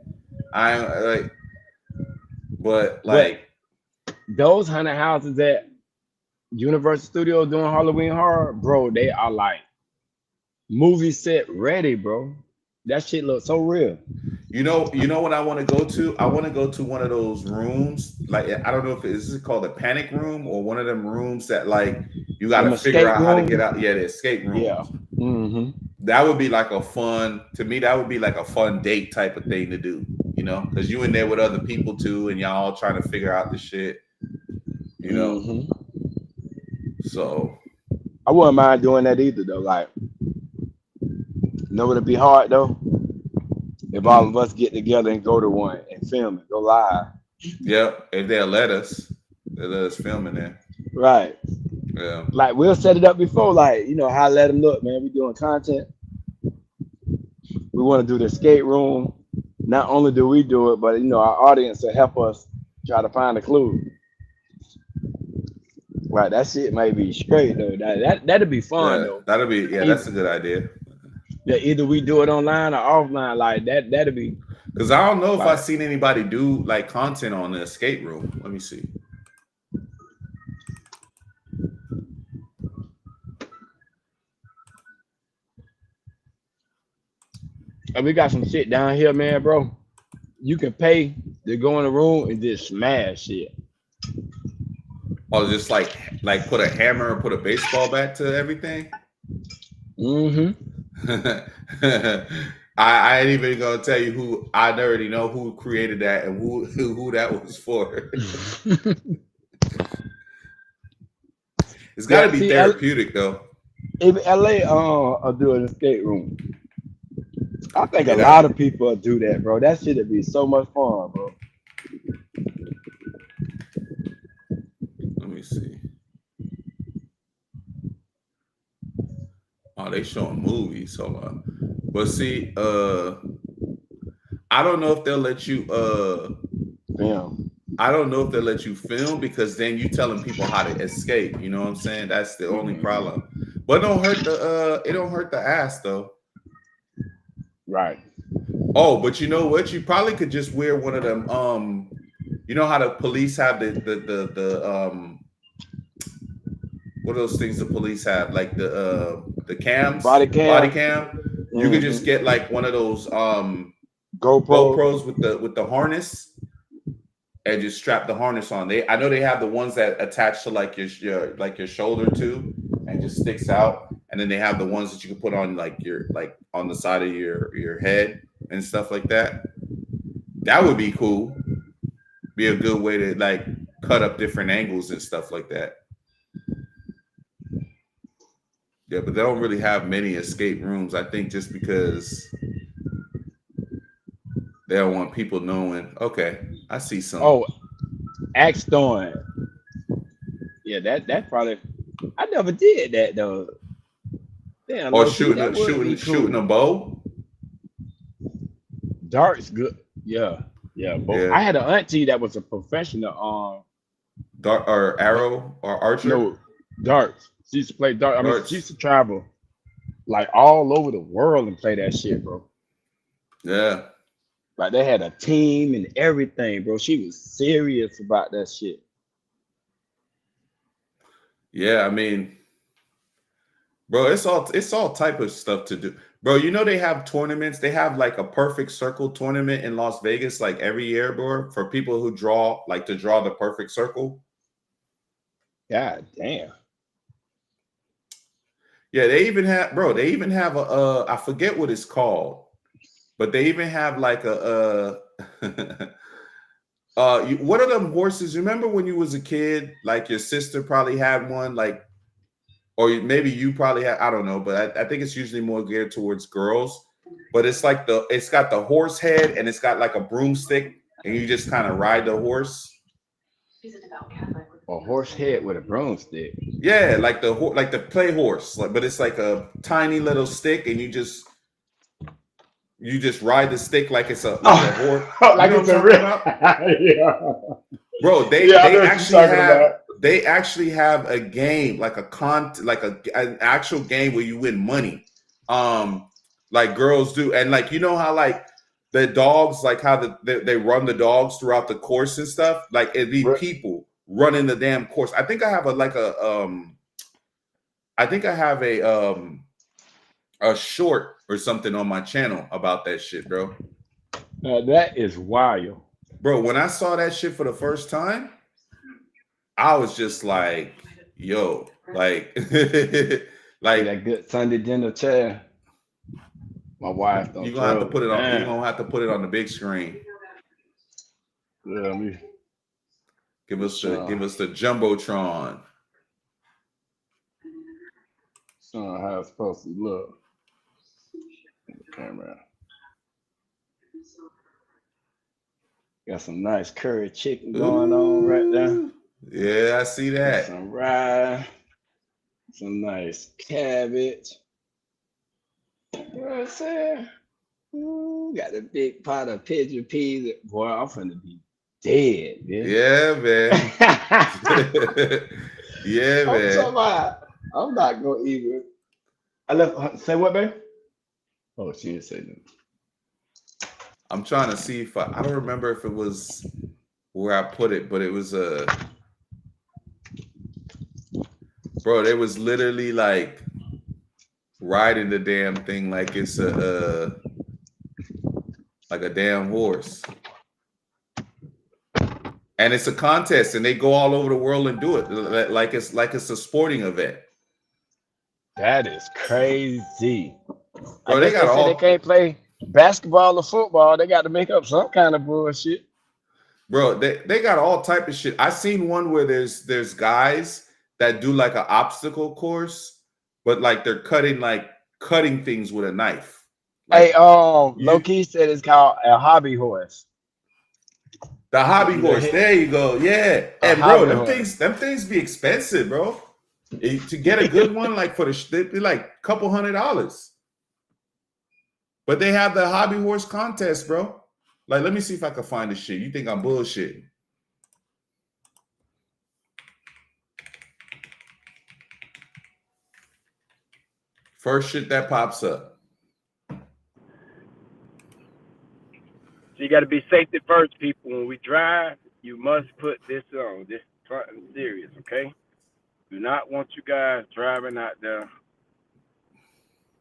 But those haunted houses at Universal Studios doing Halloween Horror, bro, they are like movie set ready, bro. That shit looks so real. You know what I want to go to? I want to go to one of those rooms. Like, I don't know if it's called a panic room or one of them rooms that like you got to figure out how to get out. Yeah, the escape room. Yeah. Mm-hmm. That would be like a fun date type of thing to do, you know, because you in there with other people too, and y'all all trying to figure out the shit, you know. Mm-hmm. So I wouldn't mind doing that either, though. Like, you know what it'd be hard though? If all of us get together and go to one and film it, go live. Yep, if they'll let us film in there. Right. Yeah. Like, we'll set it up before, like, you know, how let them look, man. We doing content. We want to do the escape room. Not only do we do it, but you know, our audience will help us try to find a clue. Right, that shit may be straight though. That'd be fun though. That's a good idea. Yeah, either we do it online or offline, like that'd be. Because I don't know if I've seen anybody do like content on the escape room. Let me see. And we got some shit down here, man, bro. You can pay to go in the room and just smash shit. Or just like put a hammer or put a baseball bat to everything. Mm-hmm. I ain't even gonna tell you who. I already know who created that and who that was for. It's got to be therapeutic though. If LA do an escape room, I think a lot of people do that, bro. That shit'd be so much fun, bro. Let me see. Oh, they showing movies. Hold on. But see, I don't know if they'll let you film. I don't know if they'll let you film because then you telling people how to escape. You know what I'm saying? That's the only problem. But it don't hurt the ass though. Right. Oh, but you know what? You probably could just wear one of them. You know how the police have the what are those things the police have? Like the cams, Body cam. body cam. You could just get like one of those GoPros with the harness and just strap the harness on. I know they have the ones that attach to like your shoulder too and just sticks out. And then they have the ones that you can put on like on the side of your head and stuff like that. That would be cool. Be a good way to like cut up different angles and stuff like that. Yeah, but they don't really have many escape rooms. I think just because they don't want people knowing. Okay, I see some. Oh, Axe throwing. Yeah, that probably. I never did that though. Damn, or shooting a bow. Darts good. Yeah. Both. Yeah. I had an auntie that was a professional dart or arrow or archer. No, darts. She used to play darts. I mean, she used to travel like all over the world and play that shit, bro. Yeah. Like they had a team and everything, bro. She was serious about that shit. Yeah, I mean, bro, it's all type of stuff to do. Bro, you know they have tournaments. They have like a perfect circle tournament in Las Vegas like every year, bro, for people who draw the perfect circle. God damn. Yeah, they even have a I forget what it's called, but they even have like a what are them horses? Remember when you was a kid, like your sister probably had one, like, or maybe you probably had, I don't know, but I think it's usually more geared towards girls. But it's like it's got the horse head and it's got like a broomstick and you just kind of ride the horse. A horse head with a broomstick. Yeah, like the play horse, but it's like a tiny little stick and you just ride the stick like it's a horse. Like it's a real. Yeah. Bro, they actually have a game, like an actual game where you win money. Like girls do. And like, you know how like the dogs, like how they run the dogs throughout the course and stuff? Like it'd be people running the damn course. I think I have a short or something on my channel about that shit, bro. That is wild. Bro, when I saw that shit for the first time, I was just like, yo, like like that good Sunday dinner chair. My wife don't. You're gonna have to put it on. You're gonna have to put it on the big screen. Yeah, me. Give us the jumbotron. So how it's supposed to look. The camera. Got some nice curry chicken going on right there. Yeah, I see that. Some rye, some nice cabbage. You know what I'm saying? Got a big pot of pigeon peas. Boy, I'm finna be dead, man. Yeah, man. Yeah, man. I'm not gonna even. I left. Say what, babe? Oh, she didn't say that. I'm trying to see if I don't remember if it was where I put it, but it was bro, they was literally like riding the damn thing like it's like a damn horse. And it's a contest and they go all over the world and do it like it's a sporting event. That is crazy. Bro, they can't play basketball or football. They got to make up some kind of bullshit. Bro, they got all type of shit. I seen one where there's guys that do like an obstacle course, but like they're cutting things with a knife. Like, hey, Low-key said it's called a hobby horse. The hobby horse. There you go. Yeah. And bro, them things be expensive, bro. To get a good one, like they'd be like a couple $100. But they have the hobby horse contest, bro. Like, let me see if I can find this shit. You think I'm bullshitting? First shit that pops up. So you got to be safety first, people. When we drive, you must put this on. This front and serious, okay? Do not want you guys driving out there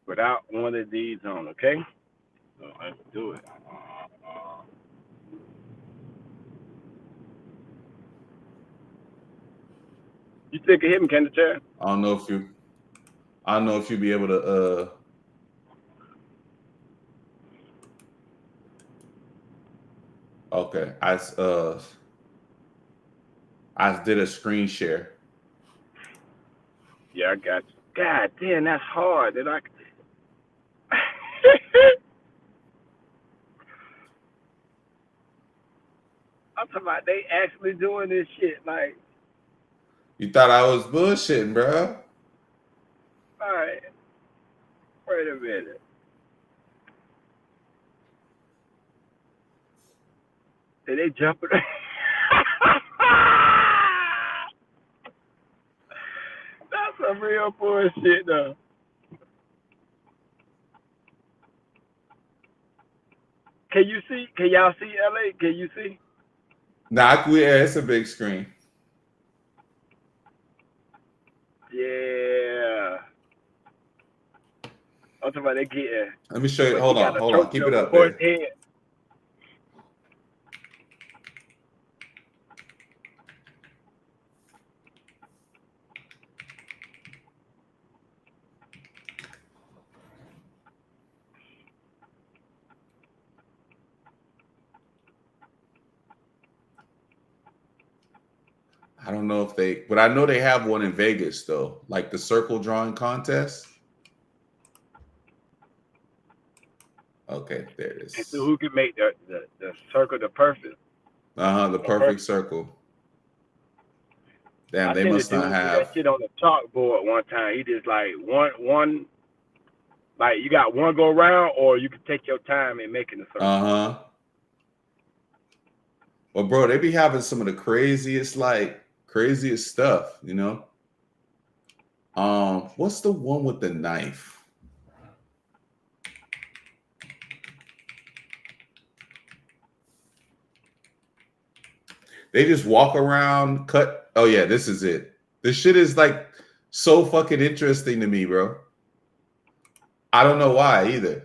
without one of these on, okay? So let's do it. You think of him, can the chair? I don't know if you'll be able to okay. I did a screen share. Yeah, I got you. God damn, that's hard. That I I'm talking about they actually doing this shit. Like, You thought I was bullshitting, bro? all right, wait a minute. Did they jump it? That's some real bullshit, though. Can you see? Can y'all see LA? Can you see? Nah, yeah, it's a big screen. Yeah. I'm talking about they getting. Let me show you. But Hold he got on, a hold on. trophy Keep it up before his there. head. I don't know if they, but I know they have one in Vegas though, like the circle drawing contest. Okay, there it And is. so who can make the circle the perfect? The perfect circle. Damn, I they seen the must not dude do that have. shit on the chalkboard one time. He just like one like you got one go round, or you can take your time in making the circle. Well, bro, they be having some of the craziest stuff, you know. What's the one with the knife? They just walk around, cut. Oh yeah, this is it. This shit is like so fucking interesting to me, bro. I don't know why either.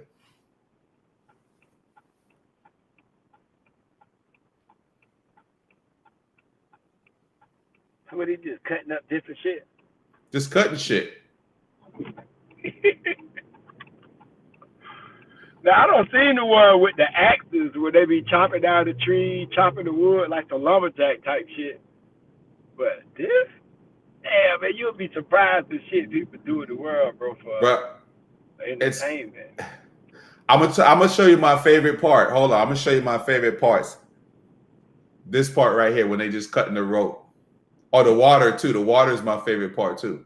Somebody just cutting up different shit. Just cutting shit. Now I don't see the one with the axes where they be chopping down the tree, chopping the wood like the lumberjack type shit. But this, damn man, you'll be surprised the shit people do in the world, bro, for Bro, entertainment. I'm gonna show you my favorite part. Hold on, I'm gonna show you my favorite parts. This part right here when they just cutting the rope. Or the water too. The water is my favorite part too.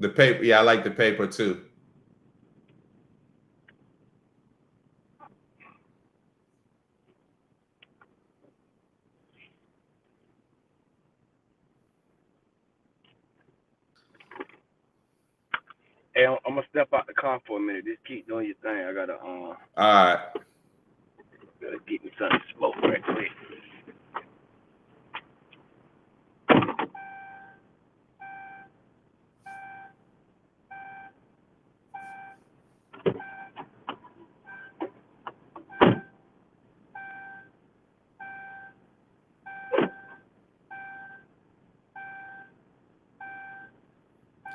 The paper, yeah, I like the paper too. Hey, I'm gonna step out the car for a minute. Just keep doing your thing. I gotta All right. get me something to smoke right quick.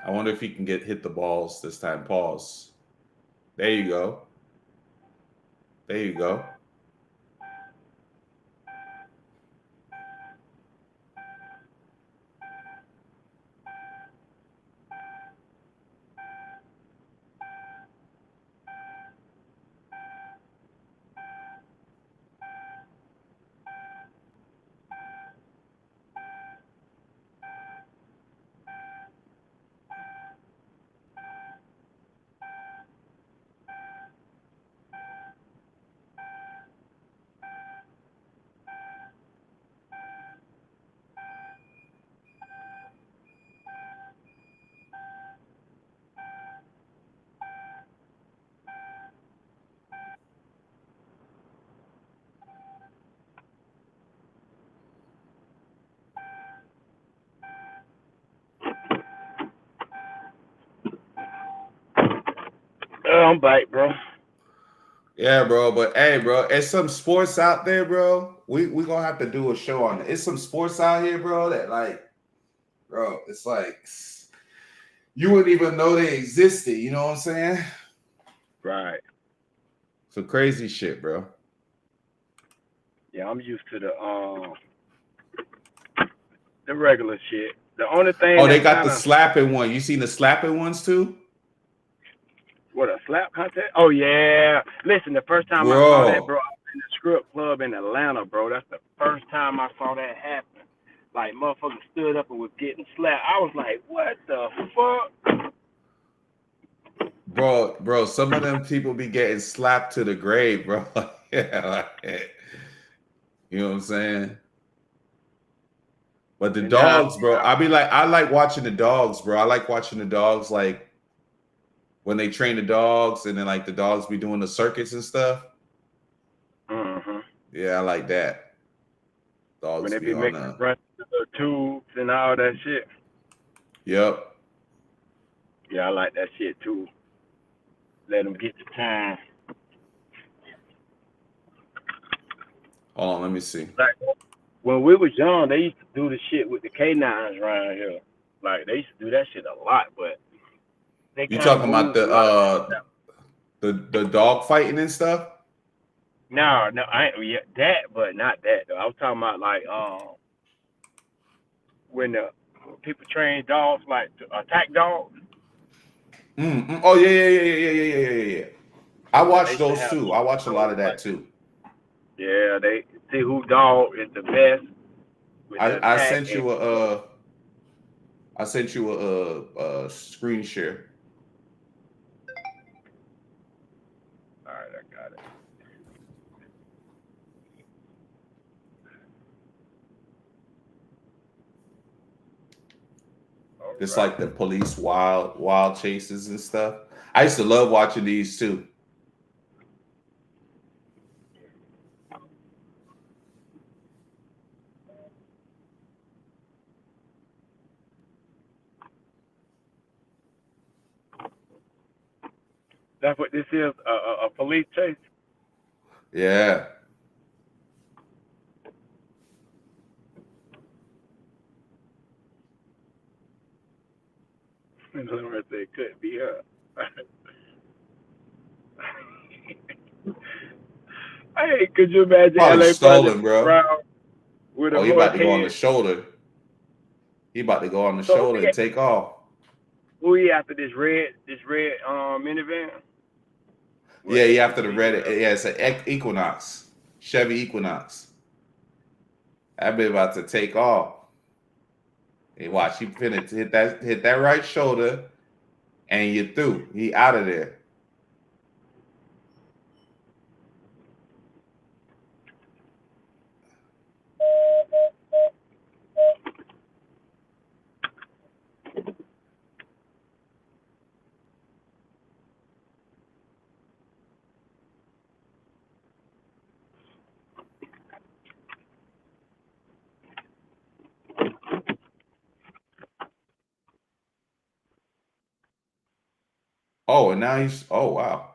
I wonder if he can hit the balls this time. Pause. There you go. There you go. I'm back, bro. Yeah, bro. But hey, bro, there's some sports out there, bro. We gonna have to do a show on it. It's some sports out here, bro, that like, bro, it's like you wouldn't even know they existed. You know what I'm saying? Right. Some crazy shit, bro. Yeah, I'm used to the regular shit. The only thing Oh, they that got the kind of slapping one. You seen the slapping ones too? what a slap contest. Oh yeah. Listen, the first time I saw that, Bro. bro, I was in the strip club in Atlanta, bro. That's the first time I saw that happen. Like motherfuckers stood up and was getting slapped. I was like, what the fuck? Bro, some of them people be getting slapped to the grave, bro. Yeah, like, you know what I'm saying? But the And now, dogs, bro, I like watching the dogs, bro. I like watching the dogs, like when they train the dogs, and then like the dogs be doing the circuits and stuff. Yeah, I like that. when Dogs they be be on making run the tubes and all that shit. Yep. Yeah, I like that shit too. Let them get the time. Hold on, let me see. Like when we was young, they used to do the shit with the K9s around here. Like they used to do that shit a lot, but they You kind of talking about moved a lot of that. the dog fighting and stuff? No, I ain't yeah, that, but not that though. I was talking about like when the people train dogs like to attack dogs. Oh yeah. I Yeah, they watch used to those have too. I watch a lot shows of that like tut. yeah, they see who dog is the best with the I attack sent and you a screen share. all right, I got it. All It's right. like the police wild chases and stuff. I used to love watching these too. That's what this is, a police chase. Yeah. In other words, it couldn't be her. Hey, could you imagine Probably LA Project stolen, bro. Brown with a Oh, he horse about to go on the head? shoulder. He about to go on the So shoulder and take off. who he after this red minivan? What Yeah, he after the red. SUV? Yeah, it's an Equinox, Chevy Equinox. That been about to take off. Hey, watch, he finna hit that right shoulder, and you through. He out of there. Oh, and now he's. Oh wow.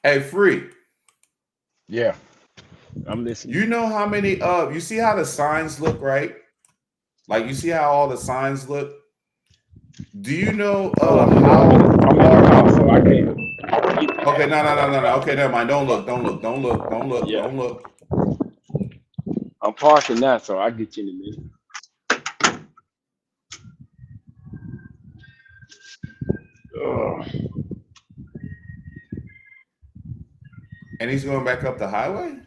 Hey, Free. Yeah, I'm listening. You know how many? You see how the signs look, right? Like you see how all the signs look. Do you know? I'm in the car, so I can't. Okay, no. Okay, never mind. Don't look. Yeah, Don't look. I'm parking now, so I'll get you in a minute. And he's going back up the highway?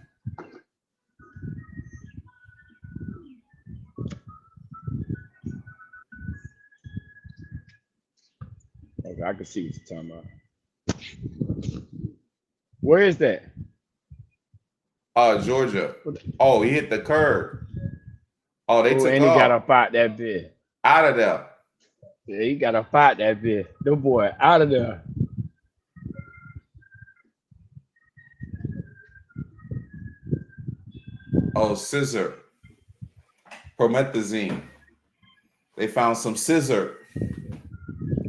Okay, I can see what you're talking about. Where is that? Georgia. Oh, he hit the curb. Oh, they Oh, took and he got off. up out that bit. Out of there. Yeah, he got up out that bit. The boy out of there. Oh, scissor. Promethazine. They found some scissor.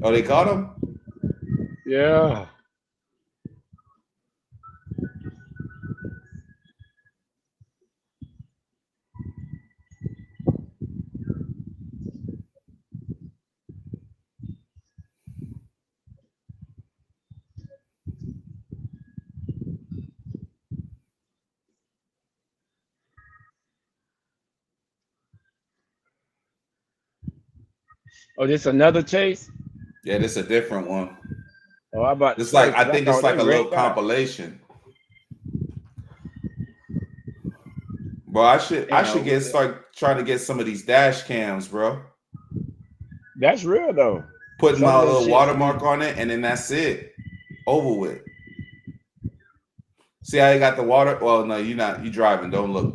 Oh, they got him? Yeah. Oh, this another chase? Yeah, this a different one. Oh, I about to It's say, like, I 'cause think it's thought like they a little wrecked out. compilation. Bro, I should Damn, start trying to get some of these dash cams, bro. that's real though. Putting Some my of them little shits watermark be- on it, and then that's it. Over with. See how you got the water? Well, no, you driving. Don't look.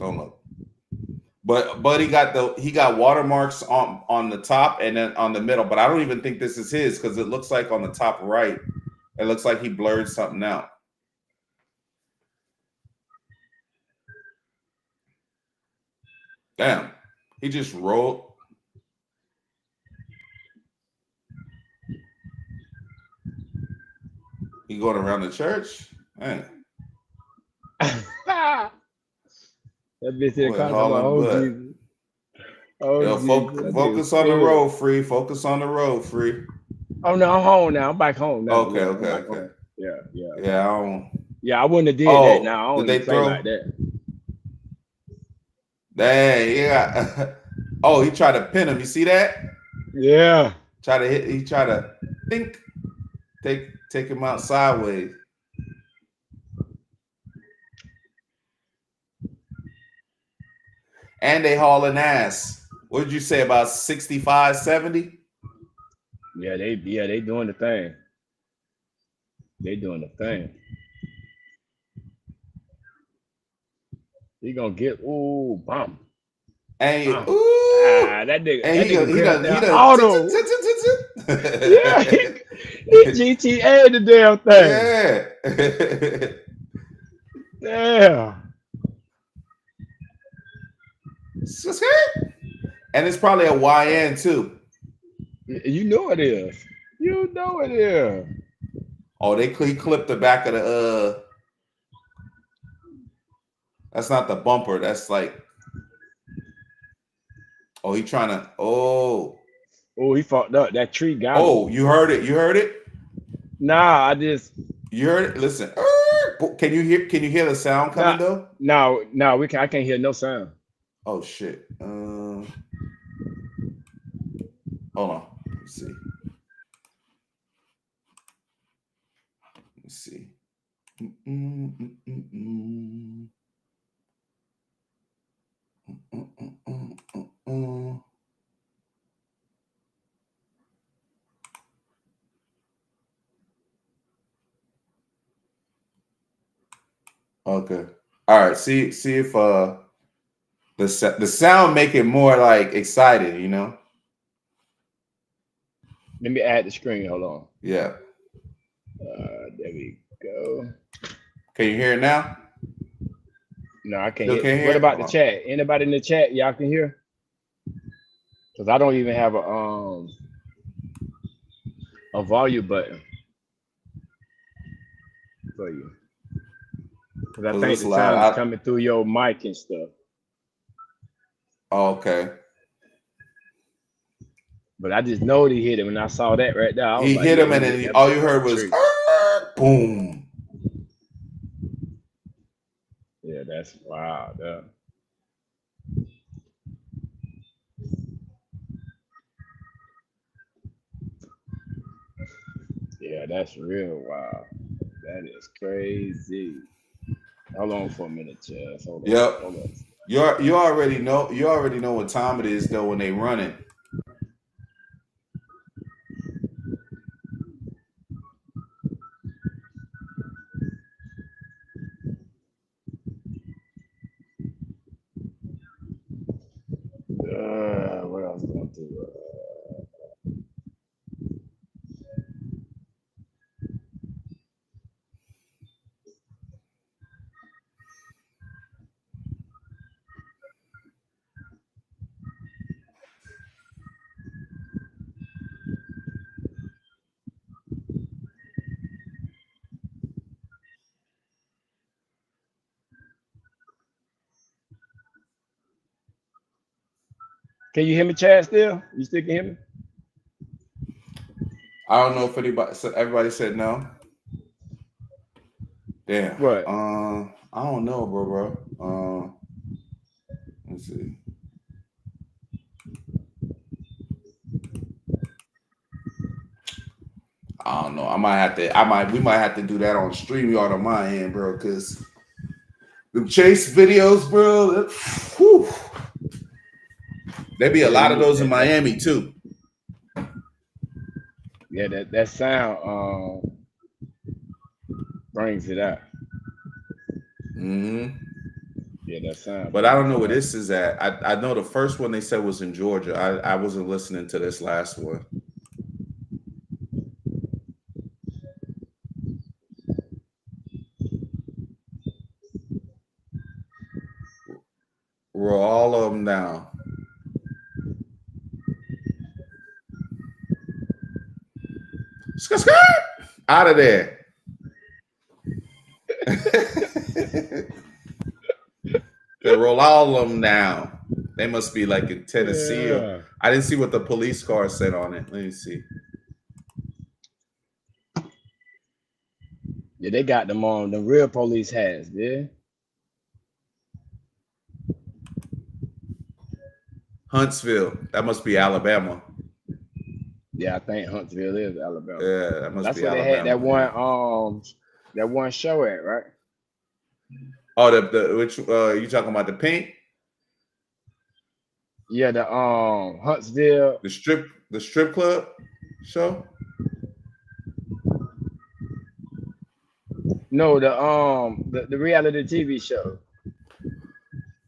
But he got watermarks on the top and then on the middle. But I don't even think this is his because it looks like on the top right, it looks like he blurred something out. Damn, he just rolled. He going around the church? Man, that bitch here boy, calling about, hauling oh butt. Jesus. Oh Yo, Jesus. That nigga focus on the scared. road, free. Focus on the road, free. Oh no, I'm home now. I'm back home now. Okay, I'm back okay. home. Yeah. Yeah, I don't. Yeah, I wouldn't have did that. Oh, Now I don't did even they play throw? like that. Dang, yeah. Oh, he tried to pin him. You see that? Yeah. He tried to think, take him out sideways. And they hauling ass. What did you say about 65, 70? Yeah, they doing the thing. They doing the thing. He gonna get bomb. And That nigga he grabbed done that auto. Yeah, he GTA the damn thing. Yeah. And it's probably a YN too. You know it is. You know it is. Oh, he clipped the back of the that's not the bumper. That's like, oh, he trying to, oh, he fucked up. That tree got him. Oh, you heard it? You heard it? Nah, I just. You heard it? Listen. Can you hear the sound coming though? No, I can't hear no sound. Oh shit. Hold on. Let's see. Let's see. Okay. All right. See if the sound make it more like excited, you know? Let me add the screen. Hold on. Yeah. There we go. Can you hear it now? No, I can't Still hear. What about the chat? Anybody in the chat? Y'all can hear? Because I don't even have a volume button for you. Because I think the sound's coming through your mic and stuff. Oh, okay. But I just know he hit him when I saw that right there. I was hit him, and then all you heard was boom. Yeah, that's wild. Yeah, that's real wild. That is crazy. Hold on for a minute, Chaz. Hold on. Yep. Hold on. You already know what time it is though when they run it. What else going to do? Can you hear me, Chad? Still, you still can hear me? I don't know if everybody said no. Damn. What? I don't know, bro. Let's see. I don't know. We might have to do that on StreamYard on my end, bro, because the Chase videos, bro. Whew. There be a lot of those in Miami too. Yeah, that sound brings it out. Mm-hmm. Yeah, that sound. But I don't know where this is at. I know the first one they said was in Georgia. I wasn't listening to this last one. Roll all of them down. Out of there. They roll all of them down. They must be like in Tennessee. Yeah. Or, I didn't see what the police car said on it. Let me see. Yeah, they got them on the real police hats, yeah. Huntsville. That must be Alabama. Yeah, I think Huntsville is Alabama. Yeah, that must That's be where Alabama. they had that one show at, right? Oh, the which you talking about the Pink? Yeah, the Huntsville. The strip club show? No, the reality TV show.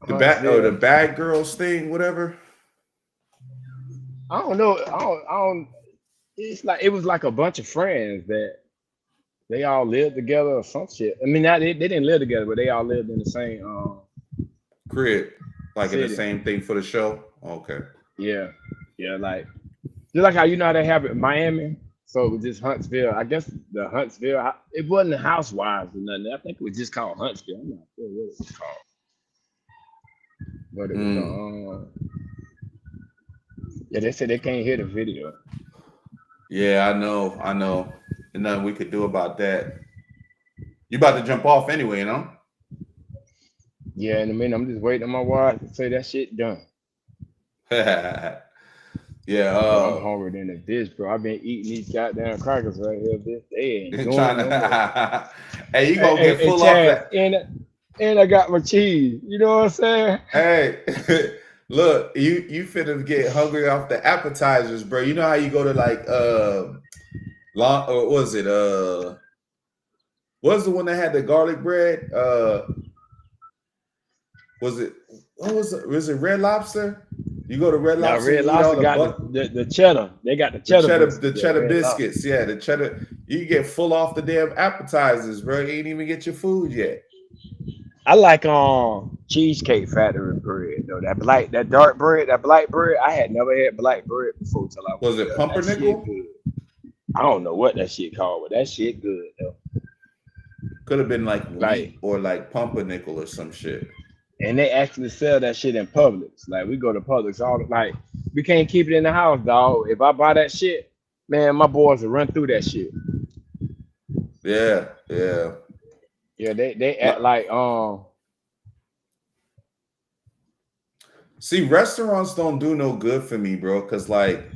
The Bad Girls thing, whatever. I don't know. I don't. It's like it was like a bunch of friends that they all lived together or some shit. I mean, they didn't live together, but they all lived in the same crib, like city. in the same thing for the show. Okay. Yeah, like just like how you know how they have it in Miami. So it was just Huntsville. I guess the Huntsville. It wasn't the Housewives or nothing. I think it was just called Huntsville. I'm not sure what it was called, but it was. Yeah, they said they can't hear the video. Yeah, I know. There's nothing we could do about that. You about to jump off anyway, you know? Yeah, in a minute. I'm just waiting on my wife to say that shit done. Yeah. Bro, I'm hungry than a bitch, bro. I've been eating these goddamn crackers right here, bitch. They ain't doing to... Hey, you gonna get full Chad, off that? And I got my cheese. You know what I'm saying? Hey. Look, you finna get hungry off the appetizers, bro. You know how you go to like what was it? What's the one that had the garlic bread? Was it Red Lobster? You go to Red Lobster. Red Lobster got the cheddar. They got the cheddar. The cheddar biscuits. Yeah, the cheddar. You get full off the damn appetizers, bro. You ain't even get your food yet. I like Cheesecake Factory bread though. That dark bread, that black bread. I had never had black bread before till I was it pumpernickel? I don't know what that shit called, but that shit good though. Could have been like wheat or like pumpernickel or some shit. And they actually sell that shit in Publix. Like we go to Publix like we can't keep it in the house, dog. If I buy that shit, man, my boys will run through that shit. Yeah. Yeah, they act like See, restaurants don't do no good for me, bro. Cause like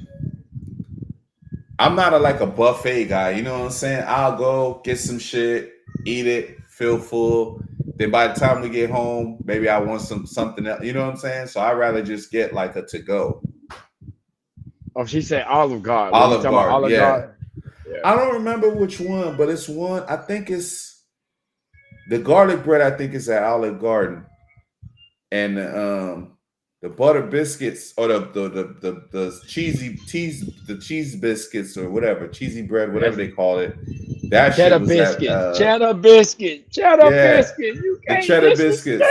I'm not a buffet guy. You know what I'm saying? I'll go get some shit, eat it, feel full. Then by the time we get home, maybe I want something else. You know what I'm saying? So I'd rather just get like a to-go. Oh, she said Olive Garden. Olive Garden, yeah. Yeah. I don't remember which one, but it's one. I think it's the garlic bread. I think is at Olive Garden, and the butter biscuits or the cheese biscuits or whatever, cheesy bread, whatever they call it. That cheddar shit biscuit, cheddar biscuit. You can't the cheddar biscuits.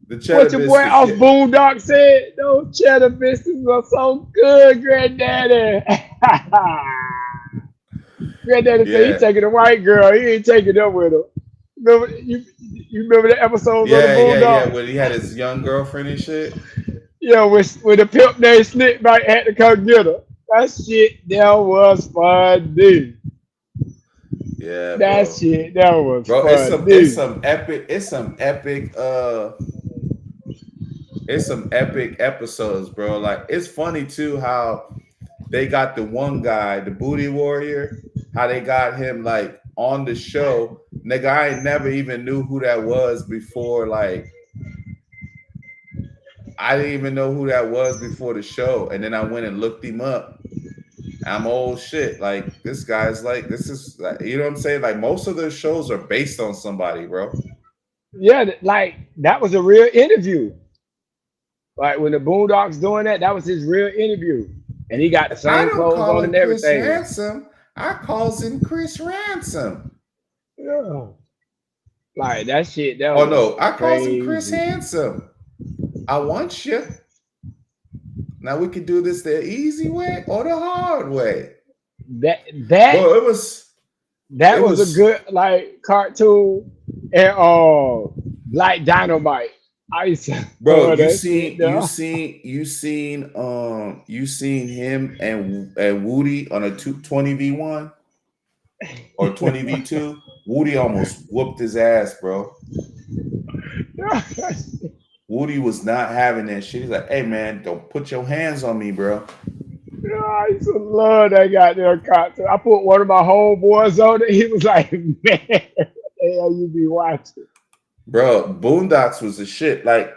The cheddar what your boy off Boondock said, those cheddar biscuits are so good, Granddaddy. Granddaddy said he taking a white girl, he ain't taking them with him. Remember you remember the episodes of the Boondock? Yeah, when he had his young girlfriend and shit. Yo, when the pimp named Slickback had to come get her. That shit that was funny. Yeah, That bro. shit that was Bro, funny. it's some epic episodes, bro. Like it's funny too how they got the one guy, the booty warrior, how they got him like on the show. Nigga, I never even knew who that was before. Like, I didn't even know who that was before the show. And then I went and looked him up. I'm old shit. Like, this guy's like, this is, like, you know what I'm saying? Like, most of their shows are based on somebody, bro. Yeah, like that was a real interview. Like when the Boondocks doing that, that was his real interview. And he got the I same don't clothes call on him and Chris everything. Ransom. I calls him Chris Ransom. Yeah. Like that shit, that Oh, was no, I calls him Chris crazy. Handsome. I want you. Now we can do this the easy way or the hard way. That Bro, it was a good like cartoon and Black Dynamite. I used to bro, love that shit, though. you seen him and Woody on a 20v1 or 20v2. Woody almost whooped his ass, bro. Woody was not having that shit. He's like, hey man, don't put your hands on me, bro. Yeah, I used to love that goddamn cartoon. I put one of my homeboys on it. He was like, man, what the hell you be watching? Bro, Boondocks was the shit. Like,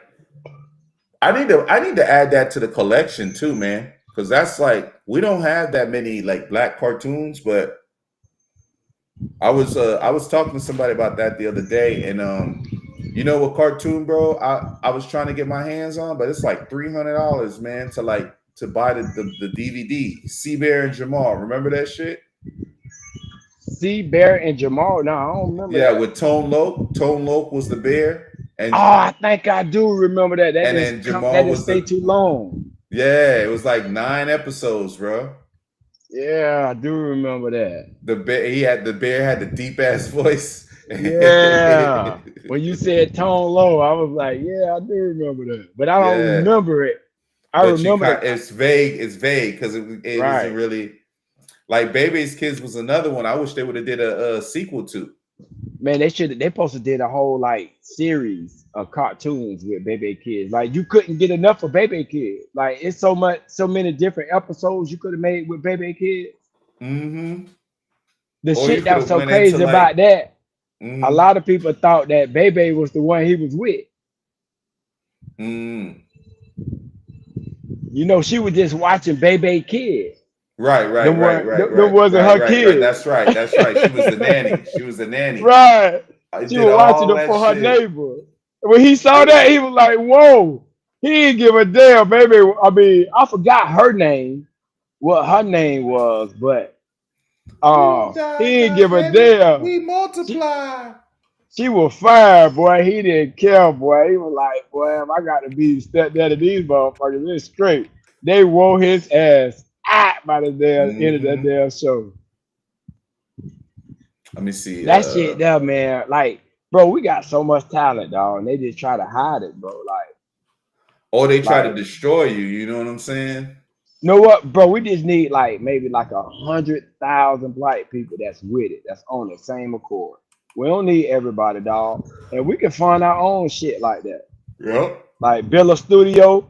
I need to add that to the collection too, man. Because that's like, we don't have that many like black cartoons, but I was talking to somebody about that the other day, and you know what cartoon, bro? I was trying to get my hands on, but it's like $300, man, to buy the DVD. C-Bear and Jamal, remember that shit? C-Bear and Jamal. No, I don't remember. Yeah, that. with Tone Loc. Tone Loc was the bear, and I think I do remember that. That and didn't then Jamal that didn't was stay too long. Yeah, it was like 9 episodes, bro. Yeah, I do remember that. The bear had the deep ass voice. Yeah. When you said Tone Loc, I was like, yeah, I do remember that. But I don't Yeah. remember it. I But remember it's vague because it Right. wasn't really like Bebe's Kids was another one. I wish they would have did a sequel to. Man, they supposed to did a whole like series of cartoons with Baby Kids. Like you couldn't get enough of Baby Kids. Like it's so many different episodes you could have made with Baby Kids. Mm-hmm. The Or you shit that was coulda so went crazy into, about that, Mhm. a lot of people thought that Baby was the one he was with. Mm. You know, she was just watching Baby Kids. Right. Them wasn't her kids. Right. That's right. She was the nanny. She was the nanny. Right. I She did was watching all them that for her shit. neighbor. When he saw that, he was like, whoa. He didn't give a damn, baby. I mean, I forgot her name, what her name was, but he didn't give a damn. We multiply. She was fire, boy. He didn't care, boy. He was like, boy, if I got to be stepdad of these motherfuckers, it's straight. They wore his ass out by the damn end of that damn show. Let me see. That shit there, man. Like, bro, we got so much talent, dog, and they just try to hide it, bro. Like, or they try to destroy you. You know what I'm saying? You know what, bro? We just need like maybe like 100,000 black people that's with it, that's on the same accord. We don't need everybody, dog, and we can find our own shit like that. Yep. Like build a studio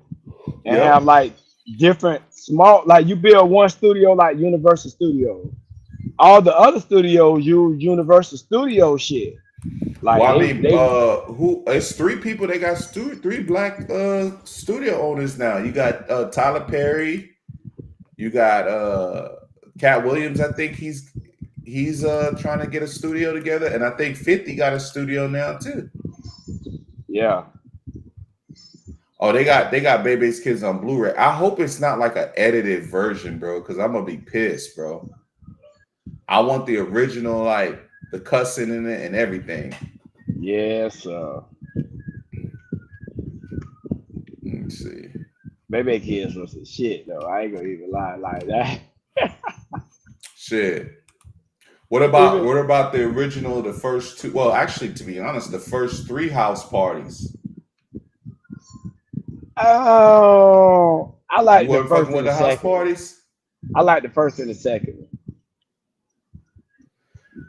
and have like different small, like you build one studio like Universal Studios. All the other studios use Universal Studio shit. Like, well, I mean, it's 3 people. They got 3 black studio owners now. You got Tyler Perry. You got Cat Williams. I think he's trying to get a studio together, and I think 50 got a studio now too. Yeah. Oh, they got Bebe's Kids on Blu-ray. I hope it's not like an edited version, bro, because I'm gonna be pissed, bro. I want the original, like the cussing in it and everything. Yes. Let me see. Baby Kids was some shit though. I ain't gonna even lie like that. Shit. What about the original, the first 2? Well, actually, to be honest, the first 3 house parties. Oh, I You like the wasn't fucking first with and the the house second one. parties? I like the first and the second one.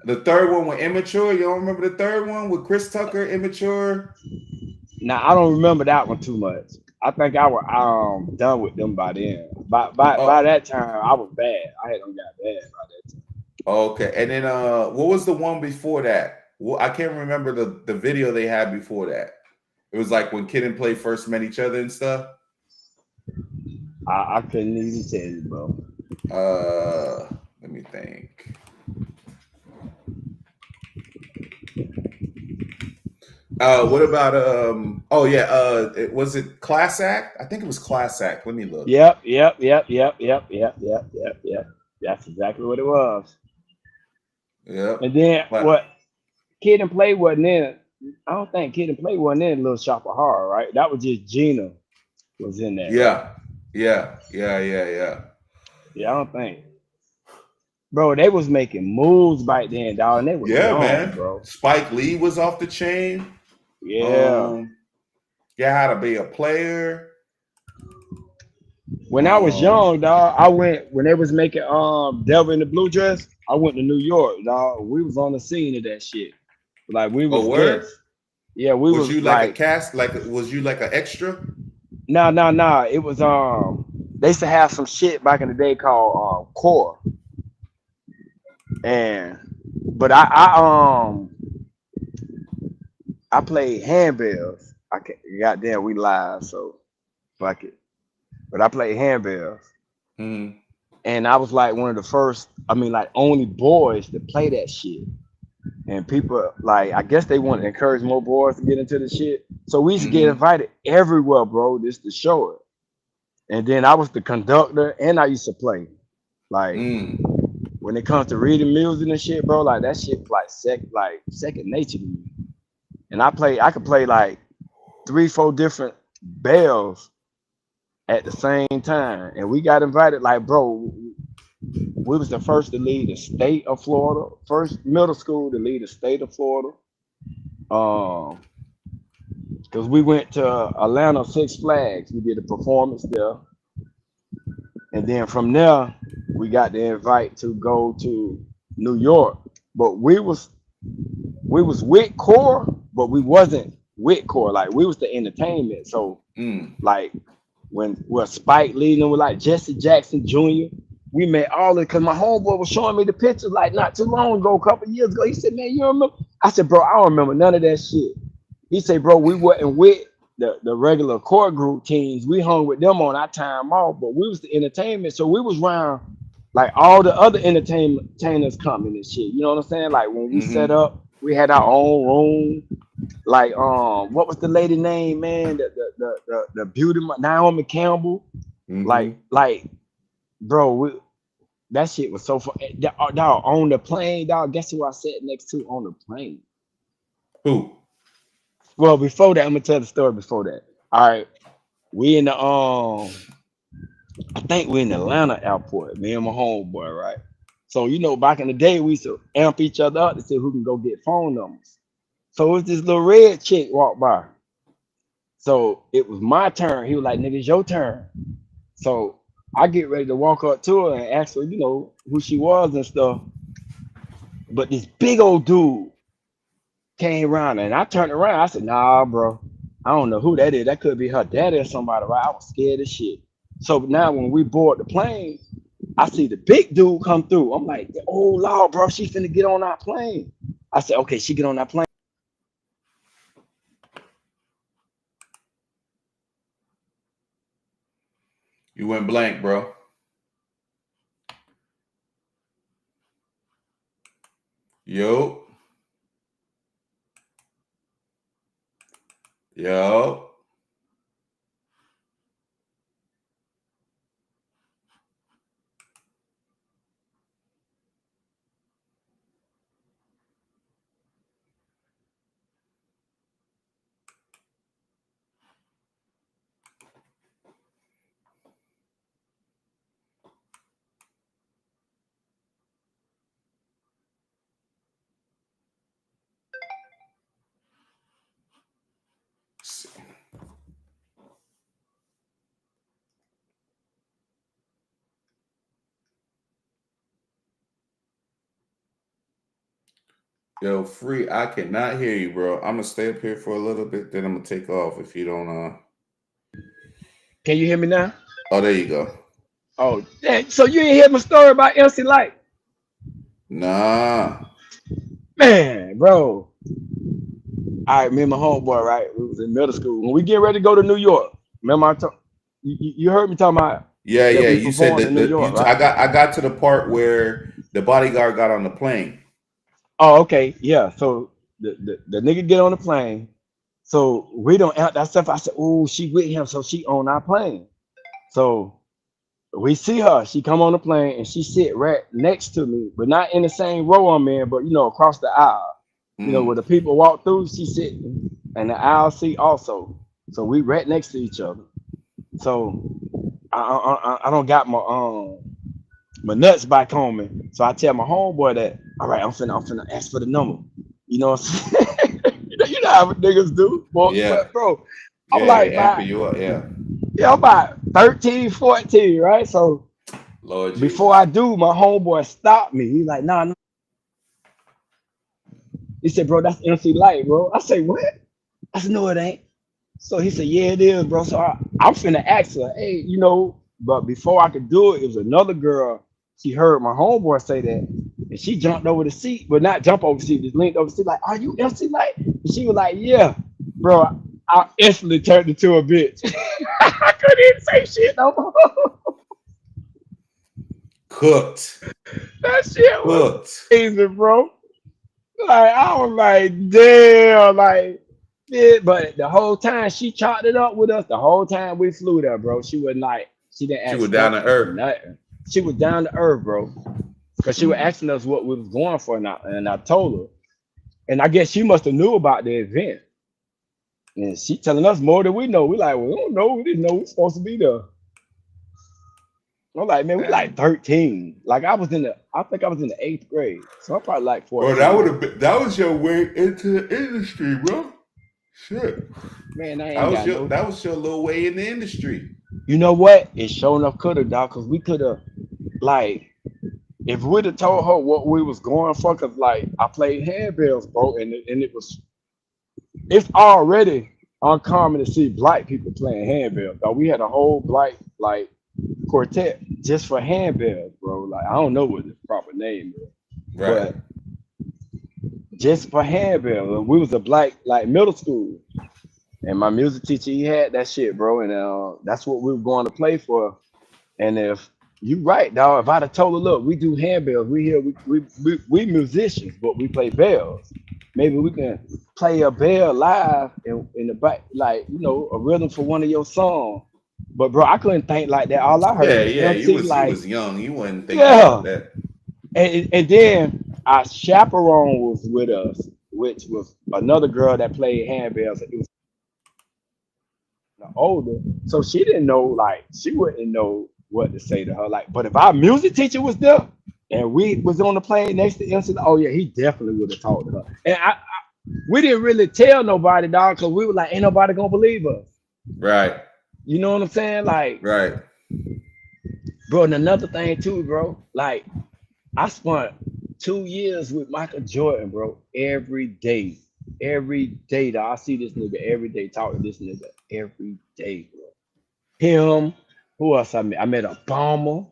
The third one with Immature. You don't remember the third one with Chris Tucker, Immature? Now I don't remember that one too much. I think I was done with them by then. By Oh, that time, I was bad. I had them got bad by that time. okay. And then what was the one before that? Well, I can't remember the video they had before that. It was like when Kid and Play first met each other and stuff. I couldn't even tell you, bro. Let me think. What about oh yeah, was it Class Act? I think it was Class Act. Let me look. Yep. That's exactly what it was. Yep. And then But what? Kid and Play wasn't in. I don't think Kid and Play wasn't in Little Shop of Horror, right? That was just Gina was in that, right? yeah. Yeah, I don't think. Bro, they was making moves back then, dog, and they were Yeah, young, man. bro. Spike Lee was off the chain. Yeah. Yeah, how to be a player. When I was young, dog, I went when they was making Devil in the Blue Dress. I went to New York, dog. We was on the scene of that shit. Like we was Oh, word? guests. Yeah, we Was was you like a like, cast? Was you like an extra? nah. It was they used to have some shit back in the day called core. And but I played handbells. I can't, goddamn, we live, so fuck it. But I played handbells, Mm-hmm. and I was like one of the first. I mean, like only boys to play that shit. And people like, I guess they want to encourage more boys to get into the shit. So we used to get Mm-hmm. invited everywhere, bro, just to show it. And then I was the conductor, and I used to play. Like Mm. when it comes to reading music and shit, bro, like that shit like second nature to me. And I could play like 3-4 different bells at the same time. And we got invited, like, bro, we was the first to lead the state of Florida, first middle school to lead the state of Florida. Because we went to Atlanta Six Flags. We did a performance there. And then from there, we got the invite to go to New York. But we was with core, but we wasn't with core. Like we was the entertainment. So like when Spike leading with like Jesse Jackson Jr., we met all it because my homeboy was showing me the pictures like not too long ago, a couple years ago. He said, "Man, you remember?" I said, "Bro, I don't remember none of that shit." He said, "Bro, we wasn't with the regular core group teams. We hung with them on our time off, but we was the entertainment. So we was around like all the other entertainers coming and shit. You know what I'm saying? Like when we set up, we had our own room. Like what was the lady name, man? The beauty Naomi Campbell. Mm-hmm. Like bro, that shit was so fun. Dog, on the plane, dog. Guess who I sat next to on the plane? Who? Well, before that, I'm gonna tell the story before that. All right, we in the I think we're in the Atlanta airport, me and my homeboy, right? So you know, back in the day, we used to amp each other up to see who can go get phone numbers. So it was this little red chick walked by. So it was my turn. He was like, "Nigga, it's your turn." So I get ready to walk up to her and ask her, you know, who she was and stuff. But this big old dude came around and I turned around. I said, "Nah, bro, I don't know who that is. That could be her daddy or somebody, right?" I was scared as shit. So now when we board the plane, I see the big dude come through. I'm like, "Oh Lord, bro, she finna get on our plane." I said, "Okay, she get on that plane." You went blank, bro. Yo. Yo. Yo, Free, I cannot hear you, bro. I'm gonna stay up here for a little bit, then I'm gonna take off if you don't. Can you hear me now? Oh, there you go. Oh, yeah. So you ain't hear my story about MC Light? Nah. Man, bro. All right, me and my homeboy, right? We was in middle school. When we get ready to go to New York, remember you heard me talking about Yeah, that yeah. we You said performed in New that York, right? I got to the part where the bodyguard got on the plane. Oh, okay, yeah. So the nigga get on the plane. So we don't act that stuff. I said, oh, she with him, so she on our plane. So we see her. She come on the plane and she sit right next to me, but not in the same row I'm in, but across the aisle. Where the people walk through, she sitting in the aisle seat also. So we right next to each other. So I don't got my nuts back on me. So I tell my homeboy that, all right, I'm finna ask for the number. You know what I'm saying? you know how niggas do. Yeah. But bro, I'm Yeah, like, amping you up, yeah. I'm about 13, 14, right? So Lord Jesus. before I do, my homeboy stopped me. He's like, nah. He said, bro, that's MC Light, bro. I say, what? I said, no, it ain't. So he said, yeah, it is, bro. So I'm finna ask her, hey, but before I could do it, it was another girl. She heard my homeboy say that, and she jumped over the seat, but not jump over the seat, just leaned over the seat, like, are you MC Light? And she was like, yeah, bro. I instantly turned into a bitch. I couldn't even say shit no more. Cooked. That shit was Cooked. easy, bro. Like, I was like, damn, like, yeah, but the whole time she chopped it up with us, the whole time we flew there, bro. She was like, she didn't ask. She was down to earth. Nothing. She was down to earth, bro. Because she was asking us what we was going for now, and I told her. And I guess she must have knew about the event. And she telling us more than we know. We like, well, we don't know. We didn't know we were supposed to be there. I'm like, man, we like 13. Like I think I was in the 8th grade. So I'm probably like 14. Bro, that was your way into the industry, bro. Shit. Man, that was your little way in the industry. You know what? It sure enough could have, dog, because we could have, like, if we'd have told her what we was going for, because, like, I played handbells, bro, and it's already uncommon to see black people playing handbells. Dog. We had a whole black, like, quartet just for handbells, bro. Like, I don't know what the proper name is, right? But just for handbells. We was a black, like, middle school. And my music teacher, he had that shit, bro. And that's what we were going to play for. And if you right, dog, if I'd have told her, look, we do handbells, we musicians, but we play bells. Maybe we can play a bell live in the back, like, a rhythm for one of your songs. But bro, I couldn't think like that. All I heard, you was young. You wouldn't think about that. And then our chaperone was with us, which was another girl that played handbells. It was older, so she didn't know, like, she wouldn't know what to say to her. Like, but if our music teacher was there and we was on the plane next to MC, oh yeah, he definitely would have talked to her. And we didn't really tell nobody, dog, because we were like, ain't nobody gonna believe us. Right. You know what I'm saying? Like, right. Bro, and another thing too, bro, like, I spent 2 years with Michael Jordan, bro, every day. Every day, dog. I see this nigga every day, talk to this nigga every day, bro. Him, who else I met? I met Obama.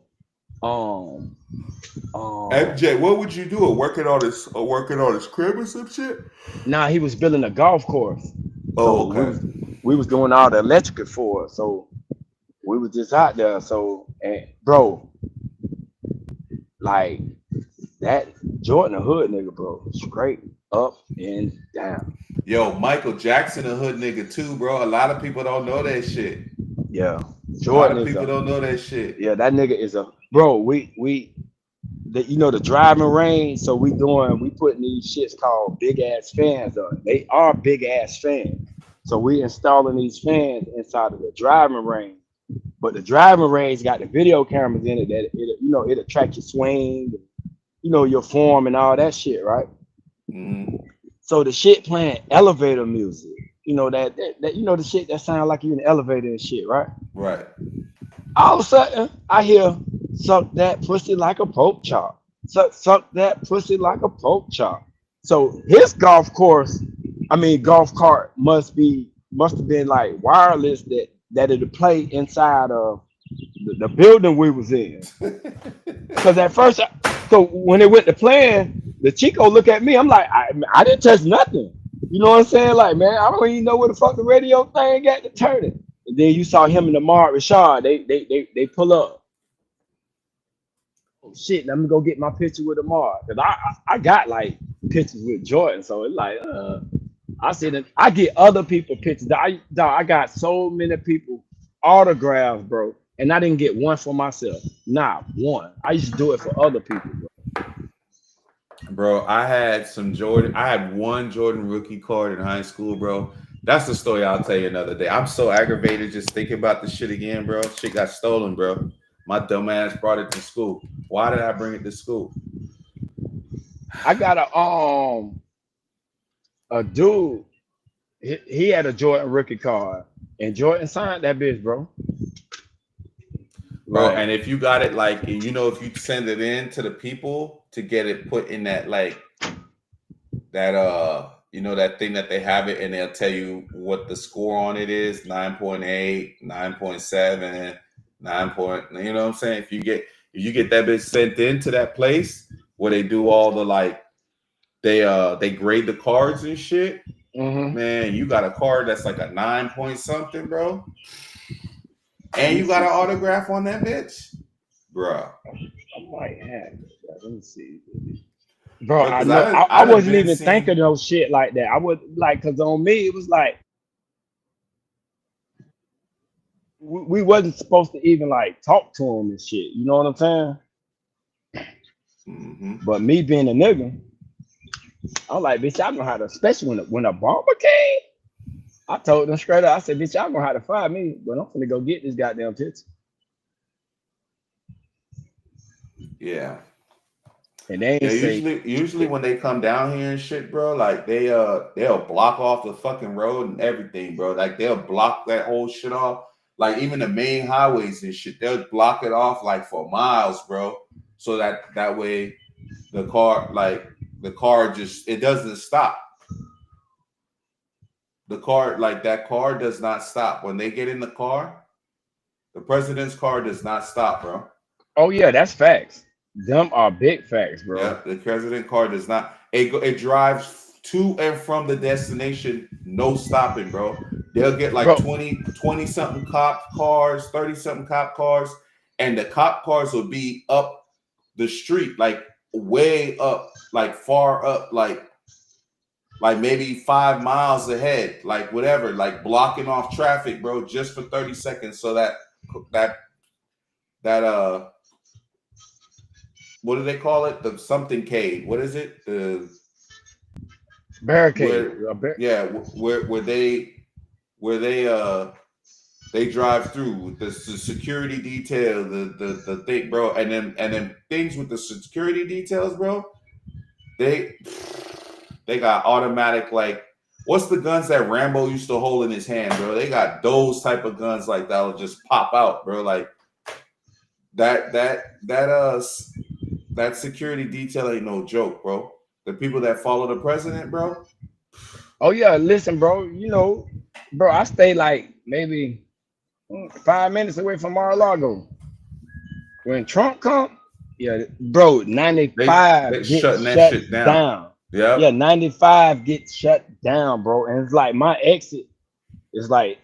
MJ, what would you do? Working on his crib or some shit? Nah, he was building a golf course. Oh, so okay. We was doing all the electrical for it. So we was just out there. So, and bro, like, that Jordan a hood nigga, bro. Straight up and down. Yo, Michael Jackson a hood nigga too, bro. A lot of people don't know that shit. Yeah. Jordan, a lot of people don't know that shit. Yeah, that nigga is a bro. The driving range. So we putting these shits called big ass fans on. They are big ass fans. So we installing these fans inside of the driving range. But the driving range got the video cameras in it that it'll track your swing, your form and all that shit, right? Mm-hmm. So the shit playing elevator music, that the shit that sound like you in the elevator and shit, right? Right. All of a sudden, I hear suck that pussy like a pork chop. Suck that pussy like a pork chop. So his golf cart must have been like wireless that it'll play inside of the building we was in. Because at first, so when it went to playing, the Chico look at me. I'm like, I didn't touch nothing. You know what I'm saying? Like, man, I don't even know where the fuck the radio thing got to turn it. And then you saw him and Lamar Rashad. They pull up. Oh shit, let me go get my picture with Lamar. Cause I got like pictures with Jordan. So it's like I see that I get other people pictures. I got so many people autographs, bro. And I didn't get one for myself. Not one. I used to do it for other people, bro. Bro, I had one Jordan rookie card in high school, bro. That's the story I'll tell you another day. I'm so aggravated just thinking about this shit again, bro. Shit got stolen, bro. My dumb ass brought it to school. Why did I bring it to school? I got a dude. He had a Jordan rookie card, and Jordan signed that bitch, bro. Bro, Right. and if you got it, like, you know, if you send it in to the people to get it put in that, like, that, you know, that thing that they have it, and they'll tell you what the score on it is, 9.8, 9.7, 9 point, you know what I'm saying? If you get that bitch sent into that place where they do all the, like, they grade the cards and shit, man, you got a card that's like a 9 point something, bro. And you got an autograph on that bitch, bro. I might have it. Let me see, bro. I know. I wasn't even thinking no shit like that. I would like, cause on me it was like we wasn't supposed to even like talk to him and shit. You know what I'm saying? Mm-hmm. But me being a nigga, I'm like, bitch, I know how to. Especially when a bomber came. I told them straight up. I said, bitch, y'all know how to find me, but I'm finna go get this goddamn picture. Yeah. And they ain't say, usually when they come down here and shit, bro, like they'll block off the fucking road and everything, bro. Like they'll block that whole shit off. Like even the main highways and shit, they'll block it off like for miles, bro. So that way the car just, it doesn't stop. The car, like that car does not stop. When they get in the car, the president's car does not stop, bro. Oh yeah, that's facts. Them are big facts, bro. Yeah, the president car does not. It drives to and from the destination, no stopping, bro. They'll get like 20 something cop cars, 30 something cop cars, and the cop cars will be up the street, like way up, like far up, like maybe 5 miles ahead, like whatever, like blocking off traffic, bro, just for 30 seconds, so that what do they call it? The something cade. What is it? The barricade. Where they drive through with the security detail, the thing, bro, and then things with the security details, bro. They got automatic, like, what's the guns that Rambo used to hold in his hand, bro? They got those type of guns like that'll just pop out, bro. Like that security detail ain't no joke, bro. The people that follow the president, bro. Oh yeah, listen, bro. You know, bro, I stay like maybe 5 minutes away from Mar-a-Lago. When Trump come, yeah, bro, 95 they gets shutting that shut shit down. down. Yeah, 95 gets shut down, bro. And it's like my exit is like,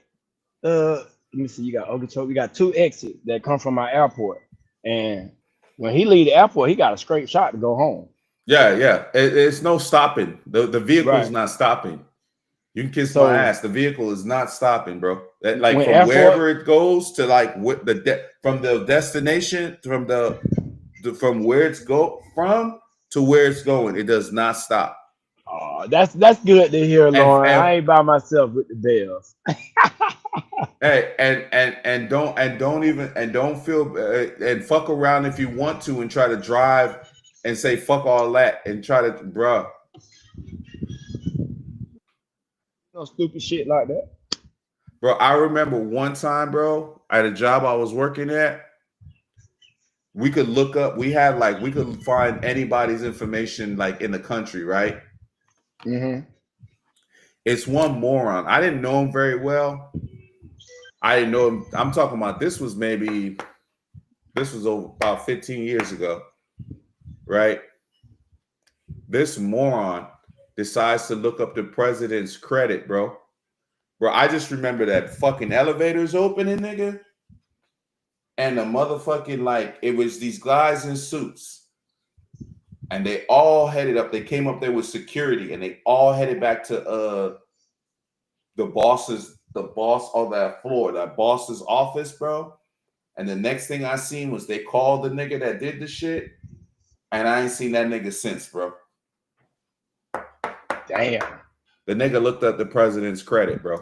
let me see, you got Okeechobee, we got 2 exits that come from my airport. And when he leave the airport, he got a straight shot to go home. Yeah. It's no stopping. The vehicle's not stopping. You can kiss my ass. The vehicle is not stopping, bro. That, like, from airport, wherever it goes to like what from the destination, from where it's from to where it's going, it does not stop. Oh, that's good to hear, Lauren. I ain't by myself with the bells. Hey, and don't feel and fuck around if you want to and try to drive and say fuck all that and try to, bro. No stupid shit like that. Bro, I remember one time, bro, at a job I was working at, we could look up, we could find anybody's information like in the country, right? Mm-hmm. It's one moron. I didn't know him very well. I didn't know him. I'm talking about this was over about 15 years ago, right? This moron decides to look up the president's credit, bro. Bro, I just remember that fucking elevators opening, nigga. And the motherfucking, like, it was these guys in suits. And they all headed up. They came up there with security and they all headed back to the boss on that floor, that boss's office, bro. And the next thing I seen was they called the nigga that did the shit. And I ain't seen that nigga since, bro. Damn. The nigga looked up the president's credit, bro.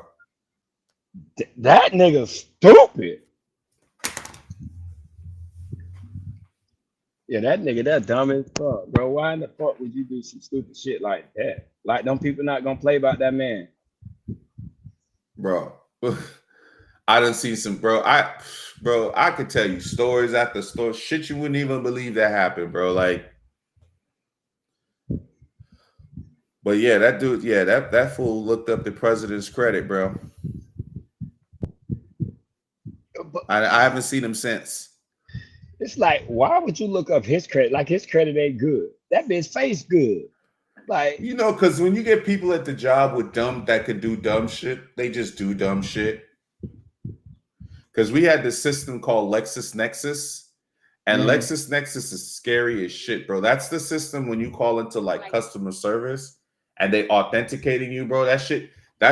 That nigga stupid. Yeah, that nigga, that dumb as fuck, bro. Why in the fuck would you do some stupid shit like that? Like, them people not gonna play about that man. Bro. I done seen some, bro. I could tell you stories after stories. Shit you wouldn't even believe that happened, bro. Like, but yeah, that dude, yeah, that fool looked up the president's credit, bro. I haven't seen him since. It's like, why would you look up his credit? Like, his credit ain't good. That bitch face good. Like, you know, because when you get people at the job with that can do dumb shit, they just do dumb shit. Because we had this system called LexisNexis, and LexisNexis is scary as shit, bro. That's the system when you call into like customer service and they authenticating you, bro. That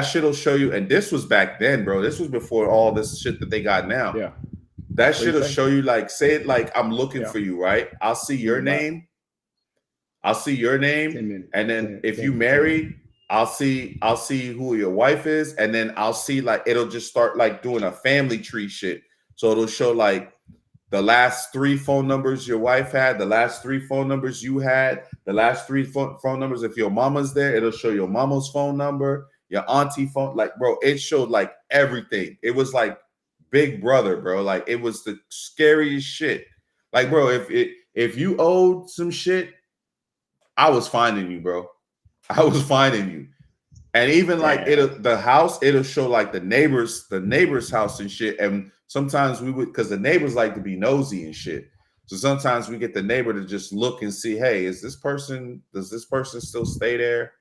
shit'll show you. And this was back then, bro. This was before all this shit that they got now. yeah. That shit'll show you, like, say it like I'm looking for you, right? I'll see your name. I'll see your name, and then if you married, I'll see who your wife is, and then I'll see, like, it'll just start like doing a family tree shit. So it'll show like the last 3 phone numbers your wife had, the last 3 phone numbers you had, the last 3 phone numbers. If your mama's there, it'll show your mama's phone number, your auntie phone. Like, bro, it showed like everything. It was like Big Brother, bro. Like, it was the scariest shit. Like, bro, if you owed some shit, I was finding you, bro. I was finding you. And even like it'll show like the neighbor's house and shit. And sometimes we would, because the neighbors like to be nosy and shit. So sometimes we get the neighbor to just look and see, hey, does this person still stay there?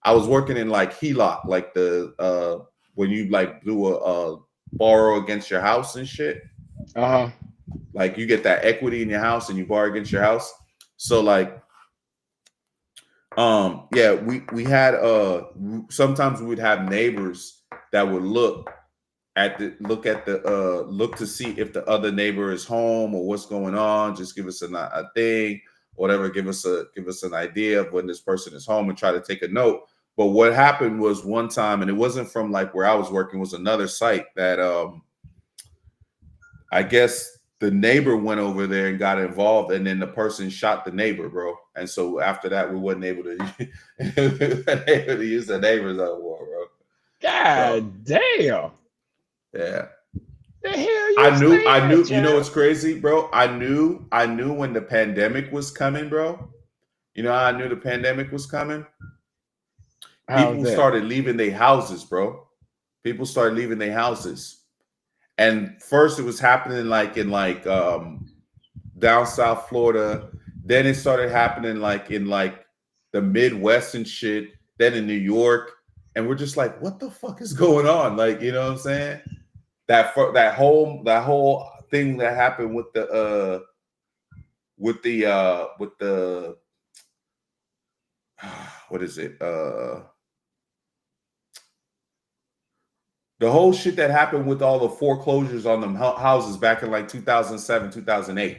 I was working in like HELOC, like the when you like do a borrow against your house and shit. Like you get that equity in your house and you borrow against your house. So like yeah, we had sometimes we would have neighbors that would look to see if the other neighbor is home or what's going on, just give us a thing, whatever, give us an idea of when this person is home and try to take a note. But what happened was one time, and it wasn't from like where I was working, was another site that I guess the neighbor went over there and got involved, and then the person shot the neighbor, bro. And so after that, we wasn't able to use the neighbors anymore, bro. God damn. Yeah. The hell I knew. You know what's crazy, bro? I knew when the pandemic was coming, bro. You know how I knew the pandemic was coming? People started leaving their houses, bro. People started leaving their houses. And first it was happening like in like down South Florida. Then it started happening like in like the Midwest and shit. Then in New York. And we're just like, what the fuck is going on? Like, you know what I'm saying? That whole thing that happened with the what is it? The whole shit that happened with all the foreclosures on them houses back in like 2007, 2008.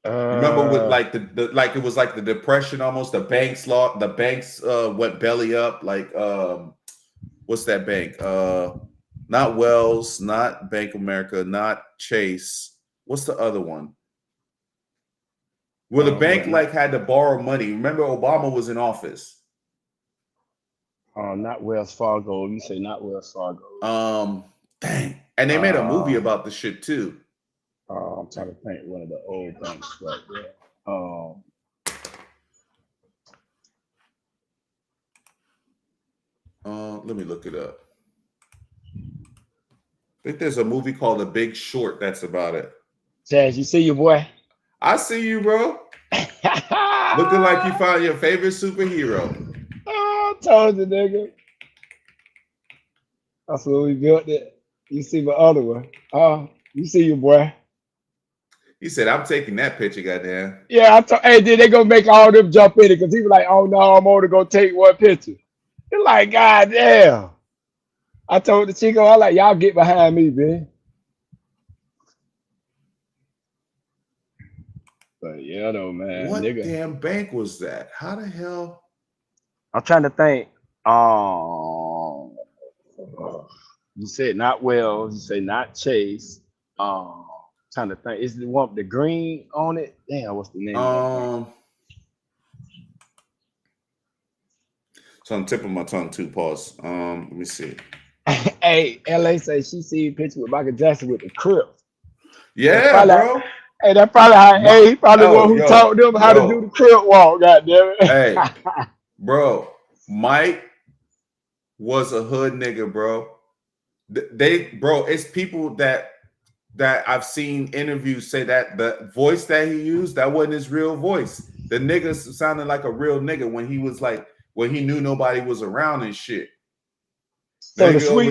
Remember with like the like it was like the depression almost. The banks went belly up. Like what's that bank? Not Wells, not Bank of America, not Chase. What's the other one? Where the bank like had to borrow money. Remember Obama was in office. Not Wells Fargo. You say not Wells Fargo. Dang. And they made a movie about the shit too. I'm trying to think one of the old banks right there. Let me look it up. I think there's a movie called The Big Short that's about it. Chaz, you see your boy? I see you, bro. Looking like you found your favorite superhero. I told you, nigga. That's what we built it. You see my other one. You see your boy. He said, I'm taking that picture, goddamn. Yeah, I told. Hey, then they gonna make all them jump in it because he was like, "Oh no, I'm only gonna take one picture." You're like, God damn. I told the Chico, I like, y'all get behind me, man. But yeah, though, man. What nigga. damn bank was that? How the hell? I'm trying to think. You said not Wells. You said not Chase. Trying to think. Is the one with the green on it? Damn, what's the name of It's on the tip of my tongue too. Pause. Let me see. that? Hey, LA says she see a picture with Michael Jackson with the Crip. Yeah, bro. Hey, that's probably how. Hey, he probably one who taught them how to do the Crip walk. Goddamn it. Hey, bro. Mike was a hood nigga, bro. It's people that I've seen interviews say that the voice that he used, that wasn't his real voice. The nigga sounded like a real nigga when he was like, when he knew nobody was around and shit. So the sweet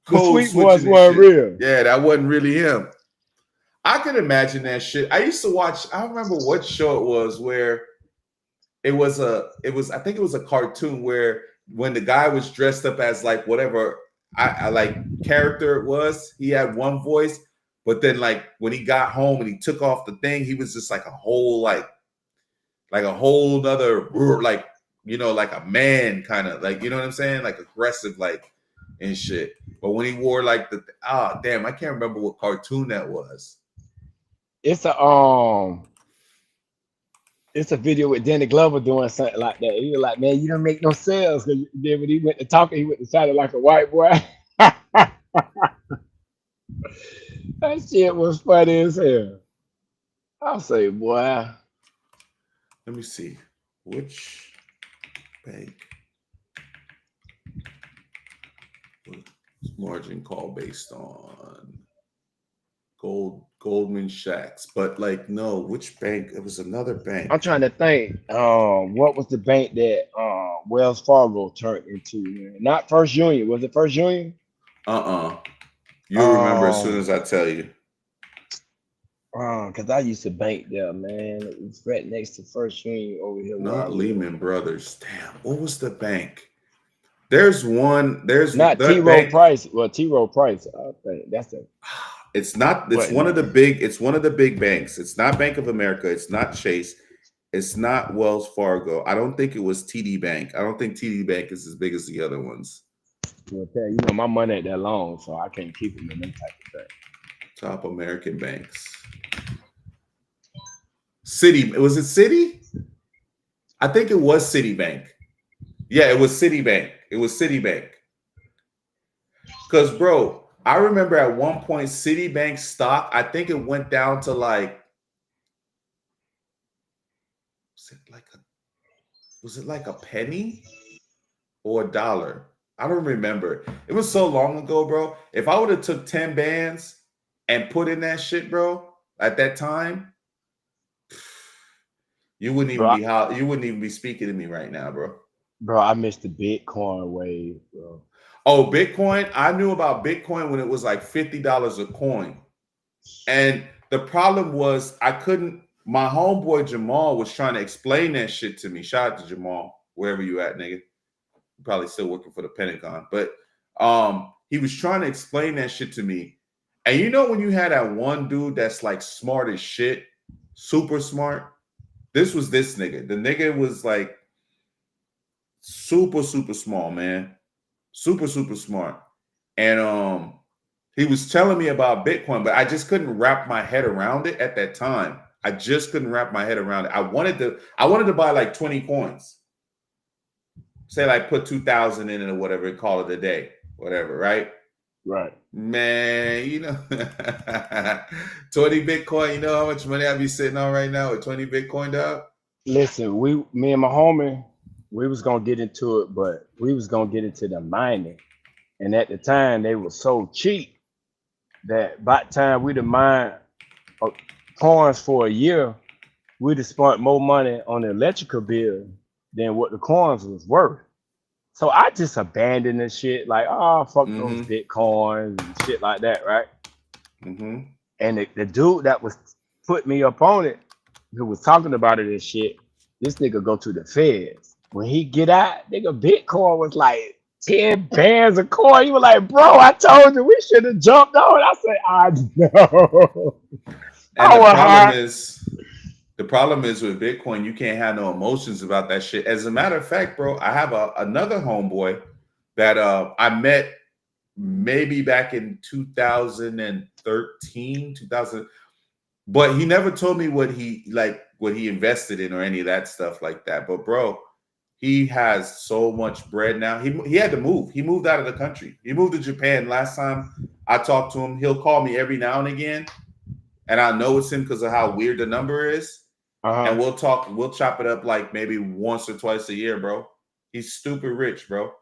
voice wasn't real. Yeah, that wasn't really him. I could imagine that shit. I used to watch, I don't remember what show it was where I think it was a cartoon where when the guy was dressed up as like whatever I like character it was, he had one voice, but then like when he got home and he took off the thing, he was just like a whole like a whole nother like, you know, like a man kind of like, you know what I'm saying? Like aggressive, like and shit. But when he wore like I can't remember what cartoon that was. It's a video with Danny Glover doing something like that. He was like, man, you don't make no sales. Because then when he went to talking, he went to sound like a white boy. That shit was funny as hell. I'll say, boy. Let me see. Which bank was margin call based on? Goldman Sachs, but like no, which bank? It was another bank. I'm trying to think. What was the bank that Wells Fargo turned into? Man? Not First Union. Was it First Union? You'll remember as soon as I tell you. Because I used to bank there, man. It was right next to First Union over here. Not Lehman Brothers. Damn, what was the bank? There's not T. Rowe Price. Well, T. Rowe Price. I think that's it. It's not. It's one of the big. It's one of the big banks. It's not Bank of America. It's not Chase. It's not Wells Fargo. I don't think it was TD Bank. I don't think TD Bank is as big as the other ones. Well, you know, my money ain't that long, so I can't keep them in them type of thing. Top American banks. Citi. Was it Citi? I think it was Citibank. Yeah, it was Citibank. It was Citibank. Because, bro, I remember at one point Citibank stock, I think it went down to like, was it like a penny or a dollar? I don't remember. It was so long ago, bro. If I would have took 10 bands and put in that shit, bro, at that time, you wouldn't even be speaking to me right now, bro. Bro, I missed the Bitcoin wave, bro. Oh, Bitcoin. I knew about Bitcoin when it was like $50 a coin. And the problem was my homeboy Jamal was trying to explain that shit to me. Shout out to Jamal, wherever you at, nigga. You're probably still working for the Pentagon. But he was trying to explain that shit to me. And you know when you had that one dude that's like smart as shit, super smart? This was this nigga. The nigga was like super, super small, man. Super, super smart. And he was telling me about Bitcoin, but I just couldn't wrap my head around it at that time. I just couldn't wrap my head around it. I wanted to buy like 20 coins. Say like put 2,000 in it or whatever, and call it a day. Whatever, right? Right. Man, you know, 20 Bitcoin, you know how much money I'd be sitting on right now with 20 Bitcoin, dog? Listen, me and my homie, we was gonna get into it, but we was gonna get into the mining. And at the time, they were so cheap that by the time we'd have mined coins for a year, we'd have spent more money on the electrical bill than what the coins was worth. So I just abandoned this shit, like, oh, fuck those Bitcoins and shit like that, right? Mm-hmm. And the dude that was put me up on it, who was talking about it and shit, this nigga go to the feds. When he get out, nigga, Bitcoin was like 10 bands a coin. You were like, bro, I told you we should have jumped on. I said, I know. And the problem is with Bitcoin, you can't have no emotions about that shit. As a matter of fact, bro, I have another homeboy that I met maybe back in 2013, 2000, but he never told me what he invested in or any of that stuff like that. But bro, he has so much bread now. He had to move. He moved out of the country. He moved to Japan. Last time I talked to him, he'll call me every now and again, and I know it's him because of how weird the number is. And we'll chop it up like maybe once or twice a year, bro. He's stupid rich, bro.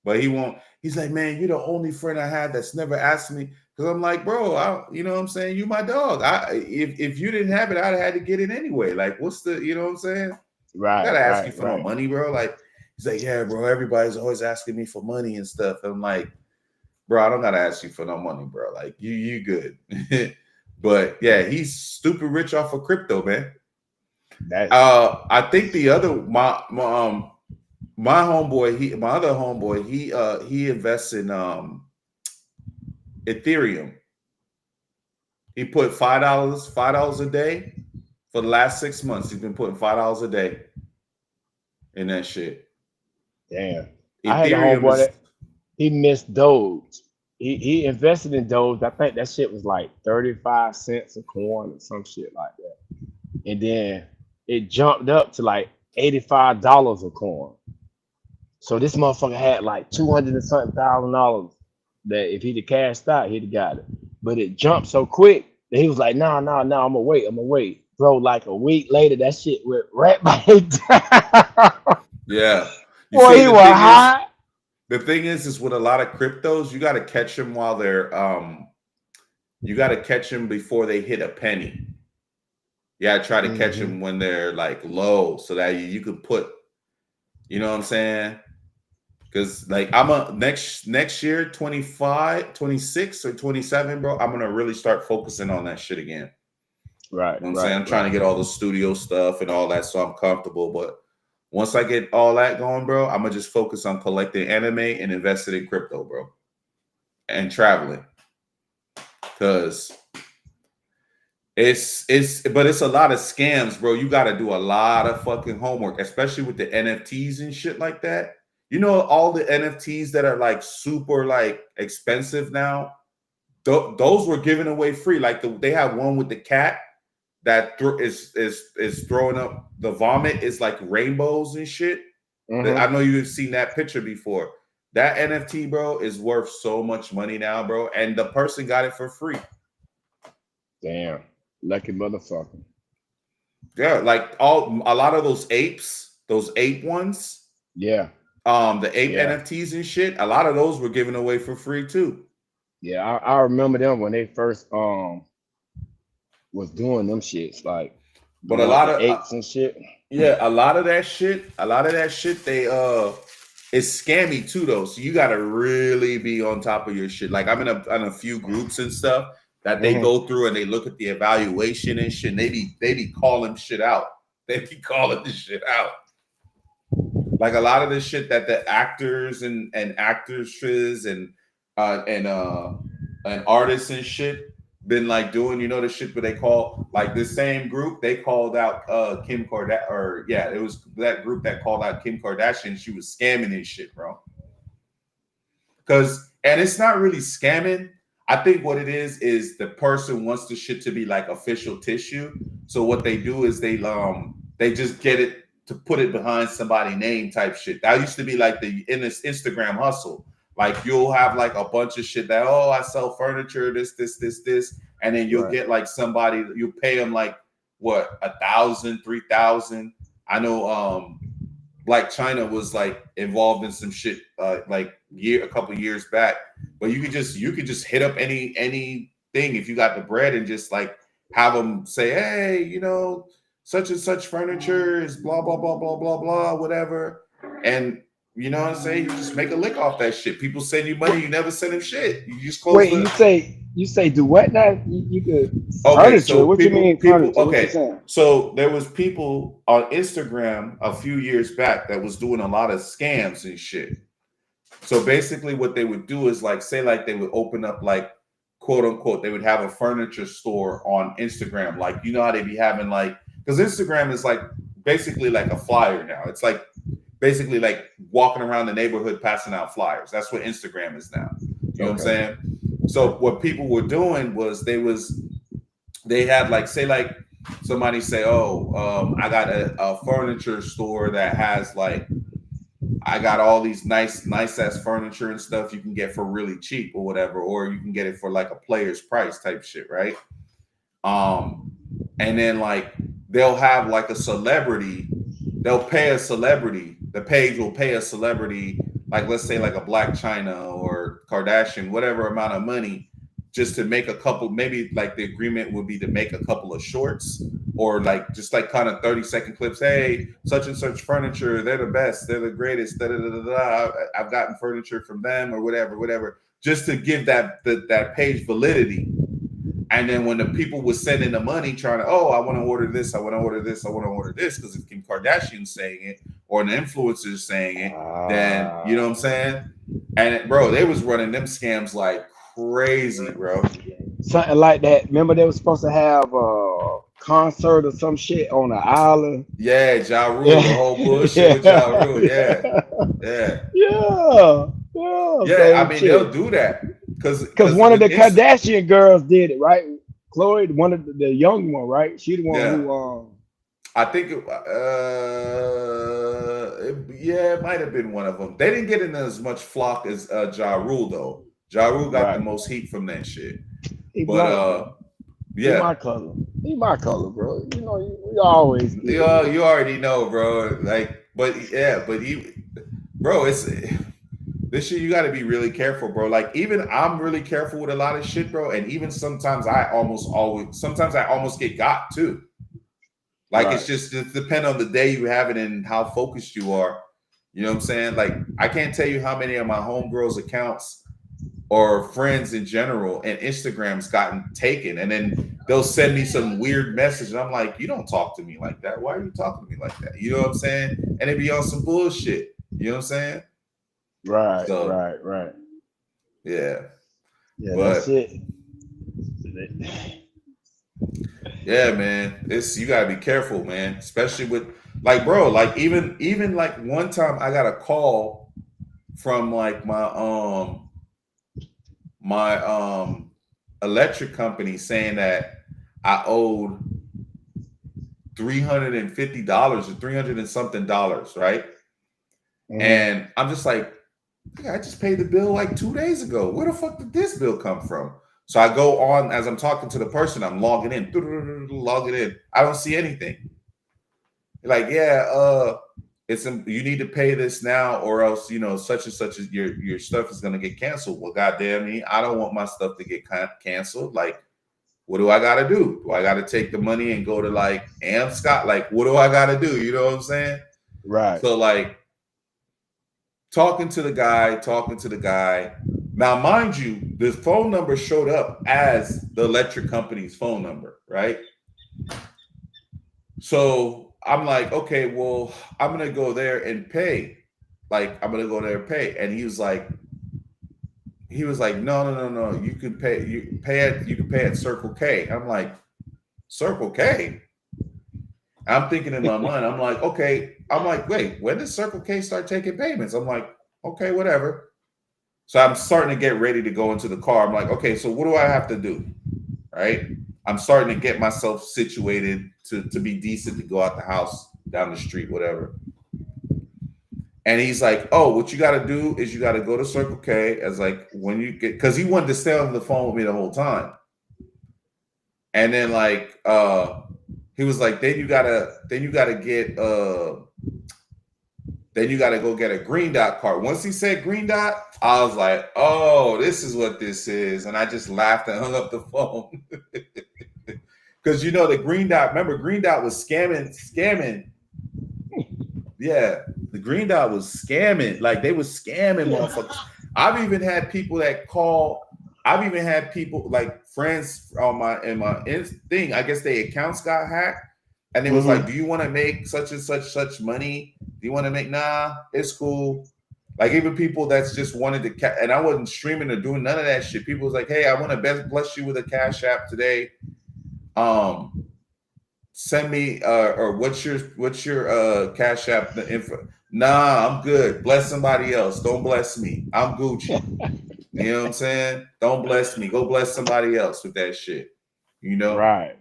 But he won't. He's like, man, you're the only friend I had that's never asked me. Because I'm like, bro, you know what I'm saying? You my dog. If you didn't have it, I'd have had to get it anyway. Like, what's the, you know what I'm saying? Right. I gotta ask you for no money, bro. Like, he's like, yeah, bro, everybody's always asking me for money and stuff. And I'm like, bro, I don't gotta ask you for no money, bro. Like, you good. But yeah, he's stupid rich off of crypto, man. I think the other my homeboy, my other homeboy, he invests in Ethereum. He put $5 a day for the last 6 months. He's been putting $5 a day in that shit. Damn. I had a homeboy that he missed Doge. He invested in Doge. I think that shit was like 35 cents a coin or some shit like that. And then it jumped up to like $85 a coin. So this motherfucker had like $200 and something thousand that if he'd have cashed out, he'd have got it. But it jumped so quick that he was like, no, I'm gonna wait. Bro, like a week later, that shit went right back down. Yeah. Boy, he was high. The thing is with a lot of cryptos, you got to catch them while they're you got to catch them before they hit a penny. Yeah, try to catch them when they're like low, so that you could put, you know what I'm saying? Because like next year, 25, 26 or 27, bro, I'm gonna really start focusing on that shit again. Right. You know what I'm saying? I'm trying to get all the studio stuff and all that, so I'm comfortable. But once I get all that going, bro, I'm gonna just focus on collecting anime and investing in crypto, bro, and traveling. Because it's a lot of scams, bro. You got to do a lot of fucking homework, especially with the NFTs and shit like that. You know, all the NFTs that are like super like expensive now, those were given away free. Like they have one with the cat that is throwing up the vomit. Is like rainbows and shit. I know you've seen that picture before. That NFT, bro, is worth so much money now, bro. And the person got it for free. Damn. Lucky motherfucker. Yeah, like a lot of those ape ones. Yeah. The ape NFTs and shit. A lot of those were given away for free too. Yeah, I remember them when they first was doing them shits, like. But a lot of apes and shit. Yeah, a lot of that shit. They it's scammy too though. So you got to really be on top of your shit. Like I'm in a few groups and stuff that they go through and they look at the evaluation and shit. And they be calling shit out. They be calling this shit out. Like a lot of this shit that the actors and actresses and artists and shit been like doing, you know, the shit where they call like the same group, they called out Kim Kardashian, or yeah, it was that group that called out Kim Kardashian. She was scamming and shit, bro. And it's not really scamming. I think what it is the person wants the shit to be like official tissue. So what they do is they just get it to put it behind somebody's name type shit. That used to be like in this Instagram hustle. Like you'll have like a bunch of shit that, oh, I sell furniture, this, and then you'll get like somebody, you pay them like what, 1,000, 3,000. I know Black China was like involved in some shit like a couple years back. But you could just hit up anything if you got the bread and just like have them say, hey, you know, such and such furniture is blah blah blah blah blah blah whatever, and you know what I'm saying, you just make a lick off that shit. People send you money, you never send them shit. You just close Wait, the. you say do what now? You could Okay, furniture. so What people, you mean furniture? What you okay, saying? so there was people on Instagram a few years back that was doing a lot of scams and shit. So basically what they would do is like, say like they would open up like, quote unquote, they would have a furniture store on Instagram. Like, you know how they be having like, because Instagram is like basically like a flyer now. It's like basically like walking around the neighborhood passing out flyers. That's what Instagram is now. You know what I'm saying? So what people were doing was they had like, say like somebody say, oh, I got a furniture store that has like, I got all these nice ass furniture and stuff you can get for really cheap or whatever, or you can get it for like a player's price type shit, right? And then like they'll have like a celebrity, they'll pay a celebrity, the page will pay a celebrity, like let's say like a Black China or Kardashian, whatever amount of money, just to make a couple, maybe like the agreement would be to make a couple of shorts or like just like kind of 30-second clips. Hey, such and such furniture, they're the best, they're the greatest, da, da, da, da, da. I've gotten furniture from them or whatever, just to give that page validity. And then when the people were sending the money trying to, oh, I want to order this, I want to order this, I want to order this, because if Kim Kardashian's saying it or an influencer is saying it, then you know what I'm saying? And bro, they was running them scams like crazy, bro. Something like that. Remember they were supposed to have a concert or some shit on the island. Yeah, Ja Rule, the whole bullshit with Ja Rule. Yeah. I mean, they'll do that because one of the Kardashian girls did it, right? Khloe, one of the young one, right? She the one who I think it might have been one of them. They didn't get in as much flock as Ja Rule though. Ja Rule got the most heat from that shit. He my color. He my color, bro. You know, we always get you already know, bro. Like, but bro, it's this shit. You got to be really careful, bro. Like, even I'm really careful with a lot of shit, bro. And even sometimes I almost get got too. Like, it's depend on the day you have it and how focused you are. You know what I'm saying? Like, I can't tell you how many of my homegirls' accounts or friends in general and Instagram's gotten taken, and then they'll send me some weird message, and I'm like, you don't talk to me like that. Why are you talking to me like that? You know what I'm saying? And it be on some bullshit. You know what I'm saying? Right. Yeah. Yeah, that's it. Yeah, man. You gotta be careful, man. Especially with like, bro, like even like one time I got a call from like my electric company saying that I owed $350 or $300 and something, right? And I'm just like, I just paid the bill like 2 days ago. Where the fuck did this bill come from? So I go on as I'm talking to the person, I'm logging in. I don't see anything. Like, you need to pay this now, or else, you know, such and such as your stuff is gonna get canceled. Well, goddamn me, I don't want my stuff to get canceled. Like, what do I gotta do? Do I gotta take the money and go to like Scott? Like, what do I gotta do? You know what I'm saying? Right. So like talking to the guy. Now, mind you, the phone number showed up as the electric company's phone number, right? So I'm like, okay, well, I'm gonna go there and pay. And he was like, no. You can pay at Circle K. I'm like, Circle K? I'm thinking in my mind, I'm like, okay. I'm like, wait, when did Circle K start taking payments? I'm like, okay, whatever. So I'm starting to get ready to go into the car. I'm like, okay, so what do I have to do? Right? I'm starting to get myself situated to be decent to go out the house, down the street, whatever. And he's like, oh, what you got to do is you got to go to Circle K as like when you get, because he wanted to stay on the phone with me the whole time. And then like, he was like, then you gotta get Then you got to go get a green dot card. Once he said green dot, I was like, oh, this is what this is. And I just laughed and hung up the phone. Because, you know, the green dot, remember, green dot was scamming. Yeah, the green dot was scamming. Like, they was scamming motherfuckers. I've even had people that call. I've even had people, like friends on my thing. I guess their accounts got hacked. And it was like, do you want to make such and such money? Do you want to make? Nah, it's cool. Like even people that's just wanted to, and I wasn't streaming or doing none of that shit. People was like, hey, I want to bless you with a Cash App today. Send me or what's your Cash App info? Nah, I'm good. Bless somebody else. Don't bless me. I'm Gucci. You know what I'm saying? Don't bless me. Go bless somebody else with that shit. You know? Right.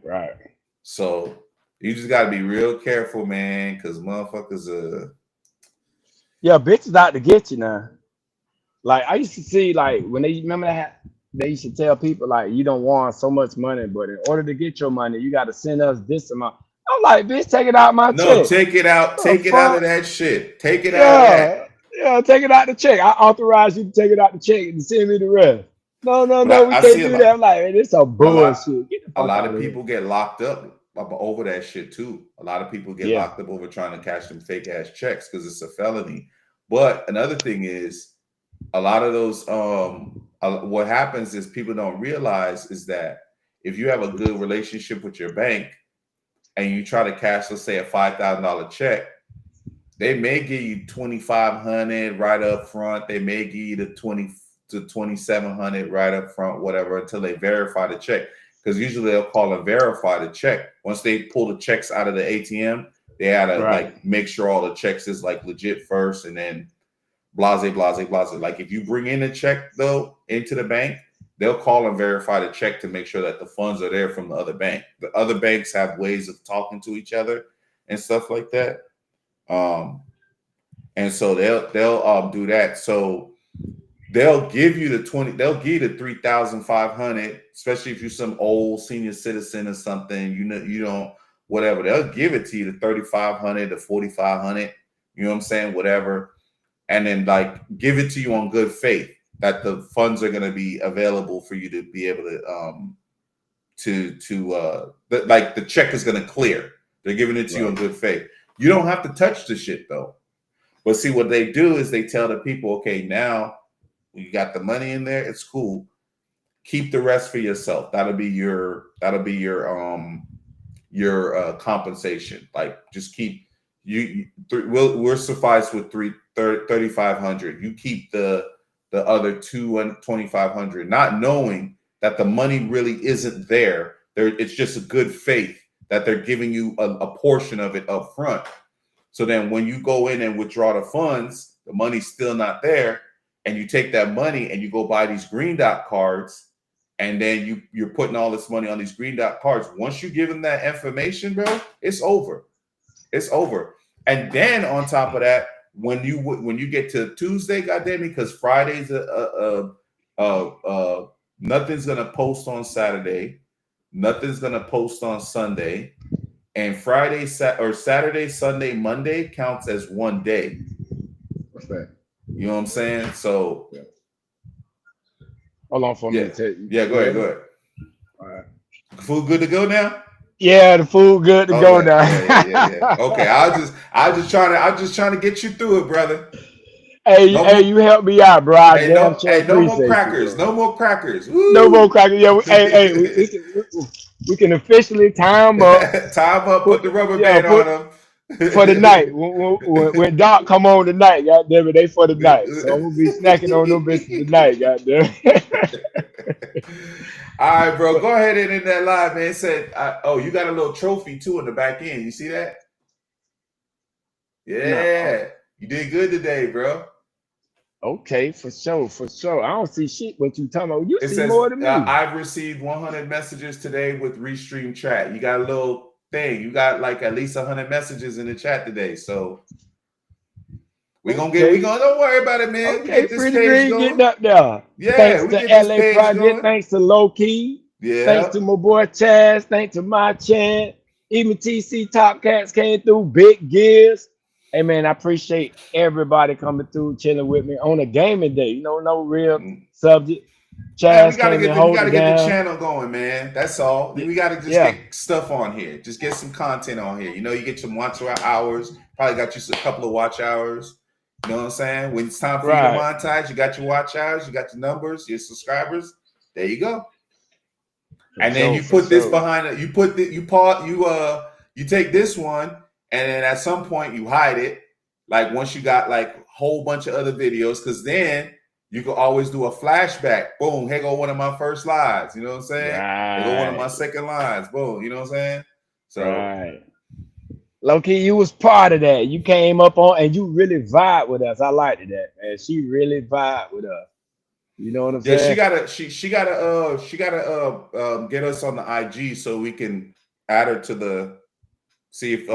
So you just gotta be real careful, man, because motherfuckers Yeah, bitches out to get you now. Like I used to see, like when they used to tell people like you don't want so much money, but in order to get your money, you got to send us this amount. I'm like, bitch, take it out my check. No, take it out. Take it out of that shit. Take it out of that. Yeah, take it out the check. I authorize you to take it out the check and send me the rest. No, we can't do that. I'm like, man, this is bullshit. A lot of people get locked up over that shit too. A lot of people get locked up over trying to cash them fake ass checks because it's a felony. But another thing is, a lot of those what happens is people don't realize is that if you have a good relationship with your bank and you try to cash, let's say, a $5,000 check, they may give you $2,500 right up front. They may give you the $2,000 to $2,700 right up front, whatever, until they verify the check. Because usually they'll call and verify the check. Once they pull the checks out of the ATM, they had to like make sure all the checks is like legit first, and then blase. Like if you bring in a check though into the bank, they'll call and verify the check to make sure that the funds are there from the other bank. The other banks have ways of talking to each other and stuff like that. And so they'll do that. So they'll give you the $3,500, especially if you're some old senior citizen or something, you don't, whatever. They'll give it to you, the $3,500 to $4,500, you know what I'm saying? Whatever. And then like give it to you on good faith that the funds are going to be available for you to be able to like the check is going to clear. They're giving it to you on good faith. You don't have to touch the shit though. But see, what they do is they tell the people, okay, now you got the money in there, it's cool. Keep the rest for yourself. That'll be your compensation. Like just keep we'll suffice with $3,500. You keep the other $2,500, not knowing that the money really isn't there. It's just a good faith that they're giving you a portion of it up front. So then when you go in and withdraw the funds, the money's still not there, and you take that money and you go buy these green dot cards, and then you're putting all this money on these green dot cards. Once you give them that information, bro, it's over. It's over. And then on top of that, when you get to Tuesday, goddamn it, because Friday's nothing's gonna post on Saturday, nothing's gonna post on Sunday, and Saturday, Sunday, Monday counts as one day. What's that? You know what I'm saying? So hold on for a minute. Yeah, go ahead. All right. Food good to go now? Yeah, the food good to go now. Yeah. Okay, I'm just trying to get you through it, brother. Hey, you help me out, bro. No more crackers. No more crackers. Woo. No more crackers. Yeah, we can officially time up. Time up. Put the rubber band on them for the night. When Doc come on tonight, goddamn it, they for the night. So I'm gonna be snacking on them bitches tonight, goddamn. All right, bro. Go ahead and end that live, man. It said, you got a little trophy too in the back end. You see that? Yeah, you did good today, bro. Okay, for sure. I don't see shit what you talking about. You see more than me. I've received 100 messages today with Restream chat. You got a little thing. You got like at least 100 messages in the chat today. So don't worry about it, man. Okay, Pretty Green getting up there. Yeah, thanks to LA Project. Going. Thanks to Low Key. Yeah. Thanks to my boy Chaz. Thanks to my Chan. Even TC Top Cats came through. Big Gears. Hey man, I appreciate everybody coming through, chilling with me on a gaming day. You know, no real subject. Man, we Chaz gotta came get and the we hold gotta it get the down. channel going, man. That's all. We gotta just Yeah, get stuff on here. Just get some content on here. You know, you get some watch hours. Probably got you a couple of watch hours. You know what I'm saying? When it's time for you to right. monetize, you got your watch hours, you got your numbers, your subscribers. There you go. For And then sure, you for put this sure. behind it. You put the you take this one, and then at some point you hide it. Like once you got like a whole bunch of other videos, because then you can always do a flashback. Boom, here go one of my first lives. You know what I'm saying? Here go one of my Right, second lines. Boom, you know what I'm saying? So right. Low-key, you was part of that. You came up on and you really vibe with us. I liked that, man. She really vibe with us. You know what I'm yeah, saying? she gotta get us on the IG so we can add her to the see if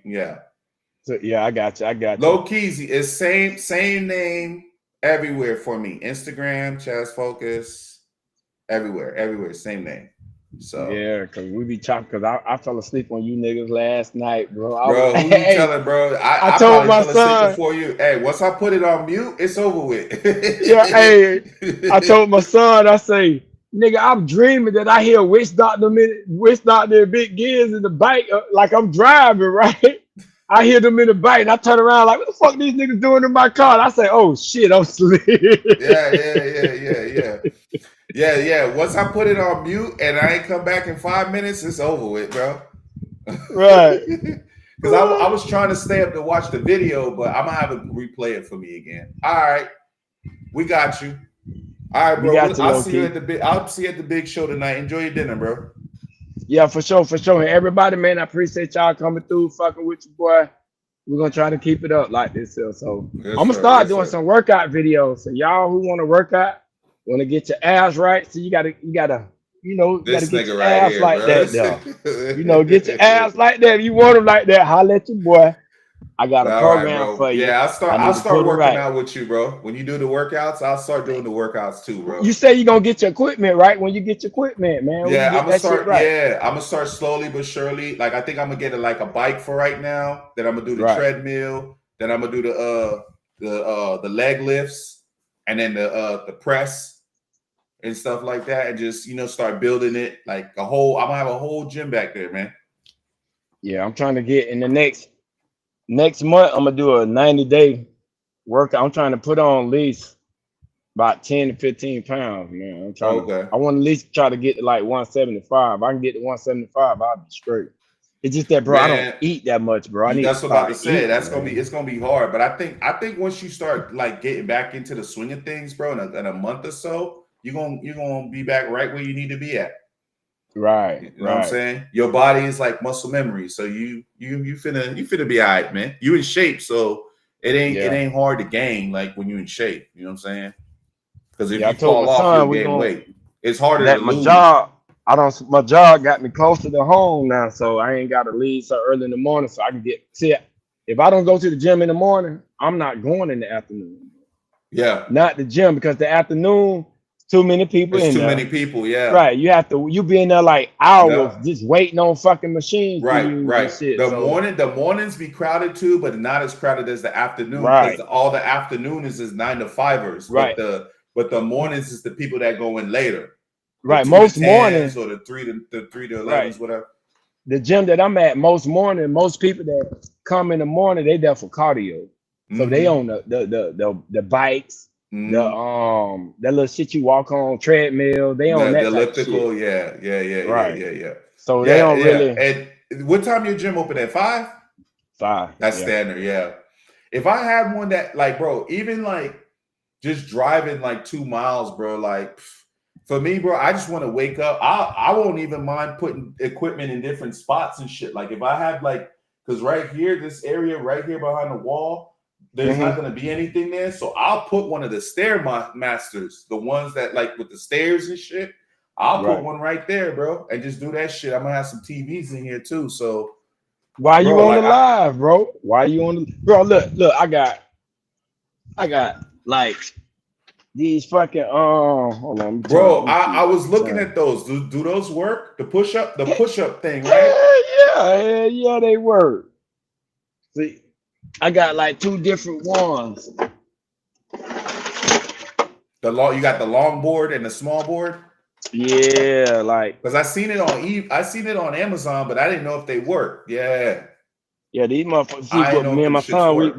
Yeah. So yeah, I got you. I got you. Low Keezy is same name everywhere for me. Instagram, Chaz Focus, everywhere, same name. So Yeah, cause we be chopping. Cause I fell asleep on you niggas last night, bro. bro, who you Hey, telling, bro? I I told probably my fell asleep son. before you. Hey, once I put it on mute, it's over with. Yeah, hey, I told my son. I say, nigga, I'm dreaming that I hear Witch Doctor and Big Gears in the bike, like I'm driving, right? I hear them in the bike, and I turn around like, what the fuck these niggas doing in my car? And I say, oh shit, I'm asleep. Yeah. Once I put it on mute and I ain't come back in 5 minutes, it's over with, bro. Right. Because I was trying to stay up to watch the video, but I'm gonna have it replay it for me again. All right, we got you. All right, We bro. got you, I'll low see you key. at the big. I'll see you at the big show tonight. Enjoy your dinner, bro. Yeah, for sure, for sure. And everybody, man, I appreciate y'all coming through, fucking with your boy. We're gonna try to keep it up like this here. So Yes, I'm gonna sir. start Yes, doing sir. some workout videos. So y'all who want to work out, want to get your abs right. So you gotta, you gotta This get nigga your right abs here, like bro. that there. Get your abs like that. If you want them like that, holla at your boy. I got a All right, program bro. for you. Yeah, I I'll need to start put it working right. out with you, bro. When you do the workouts, I'll start doing the workouts too, bro. You say you're gonna get your equipment right when you get your equipment, man. We Yeah, can get that shit right. Yeah, I'm gonna start slowly but surely. Like I think I'm gonna get a bike for right now. Then I'm gonna do the Right. treadmill. Then I'm gonna do the leg lifts, and then the press and stuff like that, and just start building it like I'm gonna have a whole gym back there, man. Yeah, I'm trying to get in the next month. I'm gonna do a 90-day workout. I'm trying to put on at least about 10 to 15 pounds, man. I'm trying Okay. I want to at least try to get to like 175. If I can get to 175, I'll be straight. It's just that, bro, I don't eat that much, bro. I need That's to what I'm about start to say. eating, It's gonna be hard, but I think once you start like getting back into the swing of things, bro, in a month or so, you're gonna be back right where you need to be at. Right. You know what I'm saying? Your body is like muscle memory, so you finna be all right, man. You in shape, so it ain't hard to gain like when you're in shape. You know what I'm saying? Because if I you told fall my off, son you'll we gain gonna weight. It's harder that to my lose. job. My job got me closer to home now, so I ain't gotta leave so early in the morning, so I can if I don't go to the gym in the morning, I'm not going in the afternoon. Yeah. Not the gym, because the afternoon, too many people There's in too there. many people, yeah. Right. You be in there like hours just waiting on fucking machines to use Right. and shit. The mornings be crowded too, but not as crowded as the afternoon, because all the afternoon is 9 to 5ers. Right. But the mornings is the people that go in later. Right. Most mornings or the 3 to 11s, right. whatever. The gym that I'm at most people that come in the morning, they there for cardio. So they on the bikes, that little shit you walk on, treadmill, they on that the elliptical, type of shit. Yeah. So they don't really. And what time your gym open at? 5? 5. That's standard, yeah. If I had one that like, bro, even like just driving like 2 miles, bro, like for me, bro, I just want to wake up. I won't even mind putting equipment in different spots and shit. Like if I have because right here, this area right here behind the wall, there's not going to be anything there. So I'll put one of the Stairmasters, the ones that like with the stairs and shit. I'll put one right there, bro, and just do that shit. I'm going to have some TVs in here too. So why you on the live, bro? Why you on the bro? Look, I got like these fucking hold on, bro. I was looking at those. Do those work? The push up thing, right? Yeah, they work. See, I got like 2 different ones. You got the long board and the small board. Yeah, like Because I seen it on Amazon, but I didn't know if they work. Yeah, these motherfuckers. See, I didn't but know me if and them my shits son, work.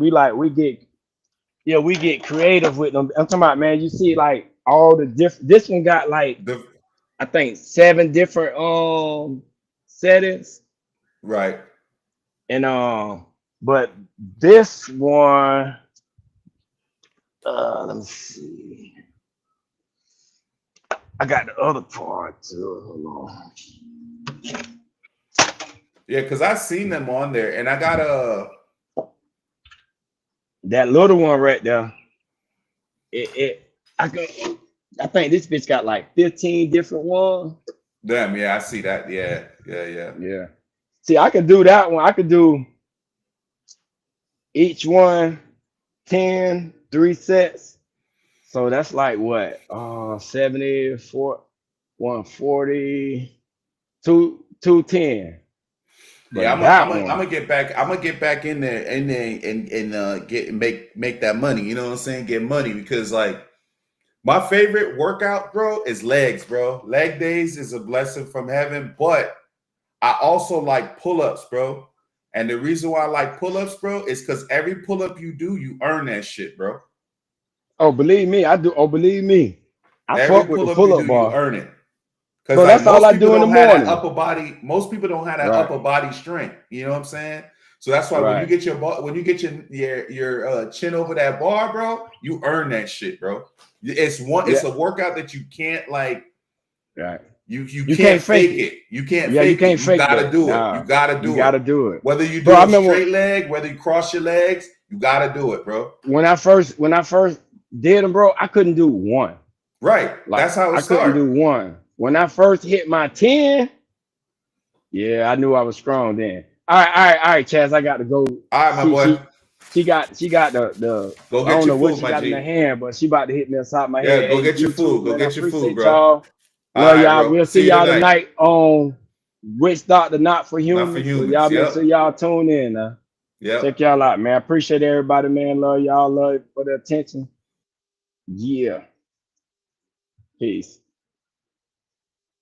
we get creative with them. I'm talking about, man. You see, like all the different. This one got like I think 7 different settings, Right. and but this one, let me see. I got the other part too. Hold on. Yeah, because I seen them on there, and I got that little one right there. I think this bitch got like 15 different ones. Damn, yeah, I see that. Yeah. See, I could do that one. I could do each one 10, 3 sets. So that's like what? 74, 140, 210. Yeah, But that I'm one, gonna get back. I'm gonna get back in there and make that money. You know what I'm saying? Get money because like my favorite workout, bro, is legs, bro. Leg days is a blessing from heaven, but I also like pull-ups, bro. And the reason why I like pull-ups, bro, is because every pull-up you do, you earn that shit, bro. oh, believe me, I do. Oh, believe me, I Every fuck with the pull-up you pull-up do, you bar. earn it. Bro, Because like that's all most I people do in the don't have that morning. upper body. Most people don't have that Right. upper body strength. You know what I'm saying? So that's why when you Right. get your chin over that bar, bro, you earn that shit, bro. It's a workout that you can't like. Right. You can't fake it. You can't Yeah, you fake it. can't You fake gotta that. do it. Nah, You gotta you gotta do it. do it. Whether you do Bro, I a remember straight leg, whether you cross your legs, you gotta do it, bro. when I first did them, bro, I couldn't do one. Right. Like That's how it I couldn't starts. do one. When I first hit my 10, yeah, I knew I was strong then. All right, Chaz, I got to go. All right, my boy. She got the Go I get don't your know what food, she my got in her G. hand, but she about to hit me inside my Yeah, head. go Hey, get your you too, food. Go man. I get your food, appreciate bro. y'all. All Love right, y'all. bro. We'll see See you y'all tonight. tonight on Witch Doctor Not for Not for Humans. So humans. y'all make Yep. sure y'all tune in. Yep. Check y'all out, man. I appreciate everybody, man. Love y'all. Love for the attention. Yeah. Peace.